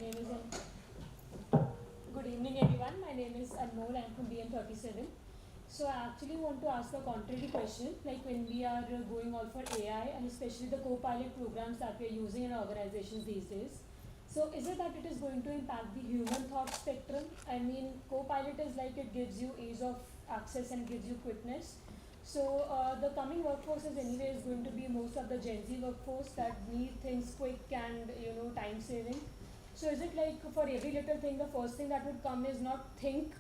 name is Anmol. I'm from BM37. So I actually want to ask a contrary question. Like when we are going all for AI and especially the co-pilot programs that we are using in organizations these days. So is it that it is going to impact the human thought spectrum? I mean, co-pilot is like it gives you ease of access and gives you quickness. So the coming workforce is anyway is going to be most of the Gen Z workforce that need things quick and time saving. So is it like for every little thing, the first thing that would come is not think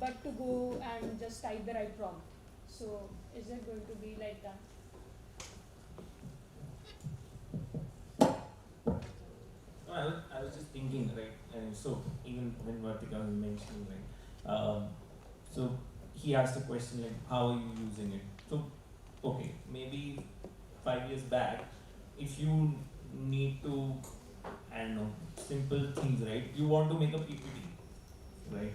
but to go and just type the right prompt? So is it going to be like that? No, I was just thinking, right? And so even when Vartika was mentioning, right? So he asked a question like, how are you using it? So, okay, maybe 5 years back, if you need to, I don't know, simple things, right? You want to make a PPT, right?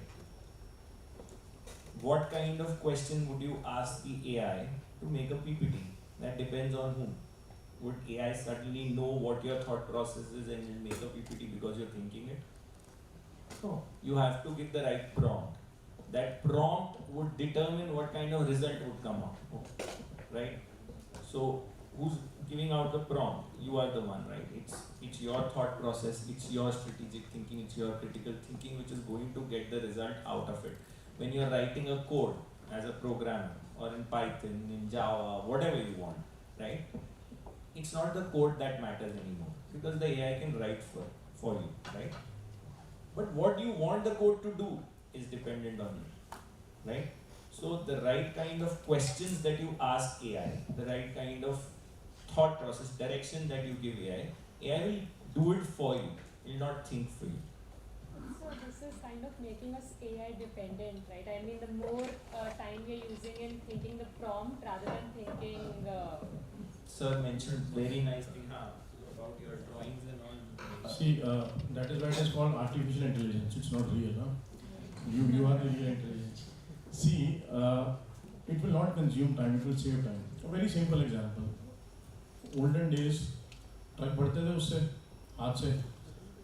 What kind of question would you ask the AI to make a PPT? That depends on whom. Would AI suddenly know what your thought process is and make a PPT because you're thinking it? No, you have to give the right prompt. That prompt would determine what kind of result would come out, right? So who's giving out the prompt? You are the one, right? It's your thought process, it's your strategic thinking, it's your critical thinking which is going to get the result out of it. When you're writing a code as a programmer or in Python, in Java, whatever you want, right? It's not the code that matters anymore because the AI can write for you, right? But what you want the code to do is dependent on you, right? So the right kind of questions that you ask AI, the right kind of thought process, direction that you give AI will do it for you, it will not think for you. So this is kind of making us AI dependent, right? I mean, the more time we are using in thinking the prompt rather than thinking... Sir mentioned very nice thing about your drawings and all. See, that is why it is called artificial intelligence. It's not real, huh? You are the real intelligence. See, it will not consume time, it will save time. A very simple example. Olden days, truck बढ़ते थे उससे, हाथ से,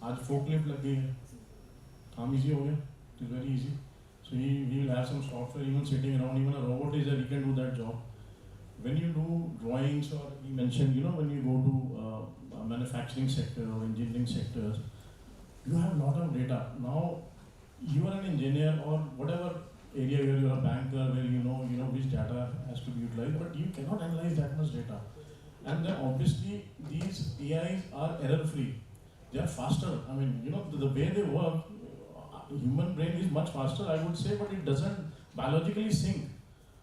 आज forklift लग गई है, काम easy हो गया, it is very easy. So he will have some software even sitting around, even a robot is there, he can do that job. When you do drawings or you mentioned, when you go to manufacturing sector or engineering sectors, you have a lot of data. Now, you are an engineer or whatever area where you are a banker, where you know which data has to be utilized, but you cannot analyze that much data. And then obviously these AIs are error-free. They are faster. I mean, the way they work, human brain is much faster, I would say, but it doesn't biologically sync.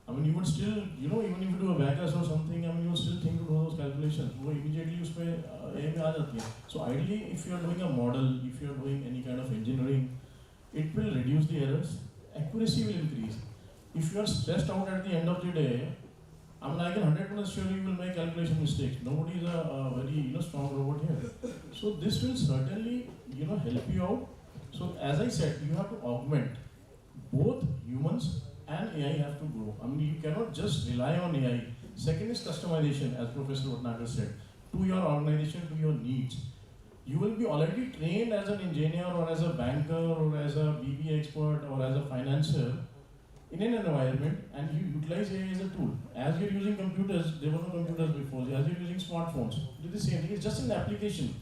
I mean, you would still, even if you do a abacus or something, I mean, you would still think to do those calculations. calculations, वो immediately उसमें AI में आ जाती हैं. So ideally, if you are doing a model, if you are doing any kind of engineering, it will reduce the errors. Accuracy will increase. If you are stressed out at the end of the day, I mean, I can 100% sure you will make calculation mistakes. Nobody is a very strong robot here. So this will certainly help you out. So as I said, you have to augment. Both humans and AI have to grow. I mean, you cannot just rely on AI. Second is customization, as Professor Bhatnagar said, to your organization, to your needs. You will be already trained as an engineer or as a banker or as a BB expert or as a financier in an environment, and you utilize AI as a tool. As you're using computers, there were no computers before. As you're using smartphones, it is the same thing. It's just an application.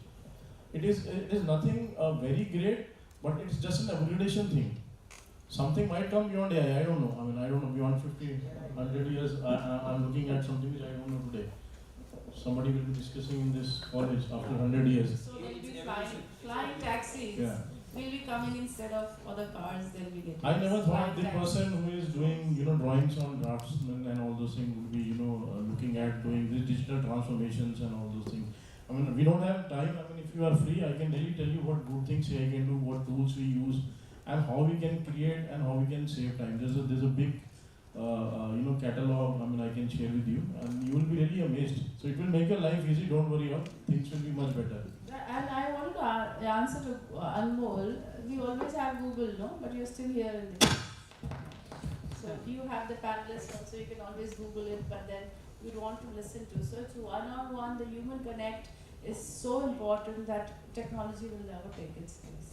It is nothing very great, but it's just an upgradation thing. Something might come beyond AI. I don't know. I mean, I don't know, beyond 50, 100 years. I'm looking at something which I don't know today. Somebody will be discussing in this college after 100 years. So there will be flying taxis. Yeah. Will be coming instead of other cars. They'll be getting. I never thought the person who is doing drawings on draftsmen and all those things would be looking at doing these digital transformations and all those things. I mean, we don't have time. I mean, if you are free, I can really tell you what good things AI can do, what tools we use, and how we can create and how we can save time. There's a big catalog. I mean, I can share with you, and you will be really amazed. So it will make your life easy. Don't worry, things will be much better. And I wanted to answer to Anmol. We always have Google, no? But you're still here in the. So you have the panelists also. You can always Google it, but then you want to listen to. So to one-on-one, the human connect is so important that technology will never take its place.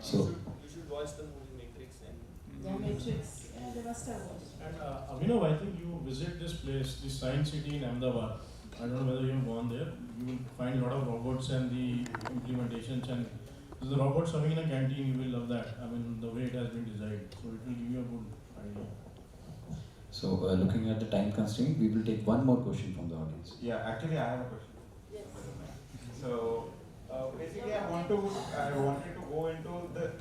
So you should watch the movie Matrix and. The Matrix. Yeah, they must have watched. And Abhinav, I think you visit this place, the Science City in Ahmedabad. I don't know whether you have gone there. You will find a lot of robots and the implementations, and the robots serving in a canteen. You will love that. I mean, the way it has been designed. So it will give you a good idea. So looking at the time constraint, we will take one more question from the audience. Yeah, actually I have a question. Yes. So basically I wanted to go into the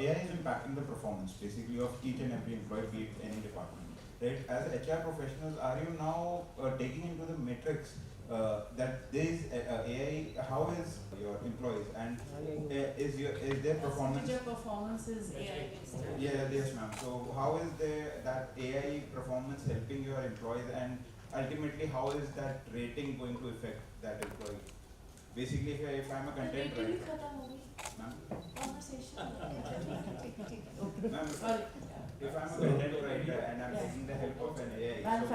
AI is impacting the performance basically of each and every employee, be it any department. Right? As HR professionals, are you now taking into the matrix that there is AI? How is your employees and is their performance? Your performance is AI based. Yeah, yes, ma'am. So how is that AI performance helping your employees, and ultimately how is that rating going to affect that employee? Basically, if I'm a content writer, ma'am. Ma'am, if I'm a content writer and I'm taking the help of an AI, so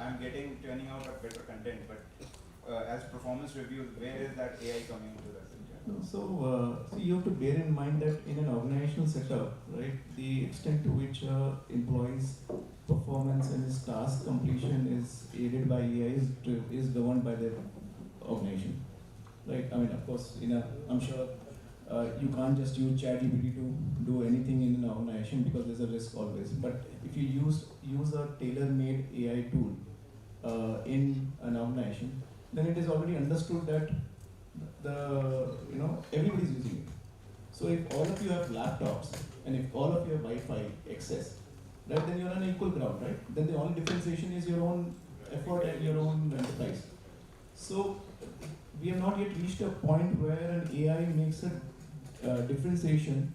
I'm turning out a better content, but as performance reviews, where is that AI coming into that picture? So you have to bear in mind that in an organizational setup, right, the extent to which employees' performance and his task completion is aided by AI is governed by their organization, right? I mean, of course, I'm sure you can't just use ChatGPT to do anything in an organization because there's a risk always. But if you use a tailor-made AI tool in an organization, then it is already understood that everybody's using it. So if all of you have laptops and if all of you have Wi-Fi access, right, then you're on equal ground, right? Then the only differentiation is your own effort and your own enterprise. So we have not yet reached a point where an AI makes a differentiation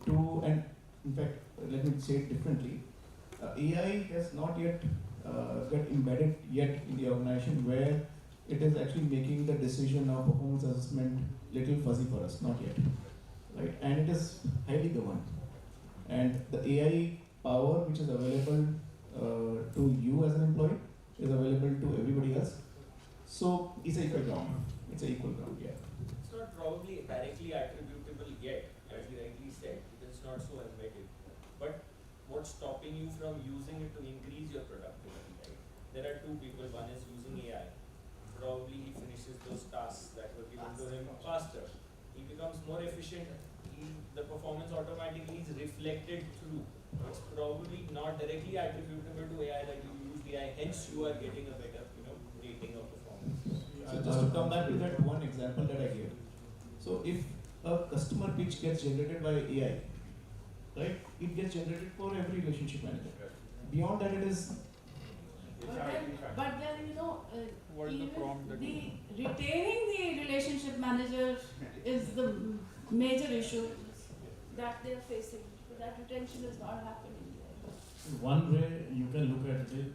to, and in fact, let me say it differently. AI has not yet got embedded yet in the organization where it is actually making the decision of performance assessment little fuzzy for us, not yet, right? And it is highly governed. And the AI power which is available to you as an employee is available to everybody else. So it's an equal ground. It's an equal ground, yeah. It's not probably directly attributable yet, as you rightly said, because it's not so embedded. But what's stopping you from using it to increase your productivity, right? There are two people, one is using AI. Probably he finishes those tasks that were given to him faster. He becomes more efficient. The performance automatically is reflected through. It's probably not directly attributable to AI that you use AI, hence you are getting a better rating of performance. So just to come back to that one example that I gave. So if a customer pitch gets generated by AI, right, it gets generated for every relationship manager. Beyond that, But then you know, What is the prompt that retaining the relationship manager is the major issue that they are facing. That retention is not happening. One way you can look at it,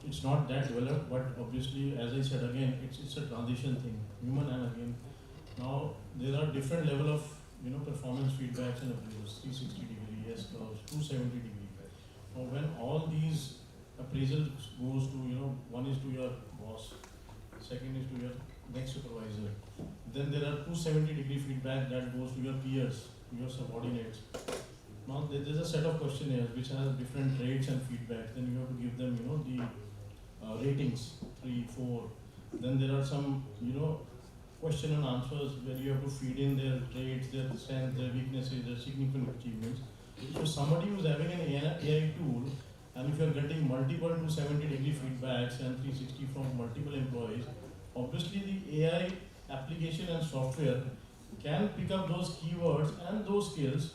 it's not that developed, but obviously, as I said again, it's a transition thing, human and again. Now there are different level of performance feedbacks and appraisals, 360 degree, S curves, 270 degree. Now when all these appraisals goes to one is to your boss, second is to your next supervisor, then there are 270 degree feedback that goes to your peers, to your subordinates. Now there is a set of questionnaires which has different rates and feedback. Then you have to give them, the ratings 3, 4. Then there are some, question and answers where you have to feed in their traits, their strengths, their weaknesses, their significant achievements. So somebody who's having an AI tool, and if you are getting multiple 270 degree feedbacks and 360 from multiple employees, obviously the AI application and software can pick up those keywords and those skills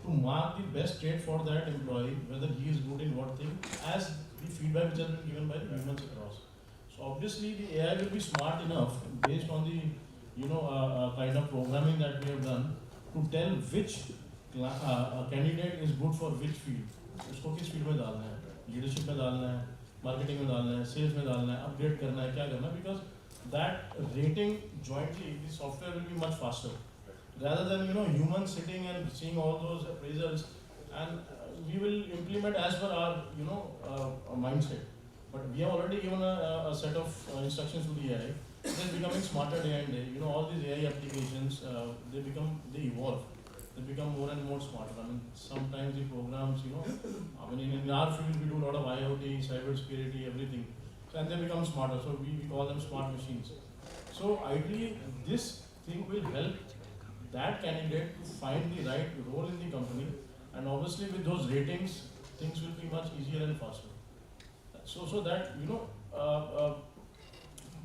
to mark the best trait for that employee, whether he is good in what thing, as the feedback which has been given by the humans across. So obviously the AI will be smart enough, based on the kind of programming that we have done, to tell which candidate is good for which field. उसको किस field में डालना है, leadership में डालना है, marketing में डालना है, सेल्स में डालना है, अपग्रेड करना है, क्या करना है, because that rating jointly, the software will be much faster. Rather than humans sitting and seeing all those appraisals, and we will implement as per our mindset. But we have already given a set of instructions to the AI. It is becoming smarter day and day. All these AI applications, they evolve. They become more and more smarter. I mean, sometimes the programs, in our field we do a lot of IoT, cybersecurity, everything. So, and they become smarter. So we call them smart machines. So ideally, this thing will help that candidate to find the right role in the company, and obviously with those ratings, things will be much easier and faster. So that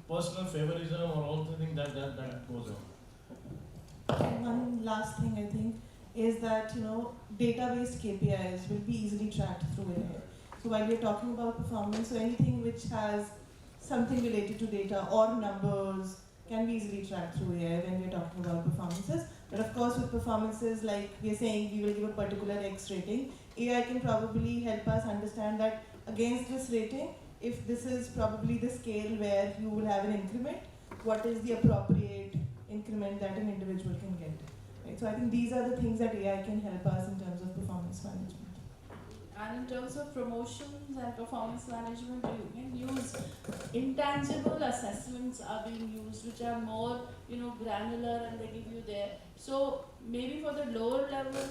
personal favorism or all the things that goes on. And one last thing I think is that database KPIs will be easily tracked through AI. So while we're talking about performance, so anything which has something related to data or numbers can be easily tracked through AI when we're talking about performances. But of course, with performances, like we're saying, we will give a particular X rating. AI can probably help us understand that against this rating, if this is probably the scale where you will have an increment, what is the appropriate increment that an individual can get. Right? So I think these are the things that AI can help us in terms of performance management. And in terms of promotions and performance management, you can use intangible assessments are being used, which are more, granular, and they give you there. So maybe for the lower level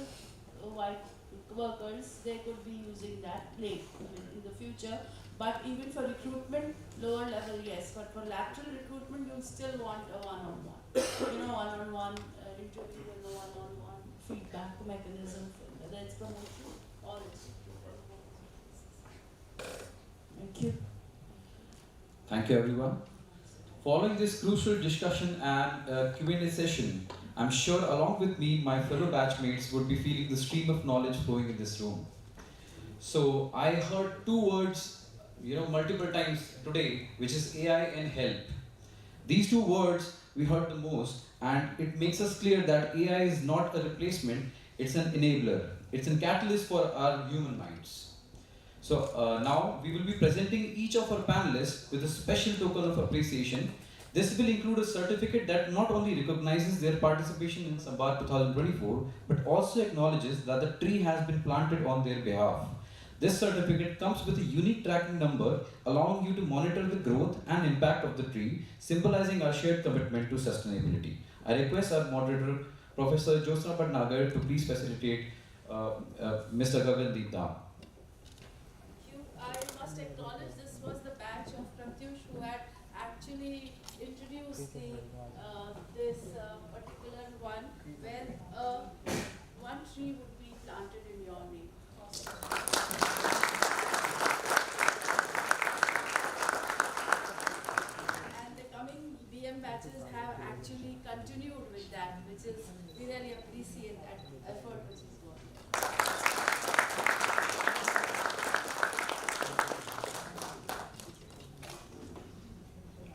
white workers, they could be using that in the future. But even for recruitment, lower level, yes. But for lateral recruitment, you still want a one-on-one, one-on-one interview and a one-on-one feedback mechanism, whether it's promotion or it's. Thank you. Thank you, everyone. Following this crucial discussion and Q&A session, I'm sure along with me, my fellow batchmates would be feeling the stream of knowledge flowing in this room. So I heard two words, multiple times today, which is AI and help. These two words we heard the most, and it makes us clear that AI is not a replacement, it's an enabler. It's a catalyst for our human minds. So now we will be presenting each of our panelists with a special token of appreciation. This will include a certificate that not only recognizes their participation in Samvaad 2024, but also acknowledges that the tree has been planted on their behalf. This certificate comes with a unique tracking number, allowing you to monitor the growth and impact of the tree, symbolizing our shared commitment to sustainability. I request our moderator, Professor Jyotsna Bhatnagar, to please facilitate Mr. Gagandeep Dham. I must acknowledge this was the batch of Pratyush who had actually introduced this particular one, where one tree would be planted in your name. And the coming BM batches have actually continued with that, which is, we really appreciate that effort which is going.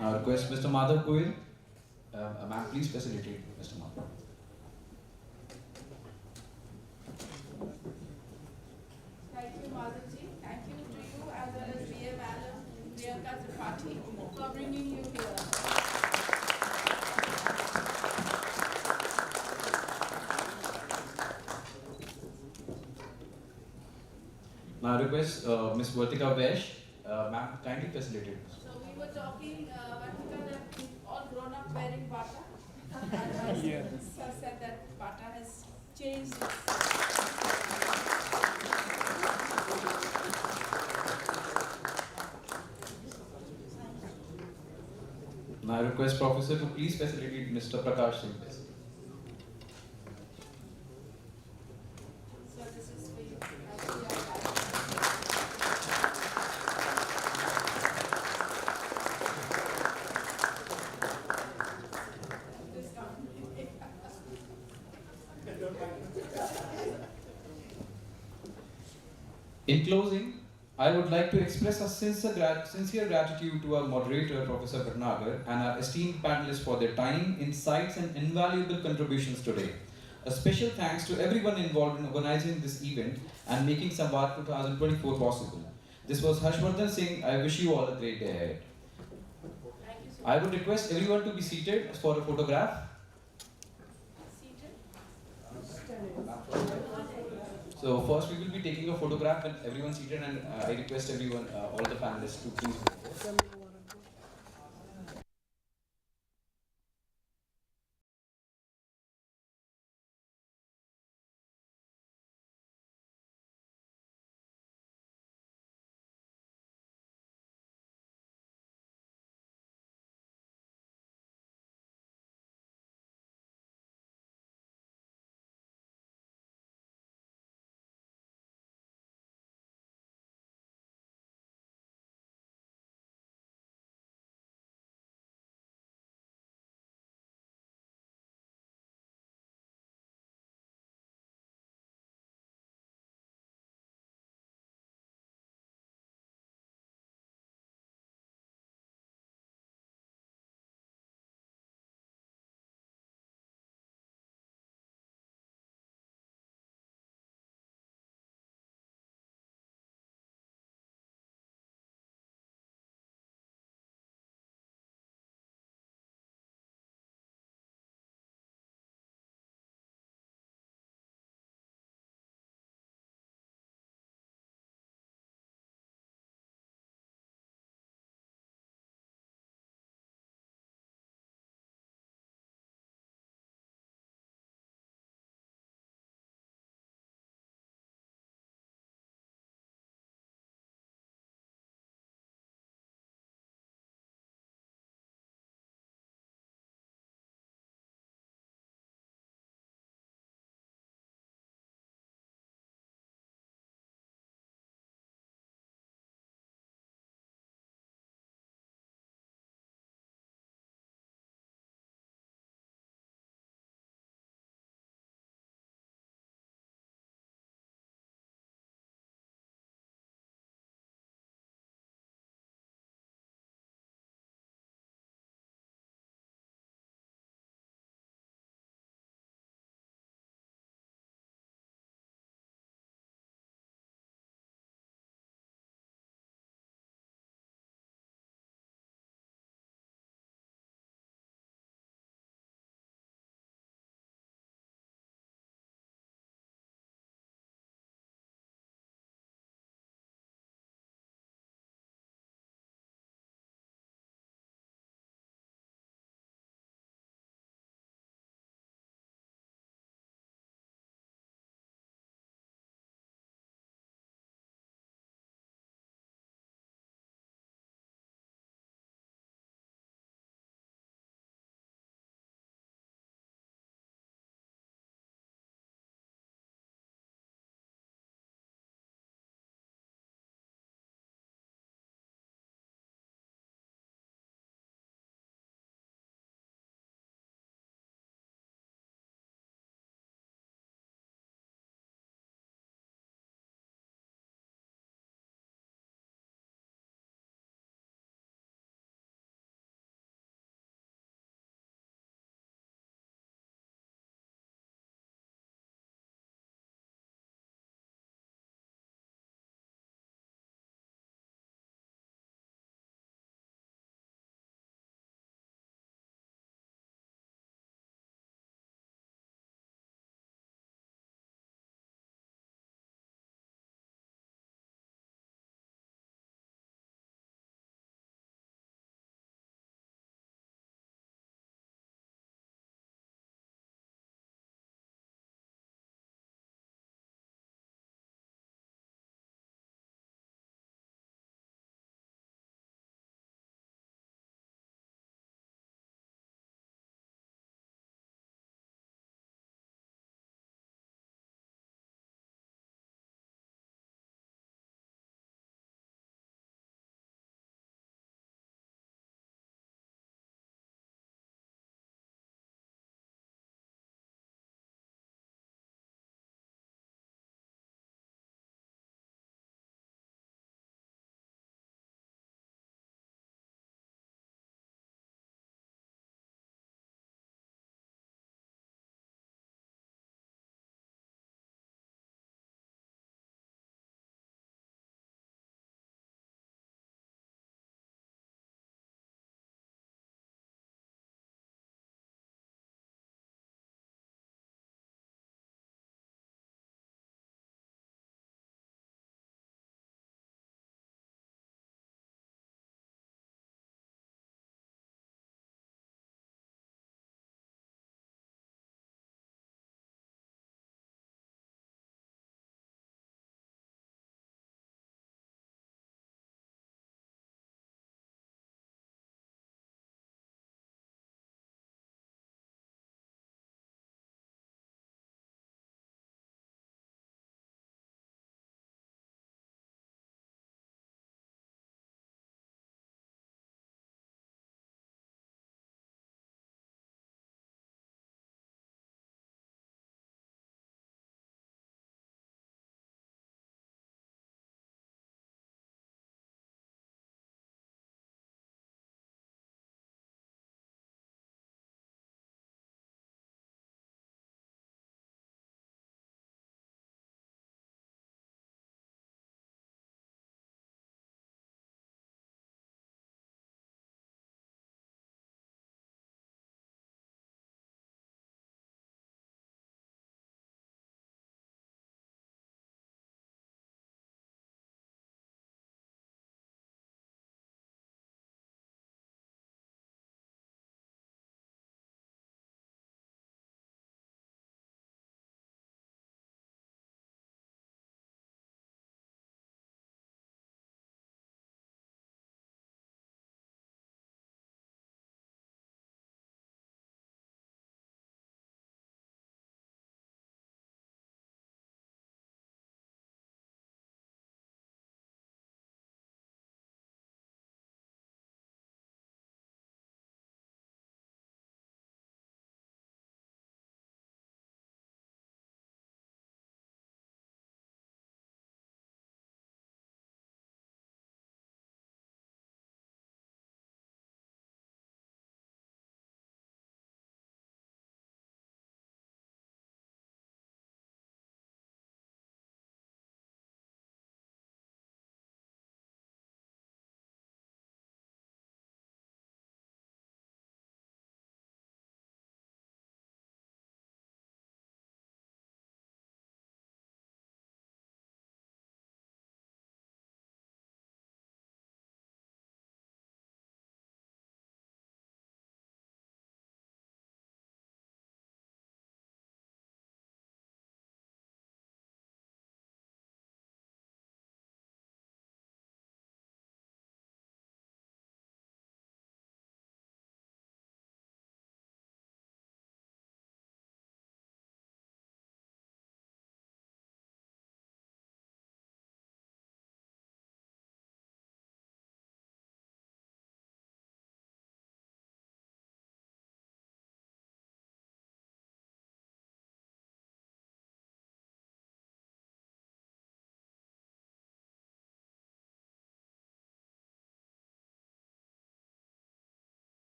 I request Mr. Madhav Goyal. Ma'am, please facilitate Mr. Madhav. Thank you, Madhavji. Thank you to you as well as BA Madam, Priyanka Tripathi for bringing you here. Now I request Ms. Vartika Vesh. Ma'am, kindly facilitate. So we were talking, Vartika, that we've all grown up wearing bata. And Yeah. Sir said that bata has changed its Now I request Professor to please facilitate Mr. Prakash Singh. So this is for you. In closing, I would like to express a sincere gratitude to our moderator, Professor Bhatnagar, and our esteemed panelists for their time, insights, and invaluable contributions today. A special thanks to everyone involved in organizing this event and making Samvaad 2024 possible. This was Harshvardhan Singh. I wish you all a great day ahead. I would request everyone to be seated for a photograph. So first we will be taking a photograph and everyone seated, and I request everyone, all the panelists to please.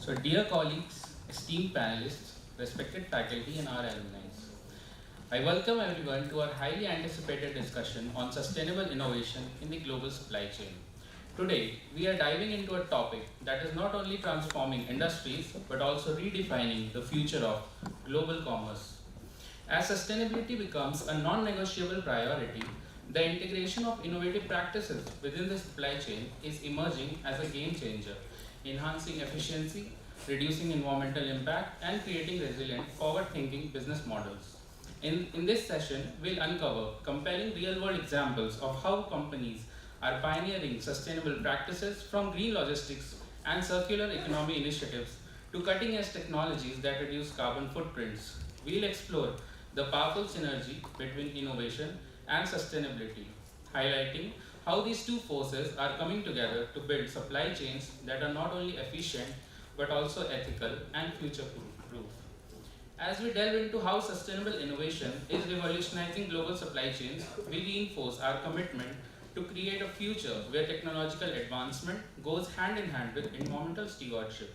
So dear colleagues, esteemed panelists, respected faculty and our alumni, I welcome everyone to our highly anticipated discussion on sustainable innovation in the global supply chain. Today, we are diving into a topic that is not only transforming industries but also redefining the future of global commerce. As sustainability becomes a non-negotiable priority, the integration of innovative practices within the supply chain is emerging as a game changer, enhancing efficiency, reducing environmental impact, and creating resilient, forward-thinking business models. In this session, we'll uncover compelling real-world examples of how companies are pioneering sustainable practices, from green logistics and circular economy initiatives to cutting-edge technologies that reduce carbon footprints. We'll explore the powerful synergy between innovation and sustainability, highlighting how these two forces are coming together to build supply chains that are not only efficient but also ethical and future-proof. As we delve into how sustainable innovation is revolutionizing global supply chains, we reinforce our commitment to create a future where technological advancement goes hand in hand with environmental stewardship.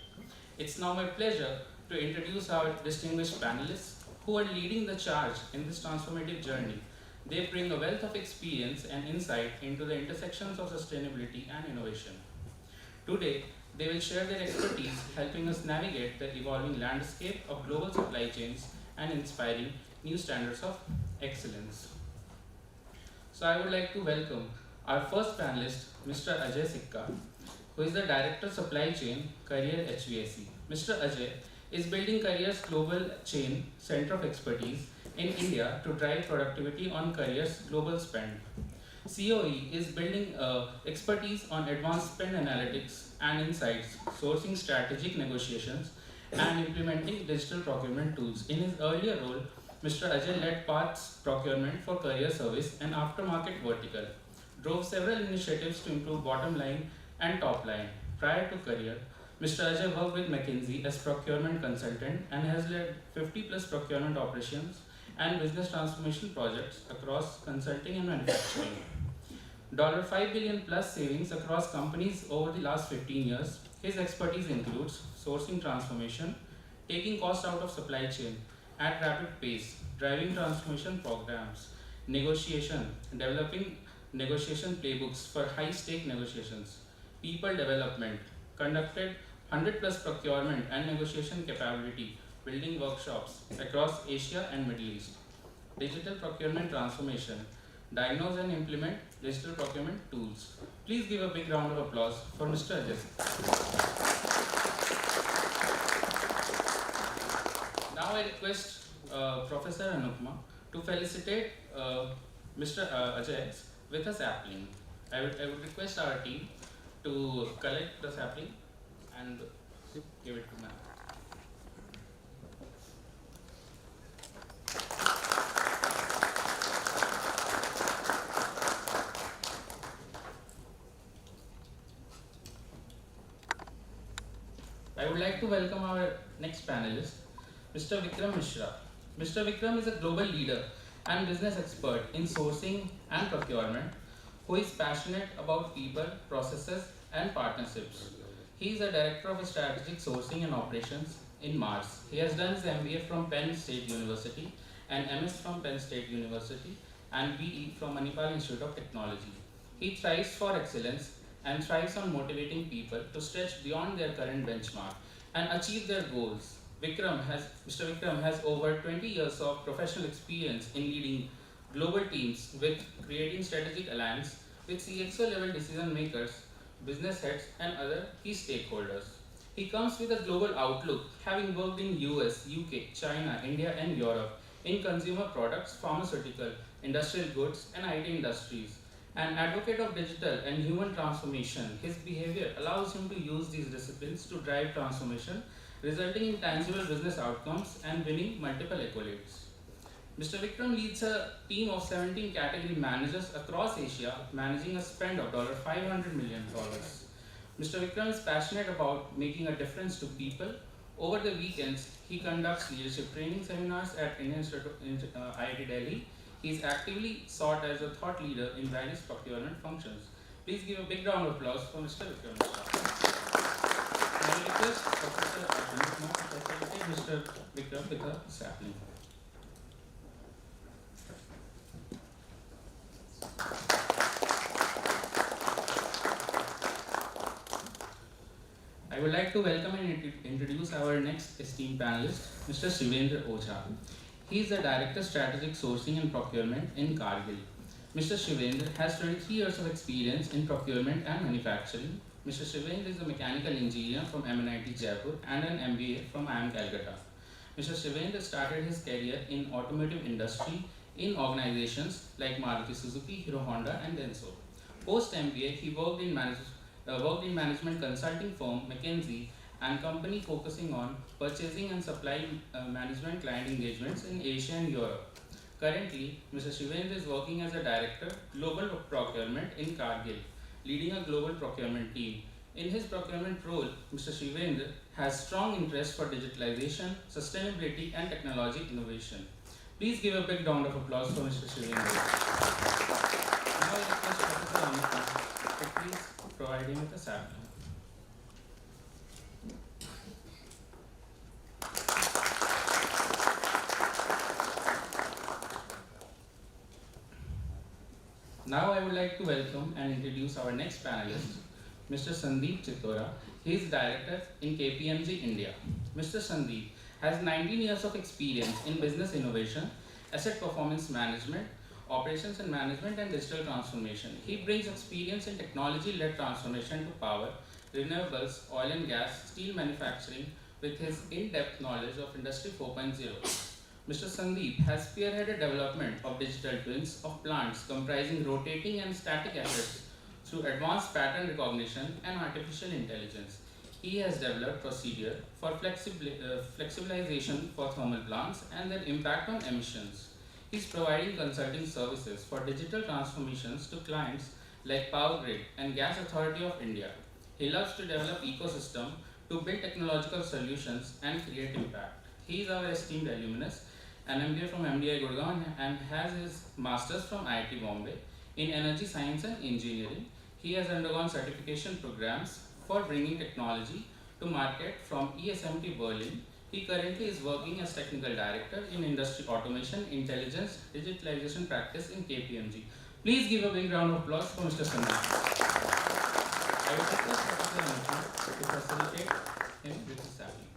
It's now my pleasure to introduce our distinguished panelists who are leading the charge in this transformative journey. They bring a wealth of experience and insight into the intersections of sustainability and innovation. Today, they will share their expertise, helping us navigate the evolving landscape of global supply chains and inspiring new standards of excellence. So I would like to welcome our first panelist, Mr. Ajay Sikka, who is the Director Supply Chain, Career HVAC. Mr. Ajay is building Career's global chain center of expertise in India to drive productivity on Career's global spend. COE is building expertise on advanced spend analytics and insights, sourcing strategic negotiations, and implementing digital procurement tools. In his earlier role, Mr. Ajay led parts procurement for Career Service and aftermarket vertical, drove several initiatives to improve bottom line and top line. Prior to Career, Mr. Ajay worked with McKinsey as procurement consultant and has led 50+ procurement operations and business transformation projects across consulting and manufacturing. $5 billion plus savings across companies over the last 15 years. His expertise includes sourcing transformation, taking cost out of supply chain at rapid pace, driving transformation programs, negotiation, developing negotiation playbooks for high-stake negotiations, people development, conducted 100+ procurement and negotiation capability, building workshops across Asia and Middle East, digital procurement transformation, diagnose and implement digital procurement tools. Please give a big round of applause for Mr. Ajay. Now I request Professor Anupma to felicitate Mr. Ajay with a sapling. I would request our team to collect the sapling and give it to me. I would like to welcome our next panelist, Mr. Vikram Mishra. Mr. Vikram is a global leader and business expert in sourcing and procurement who is passionate about people, processes, and partnerships. He is a director of strategic sourcing and operations in Mars. He has done his MBA from Penn State University and MS from Penn State University and BE from Manipal Institute of Technology. He thrives for excellence and thrives on motivating people to stretch beyond their current benchmark and achieve their goals. Mr. Vikram has over 20 years of professional experience in leading global teams with creating strategic alliance with CXO level decision makers, business heads, and other key stakeholders. He comes with a global outlook, having worked in US, UK, China, India, and Europe in consumer products, pharmaceutical, industrial goods, and IT industries. An advocate of digital and human transformation, his behavior allows him to use these disciplines to drive transformation, resulting in tangible business outcomes and winning multiple accolades. Mr. Vikram leads a team of 17 category managers across Asia, managing a spend of $500 million. Mr. Vikram is passionate about making a difference to people. Over the weekends, he conducts leadership training seminars at Indian IIT Delhi. He is actively sought as a thought leader in various procurement functions. Please give a big round of applause for Mr. Vikram. I request Professor Mr. Vikram with a sapling. I would like to welcome and introduce our next esteemed panelist, Mr. Shivendra Ocha. He is the Director Strategic Sourcing and Procurement in Kargil. Mr. Shivendra has 23 years of experience in procurement and manufacturing. Mr. Shivendra is a mechanical engineer from MDI Jaipur and an MBA from IIM Calcutta. Mr. Shivendra started his career in automotive industry in organizations like Maruti Suzuki, Hero Honda and Denso. Post MBA, he worked in management consulting firm McKinsey and company focusing on purchasing and supply management client engagements in Asia and Europe. Currently, Mr. Shivendra is working as a Director, Global Procurement in Kargil, leading a global procurement team. In his procurement role, Mr. Shivendra has strong interest for digitalization, sustainability and technology innovation. Please give a big round of applause for Mr. Shivendra. Now I request Professor Amit to please provide him with a sample. Now I would like to welcome and introduce our next panelist, Mr. Sandeep Chitora. He is Director in KPMG India. Mr. Sandeep has 19 years of experience in business innovation, asset performance management, operations and management and digital transformation. He brings experience in technology-led transformation to power, renewables, oil and gas, steel manufacturing with his in-depth knowledge of Industry 4.0. Mr. Sandeep has spearheaded development of digital twins of plants comprising rotating and static assets through advanced pattern recognition and artificial intelligence. He has developed procedure for flexibilization for thermal plants and their impact on emissions. He is providing consulting services for digital transformations to clients like Power Grid and Gas Authority of India. He loves to develop ecosystem to build technological solutions and create impact. He is our esteemed alumnus, an MBA from MDI Gurgaon and has his masters from IIT Bombay in energy science and engineering. He has undergone certification programs for bringing technology to market from ESMT Berlin. He currently is working as Technical Director in Industry Automation, Intelligence, Digitalization Practice in KPMG. Please give a big round of applause for Mr. Sandeep. I will request Professor Anupma to facilitate him with his sampling.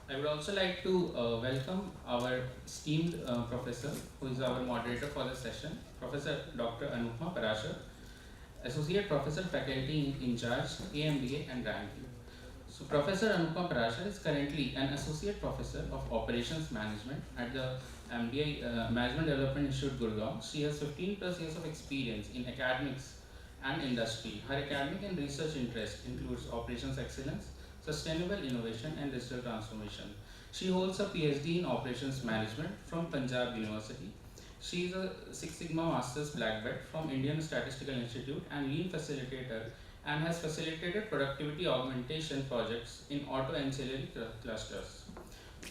I would also like to welcome our esteemed professor, who is our moderator for the session, Professor Dr. Anupma Parashar, Associate Professor Faculty in Charge, AMBA and Ranking. So Professor Anupma Parashar is currently an Associate Professor of Operations Management at the MDI Management Development Institute Gurgaon. She has 15 plus years of experience in academics and industry. Her academic and research interest includes operations excellence, sustainable innovation and digital transformation. She holds a PhD in operations management from Punjab University. She is a Six Sigma Masters Black Belt from Indian Statistical Institute and Lean Facilitator and has facilitated productivity augmentation projects in auto ancillary clusters.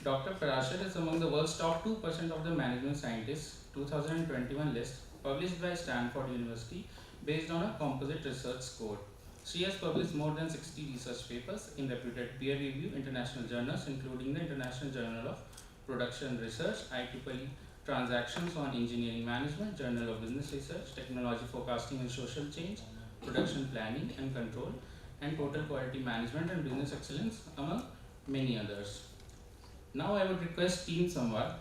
Dr. Parashar is among the world's top 2% of the management scientists 2021 list published by Stanford University based on a composite research score. She has published more than 60 research papers in reputed peer-reviewed international journals, including the International Journal of Production Research, IEEE Transactions on Engineering Management, Journal of Business Research, Technology Forecasting and Social Change, Production Planning and Control, and Total Quality Management and Business Excellence, among many others. Now I would request Team Samvaad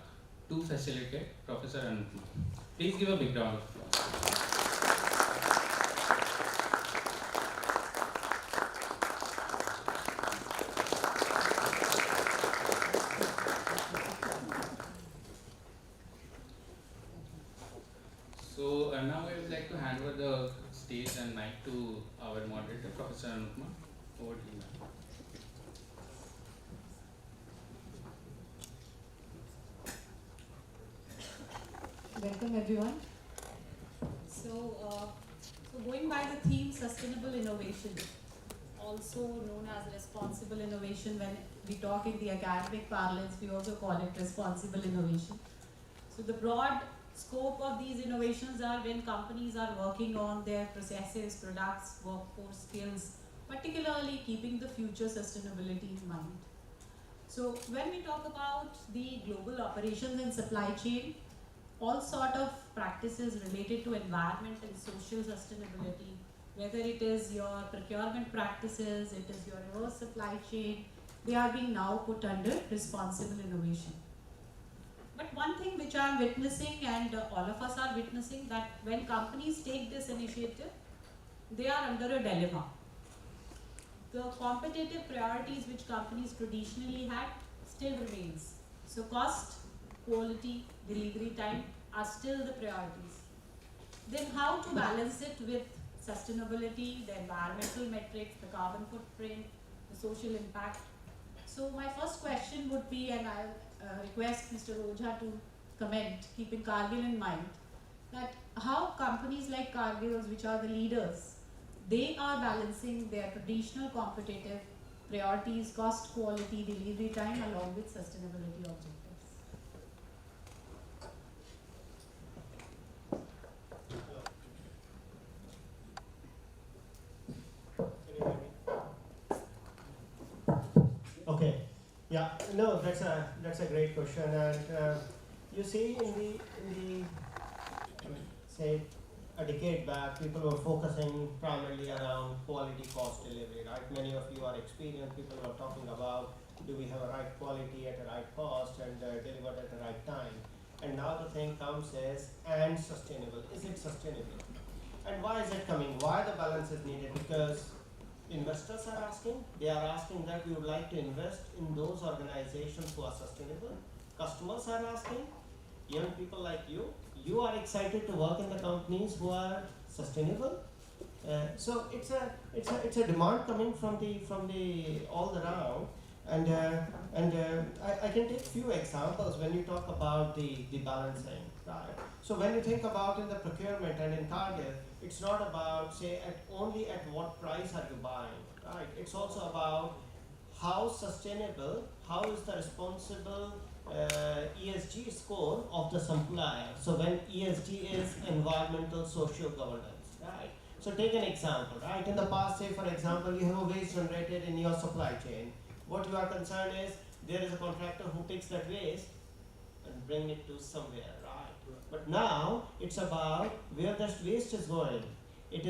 to facilitate Professor Anupma. Please give a big round of applause. So now I would like to hand over the stage and mic to our moderator, Professor Anupma. Over to you, ma'am. Welcome everyone. So going by the theme sustainable innovation, also known as responsible innovation. When we talk in the academic parlance, we also call it responsible innovation. So the broad scope of these innovations are when companies are working on their processes, products, workforce skills, particularly keeping the future sustainability in mind. So when we talk about the global operations and supply chain, all sort of practices related to environment and social sustainability, whether it is your procurement practices, it is your reverse supply chain, they are being now put under responsible innovation. But one thing which I am witnessing, and all of us are witnessing, that when companies take this initiative, they are under a dilemma. The competitive priorities which companies traditionally had still remains. So cost, quality, delivery time are still the priorities. Then how to balance it with sustainability, the environmental metrics, the carbon footprint, the social impact. So my first question would be, and I'll request Mr. Ojha to comment, keeping Cargill in mind, that how companies like Cargill's, which are the leaders, they are balancing their traditional competitive priorities, cost, quality, delivery time, along with sustainability objectives. Okay, yeah, no, that's a great question, and you see, in the say a decade back, people were focusing primarily around quality, cost, delivery, right? Many of you are experienced. People were talking about, do we have a right quality at a right cost and delivered at the right time? And now the thing comes is, and sustainable. Is it sustainable? And why is it coming? Why the balance is needed? Because investors are asking. They are asking that we would like to invest in those organizations who are sustainable. Customers are asking. Young people like you are excited to work in the companies who are sustainable. So it's a demand coming from the all around. And I can take few examples when you talk about the balancing, right? So when you think about in the procurement and in Cargill, it's not about say only at what price are you buying, right? It's also about how sustainable, how is the responsible ESG score of the supplier. So when ESG is environmental, social governance, right? So take an example, right? In the past, say for example, you have a waste generated in your supply chain. What you are concerned is there is a contractor who picks that waste and bring it to somewhere, right? But now it's about where that waste is going. It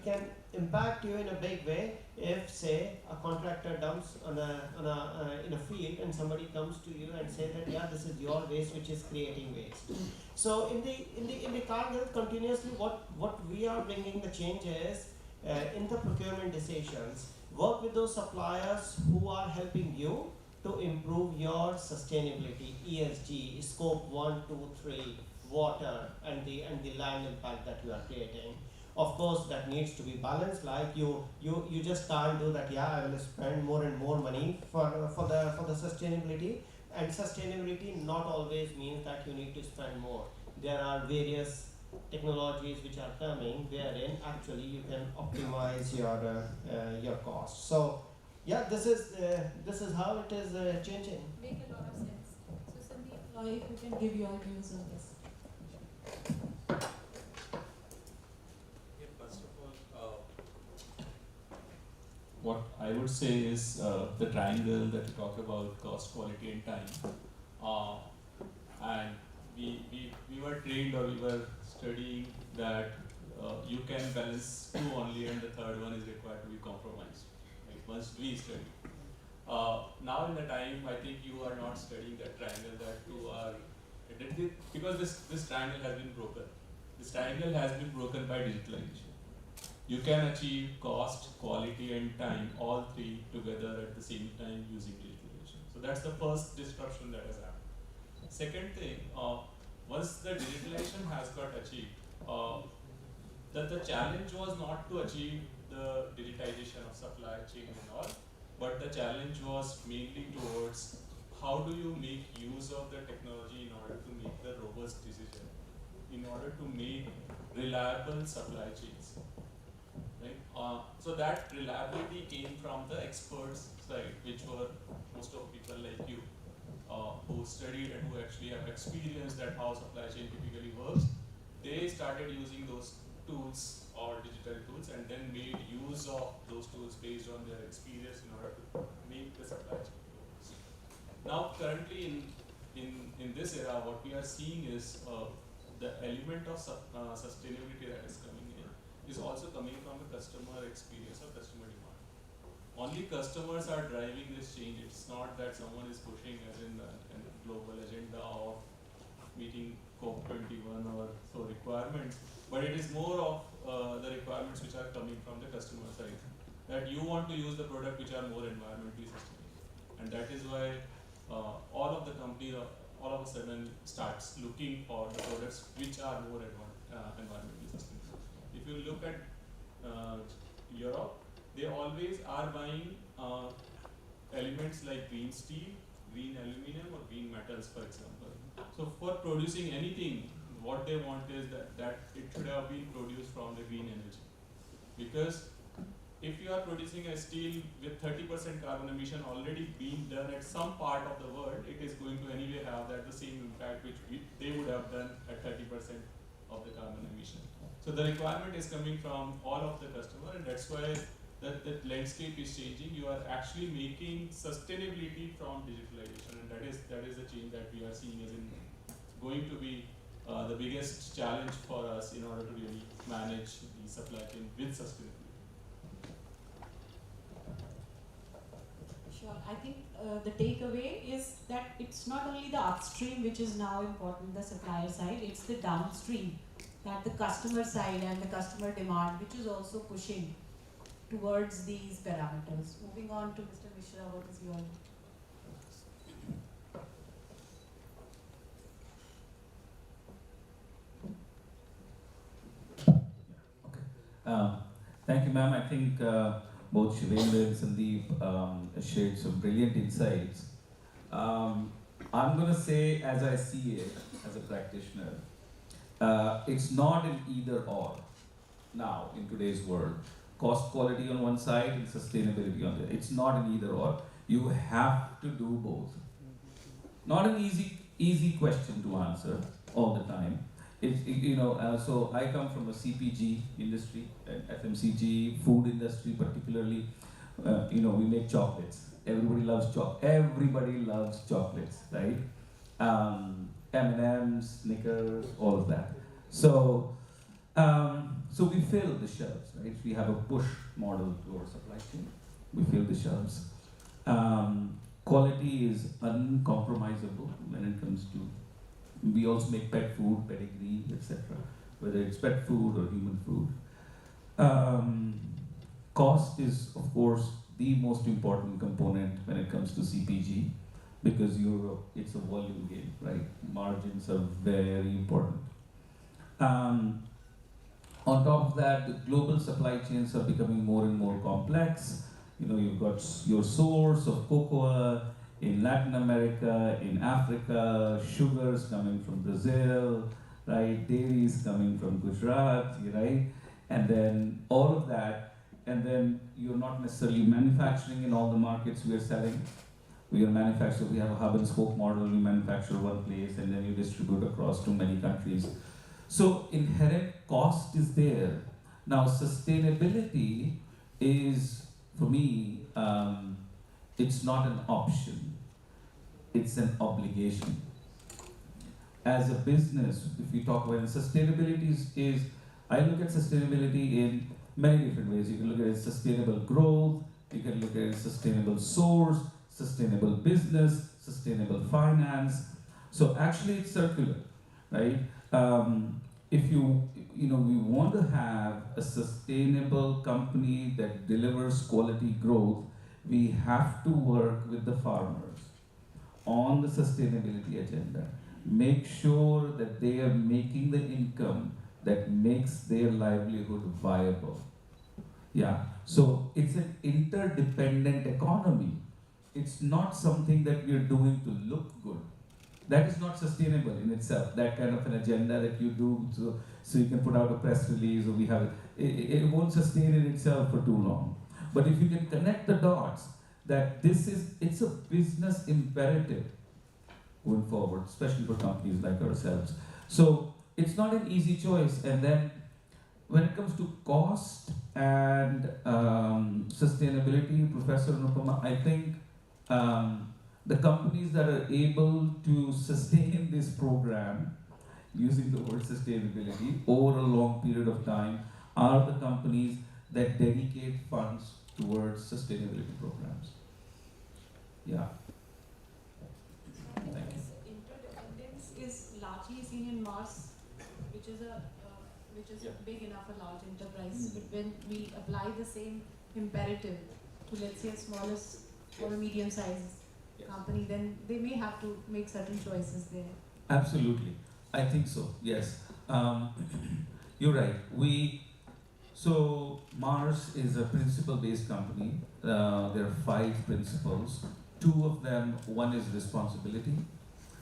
can impact you in a big way if say a contractor dumps in a field and somebody comes to you and say that yeah, this is your waste which is creating waste. So in the Cargill continuously what we are bringing the change is in the procurement decisions, work with those suppliers who are helping you to improve your sustainability, ESG, scope 1, 2, 3, water, and the land impact that you are creating. Of course, that needs to be balanced. Like you just can't do that. Yeah, I will spend more and more money for the sustainability. And sustainability not always means that you need to spend more. There are various technologies which are coming wherein actually you can optimize your cost. So yeah, this is how it is changing. Make a lot of sense. So Sandeep, if you can give your views on this. What I would say is the triangle that you talk about, cost, quality and time. And we were trained, or we were studying that you can balance two only and the third one is required to be compromised. Like once we study. Now in the time, I think you are not studying that triangle, that two are, because this triangle has been broken. This triangle has been broken by digitalization. You can achieve cost, quality and time, all three together at the same time using digitalization. So that's the first disruption that has happened. Second thing, once the digitalization has got achieved, that the challenge was not to achieve the digitization of supply chain and all, but the challenge was mainly towards how do you make use of the technology in order to make the robust decision, in order to make reliable supply chains. right? So that reliability came from the experts side, which were most of people like you, who studied and who actually have experienced that how supply chain typically works. They started using those tools or digital tools and then made use of those tools based on their experience in order to make the supply chain work. Now currently in this era, what we are seeing is the element of sustainability that is coming in is also coming from the customer experience or customer demand. Only customers are driving this change. It's not that someone is pushing as in a global agenda of meeting COP21 or so requirements, but it is more of the requirements which are coming from the customer side. That you want to use the product which are more environmentally sustainable. And that is why all of the companies all of a sudden starts looking for the products which are more environmentally sustainable. If you look at Europe, they always are buying elements like green steel, green aluminum or green metals, for example. So for producing anything, what they want is that it should have been produced from the green energy. Because if you are producing a steel with 30% carbon emission already being done at some part of the world, it is going to anyway have the same impact which they would have done at 30% of the carbon emission. So the requirement is coming from all of the customer, and that's why that landscape is changing. You are actually making sustainability from digitalization, and that is a change that we are seeing as in going to be the biggest challenge for us in order to really manage the supply chain with sustainability. Sure. I think the takeaway is that it's not only the upstream which is now important, the supplier side, it's the downstream, that the customer side and the customer demand, which is also pushing towards these parameters. Moving on to Mr. Mishra, what is your... Thank you, ma'am. I think both Shivendra and Sandeep shared some brilliant insights. I'm going to say, as I see it as a practitioner, it's not an either or now in today's world. Cost quality on one side and sustainability on the other. It's not an either or. You have to do both. Not an easy question to answer all the time. So I come from a CPG industry, FMCG, food industry particularly. We make chocolates. Everybody loves chocolates, right? M&M's, Snickers, all of that. So we fill the shelves, right? We have a push model to our supply chain. We fill the shelves. Quality is uncompromisable when it comes to. We also make pet food, pedigree, etc. Whether it's pet food or human food. Cost is, of course, the most important component when it comes to CPG, because it's a volume game, right? Margins are very important. On top of that, the global supply chains are becoming more and more complex. You've got your source of cocoa in Latin America, in Africa, sugars coming from Brazil, right? Dairies coming from Gujarat, right? And then all of that, and then you're not necessarily manufacturing in all the markets we are selling. We have a hub and spoke model, we manufacture one place and then you distribute across to many countries. So inherent cost is there. Now sustainability is, for me, it's not an option. It's an obligation. As a business, if we talk about sustainability I look at sustainability in many different ways. You can look at it as sustainable growth, you can look at it as sustainable source, sustainable business, sustainable finance. So actually it's circular, right? If we want to have a sustainable company that delivers quality growth, we have to work with the farmers on the sustainability agenda. Make sure that they are making the income that makes their livelihood viable. Yeah, so it's an interdependent economy. It's not something that we're doing to look good. That is not sustainable in itself, that kind of an agenda that you do so you can put out a press release or we have it. it won't sustain in itself for too long. But if you can connect the dots, that it's a business imperative going forward, especially for companies like ourselves. So it's not an easy choice. And then when it comes to cost and sustainability, Professor Nupama, I think the companies that are able to sustain this program, using the word sustainability, over a long period of time, are the companies that dedicate funds towards sustainability programs. Yeah. Thank you. Interdependence is largely seen in Mars, which is big enough for large enterprise. But when we apply the same imperative to, let's say, a smallest or a medium-sized company, then they may have to make certain choices there. Absolutely, I think so. Yes, you're right. So Mars is a principle-based company. There are 5 principles. 2 of them, one is responsibility,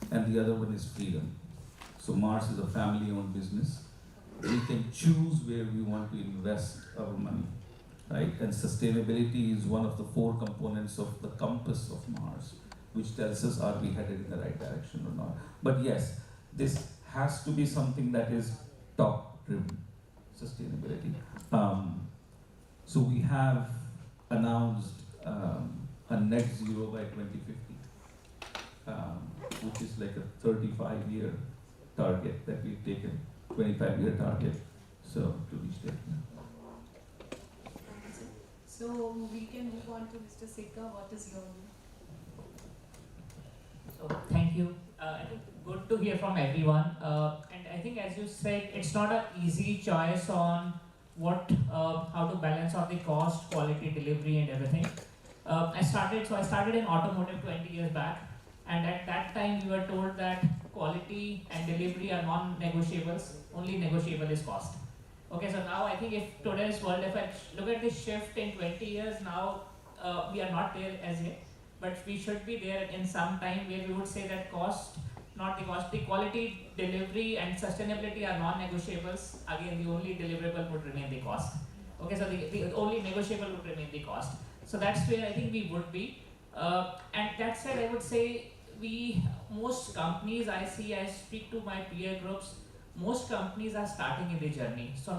and the other one is freedom. So Mars is a family-owned business. We can choose where we want to invest our money, right? And sustainability is one of the 4 components of the compass of Mars, which tells us are we headed in the right direction or not. But yes, this has to be something that is top-driven, sustainability. So we have announced a net zero by 2050, which is like a 35-year target that we've taken, 25-year target, so to reach there. So we can move on to Mr. Sikka. What is your view? So thank you. I think good to hear from everyone. And I think, as you said, it's not an easy choice on how to balance on the cost, quality, delivery, and everything. I started in automotive 20 years back, and at that time we were told that quality and delivery are non-negotiables. Only negotiable is cost. Okay, so now I think if today's world, if I look at this shift in 20 years now, we are not there as yet, but we should be there in some time where we would say that cost, not the cost, the quality, delivery, and sustainability are non-negotiables. Again, the only deliverable would remain the cost. Okay, so the only negotiable would remain the cost. So that's where I think we would be. And that said, I would say most companies I speak to my peer groups, most companies are starting in the journey. So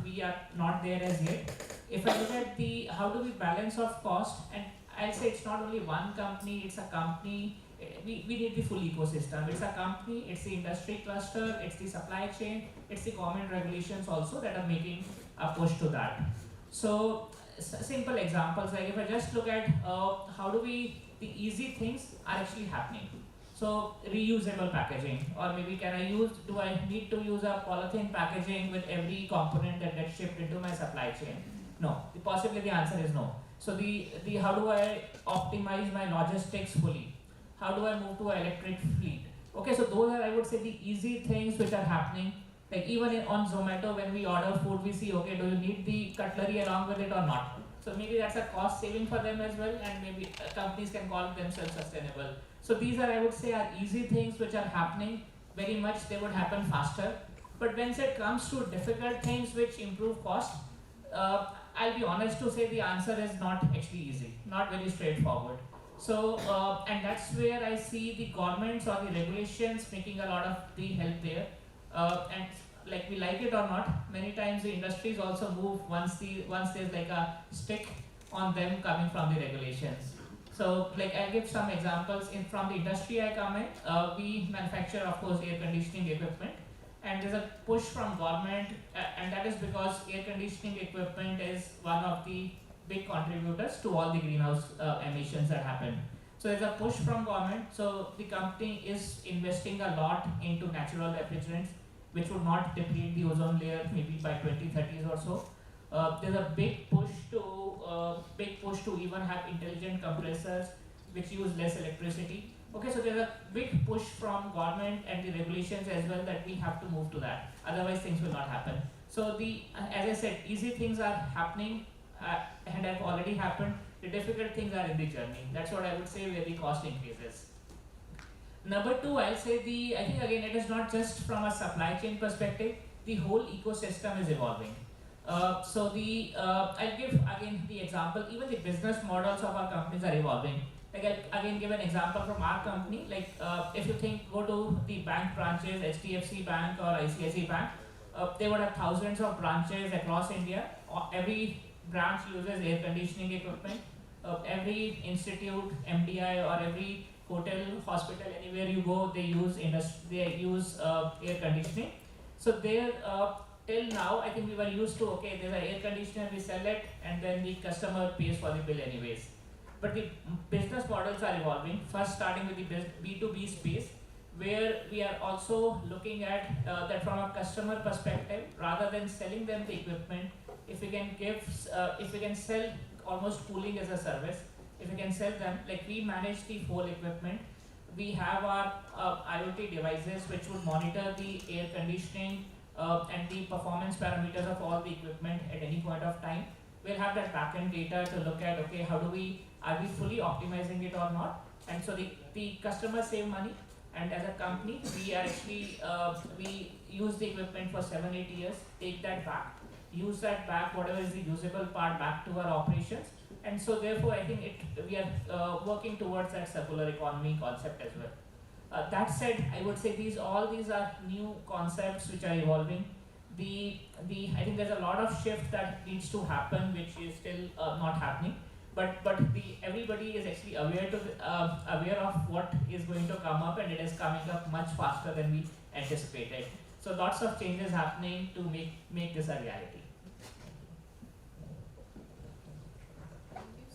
we are not there as yet. If I look at how do we balance of cost, and I'll say it's not only one company, it's a company, we need the full ecosystem. It's a company, it's the industry cluster, it's the supply chain, it's the government regulations also that are making a push to that. So simple examples, like if I just look at the easy things are actually happening. So reusable packaging, or maybe do I need to use a polythene packaging with every component that gets shipped into my supply chain? No, possibly the answer is no. So how do I optimize my logistics fully? How do I move to an electric fleet? Okay, so those are, I would say, the easy things which are happening. Like even on Zomato, when we order food, we see, okay, do you need the cutlery along with it or not? So maybe that's a cost saving for them as well, and maybe companies can call themselves sustainable. So these are, I would say, are easy things which are happening. Very much they would happen faster. But when it comes to difficult things which improve cost, I'll be honest to say the answer is not actually easy, not very straightforward. So, and that's where I see the governments or the regulations making a lot of the help there. And like we like it or not, many times the industries also move once there's like a stick on them coming from the regulations. So like I'll give some examples. From the industry I come in, we manufacture, of course, air conditioning equipment. And there's a push from government, and that is because air conditioning equipment is one of the big contributors to all the greenhouse emissions that happen. So there's a push from government. So the company is investing a lot into natural refrigerants, which would not deplete the ozone layer maybe by 2030s or so. There's a big push to even have intelligent compressors which use less electricity. Okay, so there's a big push from government and the regulations as well that we have to move to that. Otherwise, things will not happen. So as I said, easy things are happening and have already happened. The difficult things are in the journey. That's what I would say where the cost increases. Number 2, I'll say I think again it is not just from a supply chain perspective. The whole ecosystem is evolving. I'll give again the example. Even the business models of our companies are evolving. Like I'll again give an example from our company. Like if you go to the bank branches, HDFC Bank or ICICI Bank, they would have thousands of branches across India. Every branch uses air conditioning equipment. Every institute, MDI or every hotel, hospital, anywhere you go, they use air conditioning. So there, till now, I think we were used to, okay, there's an air conditioner, we sell it, and then the customer pays for the bill anyways. But the business models are evolving, first starting with the B2B space, where we are also looking at that from a customer perspective, rather than selling them the equipment, if we can sell almost cooling as a service, if we can sell them, like we manage the whole equipment, we have our IoT devices which would monitor the air conditioning and the performance parameters of all the equipment at any point of time. We'll have that backend data to look at, okay, are we fully optimizing it or not? And so the customers save money, and as a company, we are actually, we use the equipment for 7-8 years, take that back, use that back, whatever is the usable part back to our operations. And so therefore, I think we are working towards that circular economy concept as well. That said, I would say all these are new concepts which are evolving. I think there's a lot of shift that needs to happen, which is still not happening. But everybody is actually aware of what is going to come up, and it is coming up much faster than we anticipated. So lots of changes happening to make this a reality.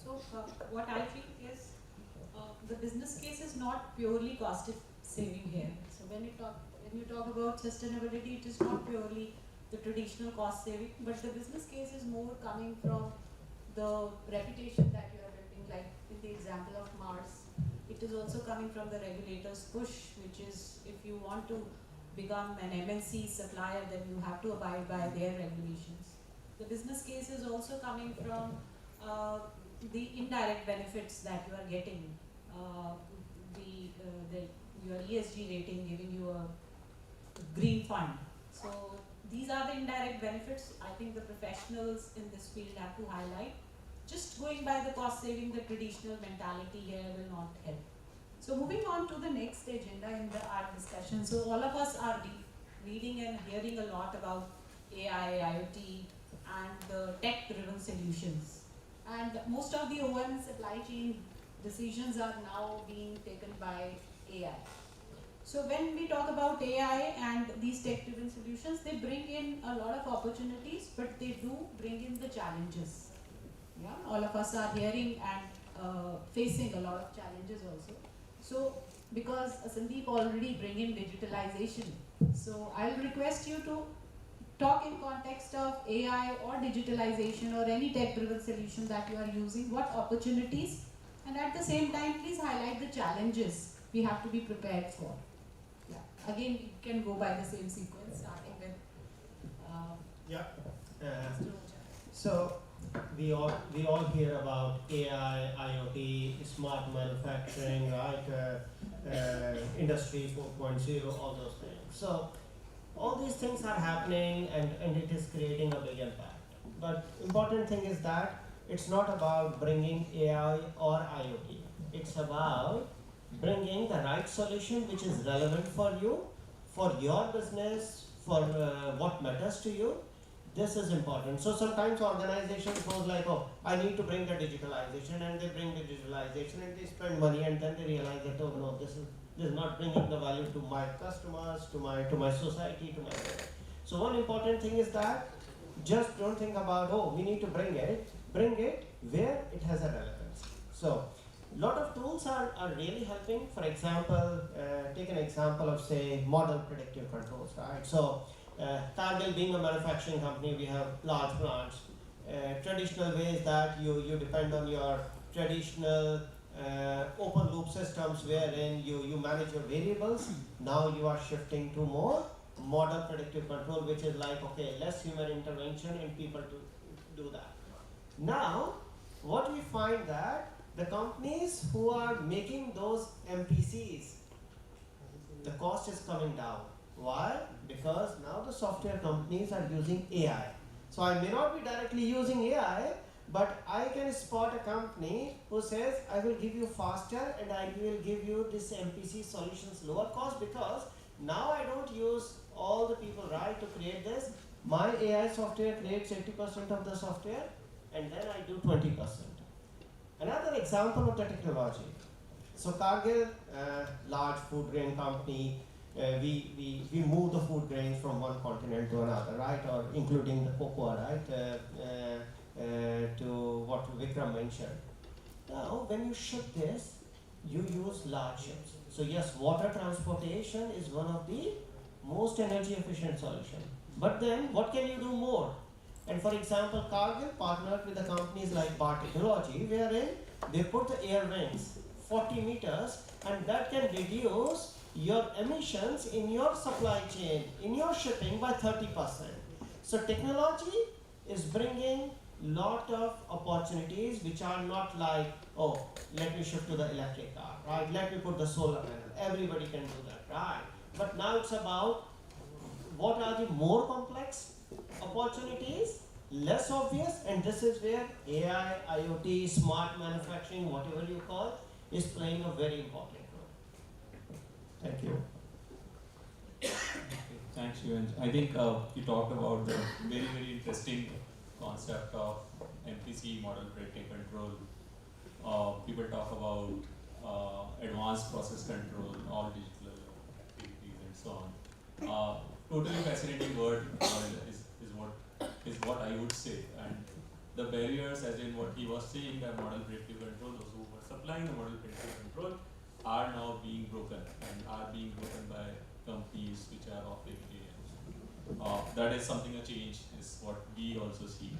So what I think is the business case is not purely cost saving here. So when you talk about sustainability, it is not purely the traditional cost saving, but the business case is more coming from the reputation that you are building, like in the example of Mars. It is also coming from the regulators' push, which is if you want to become an MNC supplier, then you have to abide by their regulations. The business case is also coming from the indirect benefits that you are getting, your ESG rating giving you a green fund. So these are the indirect benefits I think the professionals in this field have to highlight. Just going by the cost saving, the traditional mentality here will not help. So moving on to the next agenda in our discussion. So all of us are reading and hearing a lot about AI, IoT, and the tech-driven solutions. And most of the OM supply chain decisions are now being taken by AI. So when we talk about AI and these tech-driven solutions, they bring in a lot of opportunities, but they do bring in the challenges. Yeah, all of us are hearing and facing a lot of challenges also. So because Sandeep already bring in digitalization, so I'll request you to talk in context of AI or digitalization or any tech-driven solution that you are using, what opportunities, and at the same time, please highlight the challenges we have to be prepared for. Yeah. Again, you can go by the same sequence, starting with. So we all hear about AI, IoT, smart manufacturing, right? Industry 4.0, all those things. So all these things are happening, and it is creating a big impact. But important thing is that it's not about bringing AI or IoT. It's about bringing the right solution which is relevant for you, for your business, for what matters to you. This is important. So sometimes organizations goes like, oh, I need to bring the digitalization, and they bring the digitalization and they spend money, and then they realize that, oh no, this is not bringing the value to my customers, to my society, to my world. So one important thing is that just don't think about, oh, we need to bring it where it has a relevance. So a lot of tools are really helping. For example, take an example of, say, model predictive controls, right? So Cargill being a manufacturing company, we have large plants. Traditional ways that you depend on your traditional open loop systems wherein you manage your variables. Now you are shifting to more model predictive control, which is like, okay, less human intervention and people to do that. Now, what we find that the companies who are making those MPCs, the cost is coming down. Why? Because now the software companies are using AI. So I may not be directly using AI, but I can spot a company who says, I will give you faster and I will give you this MPC solutions lower cost, because now I don't use all the people, right, to create this. My AI software creates 80% of the software and then I do 20%. Another example of the technology. So Cargill, large food grain company, we move the food grains from one continent to another, right? Or including the cocoa, right? To what Vikram mentioned. Now, when you ship this, you use large ships. So yes, water transportation is one of the most energy efficient solution. But then, what can you do more? And for example, Cargill partnered with the companies like Bar Technology, wherein they put the air vents 40 meters, and that can reduce your emissions in your supply chain, in your shipping by 30%. So technology is bringing lot of opportunities which are not like, oh, let me shift to the electric car, right? Let me put the solar panel. Everybody can do that, right? But now it's about what are the more complex opportunities, less obvious, and this is where AI, IoT, smart manufacturing, whatever you call, is playing a very important role. Thank you. Thanks, Shivan. I think you talked about the very, very interesting concept of MPC, model predictive control. People talk about advanced process control, all digital activities and so on. Totally fascinating word is what I would say. And the barriers, as in what he was saying, that model predictive control, those who were supplying the model predictive control are now being broken and are being broken by companies which are offering AI. That is something, a change is what we also see.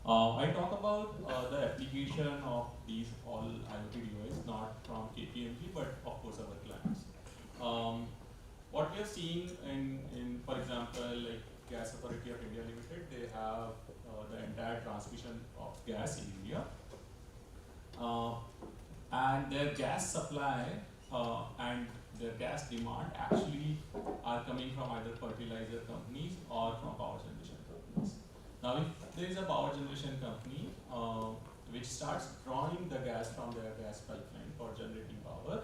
I talk about the application of these all IoT devices, not from KPMG, but of course our clients. What we are seeing in, for example, like Gas Authority of India Limited, they have the entire transmission of gas in India. And their gas supply and their gas demand actually are coming from either fertilizer companies or from power generation companies. Now, if there is a power generation company which starts drawing the gas from their gas pipeline for generating power,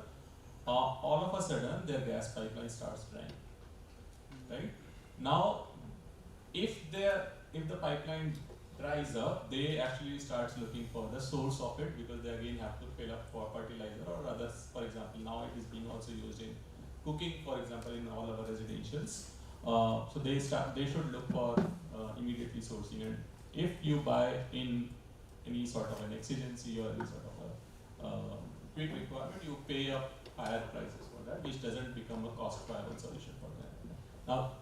all of a sudden their gas pipeline starts drying. Right? Now, if the pipeline dries up, they actually start looking for the source of it, because they again have to fill up for fertilizer or others. For example, now it is being also used in cooking, for example, in all our residentials. So they should look for immediately sourcing. And if you buy in any sort of an exigency or any sort of a quick requirement, you pay up higher prices for that, which doesn't become a cost viable solution for them. Now,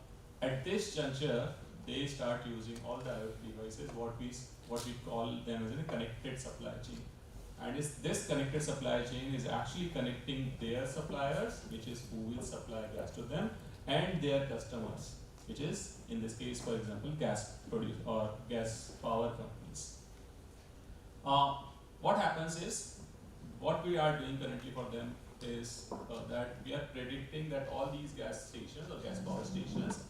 at this juncture, they start using all the IoT devices, what we call them as a connected supply chain. And this connected supply chain is actually connecting their suppliers, which is who will supply gas to them, and their customers, which is, in this case, for example, gas produce or gas power companies. What happens is, what we are doing currently for them is that we are predicting that all these gas stations or gas power stations,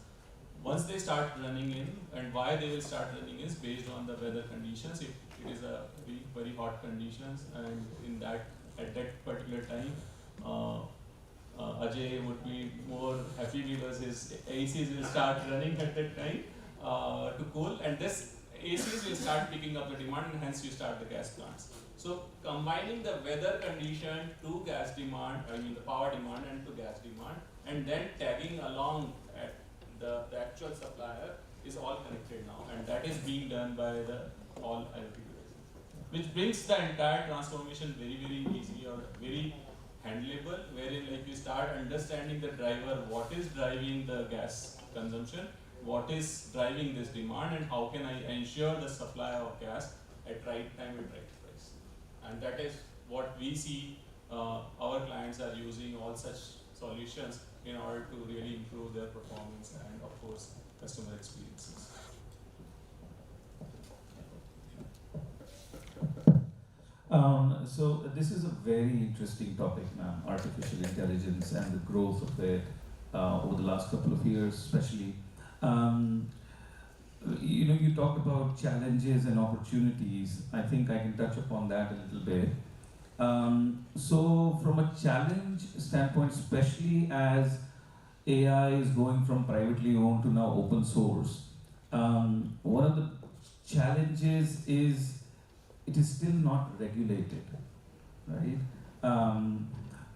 once they start running in, and why they will start running is based on the weather conditions. If it is a very, very hot conditions, and at that particular time, Ajay would be more happy because his ACs will start running at that time to cool, and this ACs will start picking up the demand, and hence you start the gas plants. So combining the weather condition to gas demand, the power demand and to gas demand, and then tagging along at the actual supplier is all connected now, and that is being done by the all IoT devices, which brings the entire transformation very, very easy or very handleable, wherein like you start understanding the driver, what is driving the gas consumption, what is driving this demand, and how can I ensure the supply of gas at right time and right price. And that is what we see our clients are using all such solutions in order to really improve their performance and, of course, customer experiences. So this is a very interesting topic, ma'am, artificial intelligence and the growth of it over the last couple of years, especially. you talked about challenges and opportunities. I think I can touch upon that a little bit. So from a challenge standpoint, especially as AI is going from privately owned to now open source, one of the challenges is it is still not regulated, right?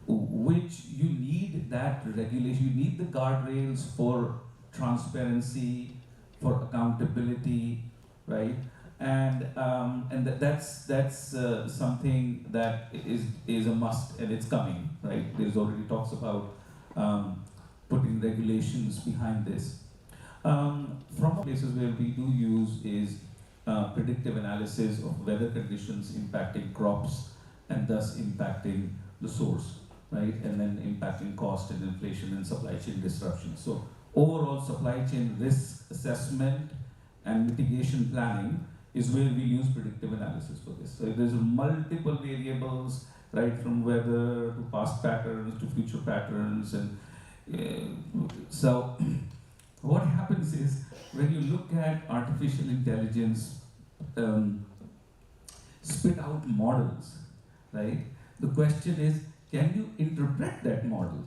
Which you need that regulation, you need the guardrails for transparency, for accountability, right? And that's something that is a must, and it's coming, right? There's already talks about putting regulations behind this. From places where we do use is predictive analysis of weather conditions impacting crops and thus impacting the source, right? And then impacting cost and inflation and supply chain disruption. So overall supply chain risk assessment and mitigation planning is where we use predictive analysis for this. So there's multiple variables, right, from weather to past patterns to future patterns, and so what happens is when you look at artificial intelligence spit out models, right? The question is, can you interpret that model,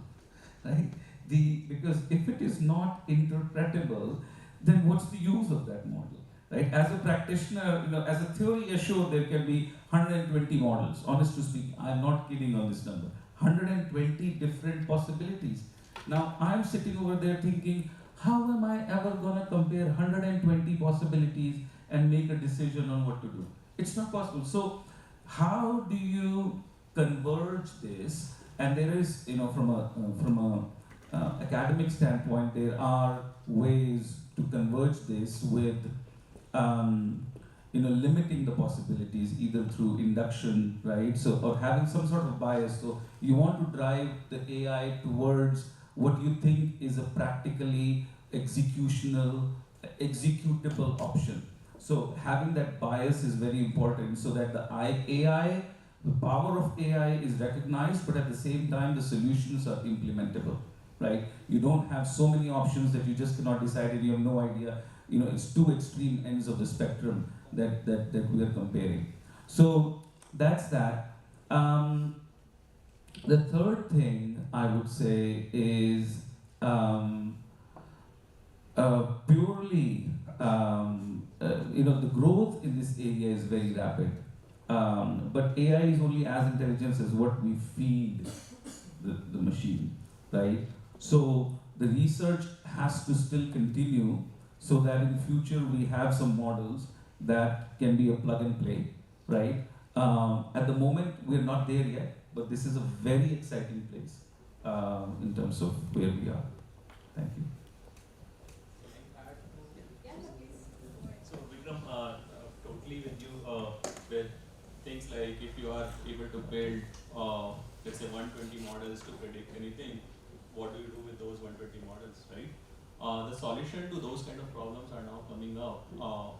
right? Because if it is not interpretable, then what's the use of that model, right? As a practitioner, as a theory assured, there can be 120 models. Honest to speak, I'm not kidding on this number. 120 different possibilities. Now, I'm sitting over there thinking, how am I ever gonna compare 120 possibilities and make a decision on what to do? It's not possible. So, how do you converge this? And there is, from a academic standpoint, there are ways to converge this with, limiting the possibilities either through induction, right? So, or having some sort of bias. So, you want to drive the AI towards what you think is a practically executable option. So having that bias is very important so that the power of AI is recognized, but at the same time the solutions are implementable, right? You don't have so many options that you just cannot decide and you have no idea. It's two extreme ends of the spectrum that we are comparing. So that's that. The third thing I would say is purely, the growth in this area is very rapid. But AI is only as intelligent as what we feed the machine, right? So the research has to still continue so that in future we have some models that can be a plug and play, right? At the moment, we're not there yet, but this is a very exciting place in terms of where we are. Thank you. So Vikram, totally with you with things like if you are able to build, let's say 120 models to predict anything, what do you do with those 120 models, right? The solution to those kind of problems are now coming up.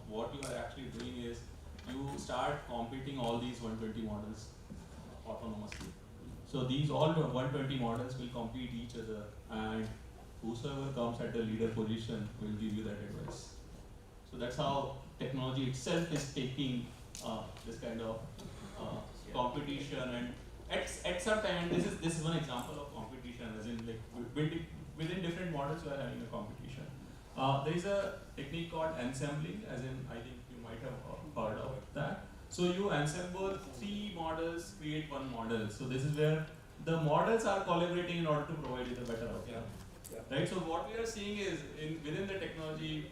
What you are actually doing is you start competing all these 120 models autonomously. So these all 120 models will compete each other, and whosoever comes at the leader position will give you that advice. So that's how technology itself is taking this kind of competition, and at some time, and this is one example of competition, as in like within different models you are having a competition. There is a technique called ensembling, as in I think you might have heard of that. So you ensemble 3 models, create one model. So this is where the models are collaborating in order to provide you the better outcome. Yeah. Right. So what we are seeing is within the technology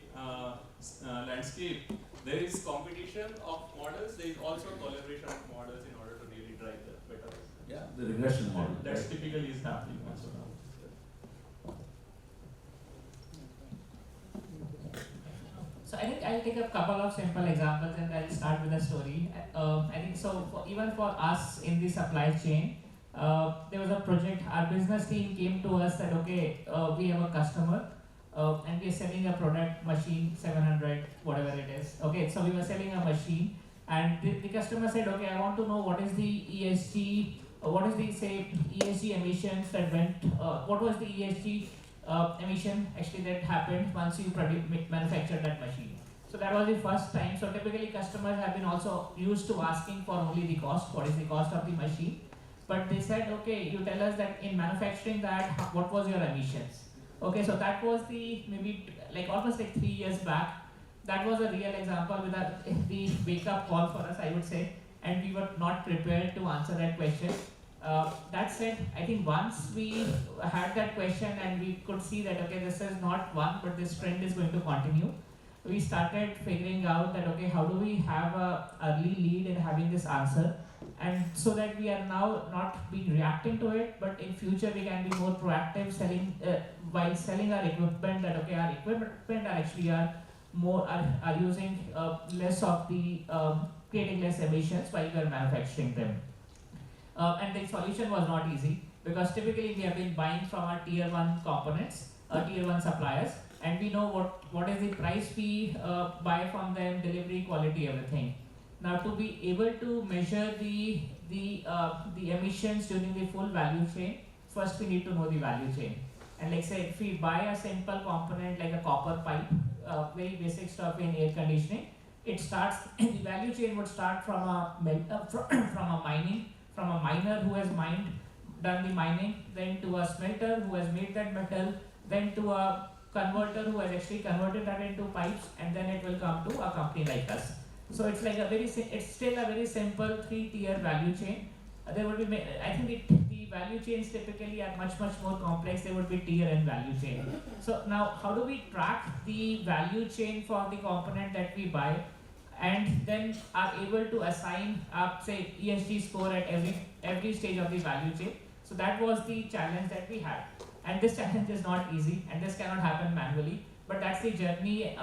landscape, there is competition of models. There is also collaboration of models in order to really drive the better outcome. Yeah. The regression model. That's typically is happening also now. So I think I'll take a couple of simple examples and I'll start with a story. I think so even for us in the supply chain, there was a project, our business team came to us that, okay, we have a customer and we are selling a product, machine 700, whatever it is. Okay, so we were selling a machine and the customer said, okay, I want to know what is the ESG, what is the, say, ESG emissions that went, what was the ESG emission actually that happened once you manufactured that machine. So that was the first time. So typically customers have been also used to asking for only the cost, what is the cost of the machine. But they said, okay, you tell us that in manufacturing that, what was your emissions? Okay, so that was the, maybe like almost like 3 years back. That was a real example with the wake-up call for us, I would say. And we were not prepared to answer that question. That said, I think once we had that question and we could see that, okay, this is not one, but this trend is going to continue, we started figuring out that, okay, how do we have a early lead in having this answer, and so that we are now not be reacting to it, but in future we can be more proactive selling while selling our equipment, that okay, our equipment are actually are using less of the creating less emissions while we are manufacturing them. And the solution was not easy, because typically we have been buying from our tier 1 components, tier 1 suppliers, and we know what is the price we buy from them, delivery, quality, everything. Now to be able to measure the emissions during the full value chain, first we need to know the value chain. And like say, if we buy a simple component like a copper pipe, very basic stuff in air conditioning, it starts, the value chain would start from a miner who has done the mining, then to a smelter who has made that metal, then to a converter who has actually converted that into pipes, and then it will come to a company like us. So it's like it's still a very simple 3-tier value chain. There would be, I think the value chains typically are much more complex. There would be tier and value chain. So now, how do we track the value chain for the component that we buy, and then are able to assign say ESG score at every stage of the value chain? So that was the challenge that we had, and this challenge is not easy, and this cannot happen manually, but that's the journey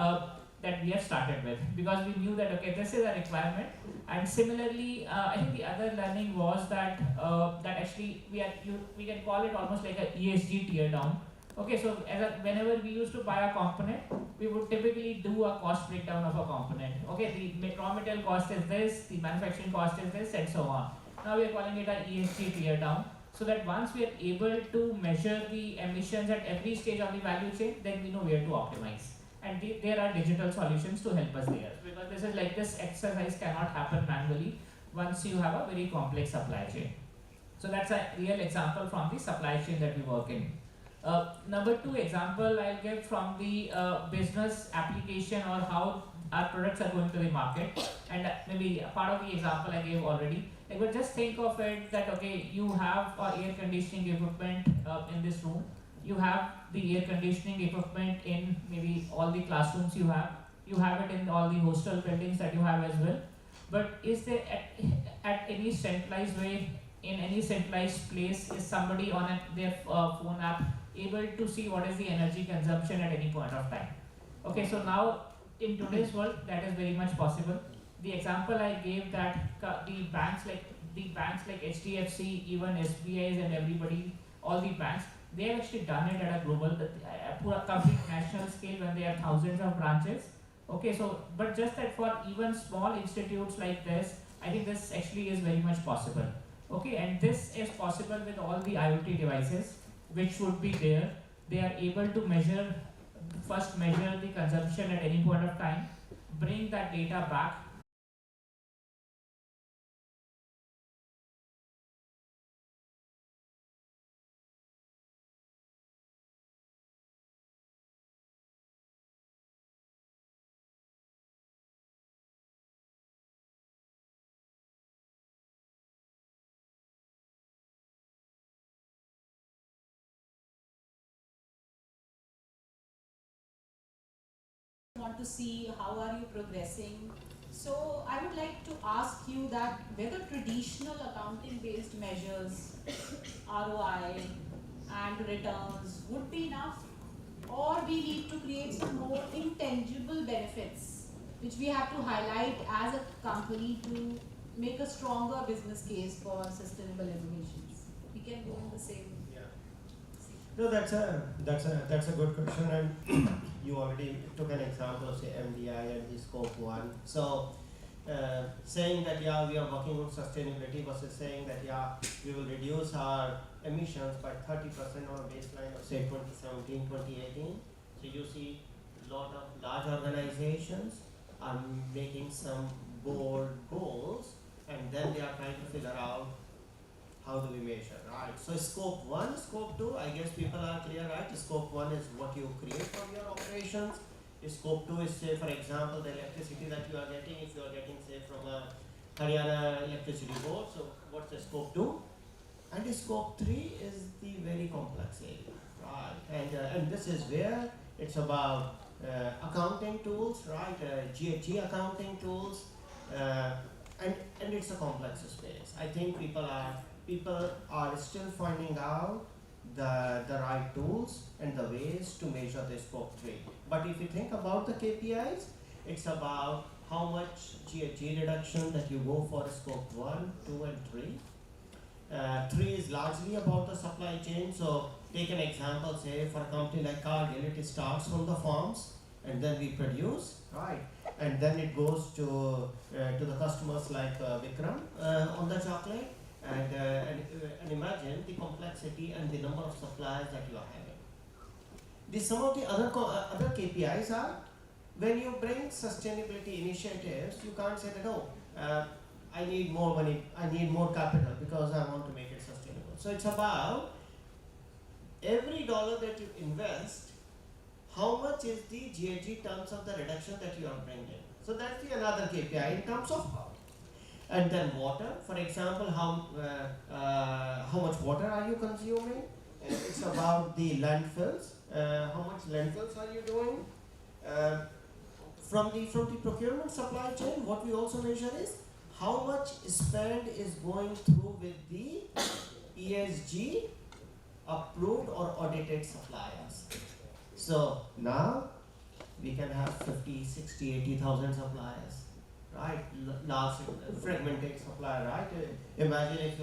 that we have started with, because we knew that okay, this is a requirement. And similarly, I think the other learning was that that actually we can call it almost like a ESG tear down. Okay, so whenever we used to buy a component, we would typically do a cost breakdown of a component. Okay, the raw material cost is this, the manufacturing cost is this, and so on. Now we are calling it an ESG tear down, so that once we are able to measure the emissions at every stage of the value chain, then we know where to optimize. And there are digital solutions to help us there, because this exercise cannot happen manually once you have a very complex supply chain. So that's a real example from the supply chain that we work in. Number 2 example I'll give from the business application, or how our products are going to the market, and maybe a part of the example I gave already. Like, but just think of it that okay, you have air conditioning equipment in this room. You have the air conditioning equipment in maybe all the classrooms you have. You have it in all the hostel buildings that you have as well. But is there at any centralized way, in any centralized place, is somebody on their phone app able to see what is the energy consumption at any point of time? Okay, so now in today's world, that is very much possible. The example I gave, that the banks like HDFC, even SBIs and everybody, all the banks, they have actually done it at a global, complete national scale when they have thousands of branches. Okay, so, but just that for even small institutes like this, I think this actually is very much possible. Okay, and this is possible with all the IoT devices, which would be there. They are able to first measure the consumption at any point of time, bring that data back. Want to see how are you progressing. So I would like to ask you that whether traditional accounting based measures, ROI and returns would be enough, or we need to create some more intangible benefits which we have to highlight as a company to make a stronger business case for sustainable innovations. We can go in the same. No, that's a good question, and you already took an example of say MDI and the scope 1. So saying that yeah, we are working on sustainability versus saying that yeah, we will reduce our emissions by 30% on a baseline of say 2017, 2018. So you see a lot of large organizations are making some bold goals, and then they are trying to figure out how do we measure, right? So scope 1, scope 2, I guess people are clear, right? Scope 1 is what you create from your operations. Scope 2 is, say, for example, the electricity that you are getting, if you are getting, say, from a Haryana electricity board. So what's the scope 2? And scope 3 is the very complex area, right? And this is where it's about accounting tools, right? GHG accounting tools, and it's a complex space. I think people are still finding out the right tools and the ways to measure the scope 3. But if you think about the KPIs, it's about how much GHG reduction that you go for scope 1, 2, and 3. 3 is largely about the supply chain. So take an example, say for a company like Cargill, it starts from the farms and then we produce, right? And then it goes to the customers like Vikram on the chocolate. And imagine the complexity and the number of suppliers that you are having. Some of the other KPIs are, when you bring sustainability initiatives, you can't say that, oh, I need more money, I need more capital because I want to make it sustainable. So it's about every dollar that you invest, how much is the GHG terms of the reduction that you are bringing. So that's another KPI in terms of how. And then water, for example, how much water are you consuming? It's about the landfills. How much landfills are you doing? From the procurement supply chain, what we also measure is how much spend is going through with the ESG approved or audited suppliers. So now we can have 50, 60, 80,000 suppliers, right? Large fragmented supplier, right? Imagine if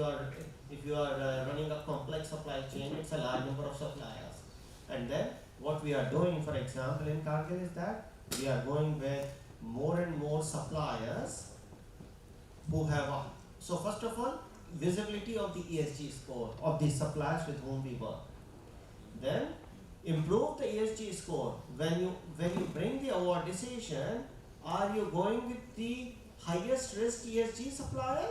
you are running a complex supply chain, it's a large number of suppliers. And then what we are doing, for example, in Cargill is that we are going with more and more suppliers who have so first of all, visibility of the ESG score of the suppliers with whom we work. Then improve the ESG score. When you bring the award decision, are you going with the highest risk ESG supplier?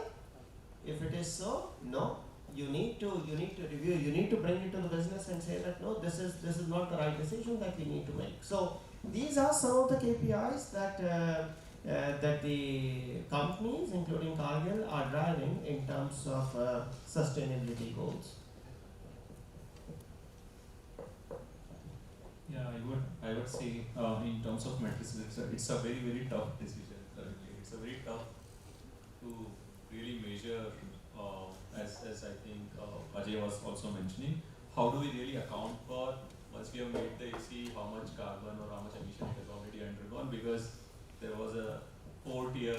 If it is so, no. You need to review. You need to bring it to the business and say that no, this is not the right decision that we need to make. So these are some of the KPIs that the companies, including Cargill, are driving in terms of sustainability goals. Yeah, I would say in terms of metrics, it's a very, very tough decision currently. It's a very tough to really measure, as I think Ajay was also mentioning. How do we really account for, once we have made the AC, how much carbon or how much emission it has already undergone, because there was a 4-tier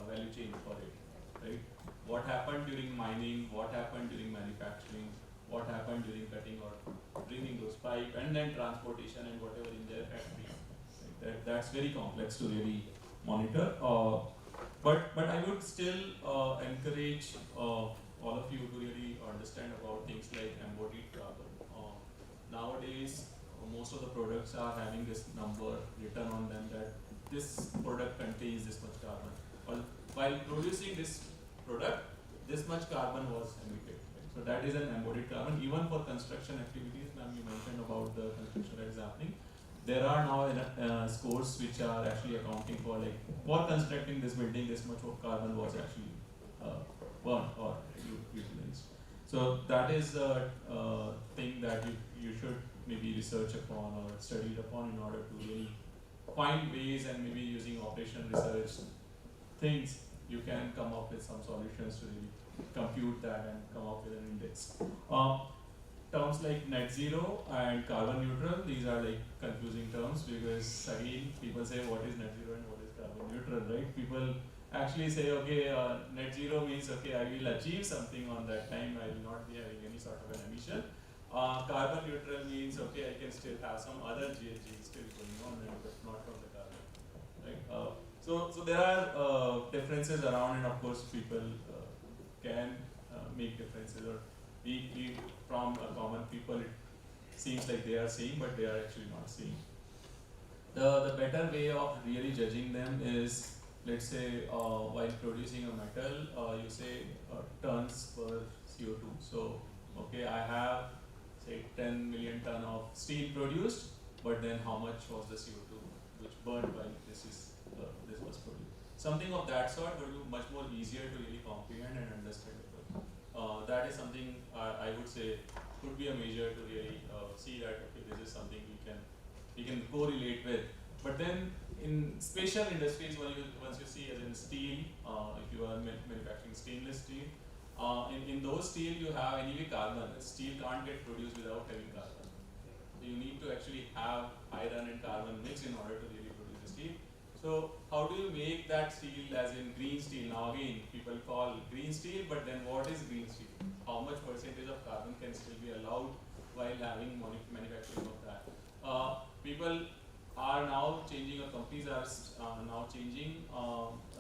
value chain for it, right? What happened during mining, what happened during manufacturing, what happened during cutting or bringing those pipe, and then transportation and whatever in their factories. Right? That's very complex to really monitor. But I would still encourage all of you to really understand about things like embodied carbon. Nowadays, most of the products are having this number written on them that this product contains this much carbon. Or while producing this product, this much carbon was emitted. Right? So that is an embodied carbon. Even for construction activities, ma'am, you mentioned about the construction that is happening. There are now scores which are actually accounting for, like, for constructing this building, this much of carbon was actually burned or utilized. So that is a thing that you should maybe research upon or study upon in order to really find ways, and maybe using operational research things, you can come up with some solutions to really compute that and come up with an index. Terms like net zero and carbon neutral, these are like confusing terms, because again, people say what is net zero and what is carbon neutral, right? People actually say, okay, net zero means, okay, I will achieve something on that time, I will not be having any sort of an emission. Carbon neutral means, okay, I can still have some other GHG still going on, but not from the carbon, right? So there are differences around, and of course people can make differences, or we from a common people, it seems like they are seeing, but they are actually not seeing. the better way of really judging them is, let's say, while producing a metal, you say tons per CO2. So, okay, I have say 10 million ton of steel produced, but then how much was the CO2 which burned while this was produced? Something of that sort will be much more easier to really comprehend and understandable. That is something I would say could be a measure to really see that okay, this is something we can correlate with. But then in special industries, once you see as in steel, if you are manufacturing stainless steel, in those steel you have anyway carbon. Steel can't get produced without having carbon. So you need to actually have iron and carbon mixed in order to really produce the steel. So how do you make that steel as in green steel? Now again, people call green steel, but then what is green steel? How much percentage of carbon can still be allowed while having manufacturing of that? People are now changing, or companies are now changing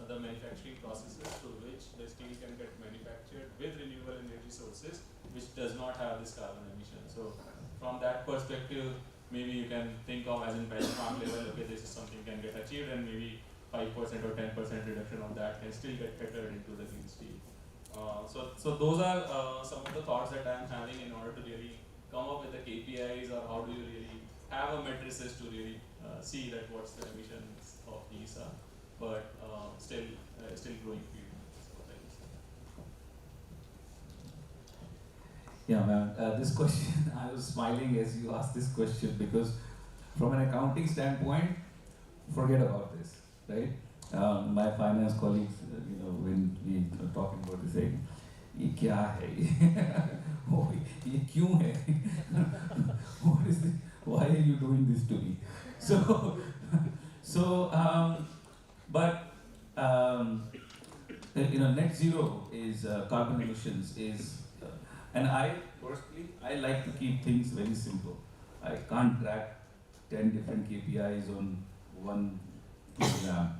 the manufacturing processes through which the steel can get manufactured with renewable energy sources, which does not have this carbon emission. So from that perspective, maybe you can think of as in benchmark level, okay, this is something can get achieved, and maybe 5% or 10% reduction of that can still get catered into the green steel. So those are some of the thoughts that I am having in order to really come up with the KPIs, or how do you really have a matrices to really see that what's the emissions of these are, but still growing field. Yeah, ma'am. This question, I was smiling as you asked this question because from an accounting standpoint, forget about this, right? My finance colleagues, when we are talking about this, say, "ये क्या है? Oh, ये क्यों है? What is this? Why are you doing this to me?" Net zero is carbon emissions is. And I personally, I like to keep things very simple. I can't track 10 different KPIs on one program.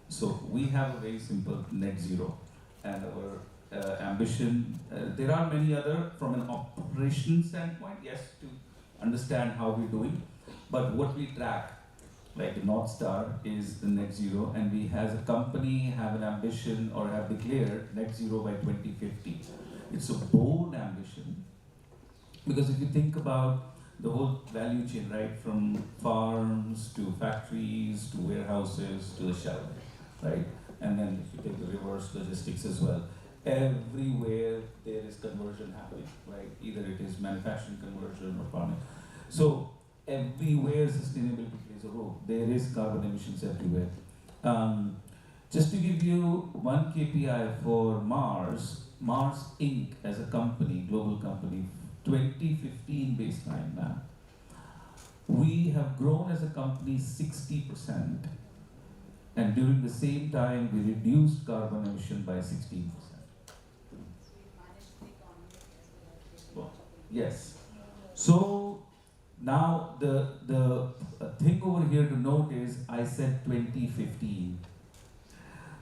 So we have a very simple net zero. And our ambition, there are many other, from an operation standpoint, yes, to understand how we're doing. But what we track, like the North Star, is the net zero. And we as a company have an ambition or have declared net zero by 2050. It's a bold ambition, because if you think about the whole value chain, right, from farms to factories to warehouses to the shelf, right, and then if you take the reverse logistics as well, everywhere there is conversion happening, right, either it is manufacturing conversion or farming. So everywhere sustainability plays a role. There is carbon emissions everywhere. Just to give you one KPI for Mars Inc. as a company, global company, 2015 baseline now, we have grown as a company 60%, and during the same time we reduced carbon emission by 16%. Well, yes. So now the thing over here to note is I said 2015.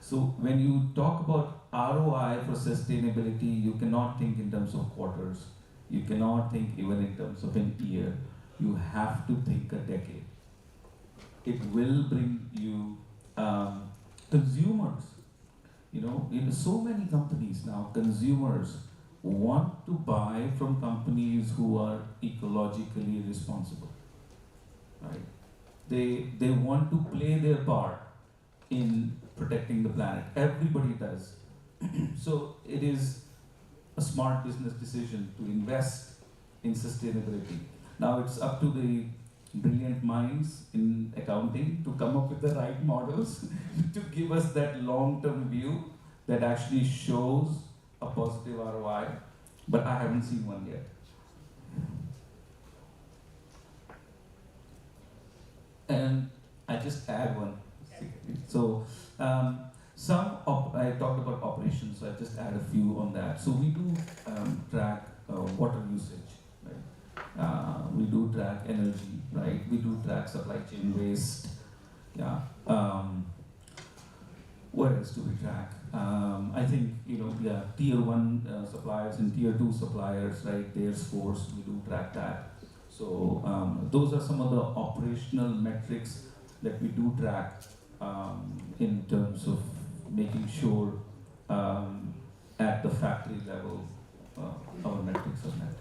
So when you talk about ROI for sustainability, you cannot think in terms of quarters. You cannot think even in terms of an year. You have to think a decade. It will bring you consumers. In so many companies now, consumers want to buy from companies who are ecologically responsible. Right? They want to play their part in protecting the planet. Everybody does. So it is a smart business decision to invest in sustainability. Now it's up to the brilliant minds in accounting to come up with the right models to give us that long-term view that actually shows a positive ROI, but I haven't seen one yet. And I just add one. So I talked about operations, so I just add a few on that. So we do track water usage, right? We do track energy, right? We do track supply chain waste. Yeah. What else do we track? I think, tier 1 suppliers and tier 2 suppliers, right? Their scores, we do track that. So those are some of the operational metrics that we do track in terms of making sure at the factory level our metrics are met.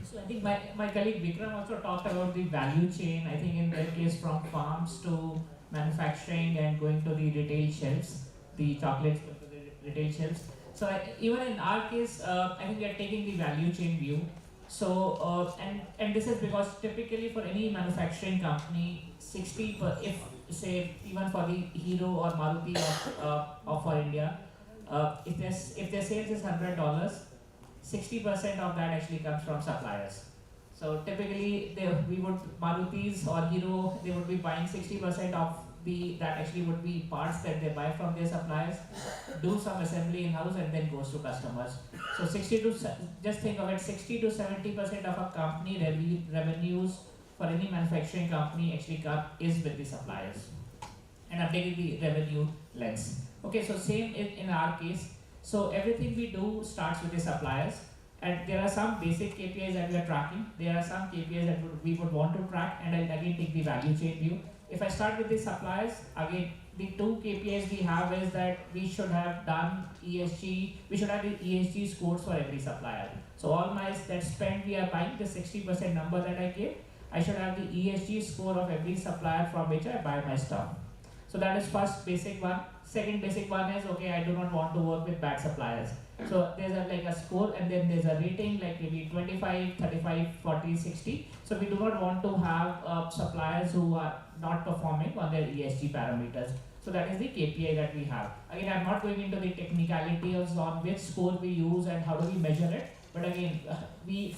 So I think my colleague Vikram also talked about the value chain, I think in their case from farms to manufacturing and going to the retail shelves, the chocolates to the retail shelves. So even in our case, I think we are taking the value chain view. So and this is because typically for any manufacturing company, if say even for the Hero or Maruti of for India, if their sales is $100, 60% of that actually comes from suppliers. So typically, Maruti's or Hero, they would be buying 60% of that actually would be parts that they buy from their suppliers, do some assembly in house, and then goes to customers. So just think of it, 60 to 70% of a company revenues for any manufacturing company actually is with the suppliers. And I'm taking the revenue lens. Okay, so same in our case. So everything we do starts with the suppliers, and there are some basic KPIs that we are tracking. There are some KPIs that we would want to track, and I'll again take the value chain view. If I start with the suppliers, again, the two KPIs we have is that we should have done ESG, we should have the ESG scores for every supplier. So all that spend we are buying, the 60% number that I gave, I should have the ESG score of every supplier from which I buy my stuff. So that is first basic one. Second basic one is, okay, I do not want to work with bad suppliers. So there's a score, and then there's a rating like maybe 25, 35, 40, 60. So we do not want to have suppliers who are not performing on their ESG parameters. So that is the KPI that we have. Again, I'm not going into the technicalities on which score we use and how do we measure it. But again, we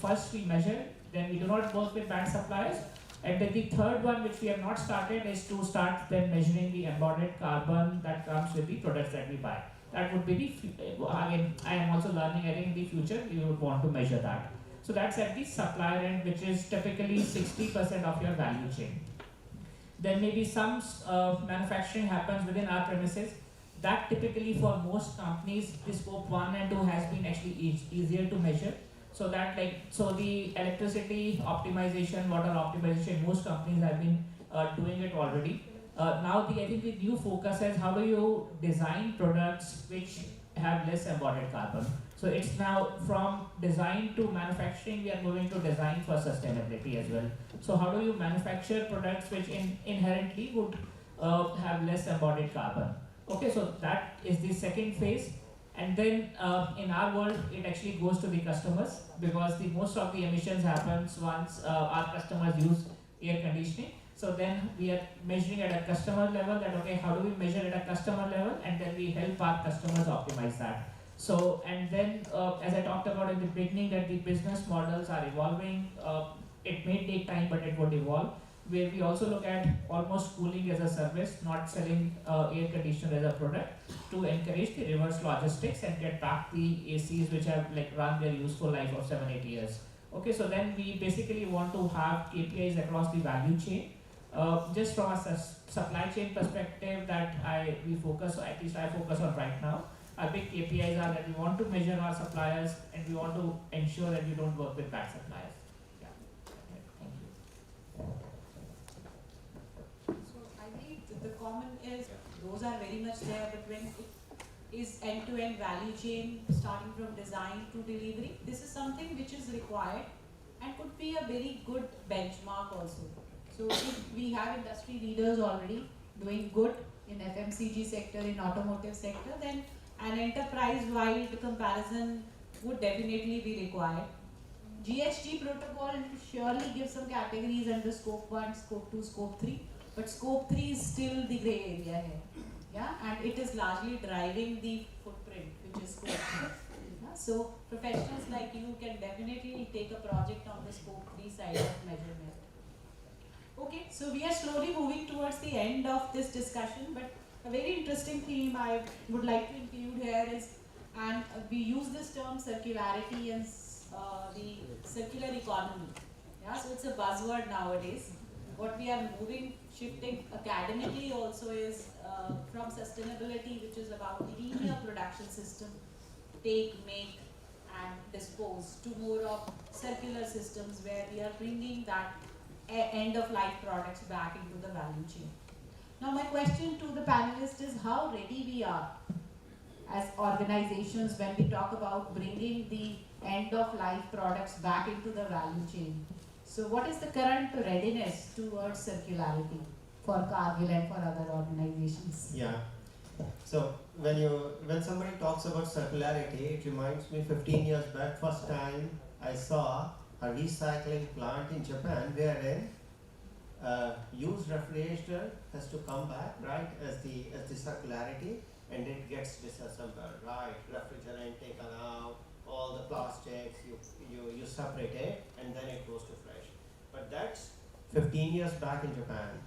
measure, then we do not work with bad suppliers. And then the third one, which we have not started, is to start then measuring the embodied carbon that comes with the products that we buy. That would be again, I am also learning, I think in the future we would want to measure that. So that's at the supplier end, which is typically 60% of your value chain. Then maybe some manufacturing happens within our premises. That typically for most companies, the scope 1 and 2 has been actually easier to measure. So that the electricity optimization, water optimization, most companies have been doing it already. Now I think the new focus is how do you design products which have less embodied carbon. So it's now from design to manufacturing, we are moving to design for sustainability as well. So how do you manufacture products which inherently would have less embodied carbon. Okay, so that is the second phase. And then in our world, it actually goes to the customers, because most of the emissions happens once our customers use air conditioning. So then we are measuring at a customer level that, okay, how do we measure at a customer level, and then we help our customers optimize that. So, and then as I talked about in the beginning, that the business models are evolving. It may take time, but it would evolve, where we also look at almost cooling as a service, not selling air conditioner as a product, to encourage the reverse logistics and get back the ACs which have run their useful life of 7-8 years. Okay, so then we basically want to have KPIs across the value chain. Just from a supply chain perspective that we focus, or at least I focus on right now, our big KPIs are that we want to measure our suppliers, and we want to ensure that we don't work with bad suppliers. The common is, those are very much there, but when it is end-to-end value chain, starting from design to delivery, this is something which is required and could be a very good benchmark also. So if we have industry leaders already doing good in FMCG sector, in automotive sector, then an enterprise-wide comparison would definitely be required. GHG protocol surely gives some categories under scope 1, scope 2, scope 3. But scope 3 is still the grey area here, yeah, and it is largely driving the footprint, which is scope 3. Yeah? So professionals like you can definitely take a project on the scope 3 side of measurement. Okay, so we are slowly moving towards the end of this discussion, but a very interesting theme I would like to include here is, and we use this term circularity as the circular economy. Yeah, so it's a buzzword nowadays. What we are shifting academically also is from sustainability, which is about linear production system, take, make, and dispose, to more of circular systems where we are bringing that end of life products back into the value chain. Now my question to the panelists is how ready we are as organizations when we talk about bringing the end of life products back into the value chain. So what is the current readiness towards circularity for Cargill and for other organizations? Yeah. So when somebody talks about circularity, it reminds me 15 years back, first time I saw a recycling plant in Japan wherein used refrigerator has to come back, right, as the circularity, and it gets disassembled, right? Refrigerant taken out, all the plastics, you separate it, and then it goes to fresh. But that's 15 years back in Japan.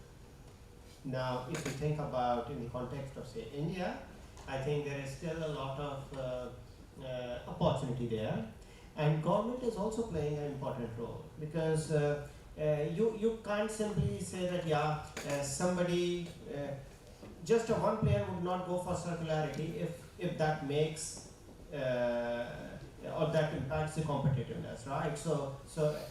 Now, if you think about in the context of, say, India, I think there is still a lot of opportunity there. And government is also playing an important role, because you can't simply say that, somebody, just one player would not go for circularity if that makes or that impacts the competitiveness, right? So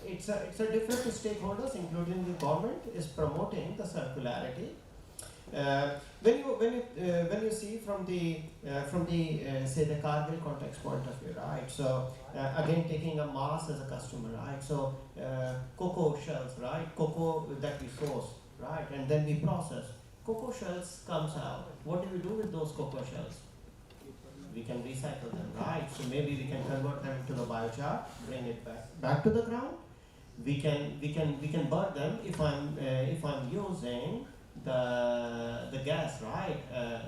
it's a different stakeholders, including the government, is promoting the circularity. When you see from the say the Cargill context point of view, right? So again, taking a mass as a customer, right? So cocoa shells, right? Cocoa that we source, right? And then we process. Cocoa shells comes out. What do we do with those cocoa shells? We can recycle them, right? So maybe we can convert them to the biochar, bring it back to the ground. We can burn them if I'm using the gas, right?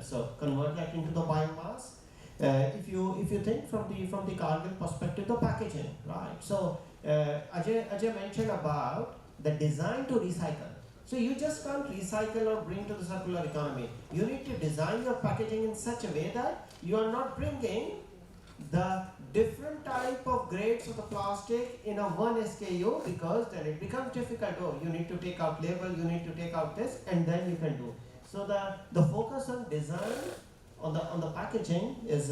So convert that into the biomass. If you think from the Cargill perspective, the packaging, right? So Ajay mentioned about the design to recycle. So you just can't recycle or bring to the circular economy. You need to design your packaging in such a way that you are not bringing the different type of grades of the plastic in a one SKU, because then it becomes difficult. Oh, you need to take out label, you need to take out this, and then you can do. So the focus on design on the packaging is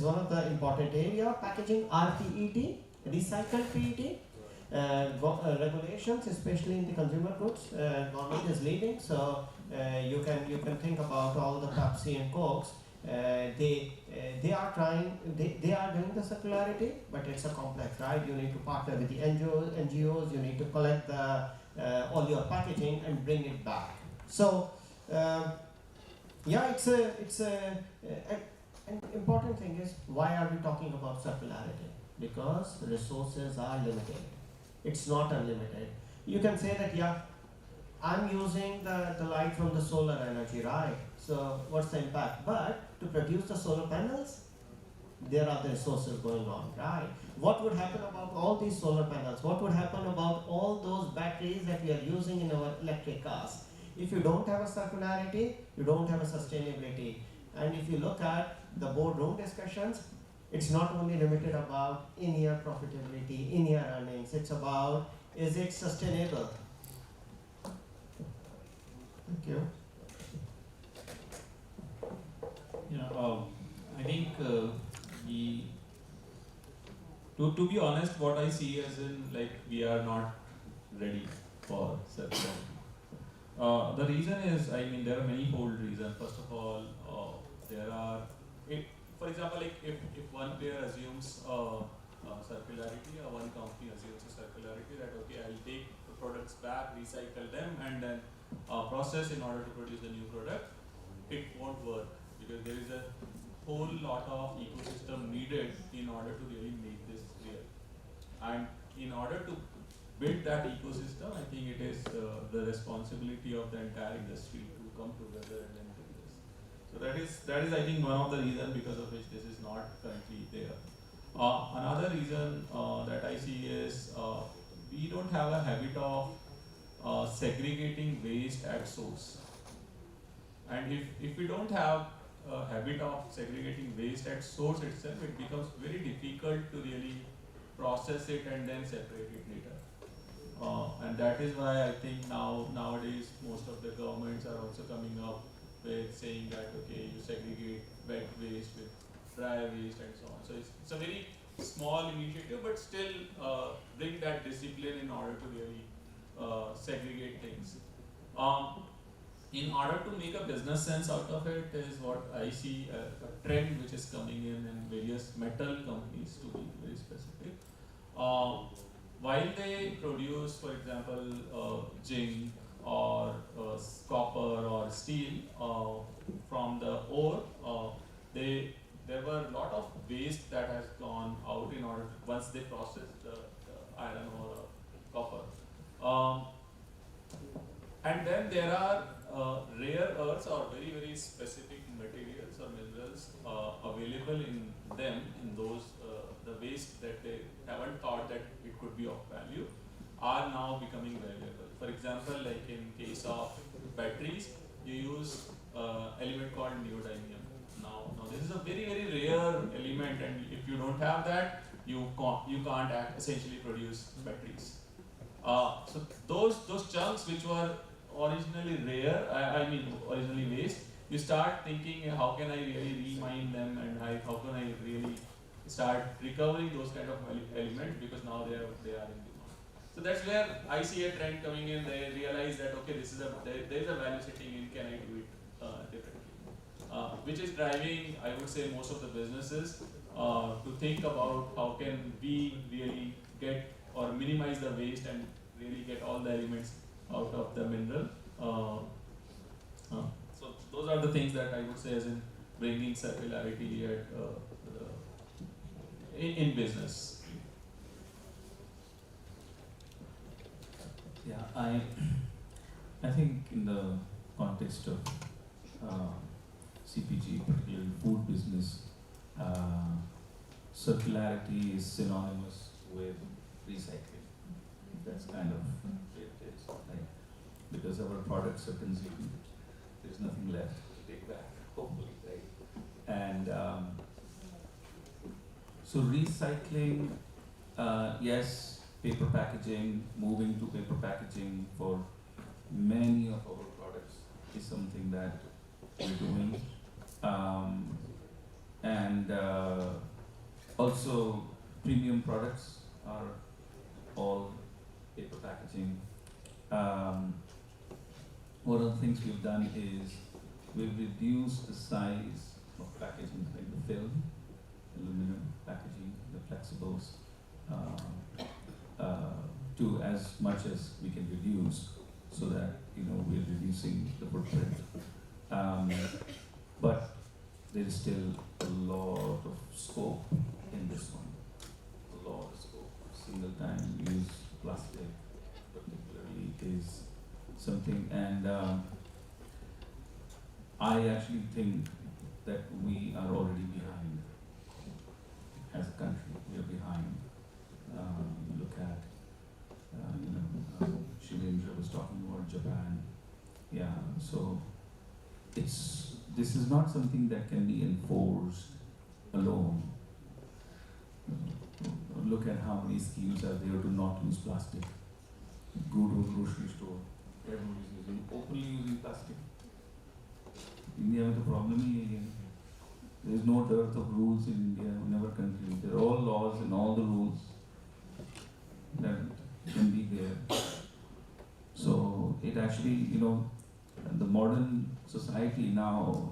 one of the important area. Packaging RPET, recycled PET. Regulations, especially in the consumer goods, government is leading. So you can think about all the Pepsi and Cokes. They are trying. They are doing the circularity, but it's a complex, right? You need to partner with the NGOs. You need to collect all your packaging and bring it back. So yeah, an important thing is, why are we talking about circularity? Because resources are limited. It's not unlimited. You can say that, yeah, I'm using the light from the solar energy, right? So what's the impact? But to produce the solar panels, there are the resources going on, right? What would happen about all these solar panels? What would happen about all those batteries that we are using in our electric cars? If you don't have a circularity, you don't have a sustainability. And if you look at the boardroom discussions, it's not only limited about in-year profitability, in-year earnings. It's about, is it sustainable? Thank you. Yeah, I think to be honest, what I see as in, like, we are not ready for circularity. The reason is, I mean, there are many-fold reasons. First of all, for example, like if one player assumes circularity, or one company assumes a circularity, that okay, I'll take the products back, recycle them, and then process in order to produce a new product, it won't work, because there is a whole lot of ecosystem needed in order to really make this real. And in order to build that ecosystem, I think it is the responsibility of the entire industry to come together and then do this. So that is I think one of the reasons because of which this is not currently there. Another reason that I see is we don't have a habit of segregating waste at source. And if we don't have a habit of segregating waste at source itself, it becomes very difficult to really process it and then separate it later. And that is why I think nowadays most of the governments are also coming up with saying that okay, you segregate wet waste with dry waste and so on. So it's a very small initiative, but still bring that discipline in order to really segregate things. In order to make a business sense out of it is what I see a trend which is coming in various metal companies, to be very specific. While they produce, for example, zinc or copper or steel from the ore, there were a lot of waste that has gone out in order once they process the iron ore or copper. And then there are rare earths or very specific materials or minerals available in them, in those the waste that they haven't thought that it could be of value are now becoming valuable. For example, like in case of batteries, you use element called neodymium. Now this is a very rare element, and if you don't have that, you can't essentially produce batteries. So those chunks which were originally rare, originally waste, you start thinking, how can I really remine them, and how can I really start recovering those kind of elements, because now they are in demand. So that's where I see a trend coming in. They realize that okay, there is a value sitting in, can I do it differently? Which is driving, I would say, most of the businesses to think about how can we really get or minimize the waste and really get all the elements out of the mineral. So those are the things that I would say as in bringing circularity at in business. Yeah, I think in the context of CPG, particularly food business, circularity is synonymous with recycling. That's kind of it is, right? Because our products are consumed, there's nothing left to take back, hopefully, right? And so recycling, yes, paper packaging, moving to paper packaging for many of our products is something that we're doing. And also premium products are all paper packaging. One of the things we've done is we've reduced the size of packaging, like the film, aluminum packaging, the flexibles, to as much as we can reduce, so that we're reducing the footprint. But there is still a lot of scope in this one. A lot of scope. Single-time use plastic, particularly, is something, and I actually think that we are already behind as a country. We are behind. Look at, Shilendra was talking about Japan. Yeah, so this is not something that can be enforced alone. Look at how many schemes are there to not use plastic. Go to a grocery store, everyone is openly using plastic. India with the problem is there is no dearth of rules in India, in our country. There are all laws and all the rules that can be there. So it actually, the modern society now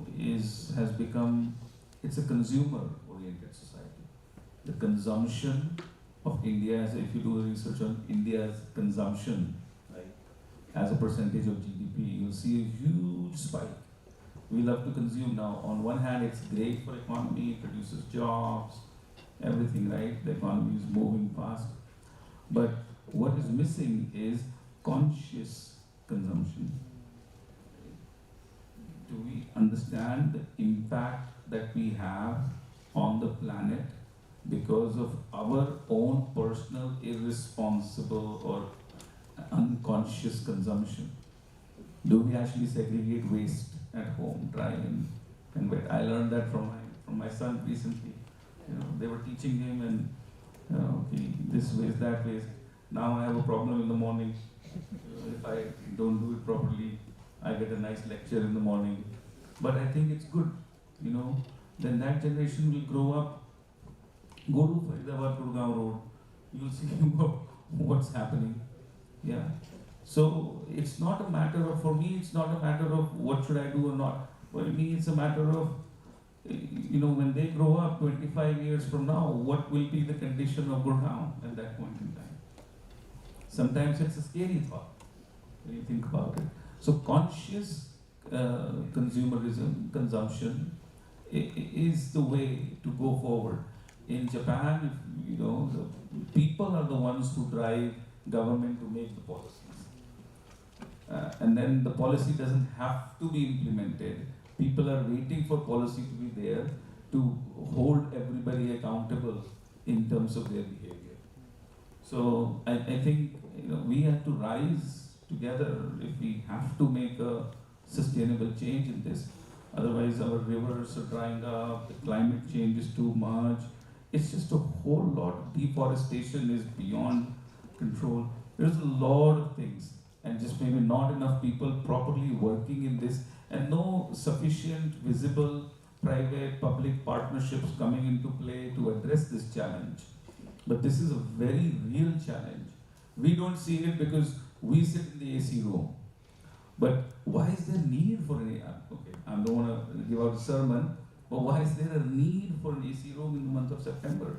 has become, it's a consumer-oriented society. The consumption of India, if you do research on India's consumption, right, as a percentage of GDP, you'll see a huge spike. We love to consume now. On one hand, it's great for economy, it produces jobs, everything, right? The economy is moving fast. But what is missing is conscious consumption. Do we understand the impact that we have on the planet because of our own personal irresponsible or unconscious consumption? Do we actually segregate waste at home, dry and wet? I learned that from my son recently. They were teaching him, and okay, this waste, that waste. Now I have a problem in the morning. If I don't do it properly, I get a nice lecture in the morning. But I think it's good, then that generation will grow up. Go to Gurgaon Road, you'll see what's happening. Yeah. So it's not a matter of, for me, it's not a matter of what should I do or not. For me, it's a matter of, when they grow up 25 years from now, what will be the condition of Gurgaon at that point in time? Sometimes it's a scary thought when you think about it. So conscious consumerism, consumption, is the way to go forward. In Japan, the people are the ones who drive government to make the policies. And then the policy doesn't have to be implemented. People are waiting for policy to be there to hold everybody accountable in terms of their behavior. So I think we have to rise together if we have to make a sustainable change in this. Otherwise, our rivers are drying up, the climate change is too much. It's just a whole lot. Deforestation is beyond control. There's a lot of things, and just maybe not enough people properly working in this, and no sufficient visible private public partnerships coming into play to address this challenge. But this is a very real challenge. We don't see it because we sit in the AC room. But why is there need for an okay, I don't want to give out a sermon, but why is there a need for an AC room in the month of September?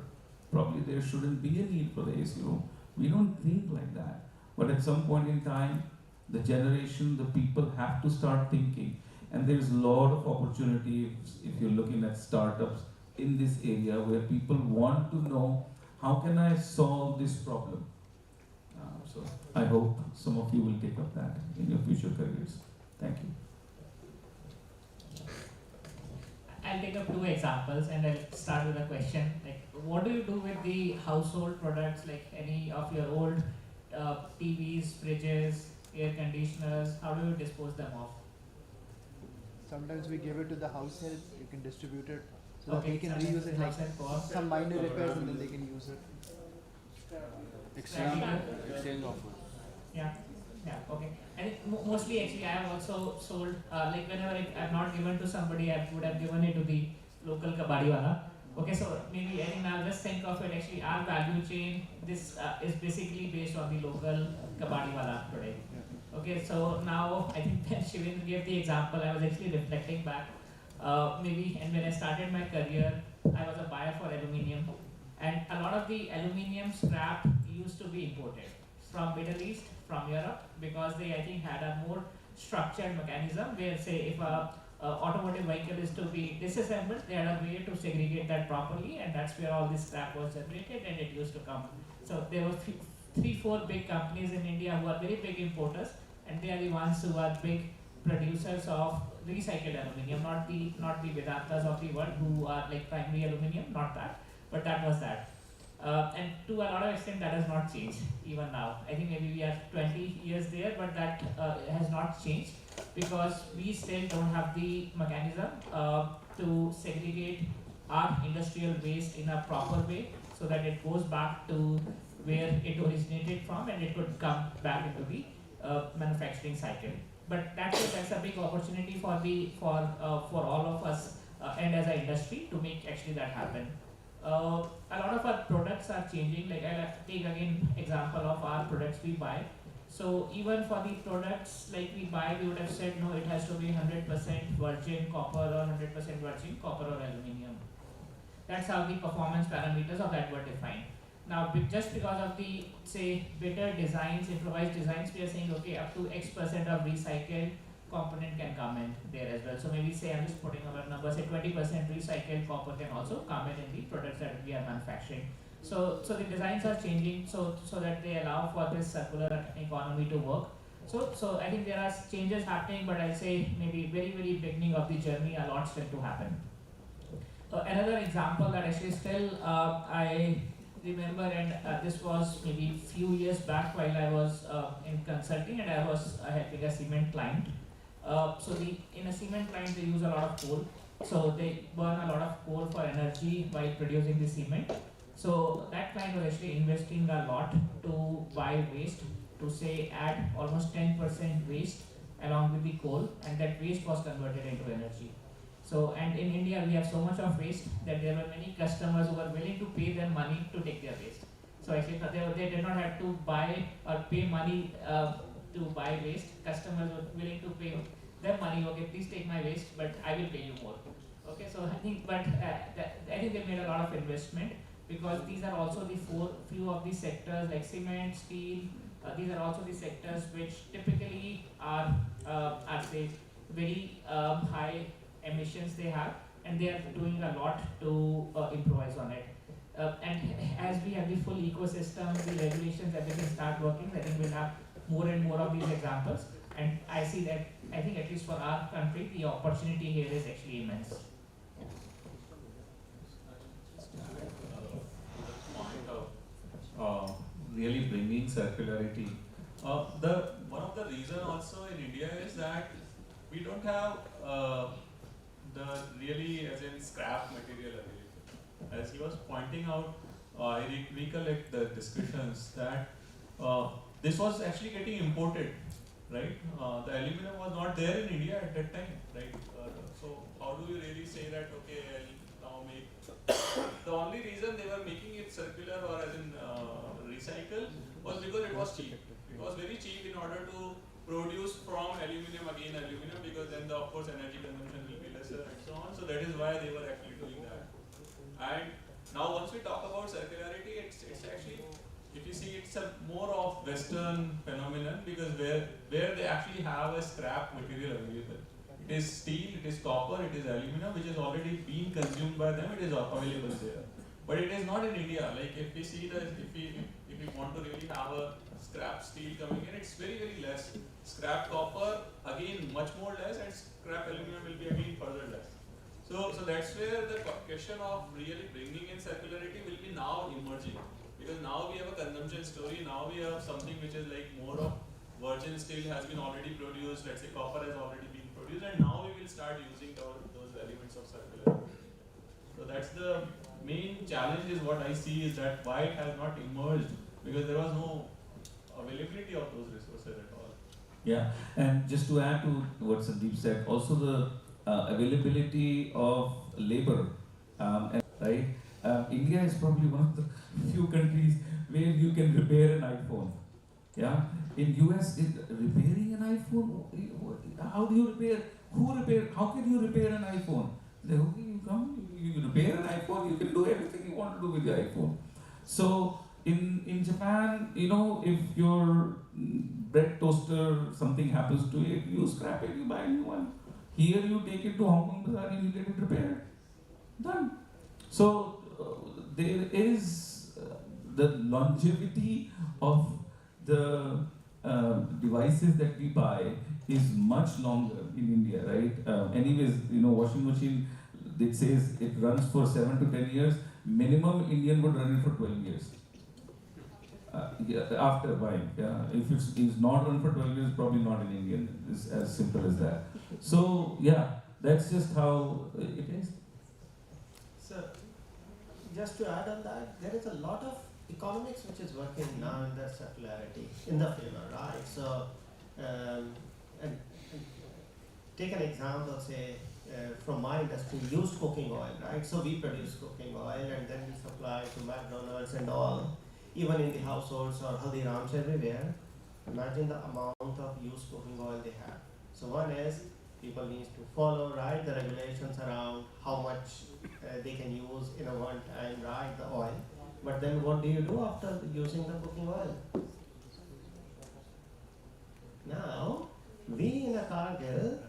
Probably there shouldn't be a need for the AC room. We don't think like that. But at some point in time, the generation, the people have to start thinking. And there's a lot of opportunity if you're looking at startups in this area where people want to know, how can I solve this problem? So I hope some of you will take up that in your future careers. Thank you. I'll take up two examples and I'll start with a question. Like, what do you do with the household products, like any of your old TVs, fridges, air conditioners? How do you dispose them of? Sometimes we give it to the house help. You can distribute it so that Okay, they can sometimes reuse it, the like house help cost. some minor repairs, and then they can use it. Exchange offer. Yeah, okay. And mostly actually I have also sold, like whenever I've not given to somebody, I would have given it to the local kabadi wala. Okay, so maybe I think now just think of it, actually our value chain, this is basically based on the local kabadi wala today. Okay, so now I think when Shivendra gave the example, I was actually reflecting back. Maybe, and when I started my career, I was a buyer for aluminium. And a lot of the aluminium scrap used to be imported from Middle East, from Europe, because they, I think, had a more structured mechanism where, say, if a automotive vehicle is to be disassembled, they had a way to segregate that properly, and that's where all this scrap was generated, and it used to come. So there were three, four big companies in India who are very big importers, and they are the ones who are big producers of recycled aluminium, not the Vedantas of the world who are like primary aluminium, not that, but that was that. And to a lot of extent that has not changed even now. I think maybe we are 20 years there, but that has not changed because we still don't have the mechanism to segregate our industrial waste in a proper way so that it goes back to where it originated from and it could come back into the manufacturing cycle. But that's a big opportunity for all of us and as an industry to make actually that happen. A lot of our products are changing. Like I'll take again example of our products we buy. So even for the products like we buy, we would have said no, it has to be 100% virgin copper or 100% virgin copper or aluminium. That's how the performance parameters of that were defined. Now, just because of the, say, better designs, improvised designs, we are saying, okay, up to X% of recycled component can come in there as well. So maybe say, I'm just putting our number, say 20% recycled copper can also come in the products that we are manufacturing. So the designs are changing so that they allow for this circular economy to work. So I think there are changes happening, but I'll say maybe very, very beginning of the journey, a lot still to happen. Another example that actually still I remember, and this was maybe few years back while I was in consulting and I was helping a cement client. In a cement client they use a lot of coal. So they burn a lot of coal for energy while producing the cement. So that client was actually investing a lot to buy waste, to say add almost 10% waste along with the coal, and that waste was converted into energy. So, and in India we have so much of waste that there were many customers who were willing to pay them money to take their waste. So actually they did not have to buy or pay money to buy waste. Customers were willing to pay them money. Okay, please take my waste, but I will pay you more. Okay, so I think, but I think they made a lot of investment because these are also the few of these sectors like cement, steel. These are also the sectors which typically are say very high emissions they have, and they are doing a lot to improvise on it. And as we have the full ecosystem, the regulations, everything start working, I think we'll have more and more of these examples. And I see that, I think at least for our country, the opportunity here is actually immense. Really bringing circularity. One of the reason also in India is that we don't have the really as in scrap material available. As he was pointing out, I recollect the discussions that this was actually getting imported, right? The aluminum was not there in India at that time, right? So how do you really say that, okay, I'll now make... The only reason they were making it circular or as in recycle was because it was cheap. It was very cheap in order to produce from aluminum because then the of course energy consumption will be lesser and so on. So that is why they were actually doing that. And now once we talk about circularity, it's actually, if you see, it's a more of Western phenomenon because where they actually have a scrap material available. It is steel, it is copper, it is aluminum, which is already being consumed by them. It is available there, but it is not in India. Like if we see that, if we want to really have a scrap steel coming in, it's very less. Scrap copper again much more less, and scrap aluminum will be again further less. So that's where the question of really bringing in circularity will be now emerging, because now we have a consumption story. Now we have something which is like more of virgin steel has been already produced. Let's say copper has already been produced, and now we will start using those elements of circularity. So that's the main challenge. Is what I see is that why it has not emerged, because there was no availability of those resources at all. Yeah, and just to add to what Sandeep said, also the availability of labor, right? India is probably one of the few countries where you can repair an iPhone. Yeah, in US, repairing an iPhone, how do you repair? Who repair? How can you repair an iPhone? They okay, you come, you repair an iPhone, you can do everything you want to do with the iPhone. So in Japan, you know, if your bread toaster, something happens to it, you scrap it, you buy a new one. Here you take it to Hong Kong Bazaar and you get it repaired. Done. So there is the longevity of the devices that we buy is much longer in India, right? Anyways, you know, washing machine, it says it runs for 7 to 10 years. Minimum Indian would run it for 12 years. After buying, yeah. If it's not run for 12 years, probably not in Indian. It's as simple as that. So yeah, that's just how it is. So, just to add on that, there is a lot of economics which is working now in the circularity in the favor, right? So, and take an example, say, from my industry, used cooking oil, right? So we produce cooking oil and then we supply to McDonald's and all, even in the households or Haldirams everywhere. Imagine the amount of used cooking oil they have. So one is, people need to follow, right, the regulations around how much they can use in a one time, right, the oil. But then what do you do after using the cooking oil? Now, we in a Cargill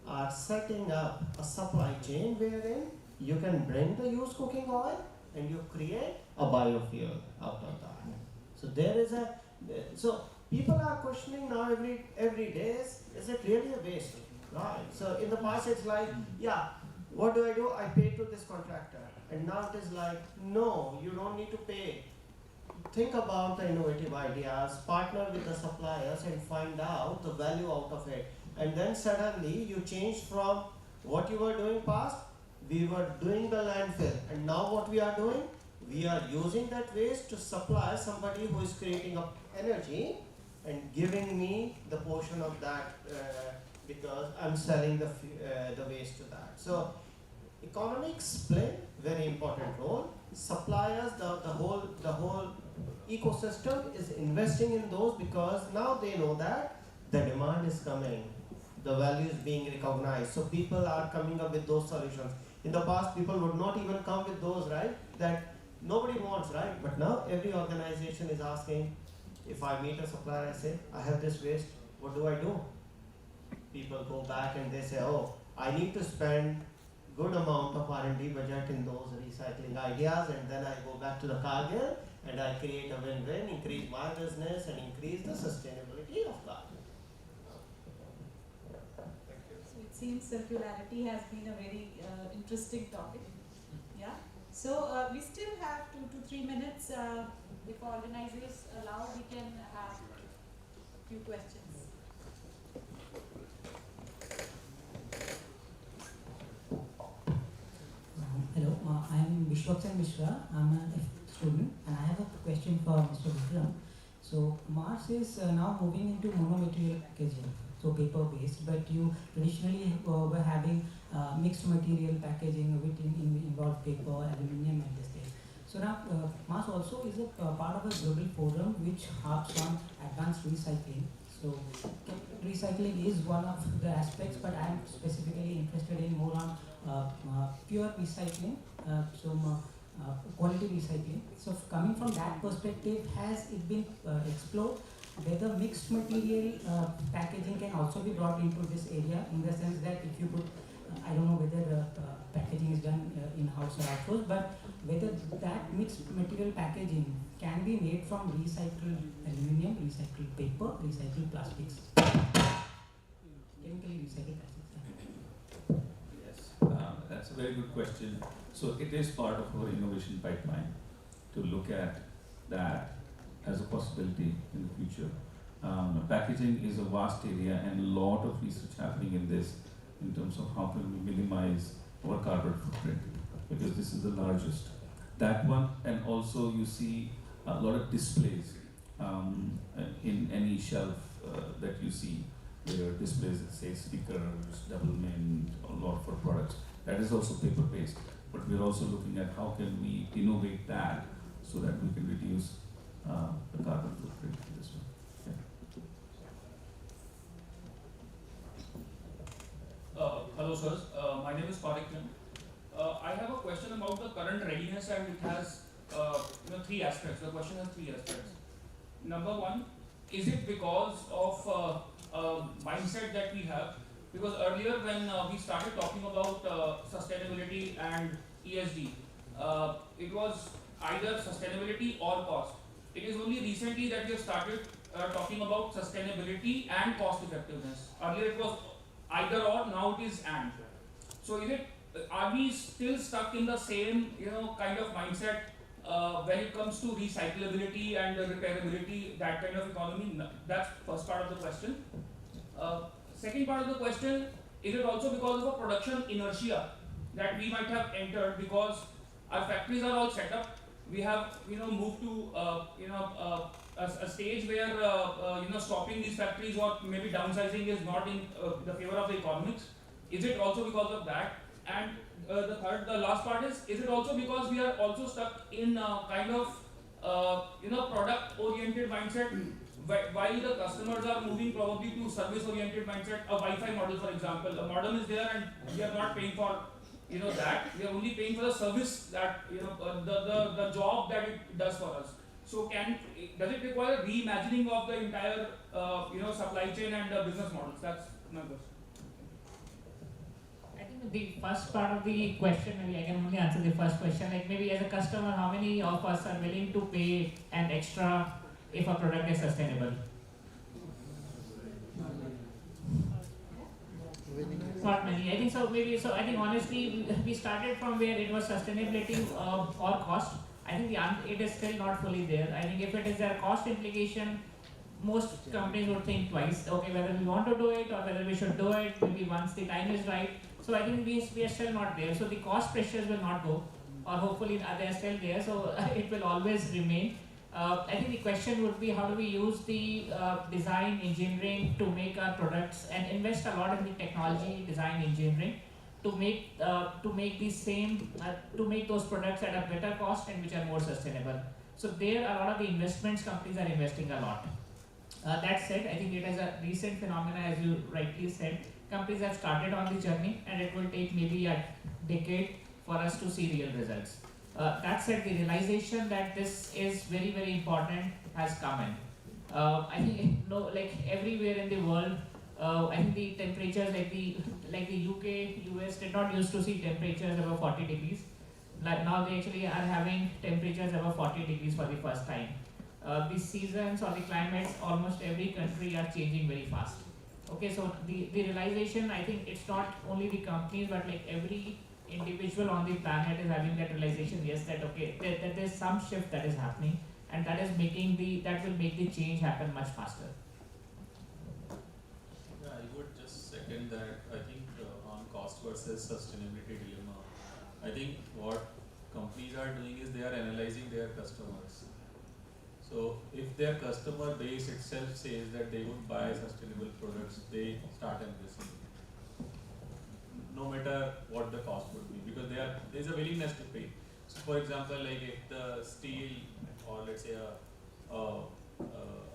are setting up a supply chain wherein you can bring the used cooking oil and you create a biofuel out of that. So there is so people are questioning now every day, is it really a waste? Right. So in the past it's like, yeah, what do? I pay to this contractor. And now it is like, no, you don't need to pay. Think about the innovative ideas, partner with the suppliers and find out the value out of it. And then suddenly you change from what you were doing past, we were doing the landfill. And now what we are doing? We are using that waste to supply somebody who is creating up energy and giving me the portion of that because I'm selling the waste to that. So economics play very important role. Suppliers, the whole ecosystem is investing in those because now they know that the demand is coming, the value is being recognized. So people are coming up with those solutions. In the past, people would not even come with those, right? That nobody wants, right? But now every organization is asking, if I meet a supplier, I say, I have this waste, what do I do? People go back and they say, oh, I need to spend good amount of R&D budget in those recycling ideas, and then I go back to the Cargill and I create a win-win, increase my business and increase the sustainability of Cargill. So it seems circularity has been a very interesting topic. Yeah. So we still have 2 to 3 minutes. If organizers allow, we can have a few questions. Hello, I am Vishwaksan Mishra. I'm a student and I have a question for Mr. Vikram. So Mars is now moving into monomaterial packaging, so paper based, but you traditionally were having mixed material packaging which involved paper, aluminium and this thing. So now Mars also is a part of a global forum which harps on advanced recycling. So recycling is one of the aspects, but I am specifically interested in more on pure recycling, quality recycling. So coming from that perspective, has it been explored whether mixed material packaging can also be brought into this area, in the sense that if you put, I don't know whether packaging is done in-house or outsourced, but whether that mixed material packaging can be made from recycled aluminium, recycled paper, recycled plastics, chemically recycled plastics. That's a very good question. So it is part of our innovation pipeline to look at that as a possibility in the future. Packaging is a vast area and a lot of research happening in this in terms of how can we minimize our carbon footprint, because this is the largest. That one, and also you see a lot of displays in any shelf that you see. There are displays that say stickers, double mint, a lot for products. That is also paper based, but we're also looking at how can we innovate that so that we can reduce the carbon footprint in this one. Hello sirs, my name is Parik. I have a question about the current readiness, and it has 3 aspects. The question has 3 aspects. Number 1, is it because of mindset that we have? Because earlier when we started talking about sustainability and ESG, it was either sustainability or cost. It is only recently that we have started talking about sustainability and cost effectiveness. Earlier it was either or, now it is and. So is it, are we still stuck in the same kind of mindset when it comes to recyclability and repairability, that kind of economy? That's first part of the question. Second part of the question, is it also because of a production inertia that we might have entered, because our factories are all set up? We have moved to a stage where stopping these factories or maybe downsizing is not in the favor of the economics. Is it also because of that? And the last part is it also because we are also stuck in kind of product oriented mindset, while the customers are moving probably to service oriented mindset? A Wi-Fi model, for example, the modem is there and we are not paying for that. We are only paying for the service that the job that it does for us. So does it require reimagining of the entire supply chain and business models? That's my question. I think the first part of the question, maybe I can only answer the first question. Like maybe as a customer, how many of us are willing to pay an extra if a product is sustainable? Not many. I think so. Maybe so. I think honestly, we started from where it was sustainability or cost. I think it is still not fully there. I think if it is a cost implication, most companies would think twice. Okay, whether we want to do it or whether we should do it. Maybe once the time is right. So I think we are still not there. So the cost pressures will not go, or hopefully they are still there. So it will always remain. I think the question would be, how do we use the design engineering to make our products, and invest a lot in the technology design engineering to make those products at a better cost and which are more sustainable. So there, a lot of the investments companies are investing a lot. That said, I think it is a recent phenomenon, as you rightly said. Companies have started on the journey, and it will take maybe a decade for us to see real results. That said, the realization that this is very, very important has come in. I think like everywhere in the world, I think the temperatures like the UK, US did not used to see temperatures above 40 degrees. Like now they actually are having temperatures above 40 degrees for the first time. The seasons or the climates, almost every country are changing very fast. Okay, so the realization, I think it's not only the companies, but like every individual on the planet is having that realization, yes, that okay, that there's some shift that is happening, and that will make the change happen much faster. Yeah, I would just second that. I think on cost versus sustainability dilemma, I think what companies are doing is they are analyzing their customers. So if their customer base itself says that they would buy sustainable products, they start embracing it, no matter what the cost would be, because there's a willingness to pay. So for example, like if the steel or let's say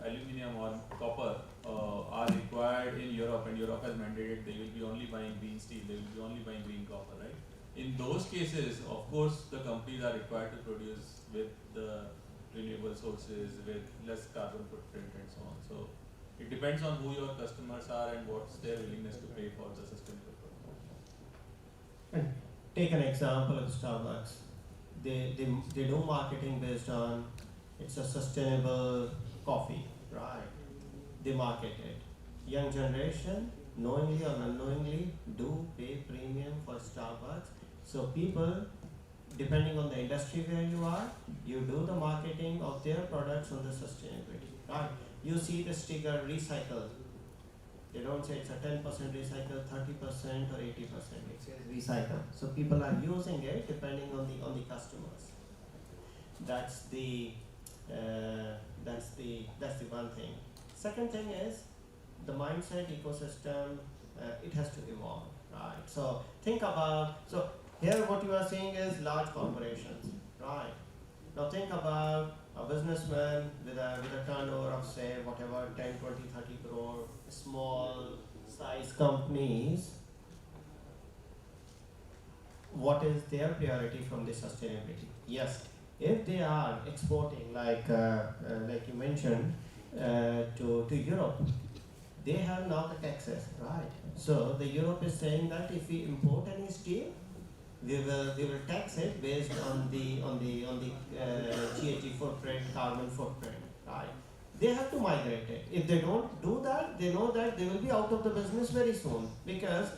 aluminum or copper are required in Europe, and Europe has mandated they will be only buying green steel, they will be only buying green copper, right? In those cases, of course, the companies are required to produce with the renewable sources, with less carbon footprint and so on. So it depends on who your customers are and what's their willingness to pay for the sustainable product. Take an example of Starbucks. They do marketing based on it's a sustainable coffee, right? They market it. Young generation, knowingly or unknowingly, do pay premium for Starbucks. So people, depending on the industry where you are, you do the marketing of their products on the sustainability, right? You see the sticker recycle. They don't say it's a 10% recycle, 30% or 80%. It says recycle. So people are using it depending on the customers. That's the one thing. Second thing is the mindset ecosystem. It has to evolve, right? So think about here what you are seeing is large corporations, right? Now think about a businessman with a turnover of say whatever 10, 20, 30 crore, small size companies. What is their priority from the sustainability? Yes, if they are exporting like you mentioned to Europe, they have now the taxes, right? So the Europe is saying that if we import any steel, we will tax it based on the GHG footprint, carbon footprint, right? They have to migrate it. If they don't do that, they know that they will be out of the business very soon, because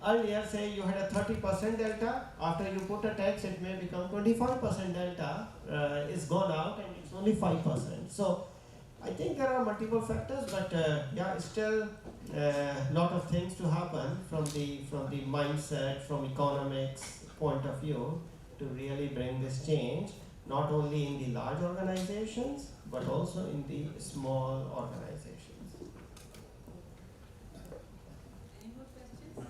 earlier say you had a 30% delta, after you put a tax it may become 25% delta, is gone out and it's only 5%. So I think there are multiple factors, but yeah, still lot of things to happen from the mindset, from economics point of view to really bring this change, not only in the large organizations, but also in the small organizations. Any more questions?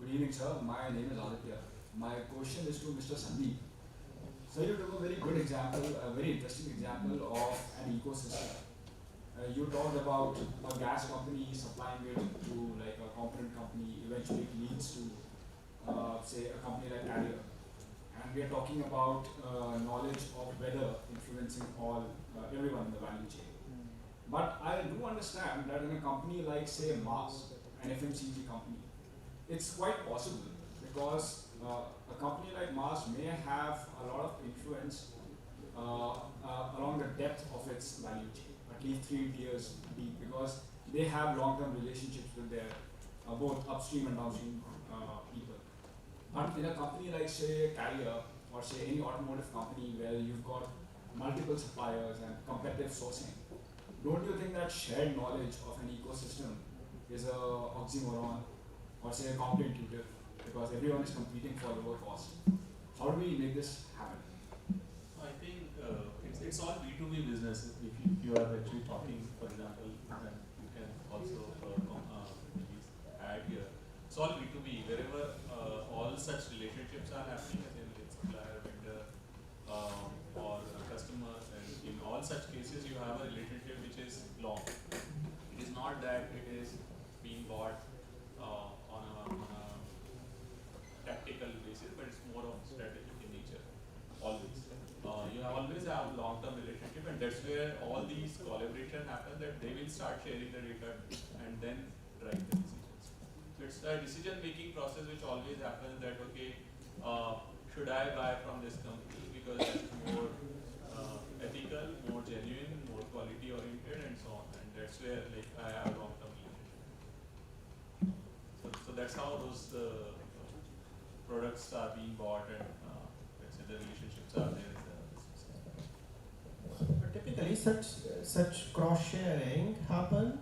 Good evening, sir. My name is Aditya. My question is to Mr. Sandeep. So you took a very good example, a very interesting example of an ecosystem. You talked about a gas company supplying it to like a component company, eventually it leads to say a company like Carrier. And we are talking about knowledge of weather influencing everyone in the value chain. But I do understand that in a company like say Mars, an FMCG company, it's quite possible because a company like Mars may have a lot of influence along the depth of its value chain, at least 3 tiers deep, because they have long-term relationships with their both upstream and downstream people. But in a company like say Carrier or say any automotive company where you've got multiple suppliers and competitive sourcing, don't you think that shared knowledge of an ecosystem is a oxymoron or say counterintuitive, because everyone is competing for lower cost? How do we make this happen? I think it's all B2B business. If you are actually talking, for example, then you can also add here. It's all B2B. Wherever all such relationships are happening, as in supplier, vendor, in all such cases you have a relationship which is long. It is not that it is being bought on a tactical basis, but it's more of strategic in nature. Always. You always have long-term relationship, and that's where all these collaboration happen, that they will start sharing the data and then drive the decisions. So it's a decision-making process which always happens that, okay, should I buy from this company because it's more ethical, more genuine, more quality-oriented, and so on. And that's where like I have a long-term relationship. So that's how those products are being bought, and let's say the relationships are there in the business. But typically, such cross sharing happen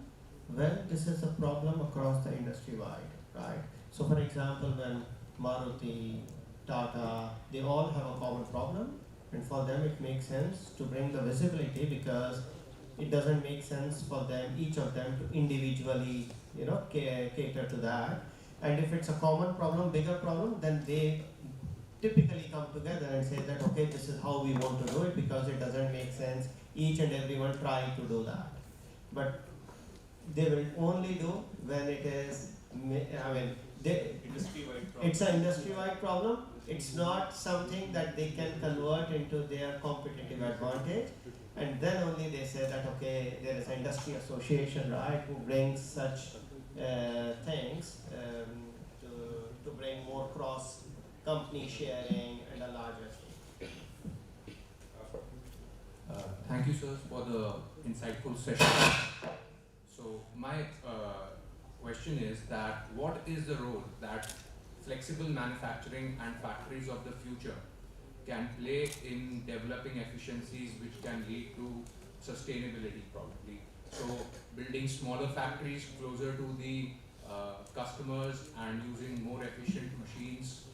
when this is a problem across the industry wide, right? So, for example, when Maruti, Tata, they all have a common problem, and for them it makes sense to bring the visibility, because it doesn't make sense for them, each of them, to individually, cater to that. And if it's a common problem, bigger problem, then they typically come together and say that, okay, this is how we want to do it, because it doesn't make sense each and everyone trying to do that. But they will only do when it is, it's an industry-wide problem. It's not something that they can convert into their competitive advantage. And then only they say that, okay, there is an industry association, right, who brings such things to bring more cross-company sharing and a larger scale. Thank you, sir, for the insightful session. So my question is that what is the role that flexible manufacturing and factories of the future can play in developing efficiencies which can lead to sustainability probably? So building smaller factories closer to the customers and using more efficient machines,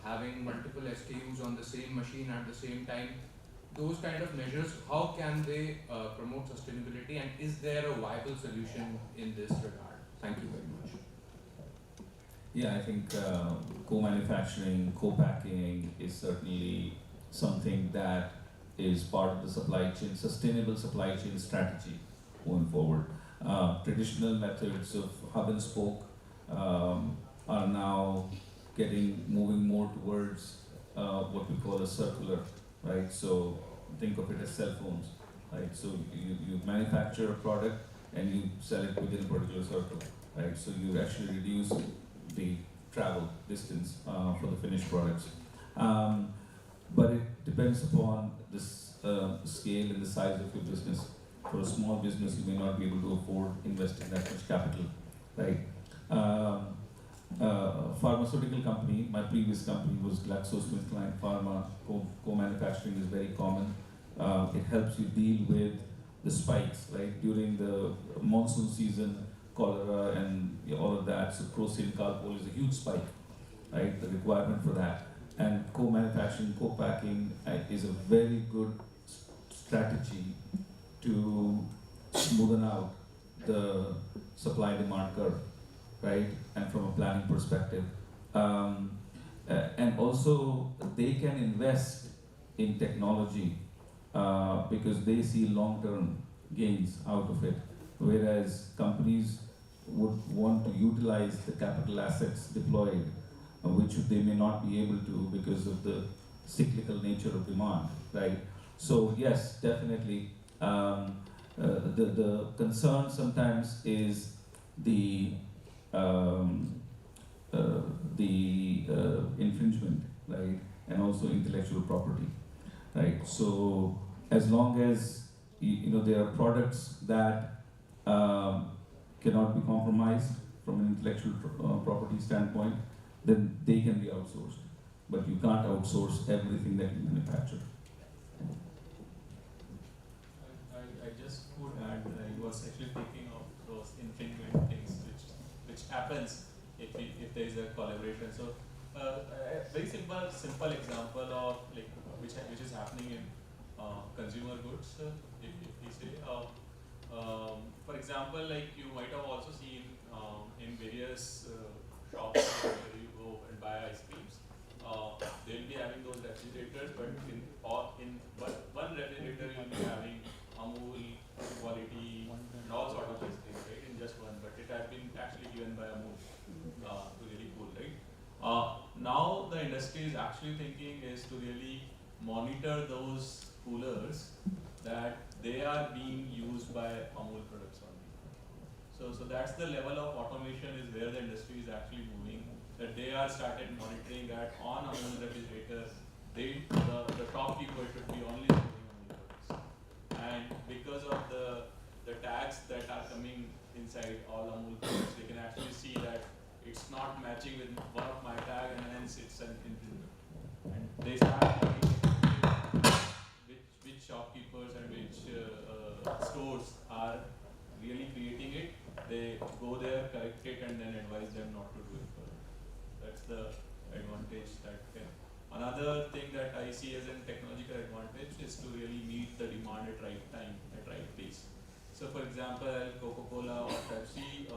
having multiple SKUs on the same machine at the same time, those kind of measures, how can they promote sustainability, and is there a viable solution in this regard? Thank you very much. Yeah, I think co-manufacturing, co-packing is certainly something that is part of the supply chain, sustainable supply chain strategy going forward. Traditional methods of hub and spoke are now moving more towards what we call a circular, right? So think of it as cell phones, right? So you manufacture a product and you sell it within a particular circle, right? So you actually reduce the travel distance for the finished products. But it depends upon the scale and the size of your business. For a small business, you may not be able to afford investing that much capital, right? Pharmaceutical company, my previous company was GlaxoSmithKline Pharma. Co-manufacturing is very common. It helps you deal with the spikes, right? During the monsoon season, cholera and all of that, so crocin, calpol is a huge spike, right? The requirement for that. And co-manufacturing, co-packing is a very good strategy to smoothen out the supply-demand curve, right? And from a planning perspective. And also, they can invest in technology because they see long-term gains out of it, whereas companies would want to utilize the capital assets deployed, which they may not be able to because of the cyclical nature of demand, right? So yes, definitely. The concern sometimes is the infringement, right, and also intellectual property, right? So as long as there are products that cannot be compromised from an intellectual property standpoint, then they can be outsourced. But you can't outsource everything that you manufacture. I just would add, I was actually thinking of those infringement things which happens if there is a collaboration. So a very simple example of like which is happening in consumer goods. If we say, for example, like you might have also seen in various shops where you go and buy ice creams, they'll be having those refrigerators, but in one refrigerator you'll be having the industry is actually thinking is to really monitor those coolers that they are being used by Amul products only. So that's the level of automation is where the industry is actually moving, that they are started monitoring that on Amul refrigerators, the shopkeeper should be only storing Amul products. And because of the tags that are coming inside all Amul products, they can actually see that it's not matching with one of my tag and hence it's an infringement. And they start looking which shopkeepers and which stores are really creating it. They go there, correct it, and then advise them not to do it further. That's the advantage that can. Another thing that I see as a technological advantage is to really meet the demand at right time, at right pace. So for example, Coca-Cola or Pepsi,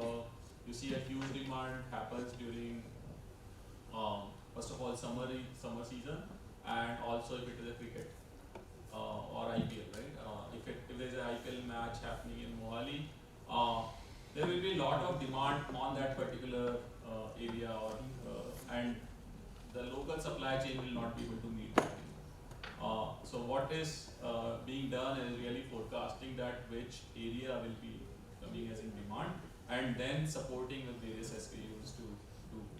you see a huge demand happens during, first of all, summer season, and also if it is a cricket or IPL, right? If there is an IPL match happening in Mohali, there will be a lot of demand on that particular area, and the local supply chain will not be able to meet that. So what is being done is really forecasting that which area will be coming as in demand, and then supporting with various SKUs to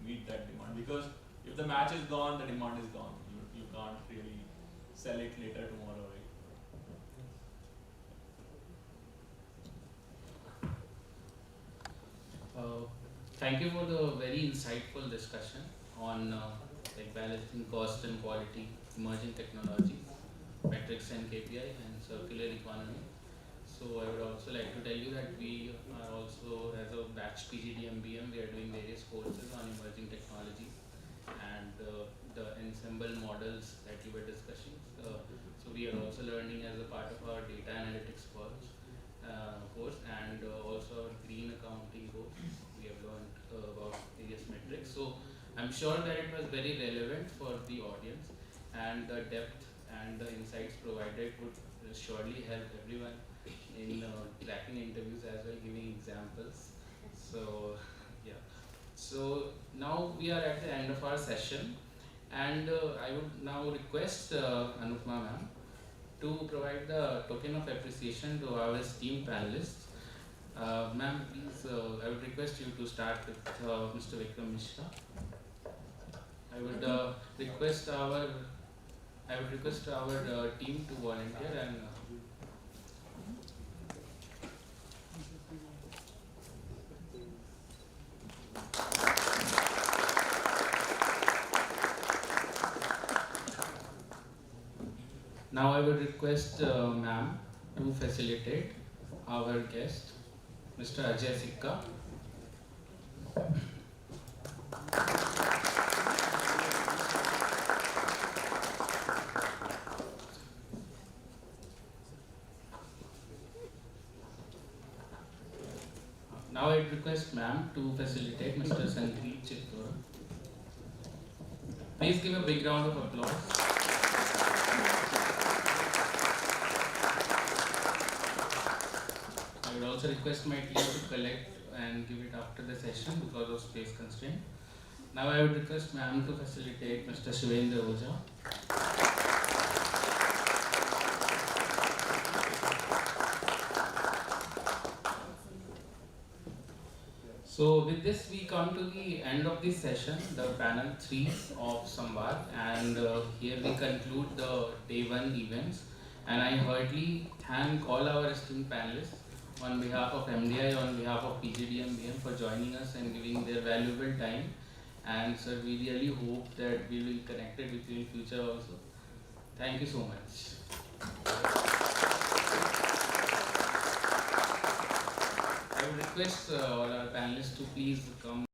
meet that demand. Because if the match is gone, the demand is gone. You can't really sell it later tomorrow, right? Thank you for the very insightful discussion on like balancing cost and quality, emerging technologies, metrics and KPI, and circular economy. So I would also like to tell you that we are also, as a batch PGDM-BM, we are doing various courses on emerging technologies and the ensemble models that you were discussing. So we are also learning as a part of our data analytics course, and also our green accounting course. We have learned about various metrics. So I'm sure that it was very relevant for the audience, and the depth and the insights provided would surely help everyone in cracking interviews as well, giving examples. So yeah. So now we are at the end of our session, and I would now request Anupma ma'am to provide the token of appreciation to our esteemed panelists. Ma'am, please, I would request you to start with Mr. Vikram Mishra. I would request our team to volunteer and. Now I would request ma'am to facilitate our guest, Mr. Ajay Sikka. Now I request ma'am to facilitate Mr. Sandeep Chittora. Please give a big round of applause. I would also request my team to collect and give it after the session because of space constraint. Now I would request ma'am to facilitate Mr. Shivendra Oja. So with this we come to the end of the session, the panel 3 of Samvaad, and here we conclude the day 1 events, and I heartily thank all our esteemed panelists on behalf of MDI, on behalf of PGDM-BM for joining us and giving their valuable time. And sir, we really hope that we will connect with you in future also. Thank you so much. I would request all our panelists to please come